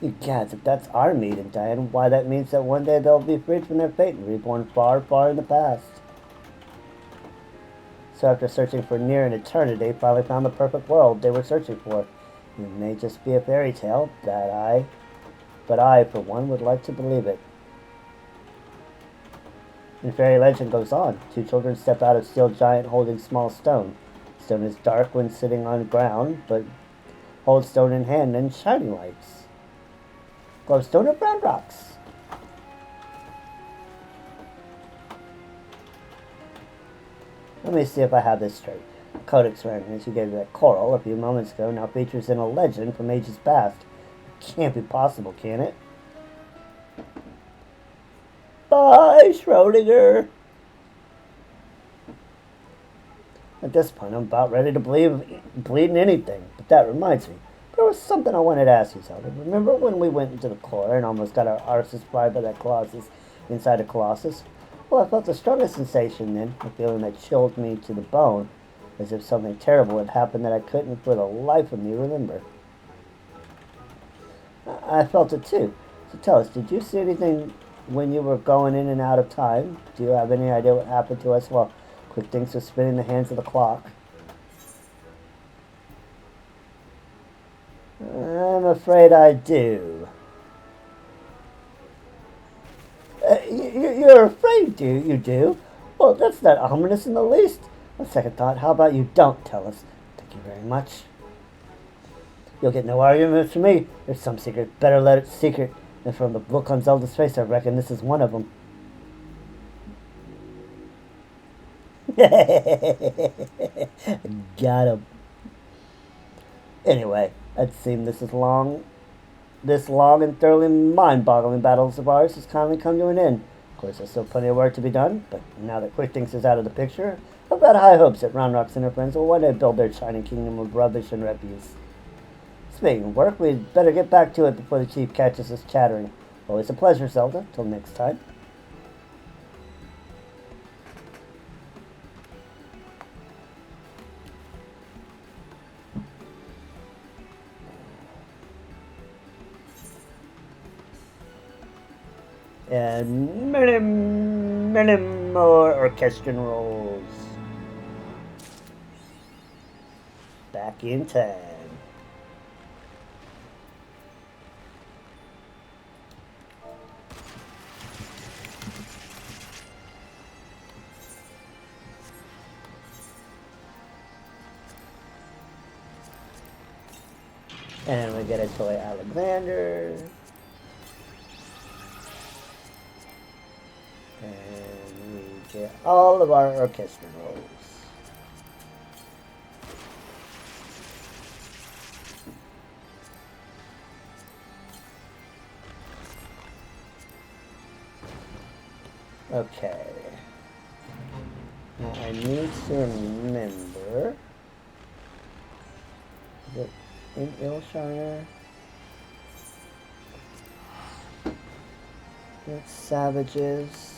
You gods, if that's our Mead and Giant, why that means that one day they'll be freed from their fate and reborn far, far in the past. So after searching for near an eternity, finally found the perfect world they were searching for. It may just be a fairy tale, but I, for one, would like to believe it. And fairy legend goes on. Two children step out of steel giant holding small stone. Stone is dark when sitting on ground, but hold stone in hand and shining lights. Glowstone or brown rocks? Let me see if I have this straight. Codex randomness you gave that coral a few moments ago now features in a legend from ages past. Can't be possible, can it? Bye, Schrodinger! At this point, I'm about ready to bleed in anything. But that reminds me, there was something I wanted to ask you, Zelda. Remember when we went into the core and almost got our arses fried by that Colossus inside a Colossus? Well, I felt the strongest sensation then, a feeling that chilled me to the bone, as if something terrible had happened that I couldn't for the life of me remember. I felt it too. So tell us, did you see anything when you were going in and out of time? Do you have any idea what happened to us while quick things were spinning the hands of the clock? I'm afraid I do. You're afraid, you do? Well, that's not ominous in the least. On second thought, how about you don't tell us? Thank you very much. You'll get no arguments from me. There's some secret. Better let it secret. And from the look on Zelda's face, I reckon this is one of them. Got him. Anyway, it seems this long and thoroughly mind-boggling battles of ours has finally come to an end. Of course, there's still plenty of work to be done, but now that Quick Things is out of the picture, I've got high hopes that Round Rocks and her friends will one day build their shining kingdom of rubbish and refuse. Speaking of work, we'd better get back to it before the chief catches us chattering. Always a pleasure, Zelda. Till next time. And many more orchestral rolls. Back in time. And we get a toy Alexander. And we get all of our orchestra rolls. Okay. Now I need to remember that in Ilshire, it's savages.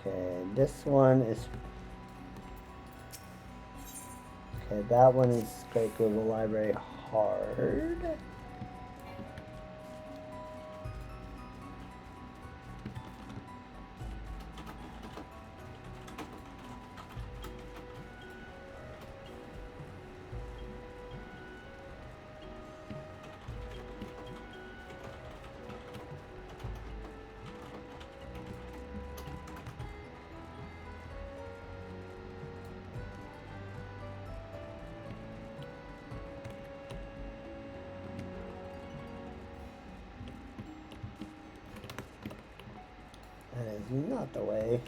Okay, this one is... Okay, that one is Great Google Library hard. That is not the way.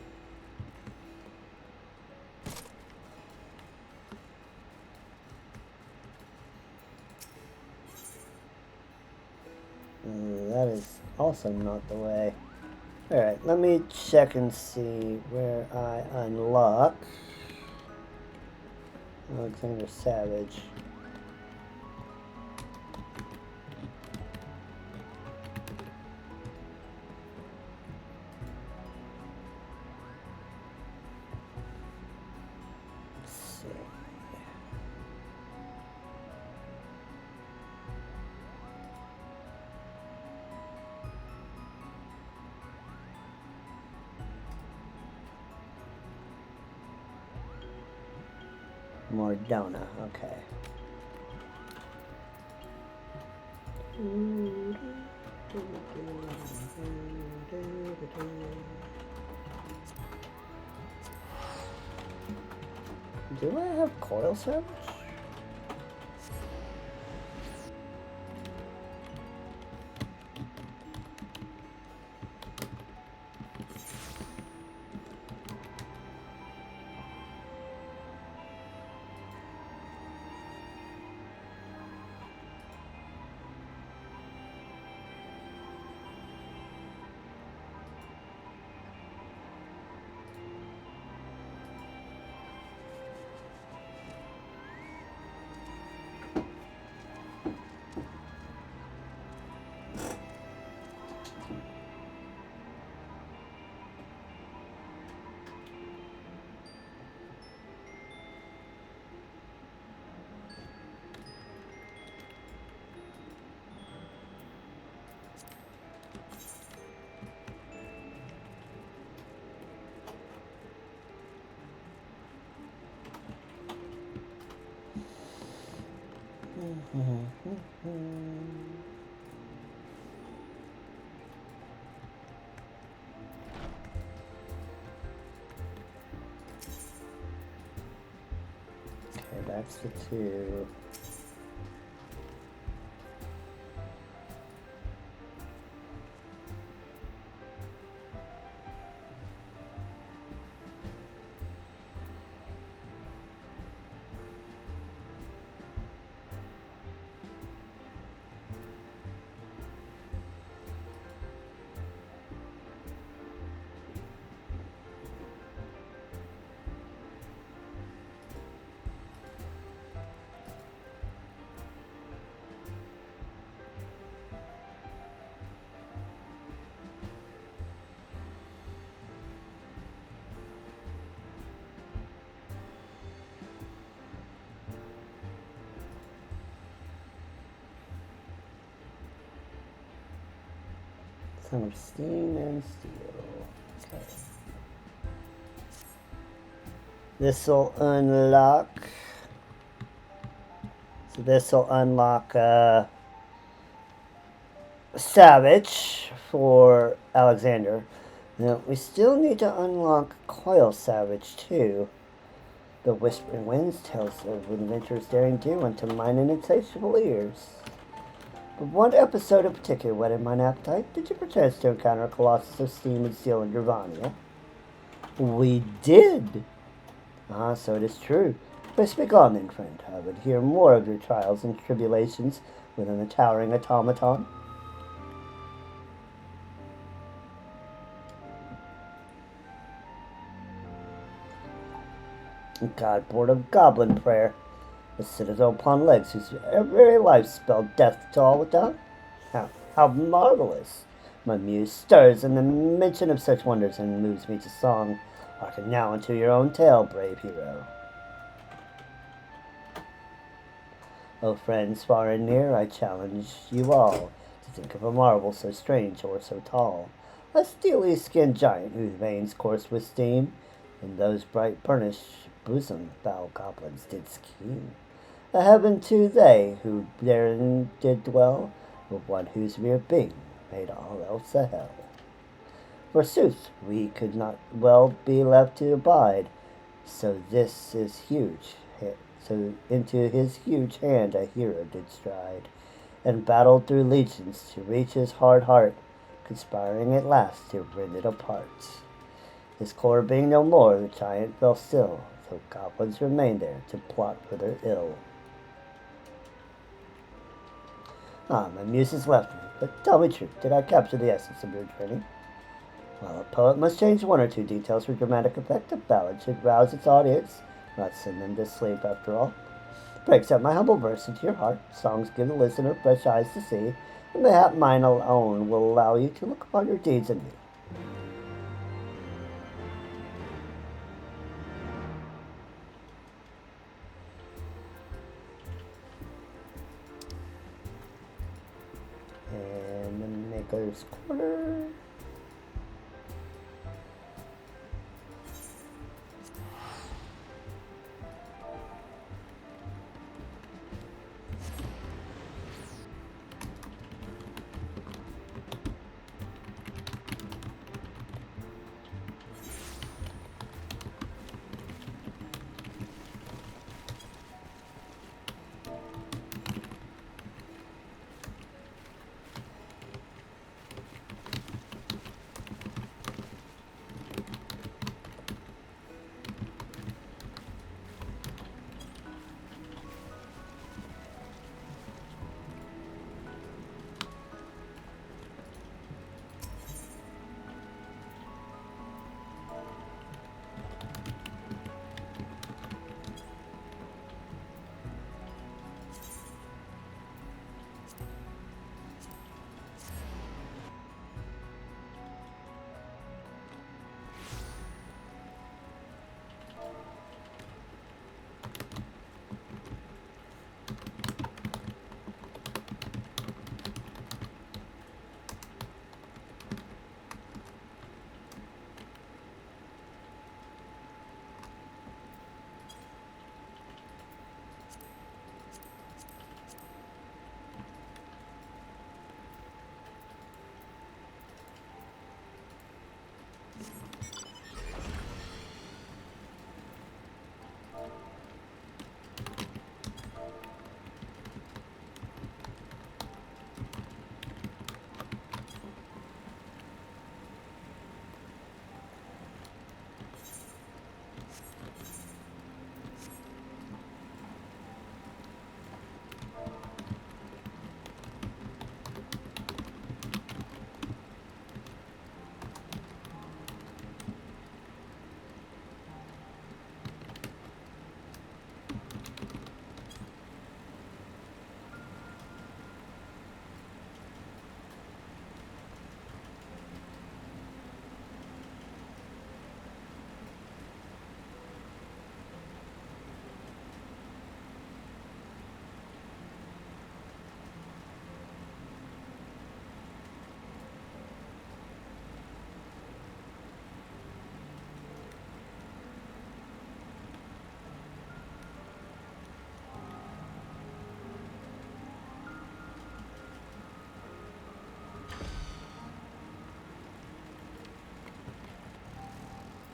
That is also not the way. Alright, let me check and see where I unlock Alexander Savage. Mordona, okay. Do I have coil savage? Okay, that's the two. Son of Steam and Steel. Okay. This will unlock. So this will unlock Savage for Alexander. Now we still need to unlock Coil Savage too. The Whispering Winds tells of adventures daring do unto mine insatiable ears. But one episode in particular whetted mine appetite. Did you perchance to encounter a Colossus of Steam and Steel in Gervania? We did! Ah, so it is true. But speak on then, friend. I would hear more of your trials and tribulations within the towering automaton. God, bored of goblin prayer. A citadel upon legs whose very life spelled death to all without. How marvelous! My muse stirs in the mention of such wonders and moves me to song. Hearken now unto your own tale, brave hero. O friends far and near, I challenge you all to think of a marvel so strange or so tall. A steely-skinned giant whose veins course with steam, in those bright burnished bosom foul goblins did scheme. A heaven too they who therein did dwell, but one whose mere being made all else a hell. Forsooth, we could not well be left to abide, so this is huge. So into his huge hand a hero did stride, and battled through legions to reach his hard heart, conspiring at last to rend it apart. His core being no more, the giant fell still, though goblins remained there to plot for their ill. Ah, my muse has left me, but tell me true, did I capture the essence of your journey? While a poet must change one or two details for dramatic effect, a ballad should rouse its audience, not send them to sleep after all. Pray accept my humble verse into your heart. Songs give the listener fresh eyes to see, and mayhap mine alone will allow you to look upon your deeds in me. And the Maker's Quarter.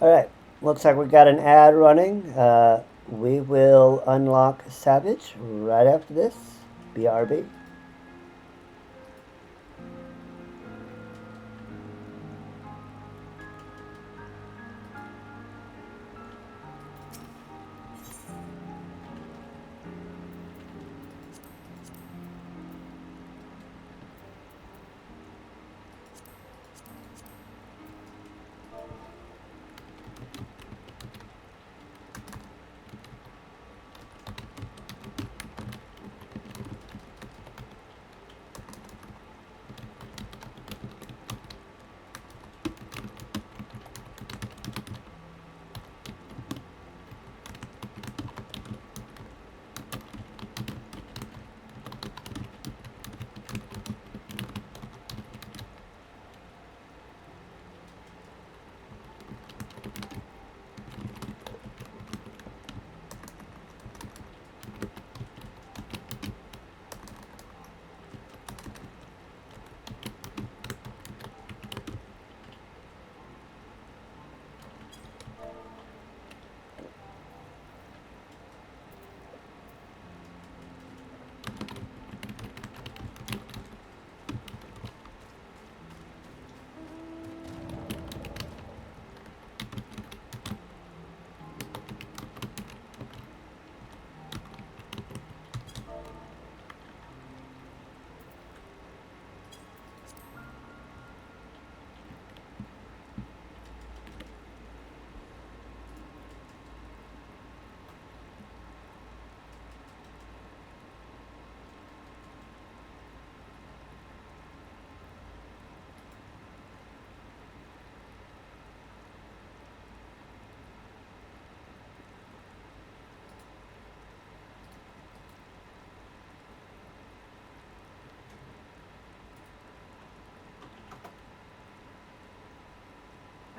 All right. Looks like we got an ad running. We will unlock Savage right after this. BRB.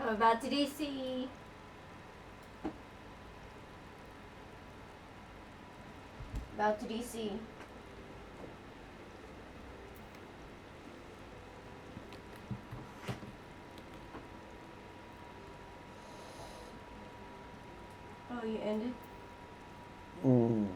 I'm about to DC. About to DC. Oh, you ended? Mm.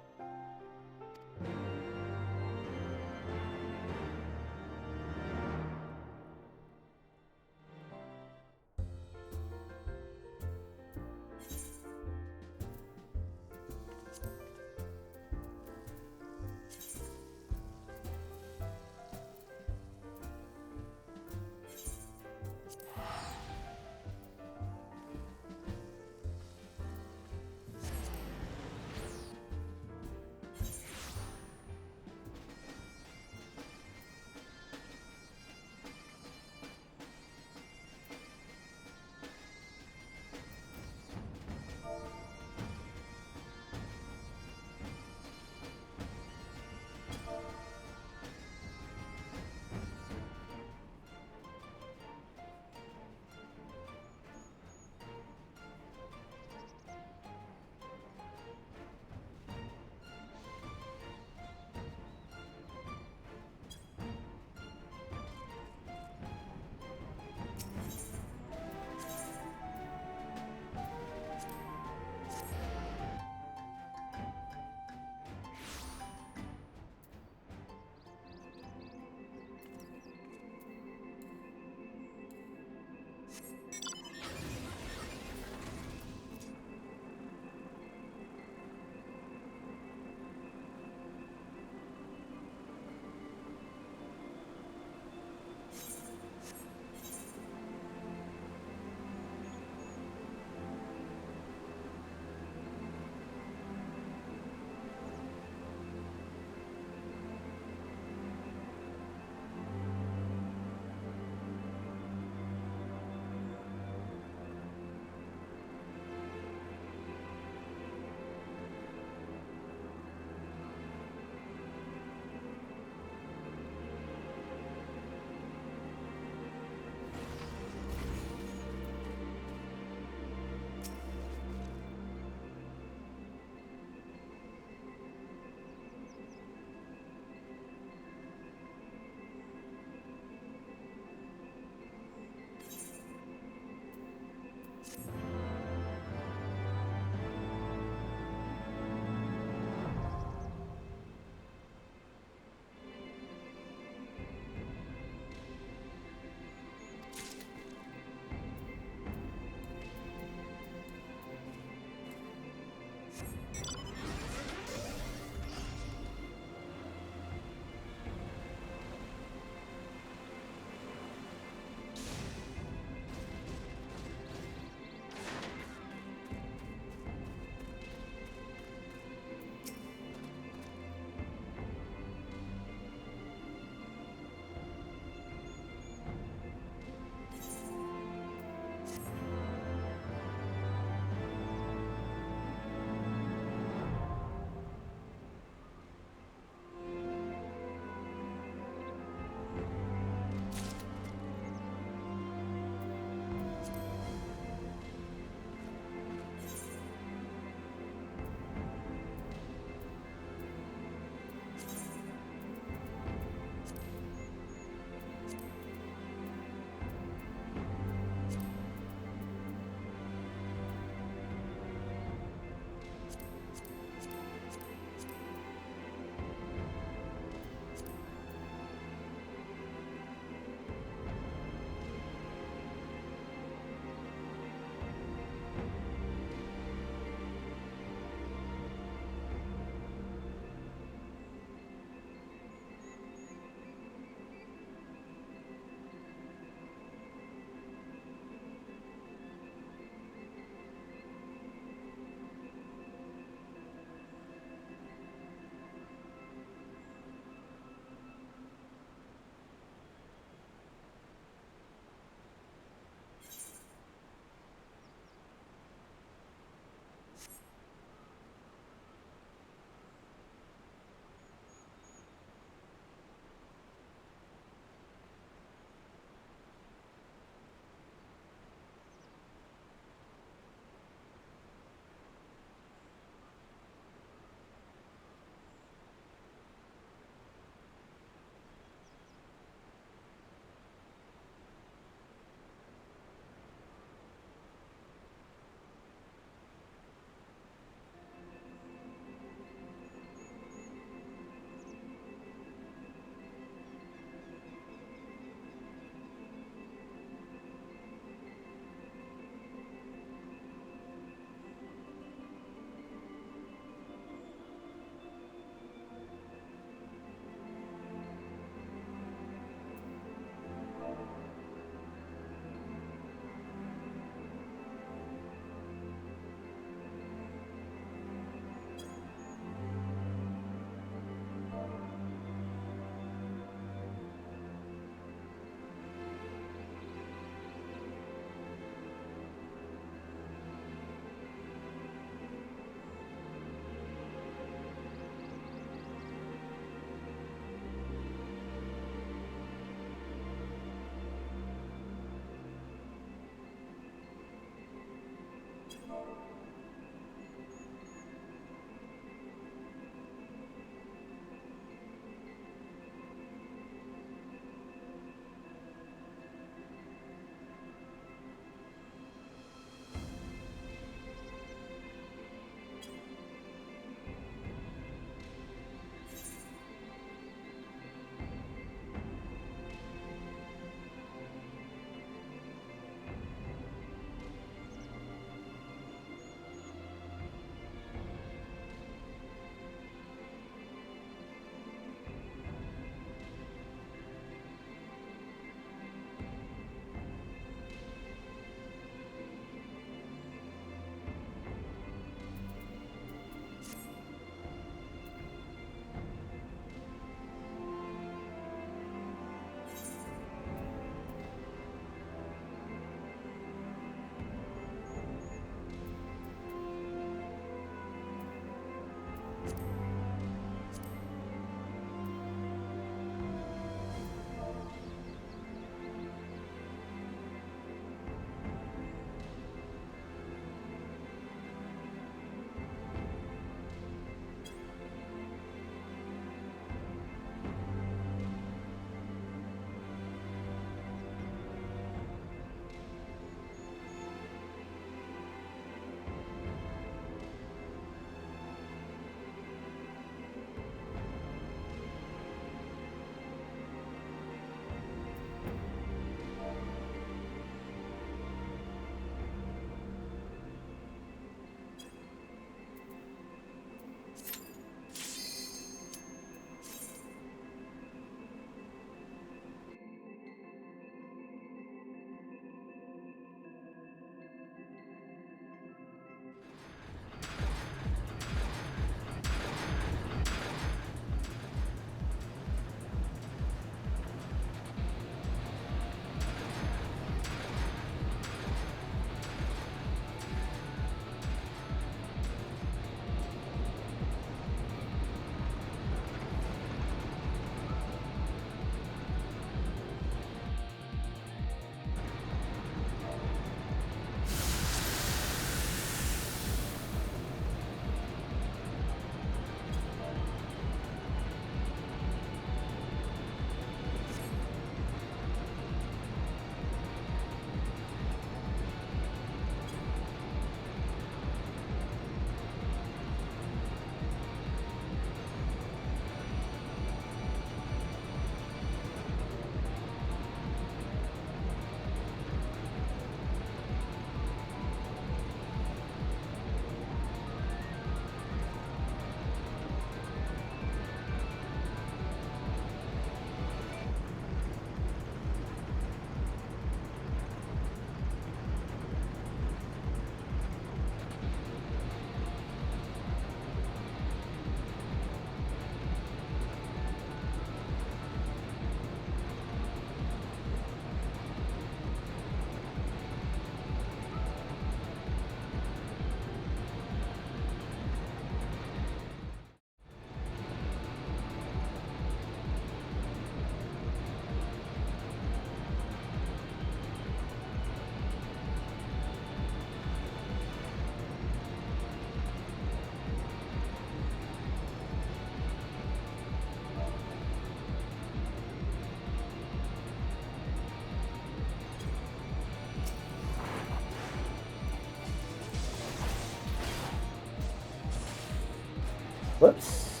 Whoops.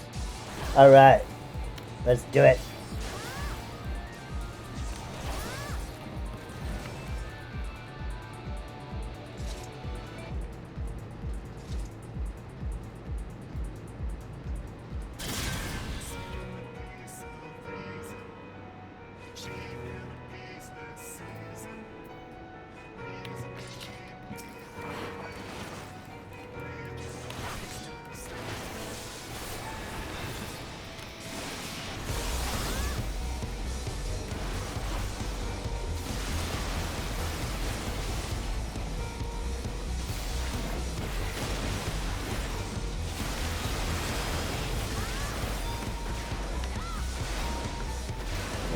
Alright. Let's do it.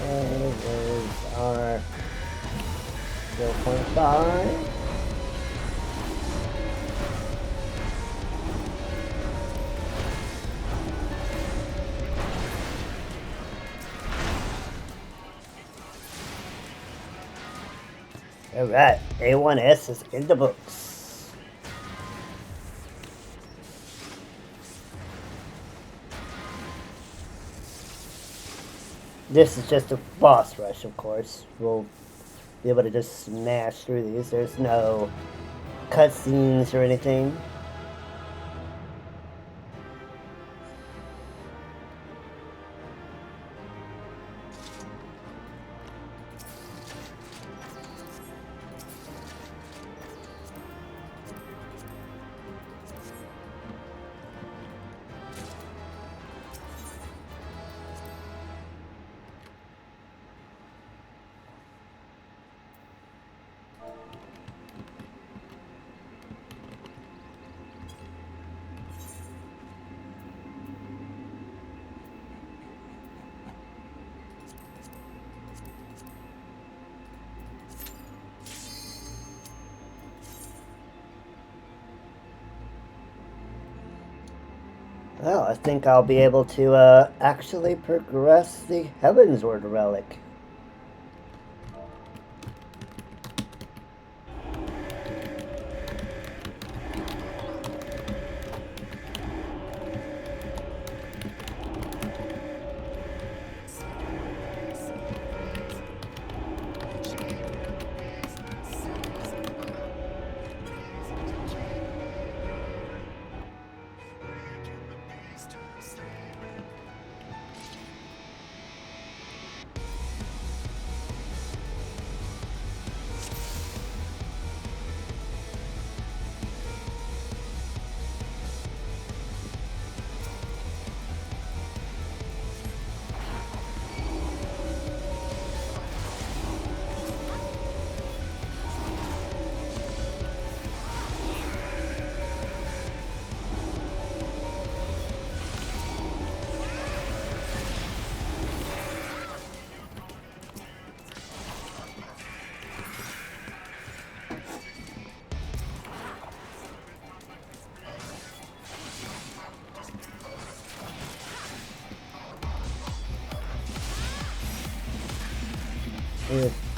There's our 0.5. Alright, A1S is in the books. This is just a boss rush, of course. We'll be able to just smash through these. There's no cutscenes or anything. Well, I think I'll be able to actually progress the Heavensward relic.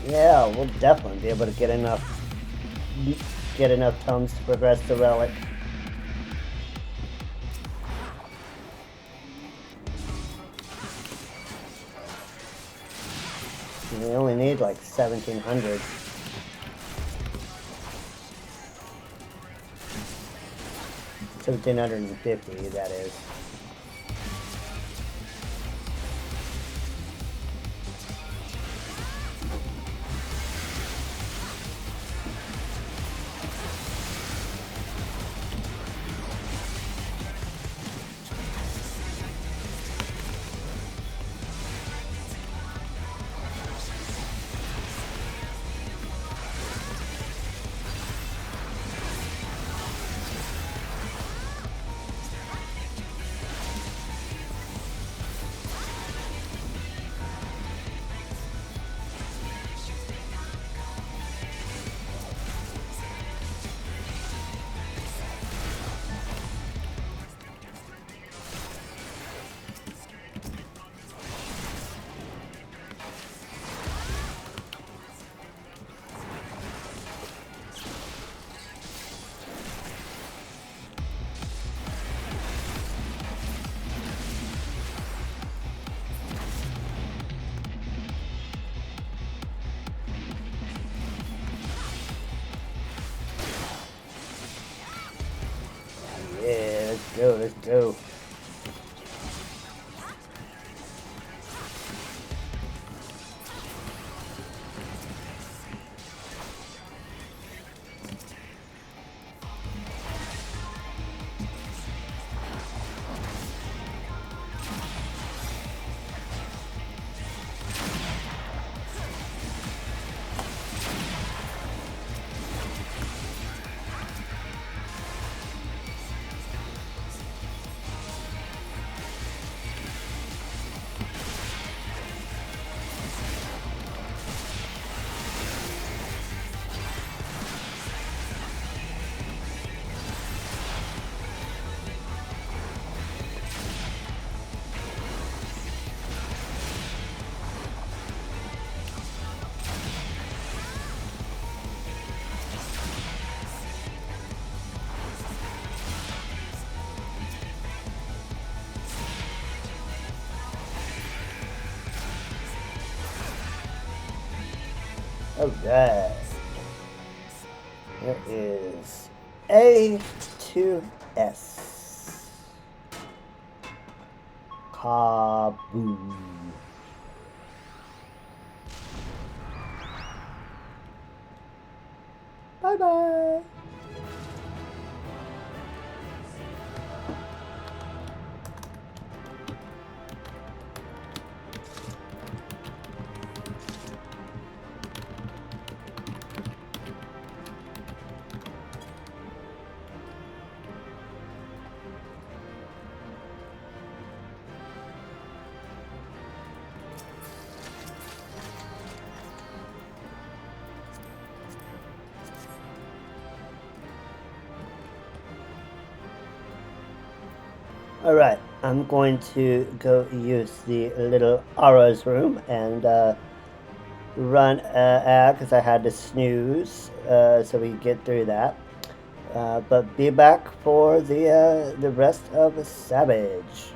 Yeah, we'll definitely be able to get enough tomes to progress the relic. We only need like 1,700. $1,750, that is. go, let's go. Alright. Here is A to S. Kaboom. Bye bye. Alright, I'm going to go use the little Aura's room and run ad because I had to snooze so we can get through that. But be back for the rest of Savage.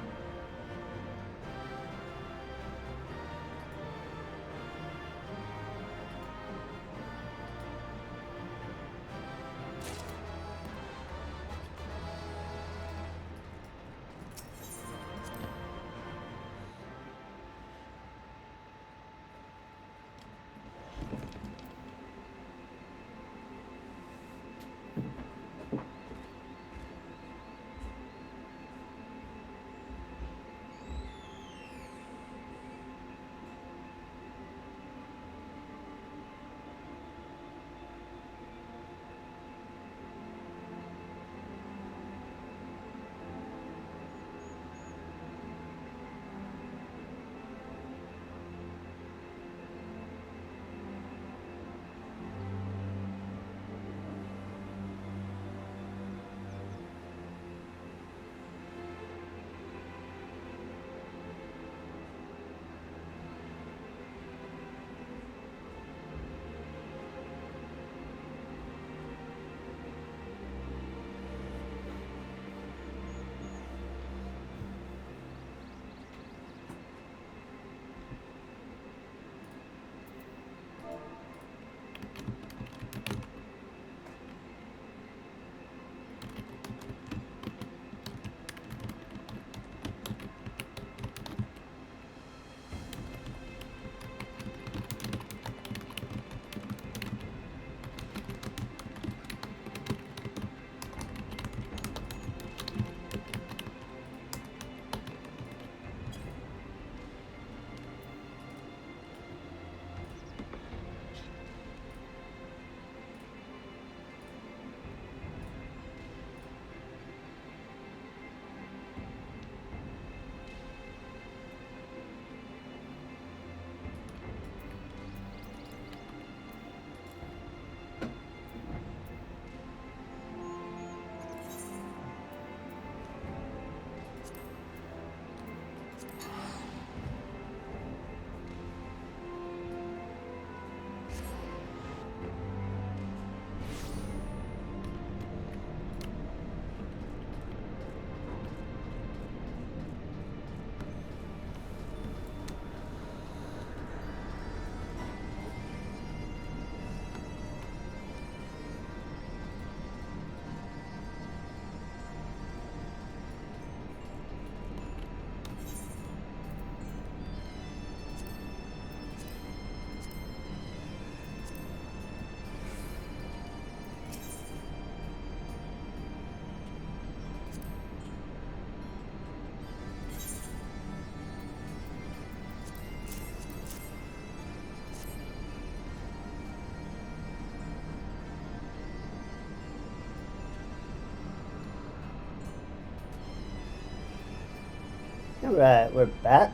Alright, we're back.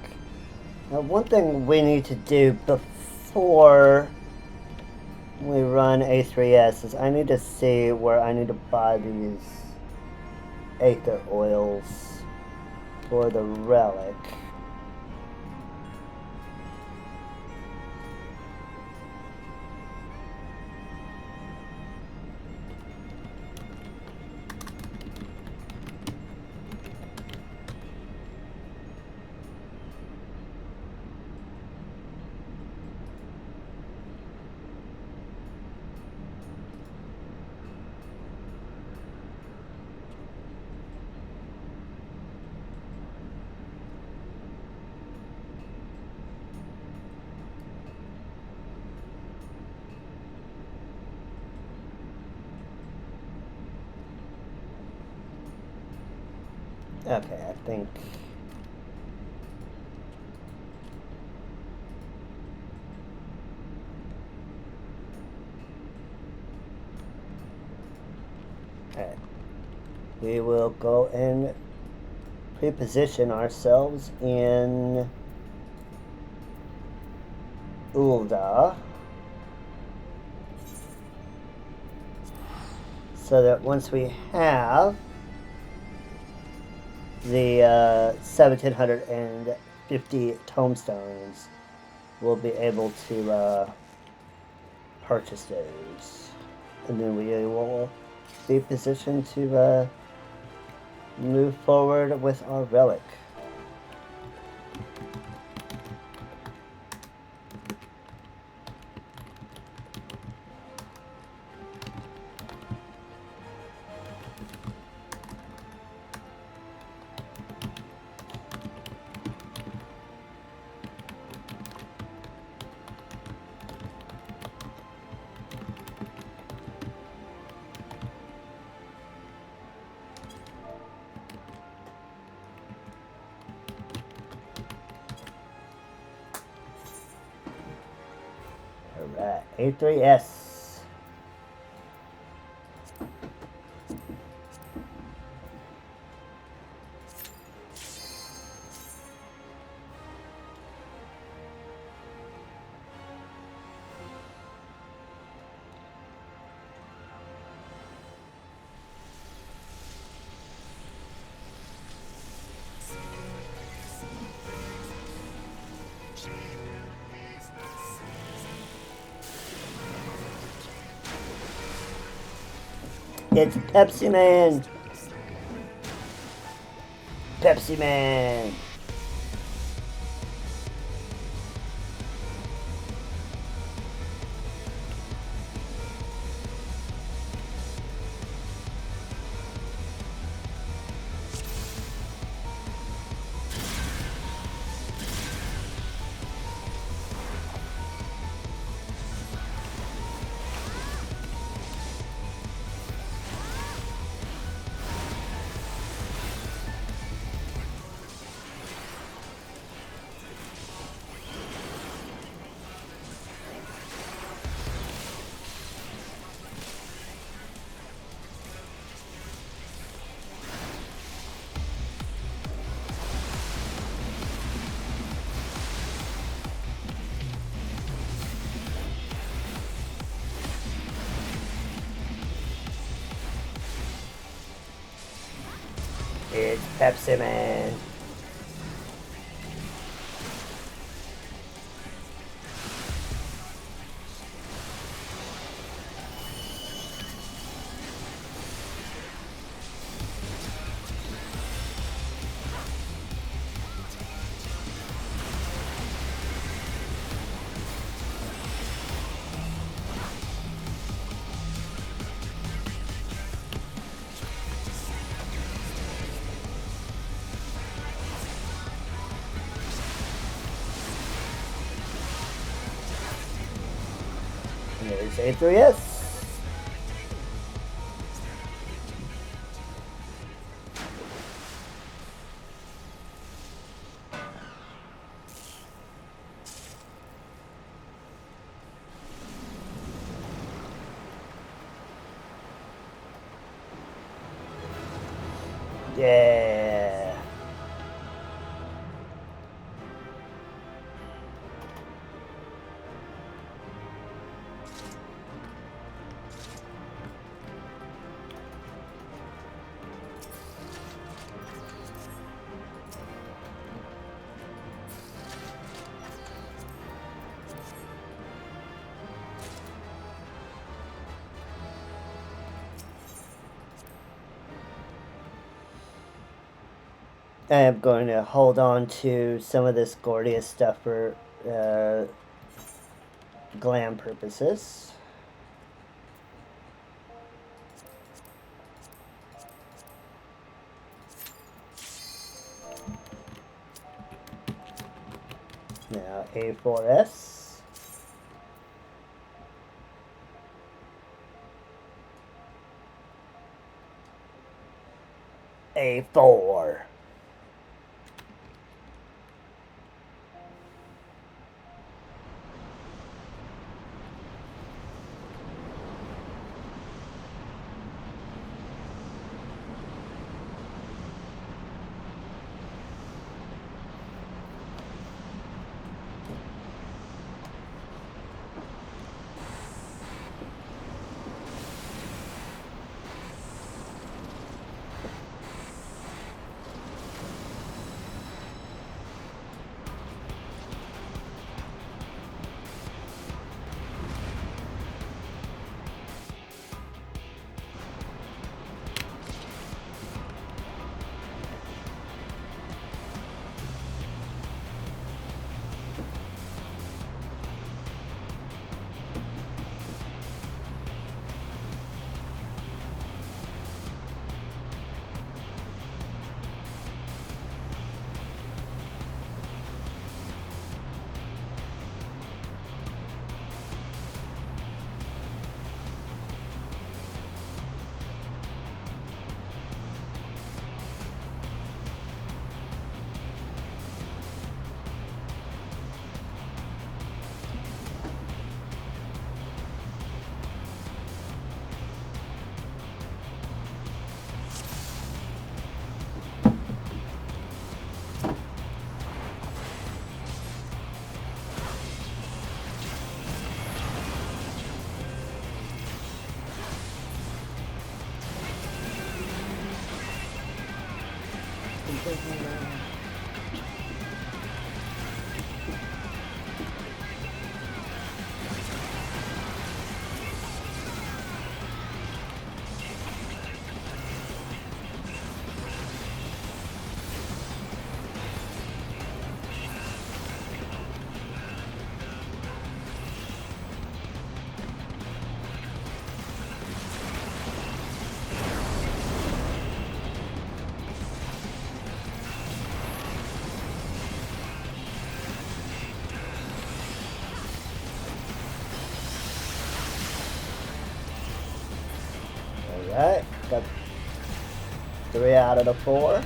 Now, one thing we need to do before we run A3S is I need to see where I need to buy these aether oils for the relic. Okay, I think. Okay. We will go and pre-position ourselves in Ulda so that once we have the 1750 tomestones, we'll be able to purchase those, and then we will be positioned to move forward with our relic. Alright, A3S. It's Pepsi Man! Pepsi Man! It's Pepsi Man! And there's A3S! Yeah! I am going to hold on to some of this Gordius stuff for glam purposes. Now A4S. A4. Alright, got 3 out of the 4.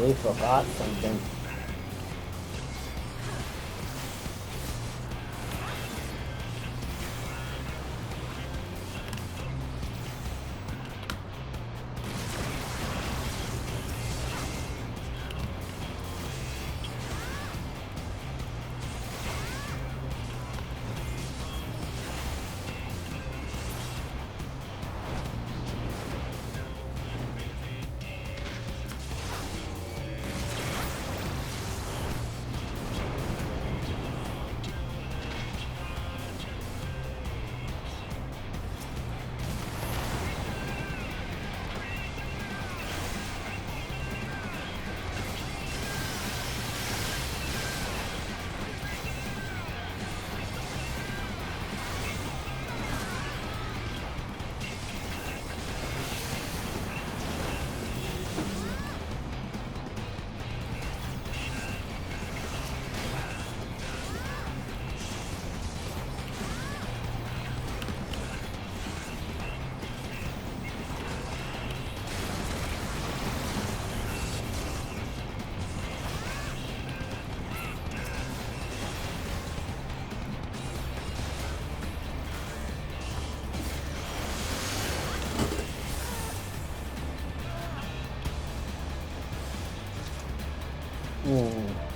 We forgot something. Hmm.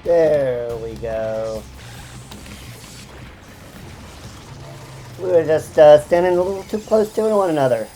There we go. We were just standing a little too close to one another.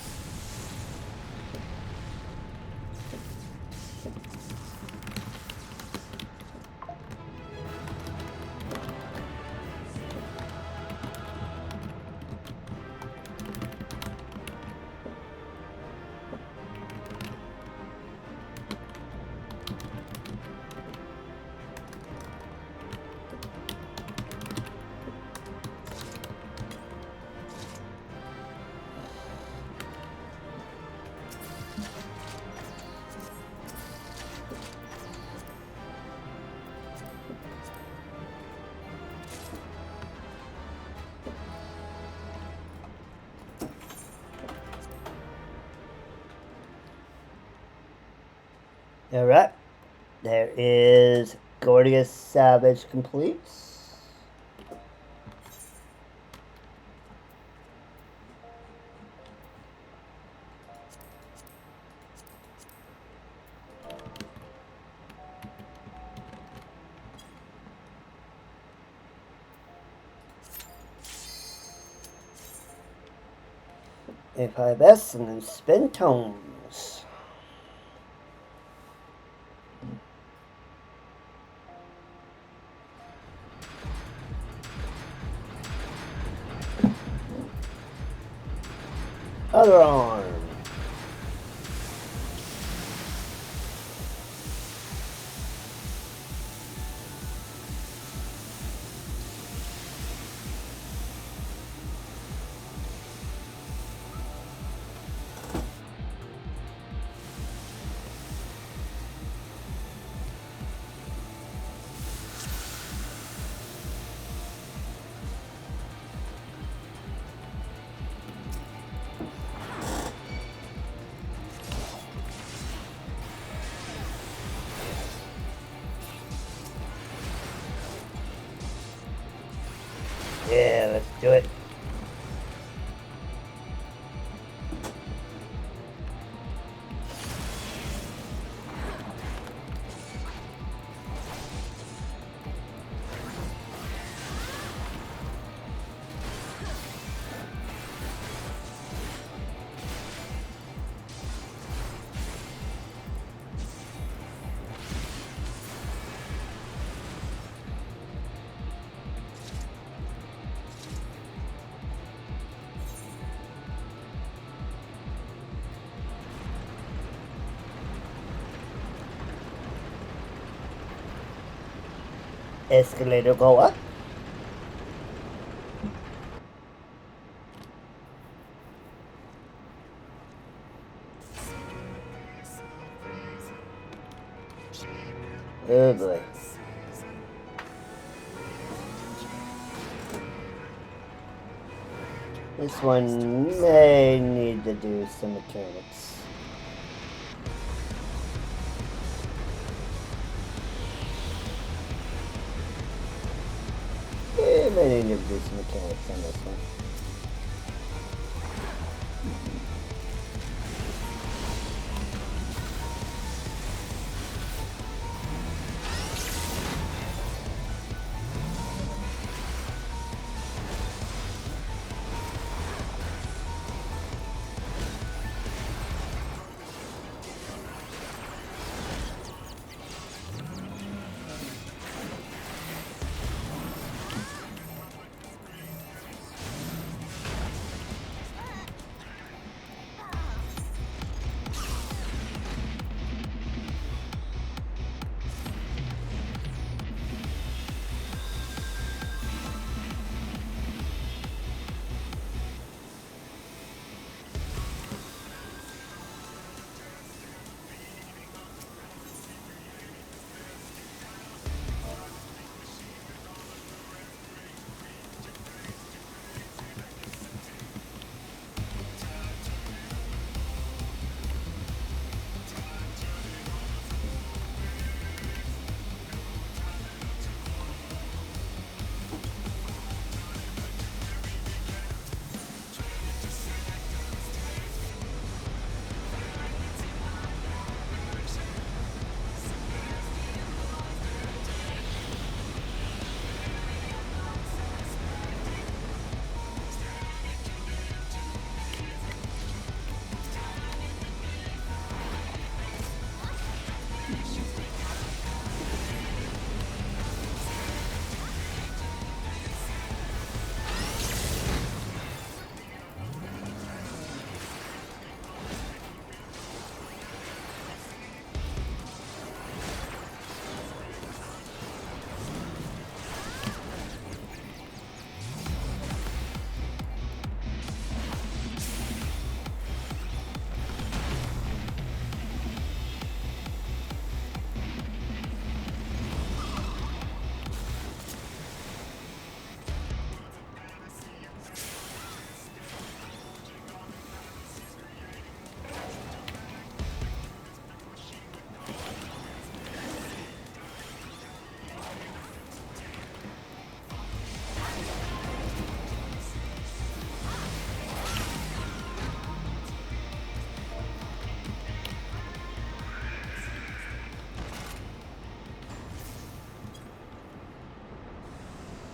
Alright. There is Gordius Savage completes. A5S and then spin tones. Other arm. Yeah, let's do it. Escalator go up. Oh boy. This one may need to do some mechanics. Yeah, may need to do some mechanics on this one.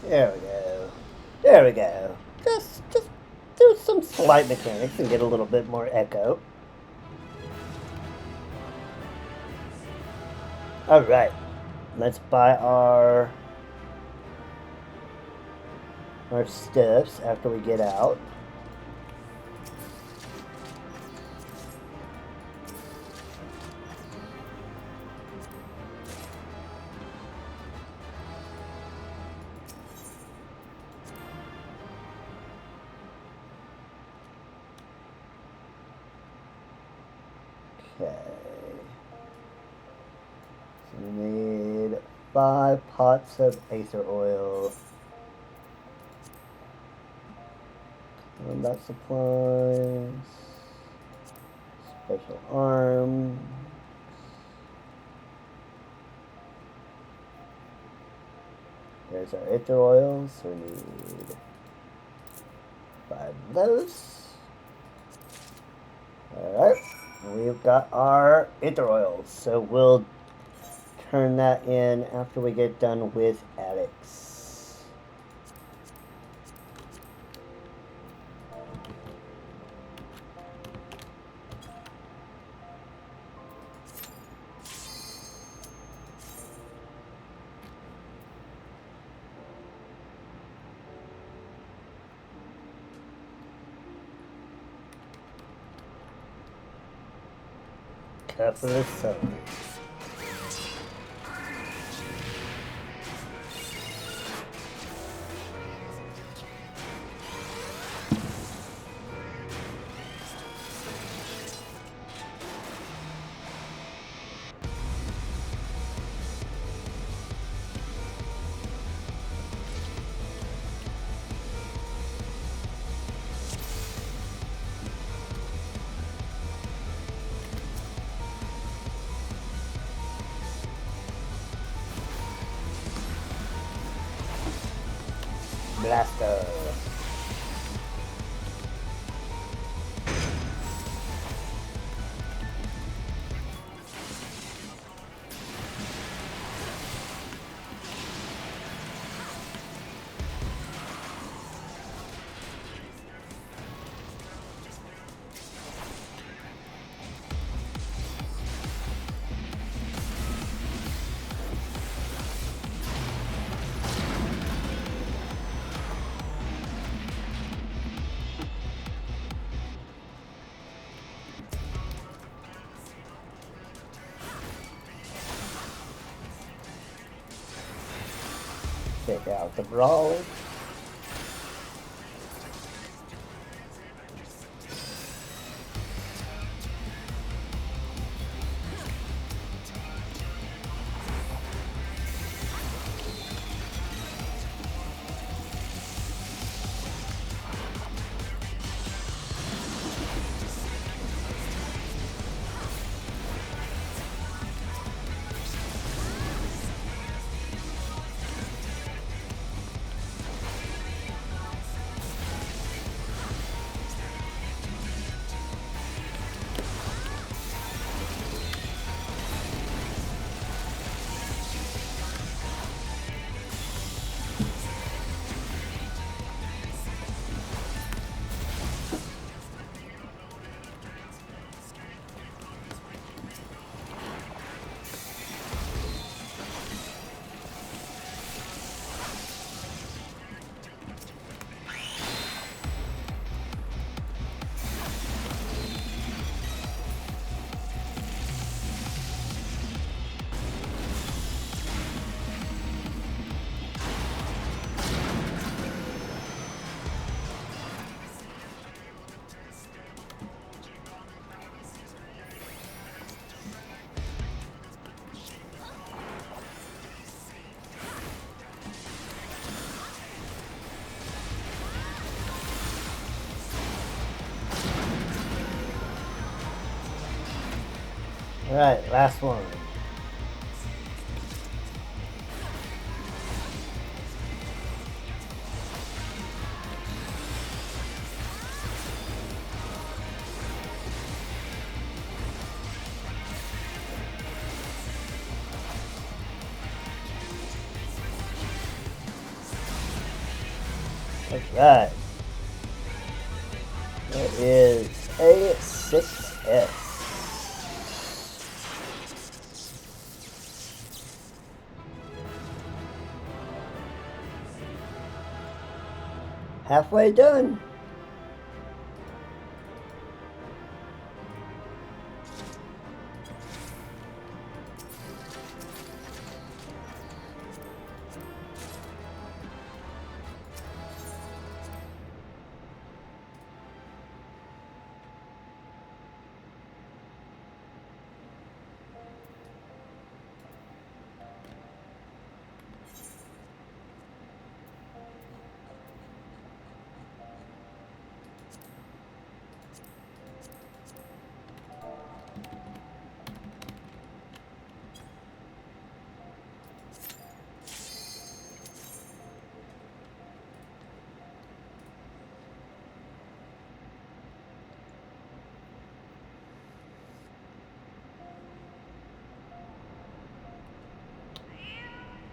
There we go. There we go. Just do some slight mechanics and get a little bit more echo. Alright. Let's buy our stuffs after we get out. Okay. So we need 5 pots of acer oil. Combat supplies. Special arms. There's our ether oils. We need 5 of those. Alright. We've got our ether oils. So we'll turn that in after we get done with Alex. Careful as so. Blaster. Take out the brawl. Alright, last one. Alright. That is A6S. Halfway done.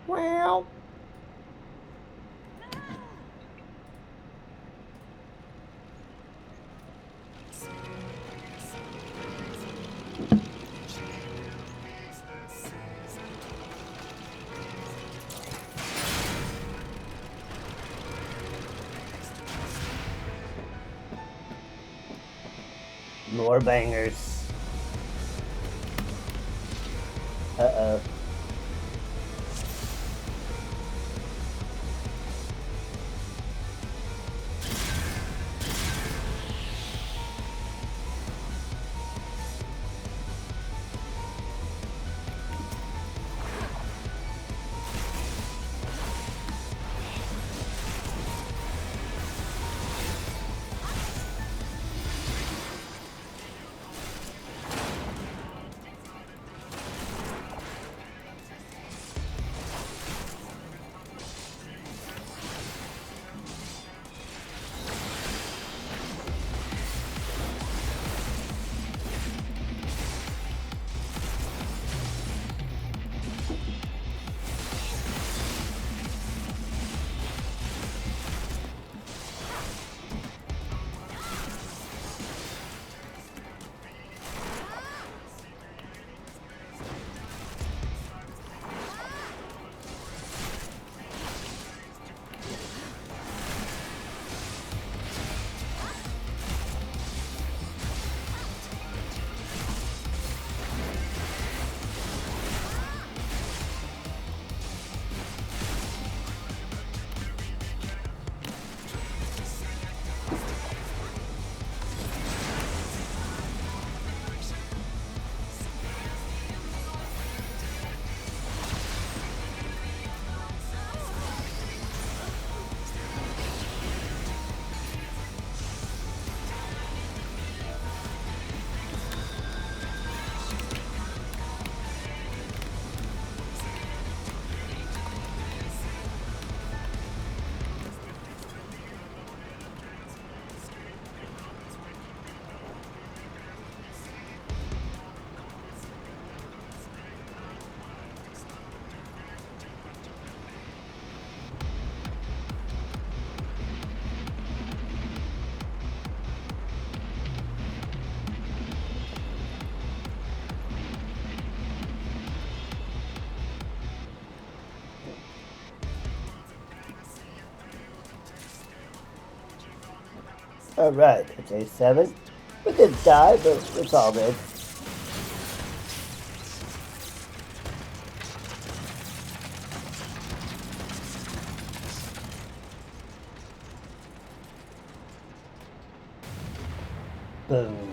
Well, more bangers. Uh-oh. Alright, it's A7. We did die, but it's all good. Boom.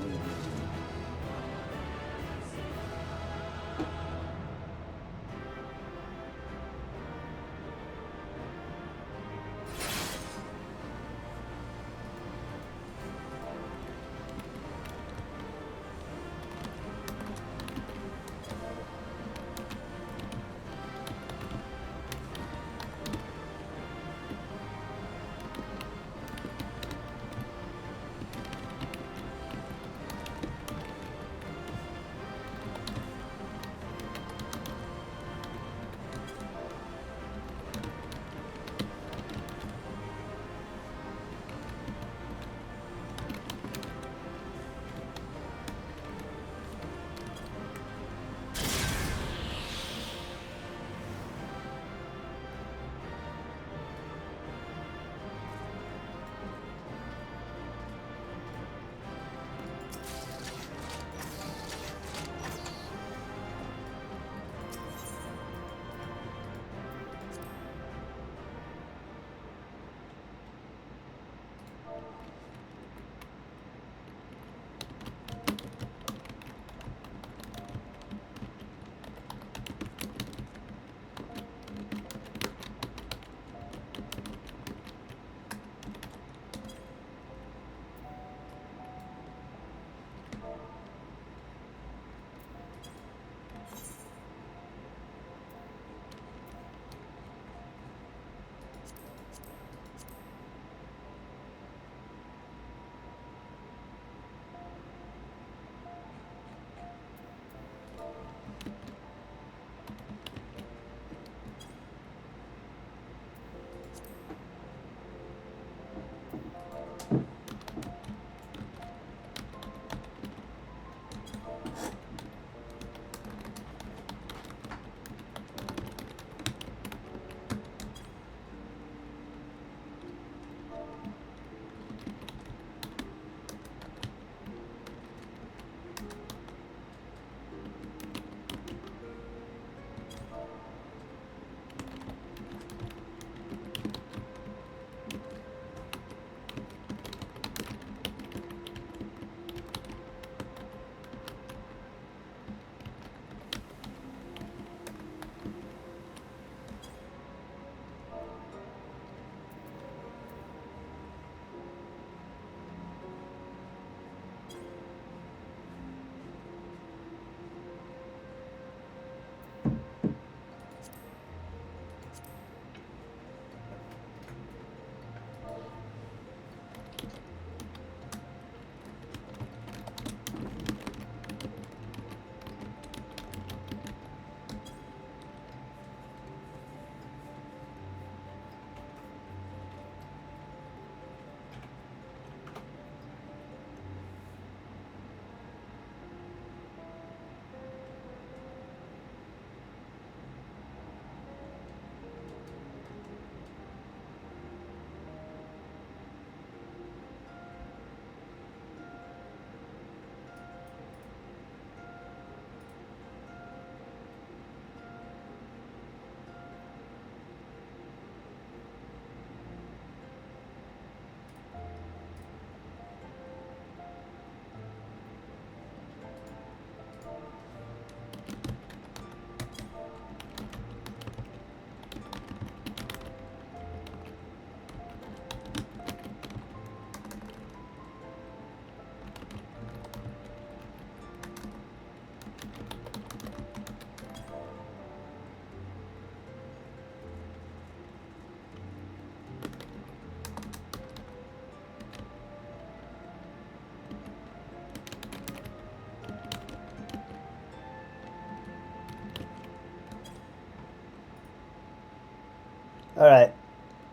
All right,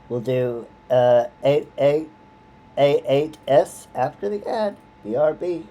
we'll do A8S after the ad. BRB.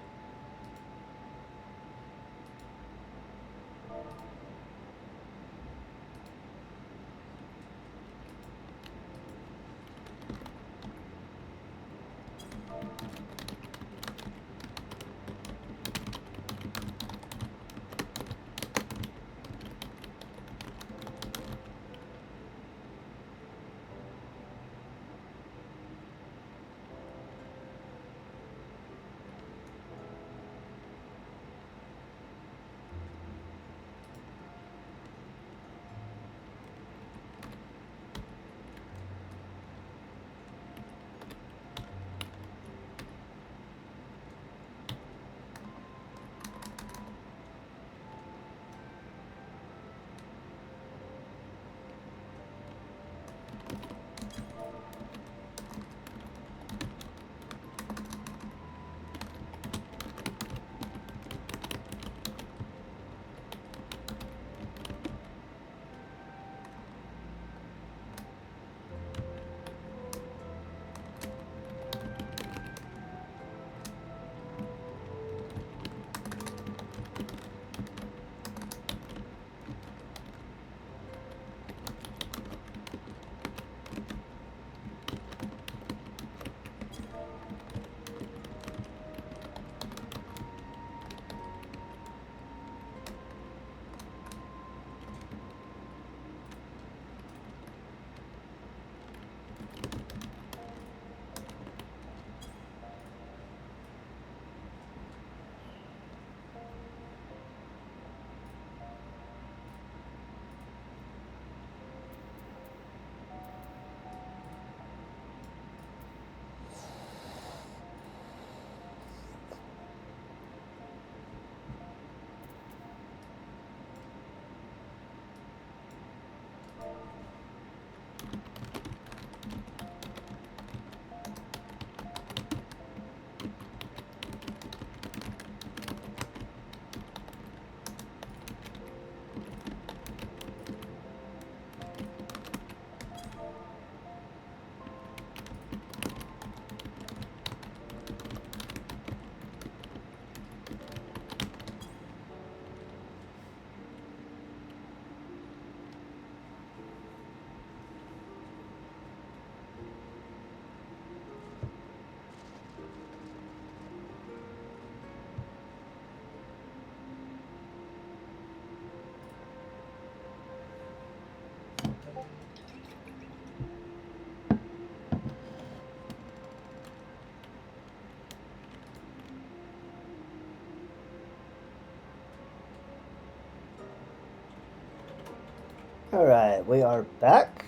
Alright, we are back.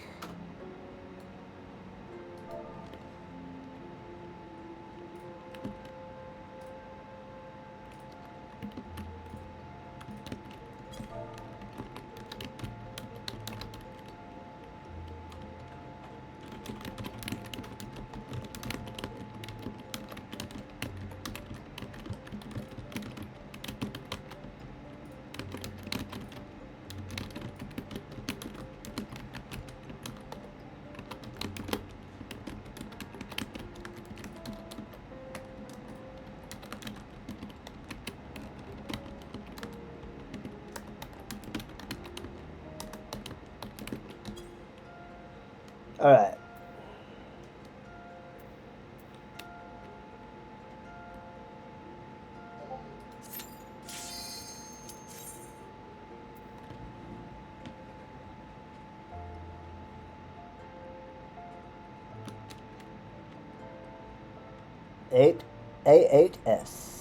Alright. A8S.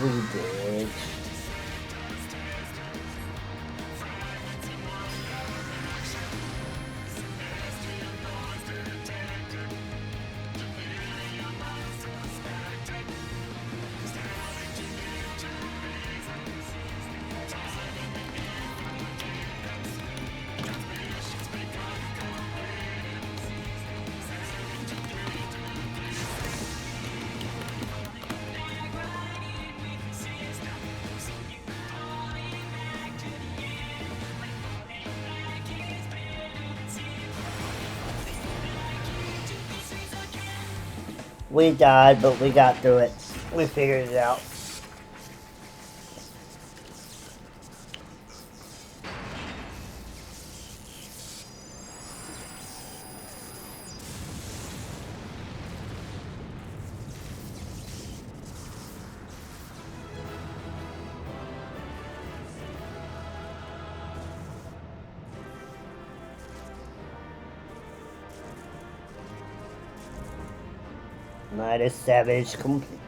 We did. We died, but we got through it. We figured it out. Night of Savage complete.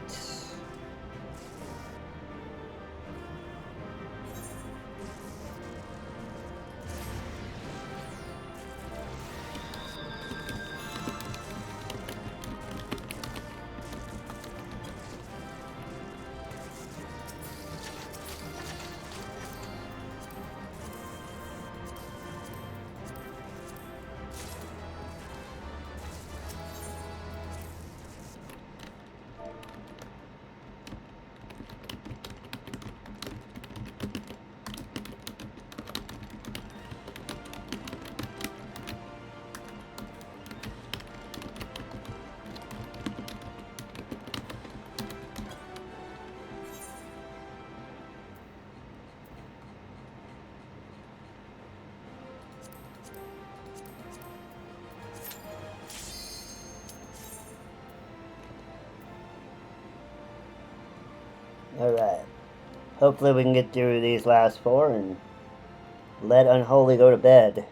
Alright. Hopefully we can get through these last 4 and let Unholy go to bed.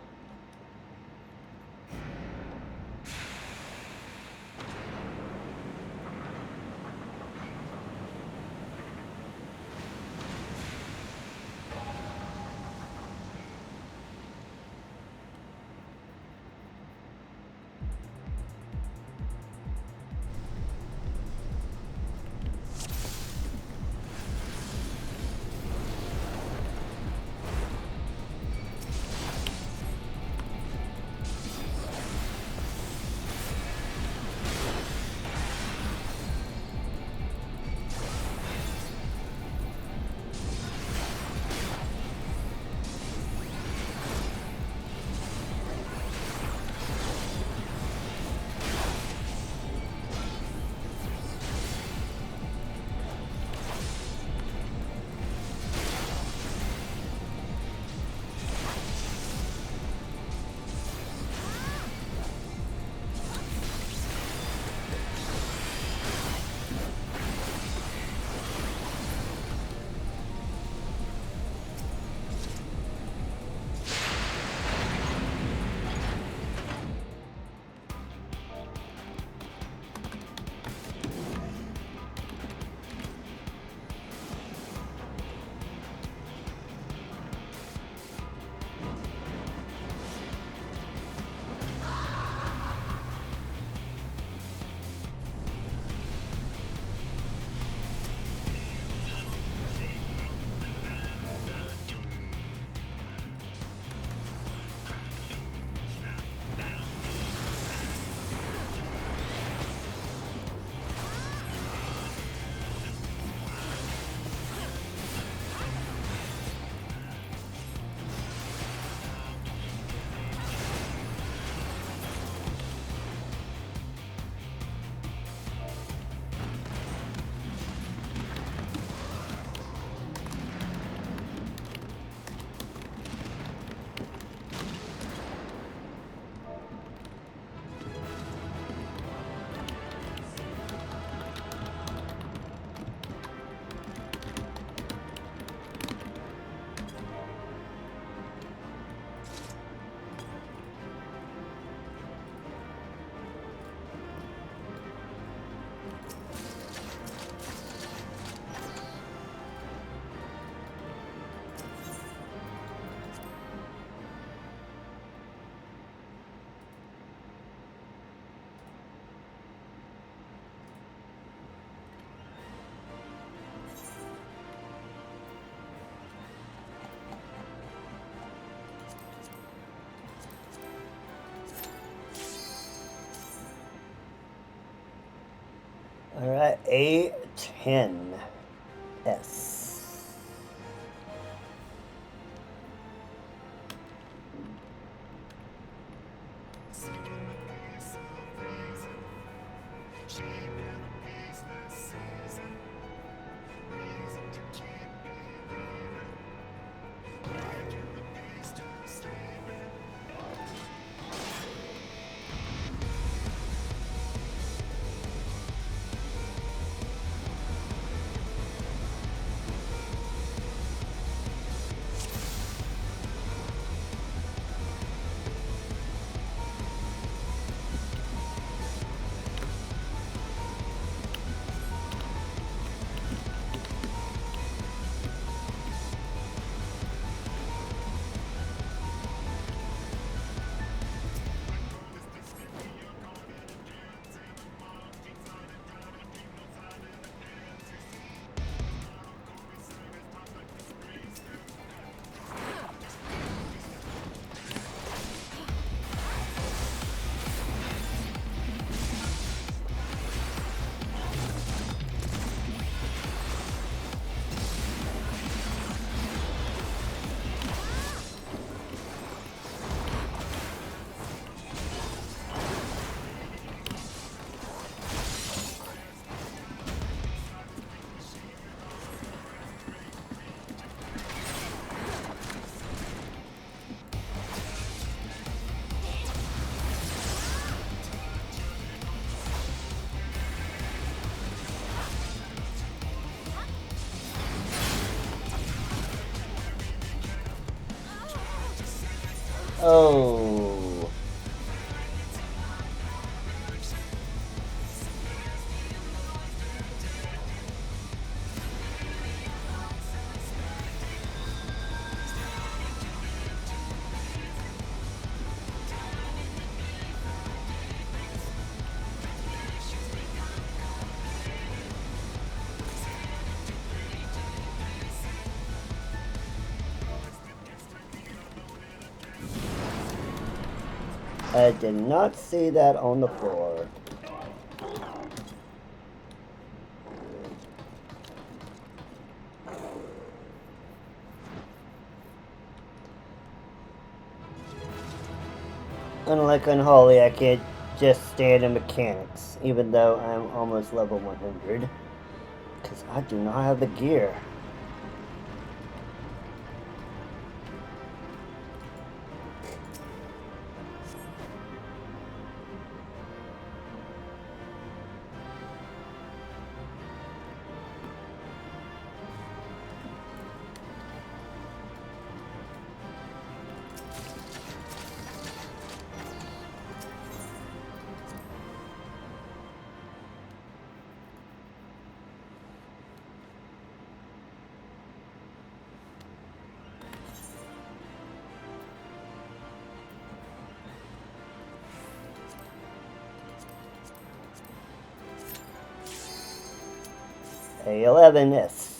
Alright, A10S. Oh. I did not see that on the floor. Unlike Unholy, I can't just stand in mechanics, even though I'm almost level 100. Because I do not have the gear. A11S.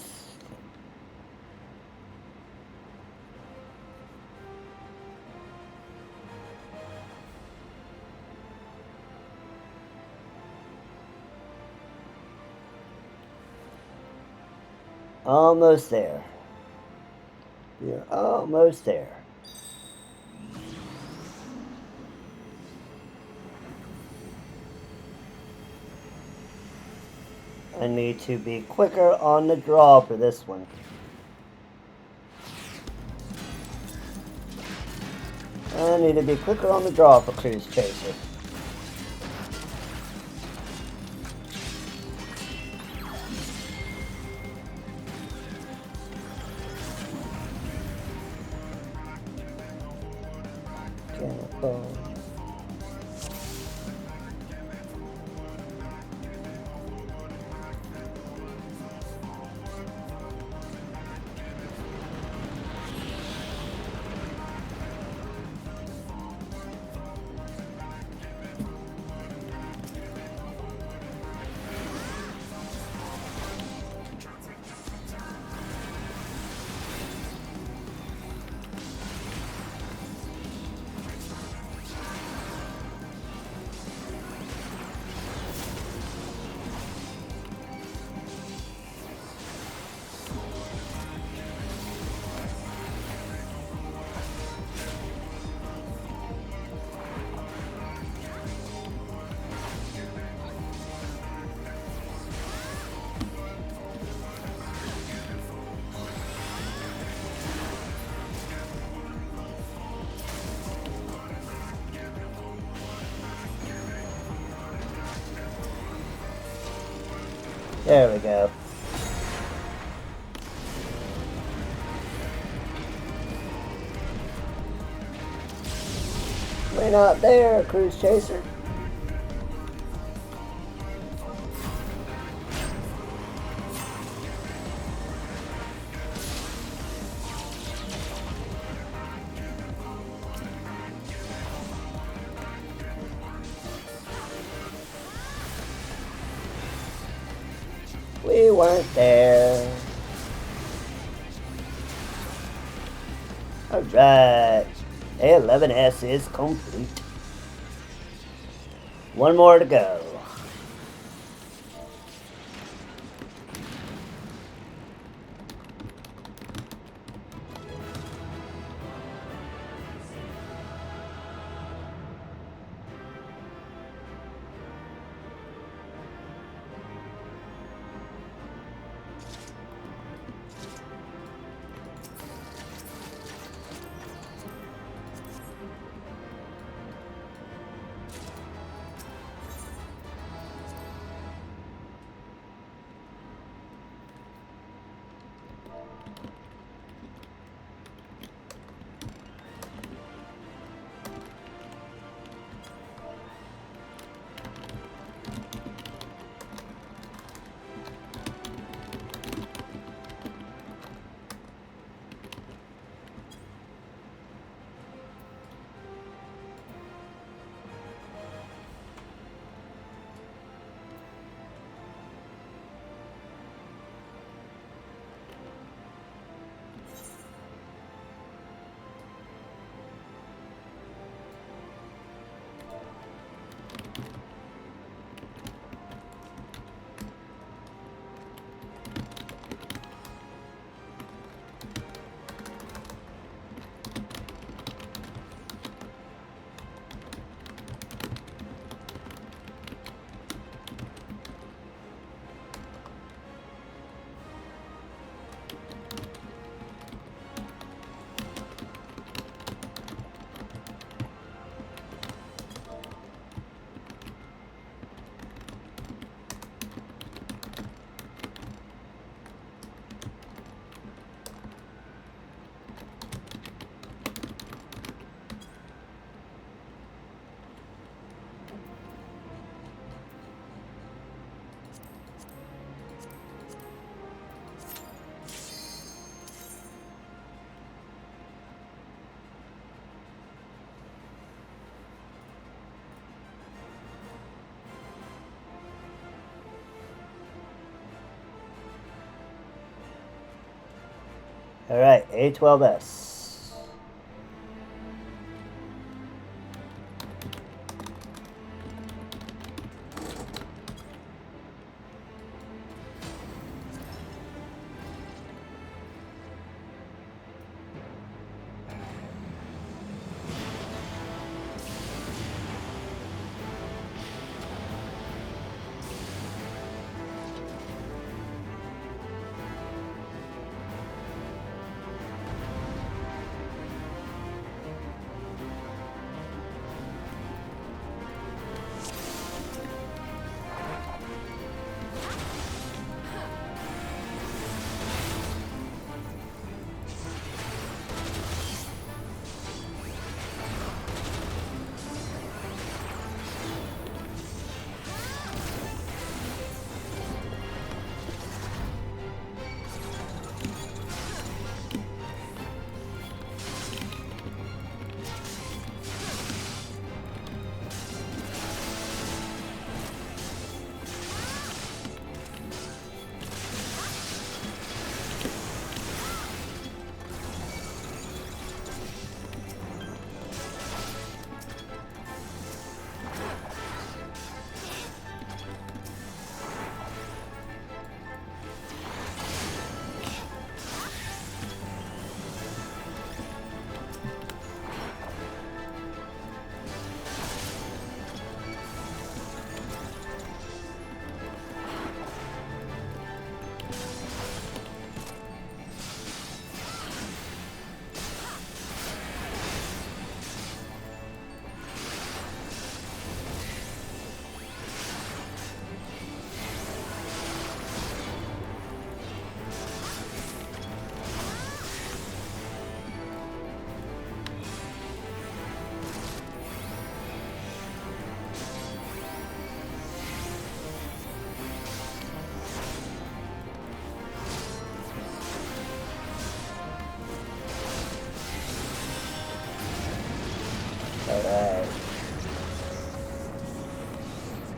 Almost there. We're almost there. I need to be quicker on the draw for this one. I need to be quicker on the draw for Cruise Chaser. Cannonball. There we go. We're not there, Cruise Chaser. We weren't there. Alright. A11S is complete. One more to go. Alright, A12S.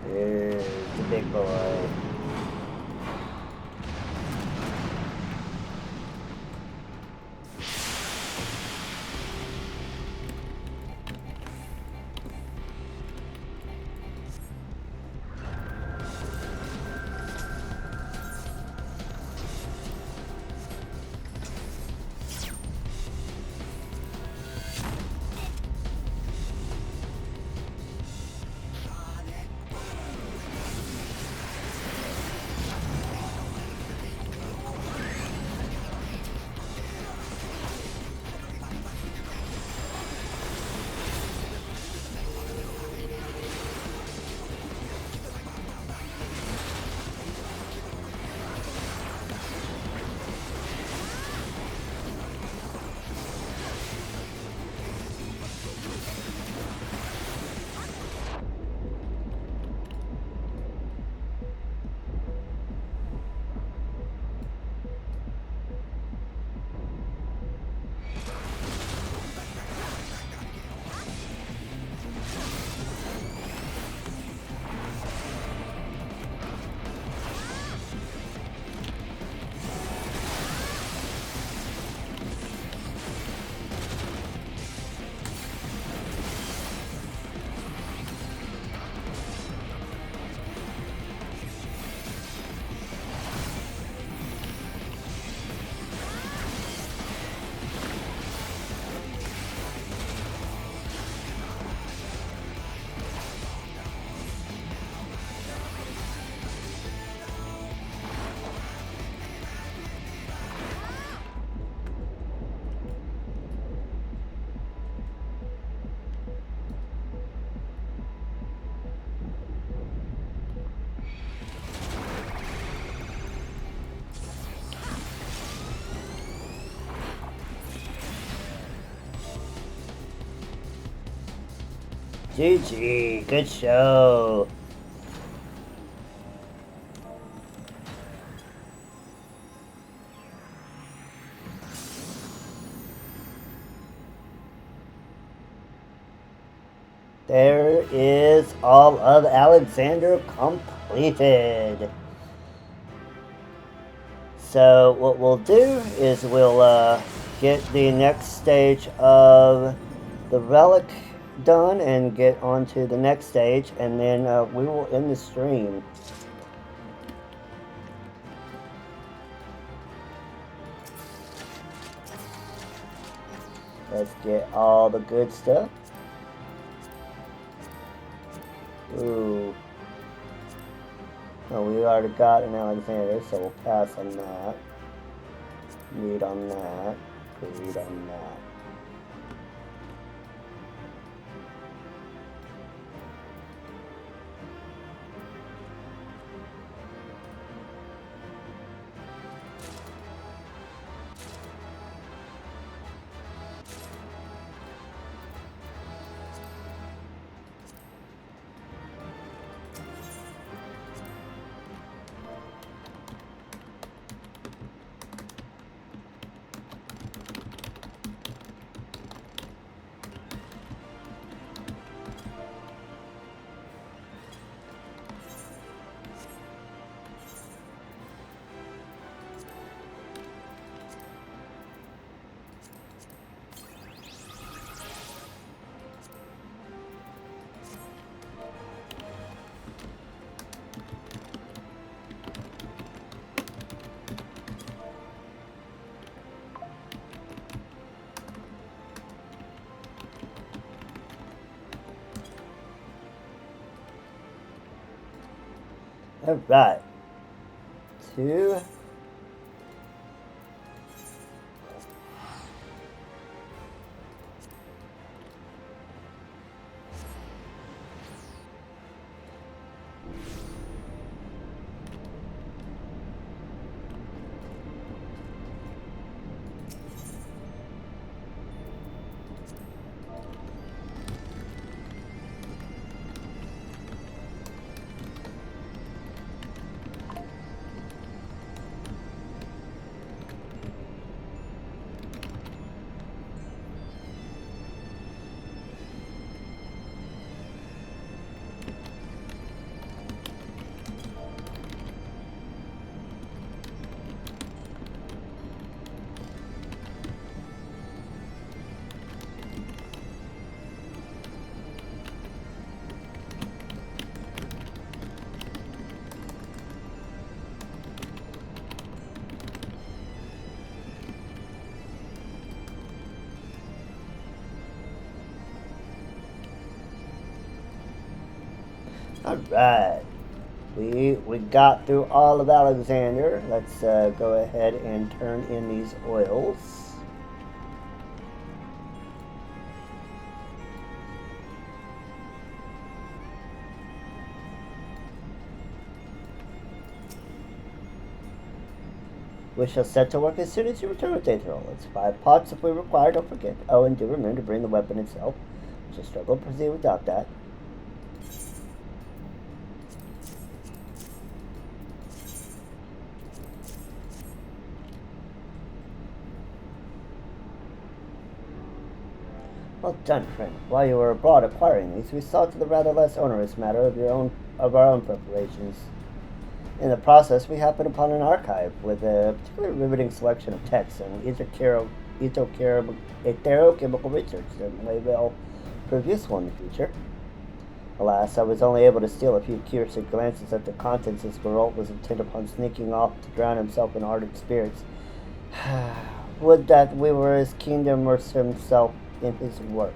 Here's the big boy. GG, good show. There is all of Alexander completed. So what we'll do is we'll get the next stage of the relic done and get on to the next stage, and then we will end the stream. Let's get all the good stuff. Ooh. Oh, we already got an Alexander, so we'll pass on that. Read on that. Read on that. Alright. 2. Alright. We got through all of Alexander. Let's go ahead and turn in these oils. We shall set to work as soon as you return with Aetherol. It's 5 pots if we require, don't forget. Oh, and do remember to bring the weapon itself. We shall struggle to proceed without that. Well done, friend. While you were abroad acquiring these, we saw to the rather less onerous matter of our own preparations. In the process, we happened upon an archive with a particularly riveting selection of texts and etherochemical research that may well prove useful in the future. Alas, I was only able to steal a few curious glances at the contents as Geralt was intent upon sneaking off to drown himself in ardent spirits. Would that we were as keen to immerse himself in his work.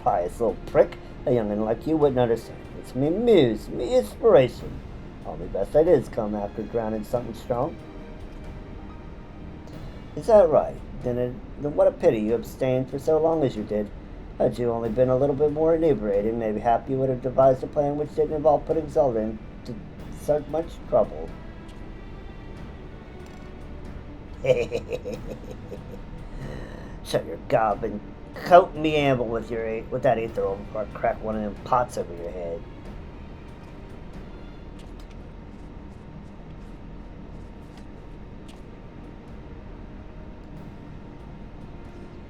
Pious little prick, a young'un like you wouldn't understand. It's me muse, me inspiration. All the best ideas come after drowning something strong. Is that right? Then what a pity you abstained for so long as you did. Had you only been a little bit more inebriated, maybe half you would have devised a plan which didn't involve putting Zelda into so much trouble. Shut your gob and coat me amble with that ether before I crack one of them pots over your head.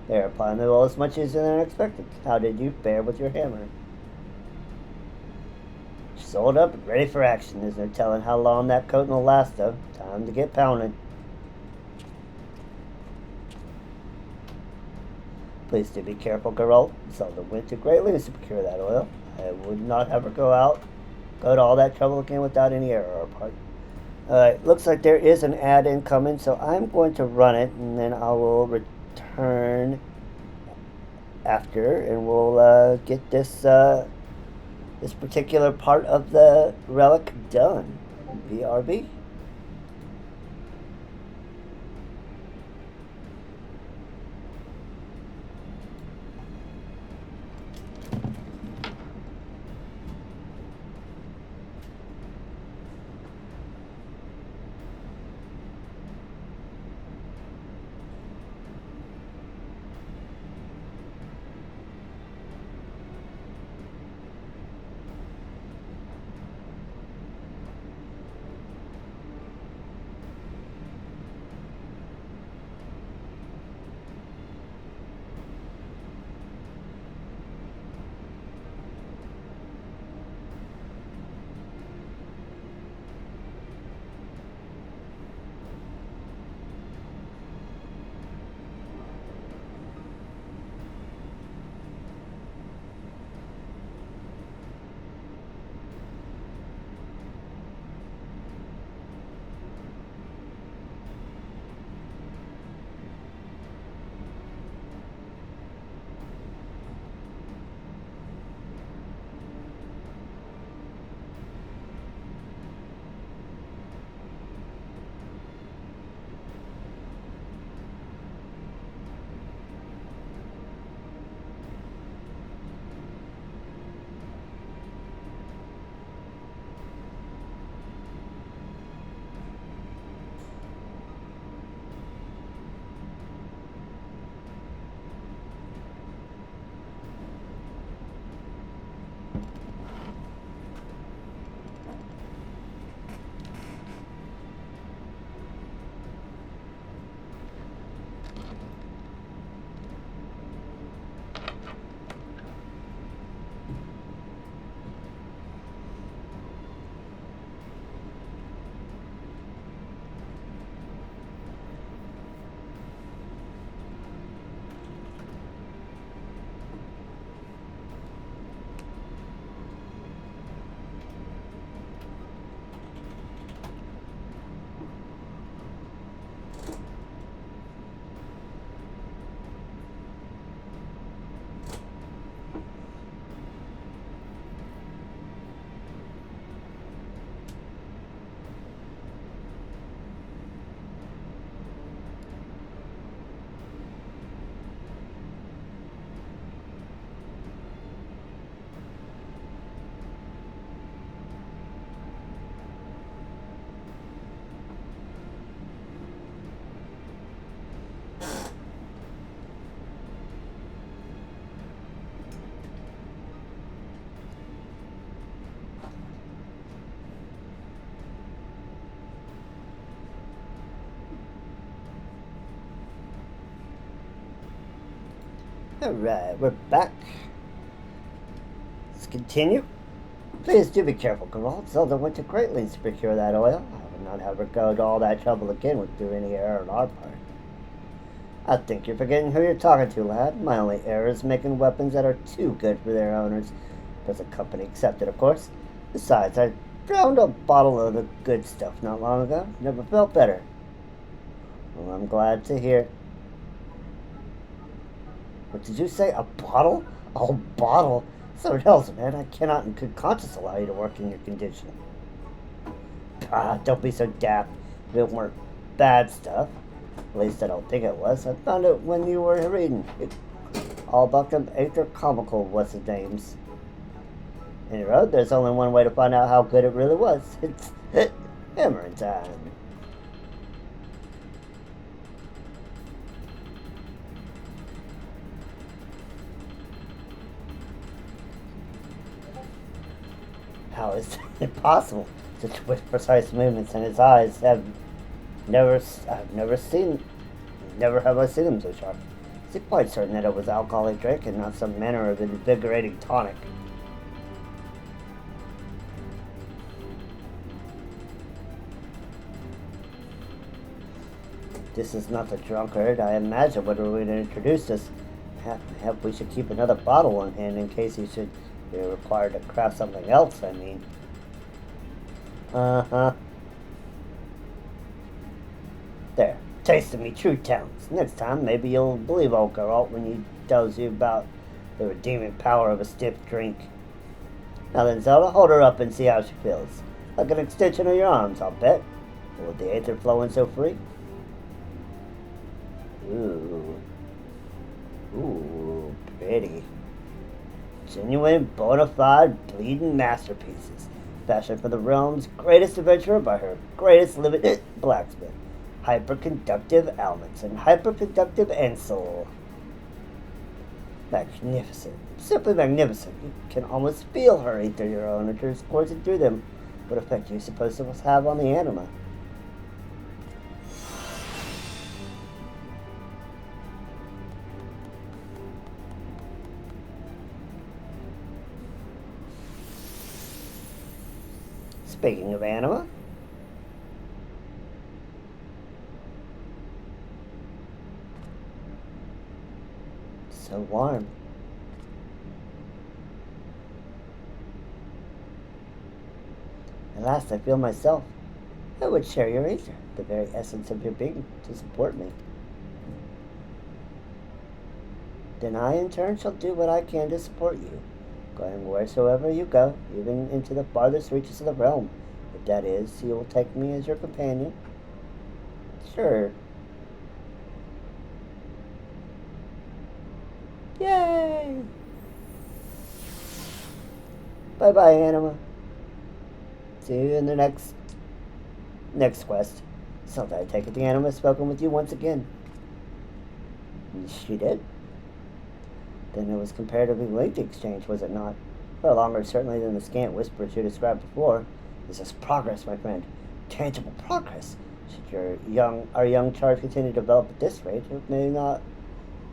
They're applying the oil as much easier than expected. How did you fare with your hammer? Sold up and ready for action. There's no telling how long that coating will last, though. Time to get pounding. Please do be careful, Geralt. Zelda went to great lengths to procure that oil. I would not ever go to all that trouble again without any error on our part. Alright, looks like there is an ad incoming, so I'm going to run it, and then I will return after, and we'll get this particular part of the relic done. BRB. Alright, we're back. Let's continue. Please do be careful, Geralt. Zelda went to great lengths to procure that oil. I would not have her go to all that trouble again with doing any error on our part. I think you're forgetting who you're talking to, lad. My only error is making weapons that are too good for their owners. Present company accepted, of course. Besides, I found a bottle of the good stuff not long ago. Never felt better. Well, I'm glad to hear. What did you say? A bottle? A bottle? So else, man. I cannot in good conscience allow you to work in your condition. Ah, don't be so daft. If it weren't bad stuff, at least I don't think it was. I found it when you were reading. All about them Aether comical what's-his-names. Any road, there's only one way to find out how good it really was. It's hammering time. How is it possible? Such with precise movements in his eyes I've never seen. Never have I seen him so sharp. Is he quite certain that it was alcohol he drank and not some manner of invigorating tonic? This is not the drunkard I imagine when we introduced us. Perhaps we should keep another bottle on hand in case he should be required to craft something else, I mean. Uh-huh. There. Taste of me true talents. Next time, maybe you'll believe old Geralt when he tells you about the redeeming power of a stiff drink. Now then, Zelda, hold her up and see how she feels. Like an extension of your arms, I'll bet. With the aether flowing so free. Ooh, pretty. Genuine, bona fide, bleeding masterpieces. Fashioned for the realm's greatest adventurer by her greatest living blacksmith. Hyperconductive elements and hyperconductive ensoul. Magnificent. Simply magnificent. You can almost feel her ether your own coursing through them. What effect do you suppose it must have on the anima? Speaking of anima, so warm. At last I feel myself. I would share your ether, the very essence of your being, to support me. Then I, in turn, shall do what I can to support you, going wheresoever you go, even into the farthest reaches of the realm. If that is, you will take me as your companion. Sure. Yay! Bye-bye, Anima. See you in the next quest. So I take it the Anima has spoken with you once again. She did? Then it was comparatively lengthy exchange, was it not? Far longer, certainly, than the scant whispers you described before. This is progress, my friend. Tangible progress. Should our young charge continue to develop at this rate, it may not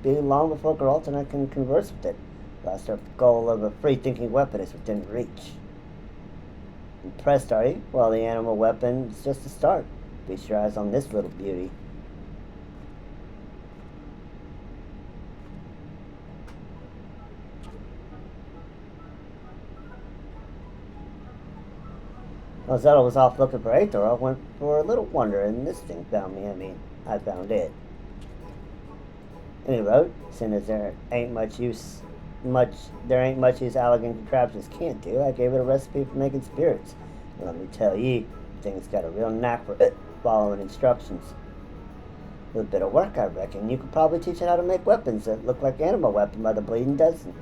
be long before Geralt and I can converse with it. Last our goal of a free-thinking weapon is within reach. Impressed, are you? Well, the animal weapon is just a start. Feast your eyes on this little beauty. While Zelda was off looking for Aether, I went for a little wonder, and this thing found me. I found it. Any road, seeing as there ain't much use elegant contraptions can't do, I gave it a recipe for making spirits. And let me tell ye, the thing's got a real knack for following instructions. With a bit of work, I reckon, you could probably teach it how to make weapons that look like animal weapons by the bleeding dozen.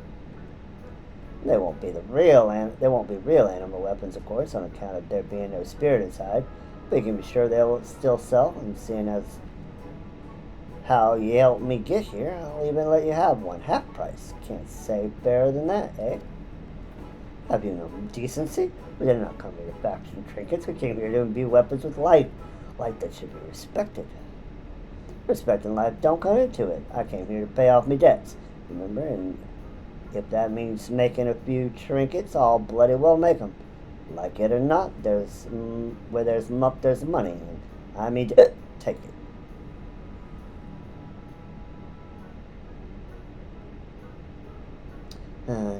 They won't be real animal weapons, of course, on account of there being no spirit inside. But you can be sure they'll still sell, and seeing as how you helped me get here, I'll even let you have one. Half price. Can't say fairer than that, eh? Have you no decency? We did not come here to faction trinkets. We came here to imbue weapons with life. Life that should be respected. Respect and life don't come into it. I came here to pay off me debts. Remember, and if that means making a few trinkets, I'll bloody well make 'em. Like it or not, where there's muck, there's money. And I mean, to take it.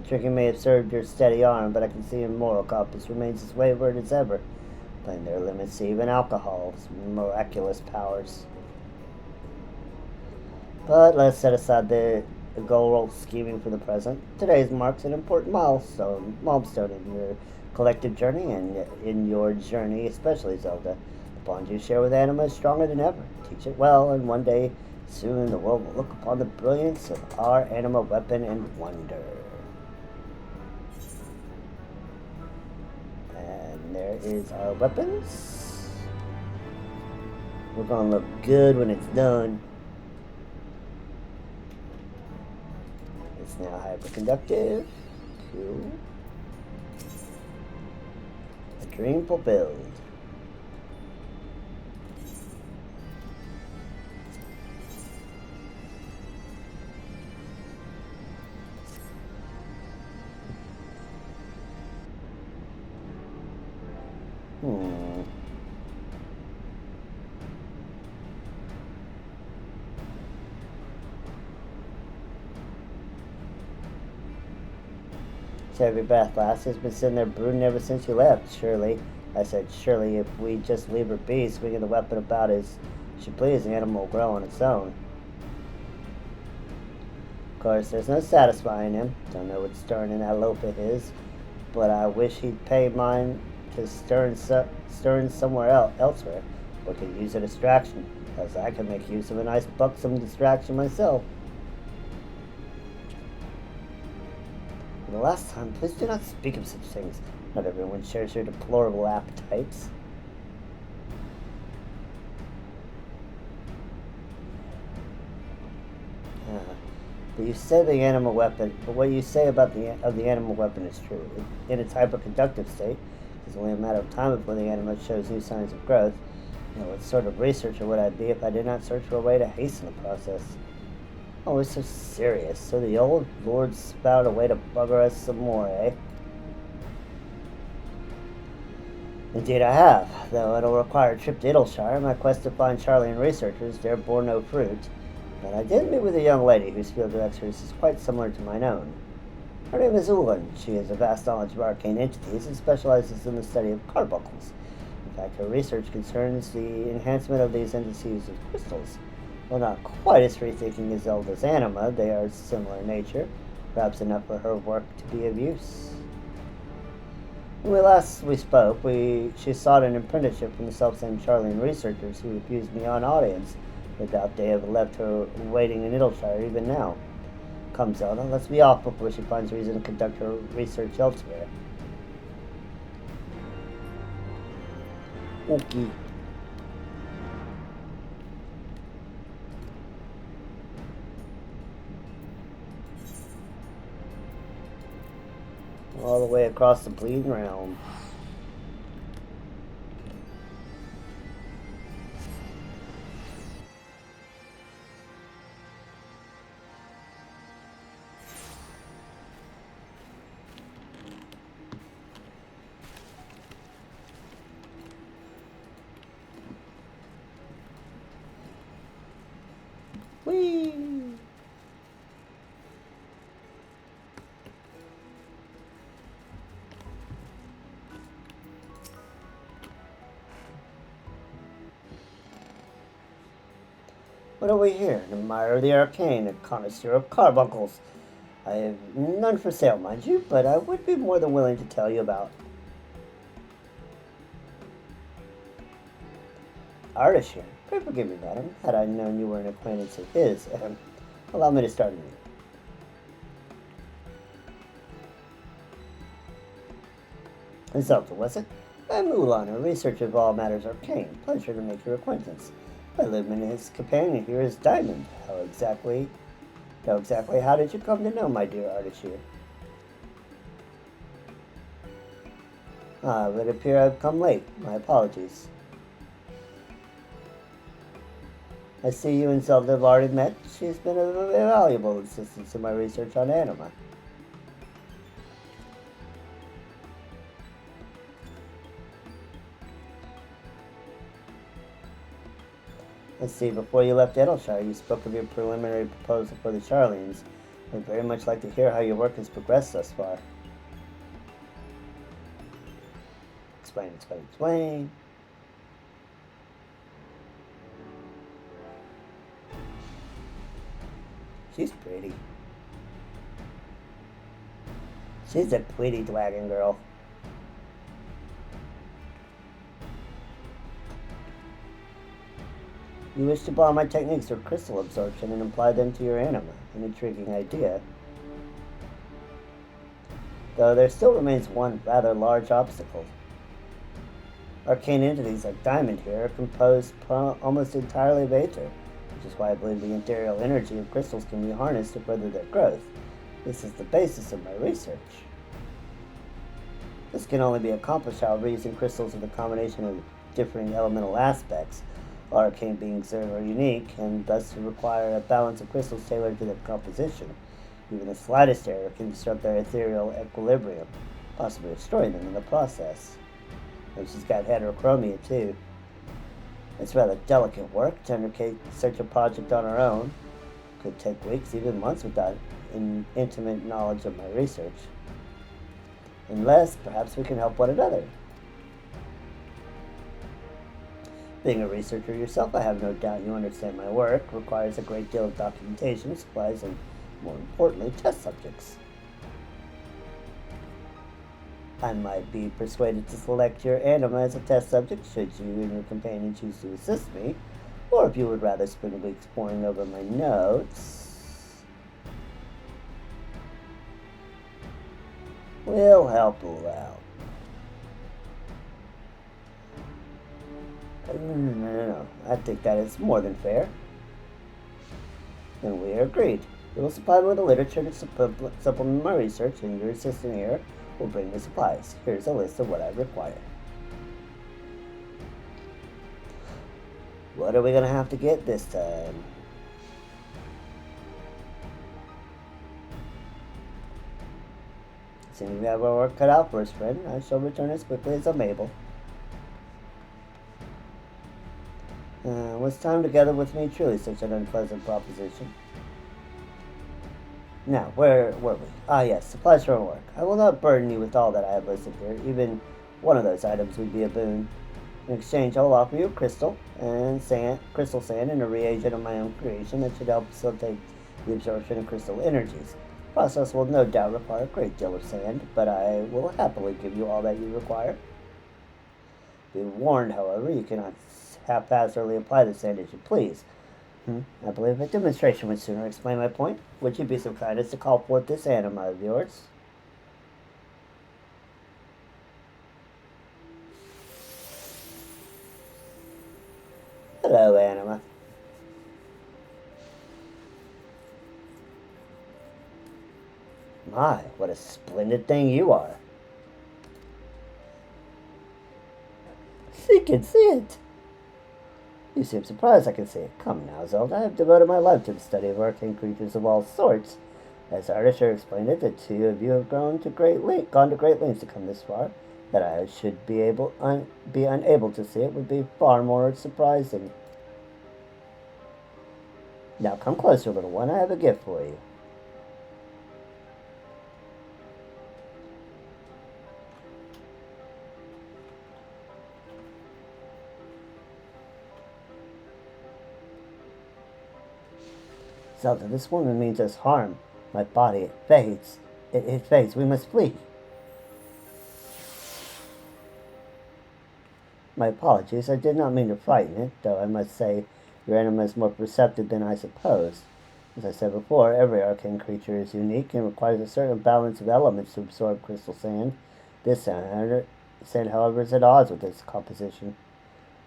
Drinking may have served your steady arm, but I can see your moral compass remains as wayward as ever. Playing their limits to even alcohol's miraculous powers. But let's set aside the goal scheming for the present. Today's marks an important milestone in your collective journey and in your journey, especially Zelda. The bond you share with Anima is stronger than ever. Teach it well, and one day soon the world will look upon the brilliance of our Anima weapon and wonder. And there is our weapons. We're gonna look good when it's done. It's now hyperconductive. Cool. A dream fulfilled. Every bath lass has been sitting there brooding ever since you left. Surely, I said, surely if we just leave her be, swinging the weapon about as she please, the animal will grow on its own. Of course, there's no satisfying him. Don't know what's stirring in that loaf of his, but I wish he'd pay mine to stirring somewhere elsewhere, or could use a distraction, as I can make use of a nice buxom distraction myself. For the last time, please do not speak of such things. Not everyone shares your deplorable appetites. But you say the animal weapon. But what you say about the animal weapon is true. In its hyperconductive state, it's only a matter of time before the animal shows new signs of growth. What sort of researcher would I be if I did not search for a way to hasten the process? Oh, it's so serious. So the old lord spout a way to bugger us some more, eh? Indeed I have, though it'll require a trip to Idleshire. My quest to find Charlian researchers there bore no fruit. But I did meet with a young lady whose field of expertise is quite similar to mine own. Her name is Ulan. She has a vast knowledge of arcane entities and specializes in the study of carbuncles. In fact, her research concerns the enhancement of these entities with crystals. Well, not quite as free-thinking as Zelda's anima, they are similar in nature, perhaps enough for her work to be of use. When last we spoke, she sought an apprenticeship from the self-same Charlian researchers who refused me on audience. No doubt they have left her waiting in Idleshire even now. Come, Zelda, let's be off before she finds reason to conduct her research elsewhere. Okay. All the way across the bleeding realm. Whee! What are we here? An admirer of the arcane, a connoisseur of carbuncles. I have none for sale, mind you, but I would be more than willing to tell you about. Artist here. Pray forgive me, madam. Had I known you were an acquaintance of his, allow me to start anew. Zelda, was it? I'm Ulan, a researcher of all matters arcane. Pleasure to make your acquaintance. My luminous companion here is Diamond. How exactly how did you come to know my dear artist here? It would appear I've come late. My apologies. I see you and Zelda have already met. She's been a valuable assistance in my research on anima. Let's see, before you left Edelshire, you spoke of your preliminary proposal for the Charlenes. I'd very much like to hear how your work has progressed thus far. Explain. She's pretty. She's a pretty dragon girl. You wish to borrow my techniques for crystal absorption and apply them to your anima. An intriguing idea. Though there still remains one rather large obstacle. Arcane entities like Diamond here are composed almost entirely of aether, which is why I believe the ethereal energy of crystals can be harnessed to further their growth. This is the basis of my research. This can only be accomplished, however, using crystals with a combination of differing elemental aspects. All arcane beings are unique, and thus require a balance of crystals tailored to their composition. Even the slightest error can disrupt their ethereal equilibrium, possibly destroying them in the process. And she's got heterochromia, too. It's rather delicate work to undertake such a project on our own. Could take weeks, even months, without intimate knowledge of my research. Unless, perhaps we can help one another. Being a researcher yourself, I have no doubt you understand my work requires a great deal of documentation, supplies, and, more importantly, test subjects. I might be persuaded to select your anima as a test subject should you and your companion choose to assist me, or if you would rather spend a week poring over my notes, we'll help you out. No. I think that is more than fair. And we are agreed. You will supply me with the literature to supplement my research, and your assistant here will bring the supplies. Here's a list of what I require. What are we going to have to get this time? Seeing we have our work cut out for us, friend, I shall return as quickly as I'm able. Was time together with me truly such an unpleasant proposition? Now, where were we? Ah, yes, supplies for our work. I will not burden you with all that I have listed here. Even one of those items would be a boon. In exchange, I will offer you crystal sand, and a reagent of my own creation that should help facilitate the absorption of crystal energies. The process will no doubt require a great deal of sand, but I will happily give you all that you require. Be warned, however, you cannot haphazardly apply the sand as you please. I believe a demonstration would sooner explain my point. Would you be so kind as to call forth this anima of yours? Hello, anima. My, what a splendid thing you are. She can see it. You seem surprised I can see it. Come now, Zelda. I have devoted my life to the study of arcane creatures of all sorts. As Artister explained it, the two of you have gone to great lengths to come this far. That I should be unable to see it would be far more surprising. Now come closer, little one. I have a gift for you. Zelda, this woman means us harm. My body, it fades. It fades. We must flee. My apologies. I did not mean to frighten it, though I must say your anima is more perceptive than I supposed. As I said before, every arcane creature is unique and requires a certain balance of elements to absorb crystal sand. This sand, however, is at odds with its composition.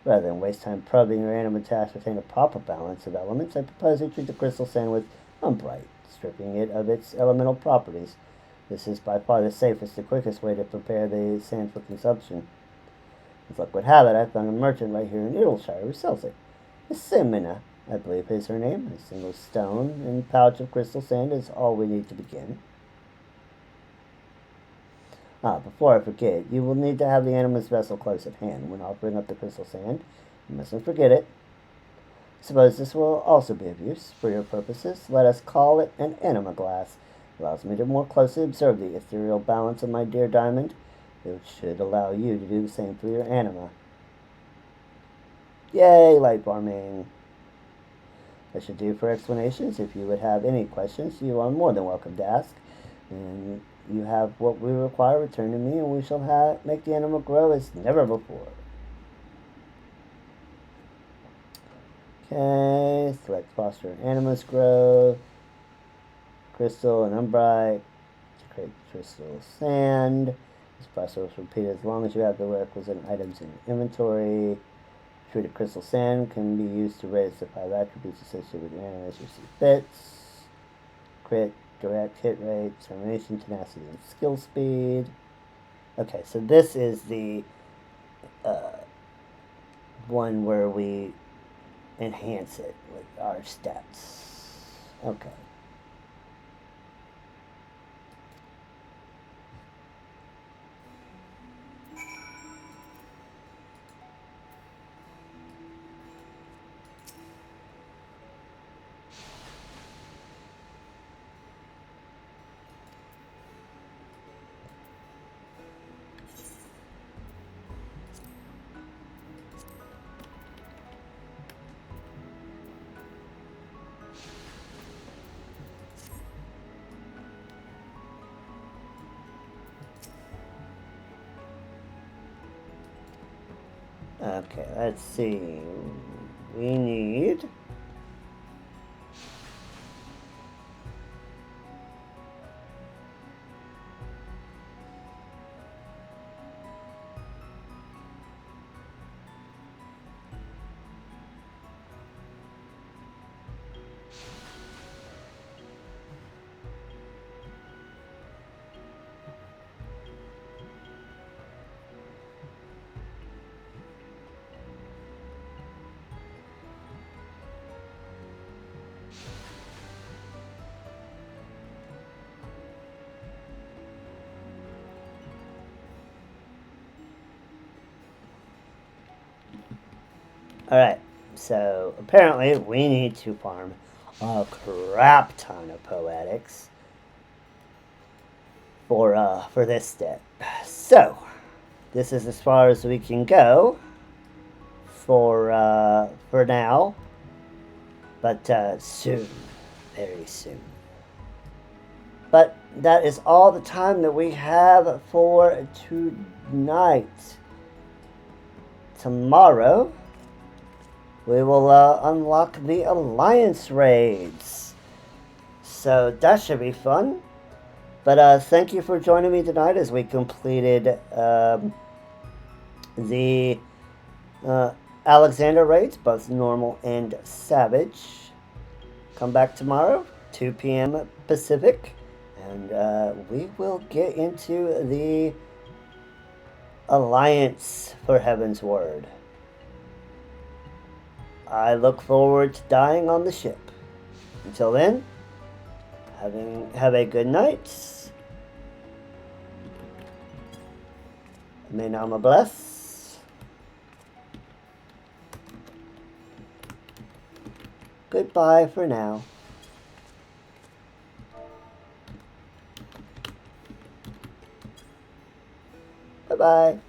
Rather than waste time probing your anima to ascertain a proper balance of elements, I propose you treat the crystal sand with umbrite, stripping it of its elemental properties. This is by far the safest and quickest way to prepare the sand for consumption. As luck would have it, I found a merchant right here in Edelshire who sells it. A Simina, I believe is her name. A single stone and pouch of crystal sand is all we need to begin. Before I forget, you will need to have the animus vessel close at hand when offering up the crystal sand. You mustn't forget it. Suppose this will also be of use for your purposes. Let us call it an anima glass. It allows me to more closely observe the ethereal balance of my dear diamond. It should allow you to do the same for your anima. Yay, light farming! That should do for explanations. If you would have any questions, you are more than welcome to ask. And you have what we require, return to me, and we shall make the animal grow as never before. Okay, select foster animus growth, crystal and umbrite, to create crystal sand. This process is repeated as long as you have the requisite items in your inventory. Treated crystal sand can be used to raise the 5 attributes associated with your animal as you see fits. Crit, direct hit rate, determination, tenacity, and skill speed. Okay, so this is the one where we enhance it with our stats. Okay. Okay, let's see. We need Alright, so apparently we need to farm a crap ton of poetics for this step. So this is as far as we can go for now. But soon, very soon. But that is all the time that we have for tonight. Tomorrow, we will unlock the Alliance raids. So that should be fun. But thank you for joining me tonight as we completed the Alexander raids, both normal and savage. Come back tomorrow, 2 p.m. Pacific, and we will get into the Alliance for Heaven's Word. I look forward to dying on the ship. Until then, have a good night. May Nama bless. Goodbye for now. Bye-bye.